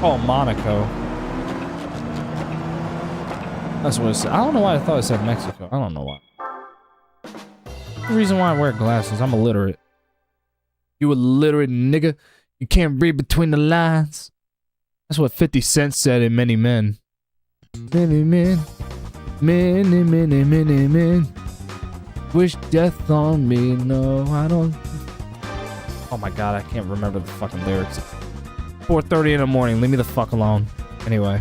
Oh, Monaco. That's what it said. I don't know why I thought it said Mexico. I don't know why. The reason why I wear glasses, I'm illiterate. You illiterate nigga. You can't read between the lines. That's what 50 Cent said in Many Men. Many men. Many, many, many men. Wish death on me. No, I don't. Oh my god, I can't remember the fucking lyrics. 4:30 in the morning. Leave me the fuck alone. Anyway.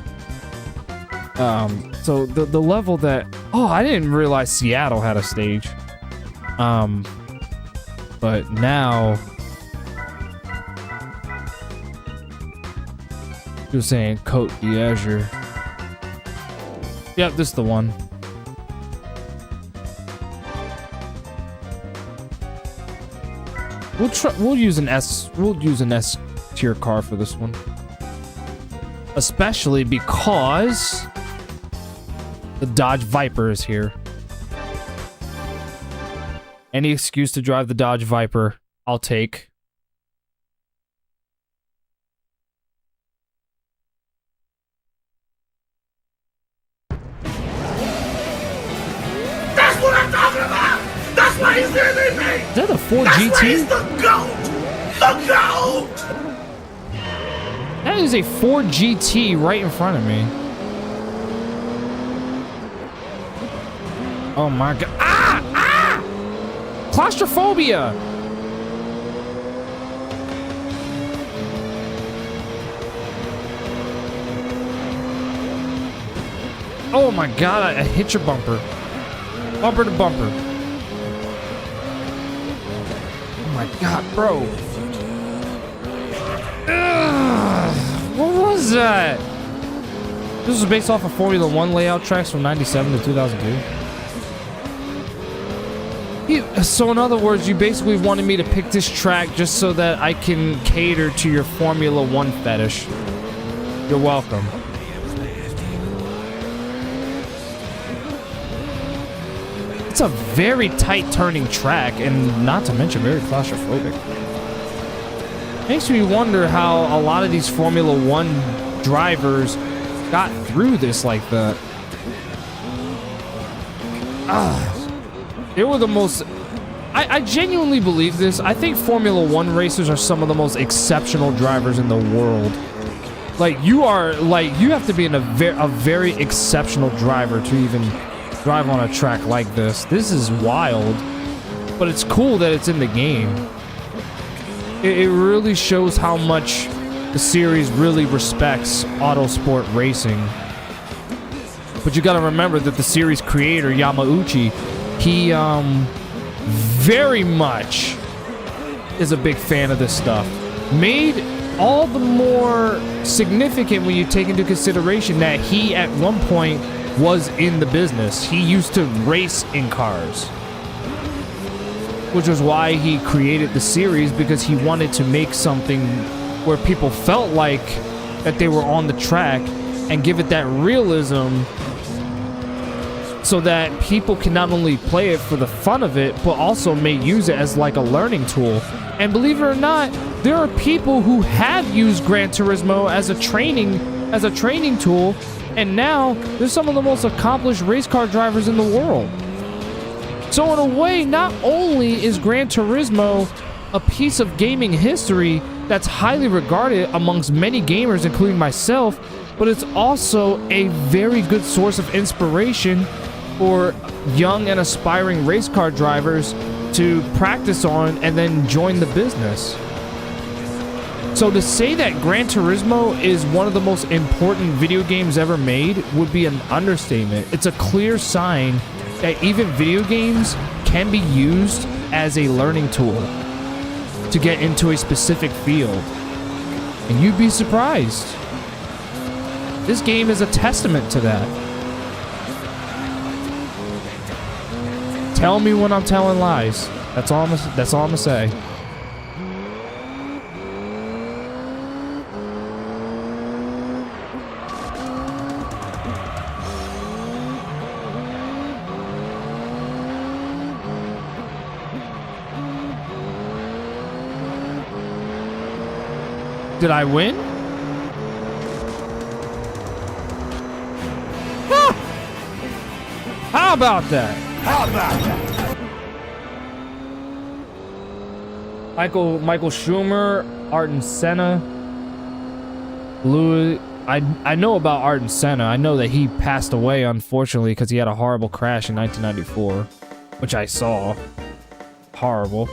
So the level that... Oh, I didn't realize Seattle had a stage. But now... You're saying Côte d'Azur. Yep, this is the one. We'll use an S tier car for this one. Especially because the Dodge Viper is here. Any excuse to drive the Dodge Viper, I'll take. That's what I'm talking about! That's why he's the MVP! Is that a Ford That's GT? why he's the GOAT! The GOAT! That is a Ford GT right in front of me. Oh my god. Ah! Ah! Claustrophobia! Oh my god, I hit your bumper. Bumper to bumper. Oh my god, bro. Ugh, what was that? This was based off of Formula 1 layout tracks from 97 to 2002. So in other words, you basically wanted me to pick this track just so that I can cater to your Formula 1 fetish. You're welcome. It's a very tight turning track, and not to mention very claustrophobic. Makes me wonder how a lot of these Formula 1 drivers got through this like that. They were the most... I genuinely believe this. I think Formula One racers are some of the most exceptional drivers in the world. Like, you have to be a very exceptional driver to even drive on a track like this. This is wild, but it's cool that it's in the game. It really shows how much the series really respects autosport racing. But you gotta remember that the series creator, Yamauchi, he very much is a big fan of this stuff. Made all the more significant when you take into consideration that he at one point was in the business. He used to race in cars, which was why he created the series, because he wanted to make something where people felt like that they were on the track and give it that realism, so that people can not only play it for the fun of it, but also may use it as like a learning tool. And believe it or not, there are people who have used Gran Turismo as a training tool, and now they're some of the most accomplished race car drivers in the world. So in a way, not only is Gran Turismo a piece of gaming history that's highly regarded amongst many gamers, including myself, but it's also a very good source of inspiration for young and aspiring race car drivers to practice on and then join the business. So to say that Gran Turismo is one of the most important video games ever made would be an understatement. It's a clear sign that even video games can be used as a learning tool to get into a specific field. And you'd be surprised. This game is a testament to that. Tell me when I'm telling lies. That's all I'm gonna say. Did I win? Huh. How about that? How about that? Michael Schumer, Ayrton Senna, Louis. I know about Ayrton Senna. I know that he passed away, unfortunately, because he had a horrible crash in 1994, which I saw. Horrible.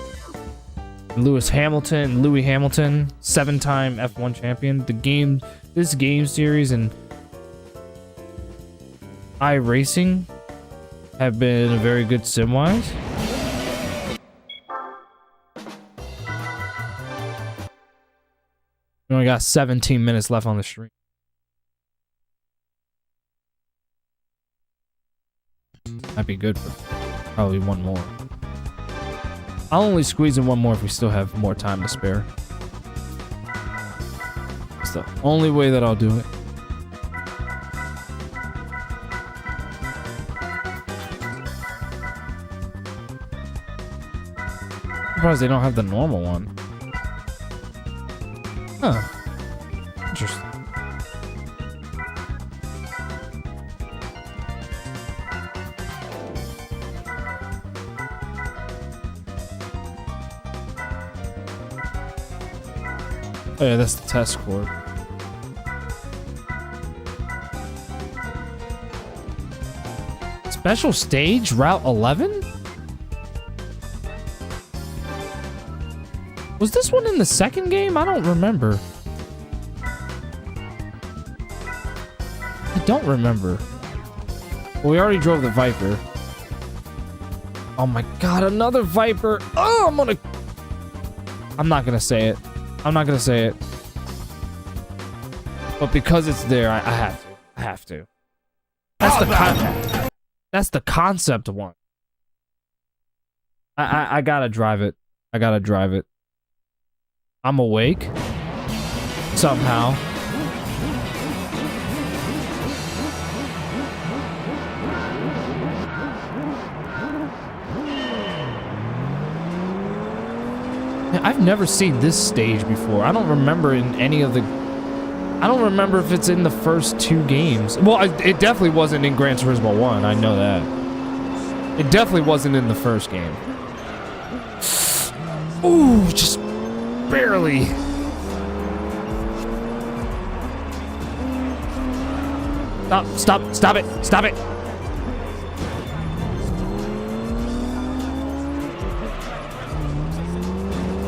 Lewis Hamilton, 7-time F1 champion. This game series and iRacing have been very good sim-wise. We only got 17 minutes left on the stream. Might be good for probably one more. I'll only squeeze in one more if we still have more time to spare. It's the only way that I'll do it. I'm surprised they don't have the normal one. Huh. Interesting. Oh yeah, that's the test court. Special stage, Route 11? Was this one in the second game? I don't remember. I don't remember. Well, we already drove the Viper. Oh my god, another Viper! Oh, I'm not gonna say it. I'm not gonna say it. But because it's there, I have to. I have to. That's the concept one. I gotta drive it. I gotta drive it. I'm awake. Somehow. I've never seen this stage before. I don't remember in any of the... I don't remember if it's in the first two games. Well, it definitely wasn't in Gran Turismo 1. I know that. It definitely wasn't in the first game. Ooh, just barely. Stop it.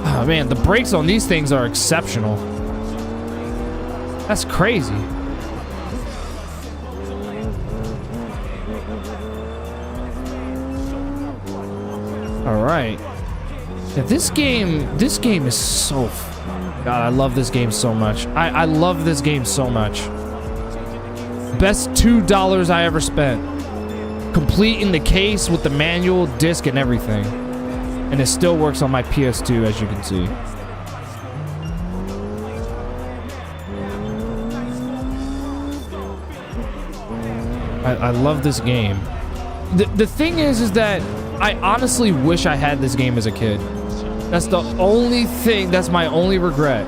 Oh man, the brakes on these things are exceptional. That's crazy. All right. Yeah, this game is so... God, I love this game so much. I love this game so much. Best $2 I ever spent. Complete in the case with the manual, disc, and everything. And it still works on my PS2, as you can see. I love this game. The thing is that I honestly wish I had this game as a kid. That's the only thing, that's my only regret,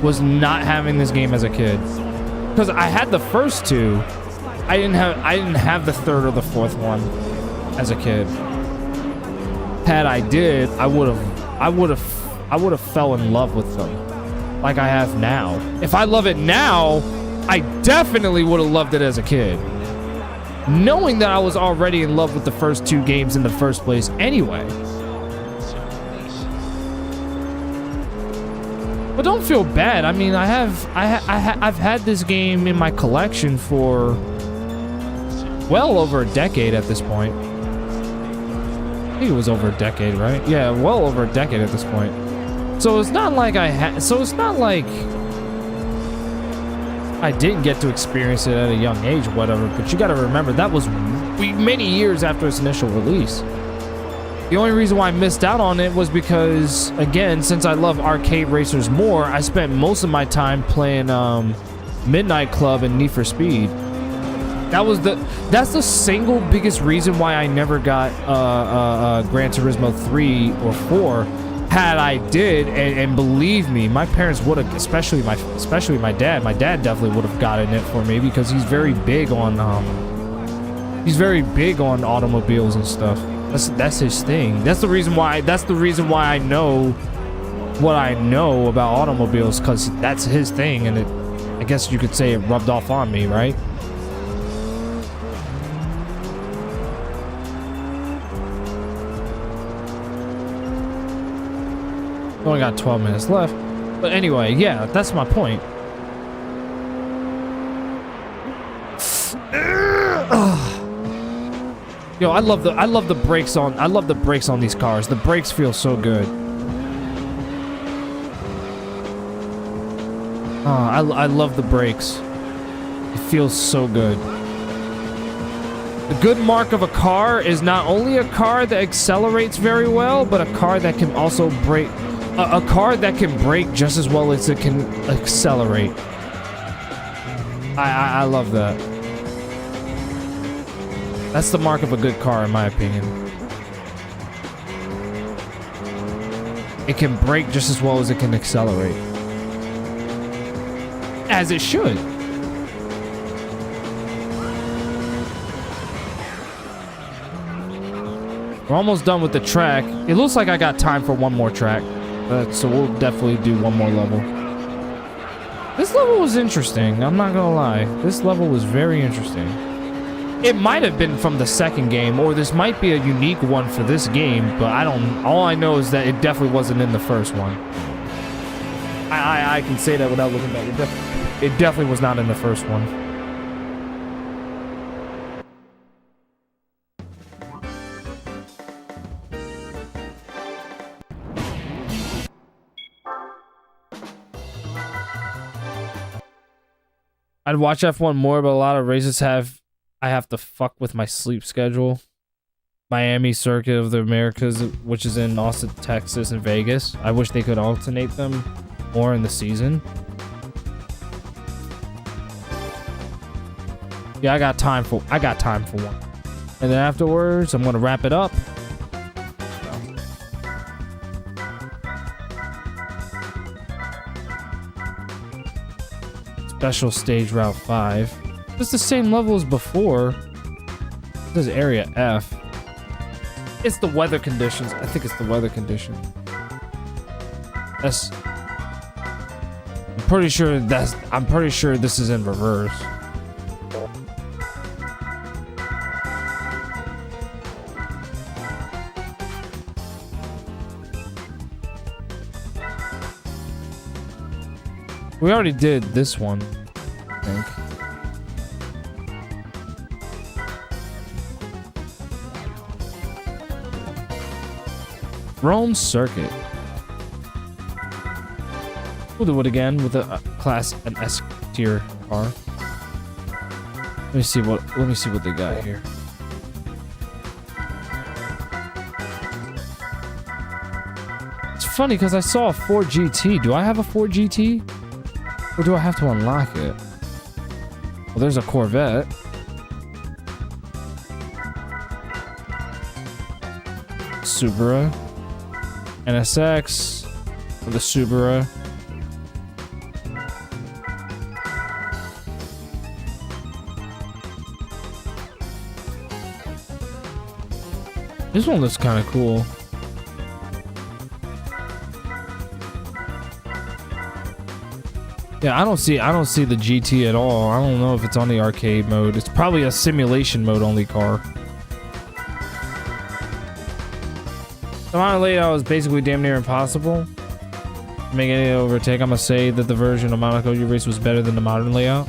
was not having this game as a kid. Because I had the first two. I didn't have the third or the fourth one as a kid. Had I did, I would have fell in love with them like I have now. If I love it now, I definitely would have loved it as a kid. Knowing that I was already in love with the first two games in the first place anyway. But don't feel bad. I mean, I've had this game in my collection for well over a decade at this point. I think it was over a decade, right? Yeah, well over a decade at this point. So it's not like I didn't get to experience it at a young age or whatever, but you got to remember that was many years after its initial release. The only reason why I missed out on it was because, again, since I love arcade racers more, I spent most of my time playing Midnight Club and Need for Speed. That's the single biggest reason why I never got Gran Turismo 3 or 4. Had I did, and believe me, my parents would have, especially my dad. My dad definitely would have gotten it for me because he's very big on automobiles and stuff. That's his thing. That's the reason why I know what I know about automobiles, because that's his thing, and I guess you could say it rubbed off on me, right? Only got 12 minutes left. But anyway, yeah, that's my point. Yo, I love the brakes on these cars. The brakes feel so good. I love the brakes. It feels so good. The good mark of a car is not only a car that accelerates very well, but a car that can also brake. A car that can brake just as well as it can accelerate. I love that. That's the mark of a good car, in my opinion. It can brake just as well as it can accelerate. As it should. We're almost done with the track. It looks like I got time for one more track. So we'll definitely do one more level. This level was interesting. I'm not gonna lie. This level was very interesting. It might have been from the second game, or this might be a unique one for this game, but I don't... All I know is that it definitely wasn't in the first one. I can say that without looking back. It definitely was not in the first one. I'd watch F1 more, but a lot of races I have to fuck with my sleep schedule. Miami Circuit of the Americas, which is in Austin, Texas, and Vegas. I wish they could alternate them more in the season. Yeah, I got time for one. And then afterwards, I'm gonna wrap it up. Special stage Route 5. It's the same level as before. This is Area F. It's the weather conditions. I think it's the weather conditions. That's. I'm pretty sure this is in reverse. We already did this one, I think. Rome Circuit. We'll do it again with an S tier car. Let me see what they got here. It's funny because I saw a Ford GT. Do I have a Ford GT? Or do I have to unlock it? Well, there's a Corvette. Subaru. NSX. For the Subaru. This one looks kind of cool. Yeah, I don't see the GT at all. I don't know if it's on the arcade mode. It's probably a simulation mode only car. The modern layout is basically damn near impossible. To make any overtake, I'm gonna say that the version of Monaco U-Race was better than the modern layout.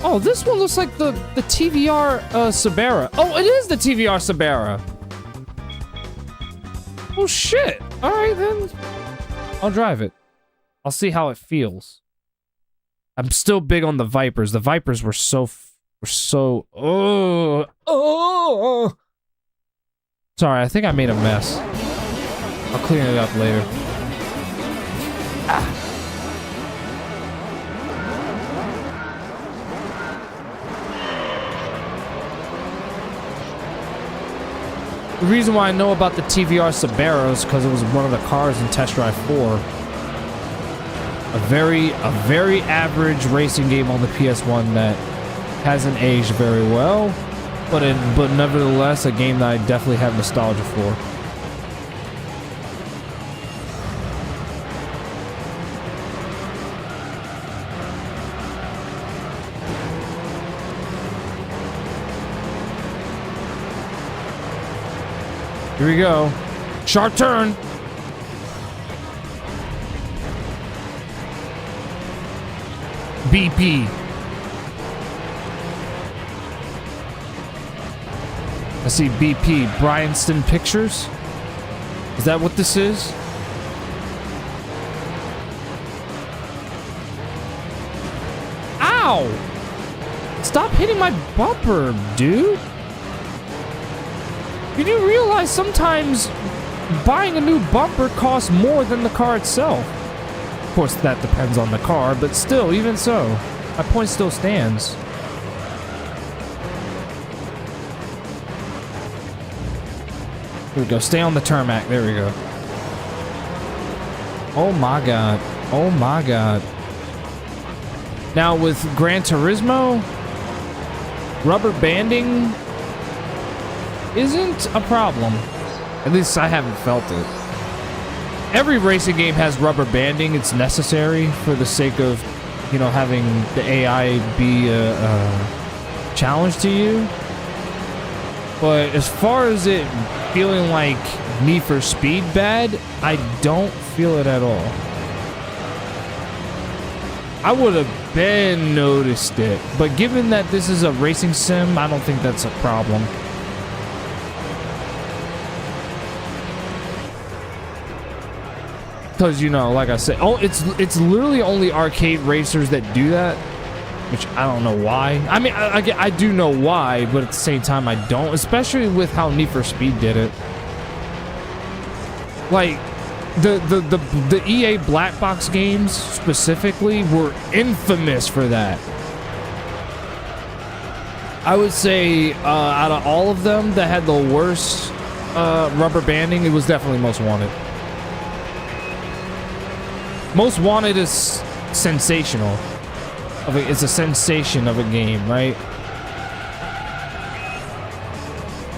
Oh, this one looks like the TVR Sabera. Oh, it is the TVR Sabera. Oh shit! All right then. I'll drive it. I'll see how it feels. I'm still big on the Vipers. The Vipers were so. Oh. Sorry, I think I made a mess. I'll clean it up later. Ah. The reason why I know about the TVR Sabera is because it was one of the cars in Test Drive 4. A very average racing game on the PS1 that hasn't aged very well, but nevertheless a game that I definitely have nostalgia for. Here we go. Sharp turn. BP. I see BP. Bryanston Pictures. Is that what this is? Ow! Stop hitting my bumper, dude. Did you realize sometimes buying a new bumper costs more than the car itself? Of course, that depends on the car, but still, even so, my point still stands. Here we go. Stay on the tarmac. There we go. Oh my god. Oh my god. Now with Gran Turismo, rubber banding isn't a problem. At least I haven't felt it. Every racing game has rubber banding. It's necessary for the sake of, you know, having the AI be a challenge to you. But as far as it feeling like Need for Speed bad, I don't feel it at all. I would have been noticed it, but given that this is a racing sim, I don't think that's a problem. Because, you know, like I said, oh, it's literally only arcade racers that do that, which I don't know why. I mean, I do know why, but at the same time, I don't, especially with how Need for Speed did it. Like, the EA Black Box games specifically were infamous for that. I would say out of all of them that had the worst rubber banding, it was definitely Most Wanted. Most Wanted is sensational. It's a sensation of a game, right?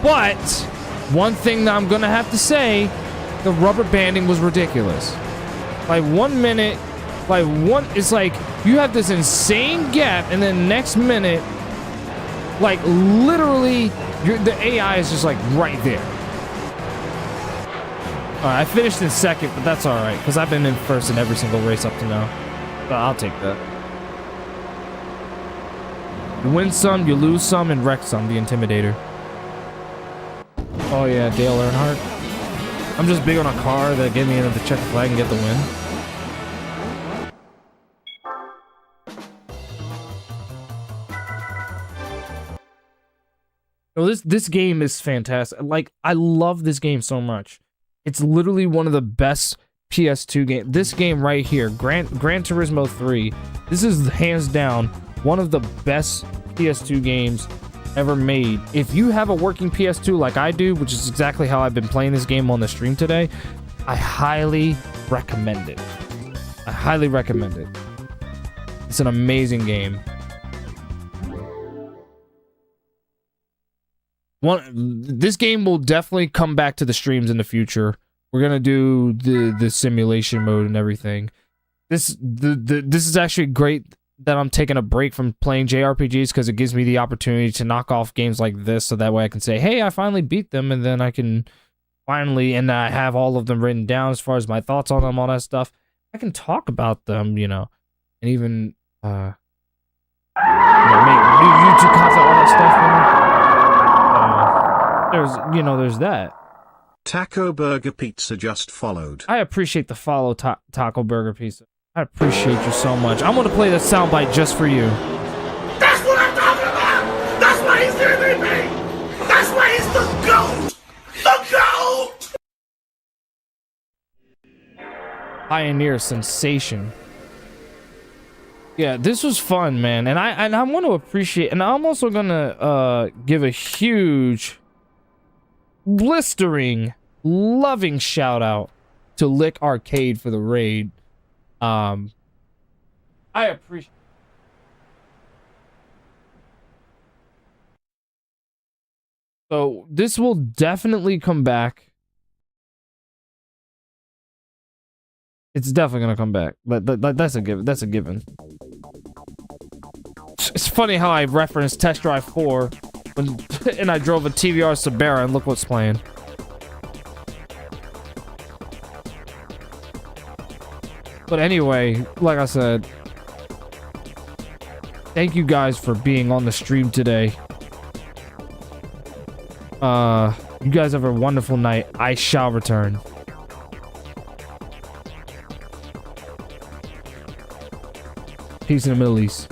But one thing that I'm gonna have to say the rubber banding was ridiculous. Like 1 minute, it's like you have this insane gap, and then next minute, like literally, the AI is just like right there. All right, I finished in second, but that's all right because I've been in first in every single race up to now. But I'll take that. You win some, you lose some, and wreck some. The Intimidator. Oh yeah, Dale Earnhardt. I'm just big on a car that get me into the checker flag and get the win. No, this game is fantastic. Like, I love this game so much. It's literally one of the best PS2 games. This game right here, Gran Turismo 3. This is hands down one of the best PS2 games ever made. If you have a working PS2 like I do, which is exactly how I've been playing this game on the stream today, I highly recommend it. I highly recommend it. It's an amazing game. This game will definitely come back to the streams in the future. We're gonna do the simulation mode and everything. This is actually great that I'm taking a break from playing JRPGs because it gives me the opportunity to knock off games like this, so that way I can say, hey, I finally beat them, and then I can finally, and I have all of them written down as far as my thoughts on them, all that stuff. I can talk about them, you know, and even make new YouTube content, all that stuff, you know? There's that. Taco Burger Pizza just followed. I appreciate the follow, Taco Burger Pizza. I appreciate you so much. I'm gonna play the soundbite just for you. That's what I'm talking about! That's why he's the MVP! That's why he's the GOAT! The GOAT! Pioneer sensation. Yeah, this was fun, man, and I want to appreciate, and I'm also gonna give a huge, blistering, loving shout out to Lick Arcade for the raid. I appreciate. So this will definitely come back. It's definitely gonna come back. That's a given. That's a given. It's funny how I referenced Test Drive 4 and I drove a TVR Sabera and look what's playing. But anyway, like I said, thank you guys for being on the stream today. You guys have a wonderful night. I shall return. Peace in the Middle East.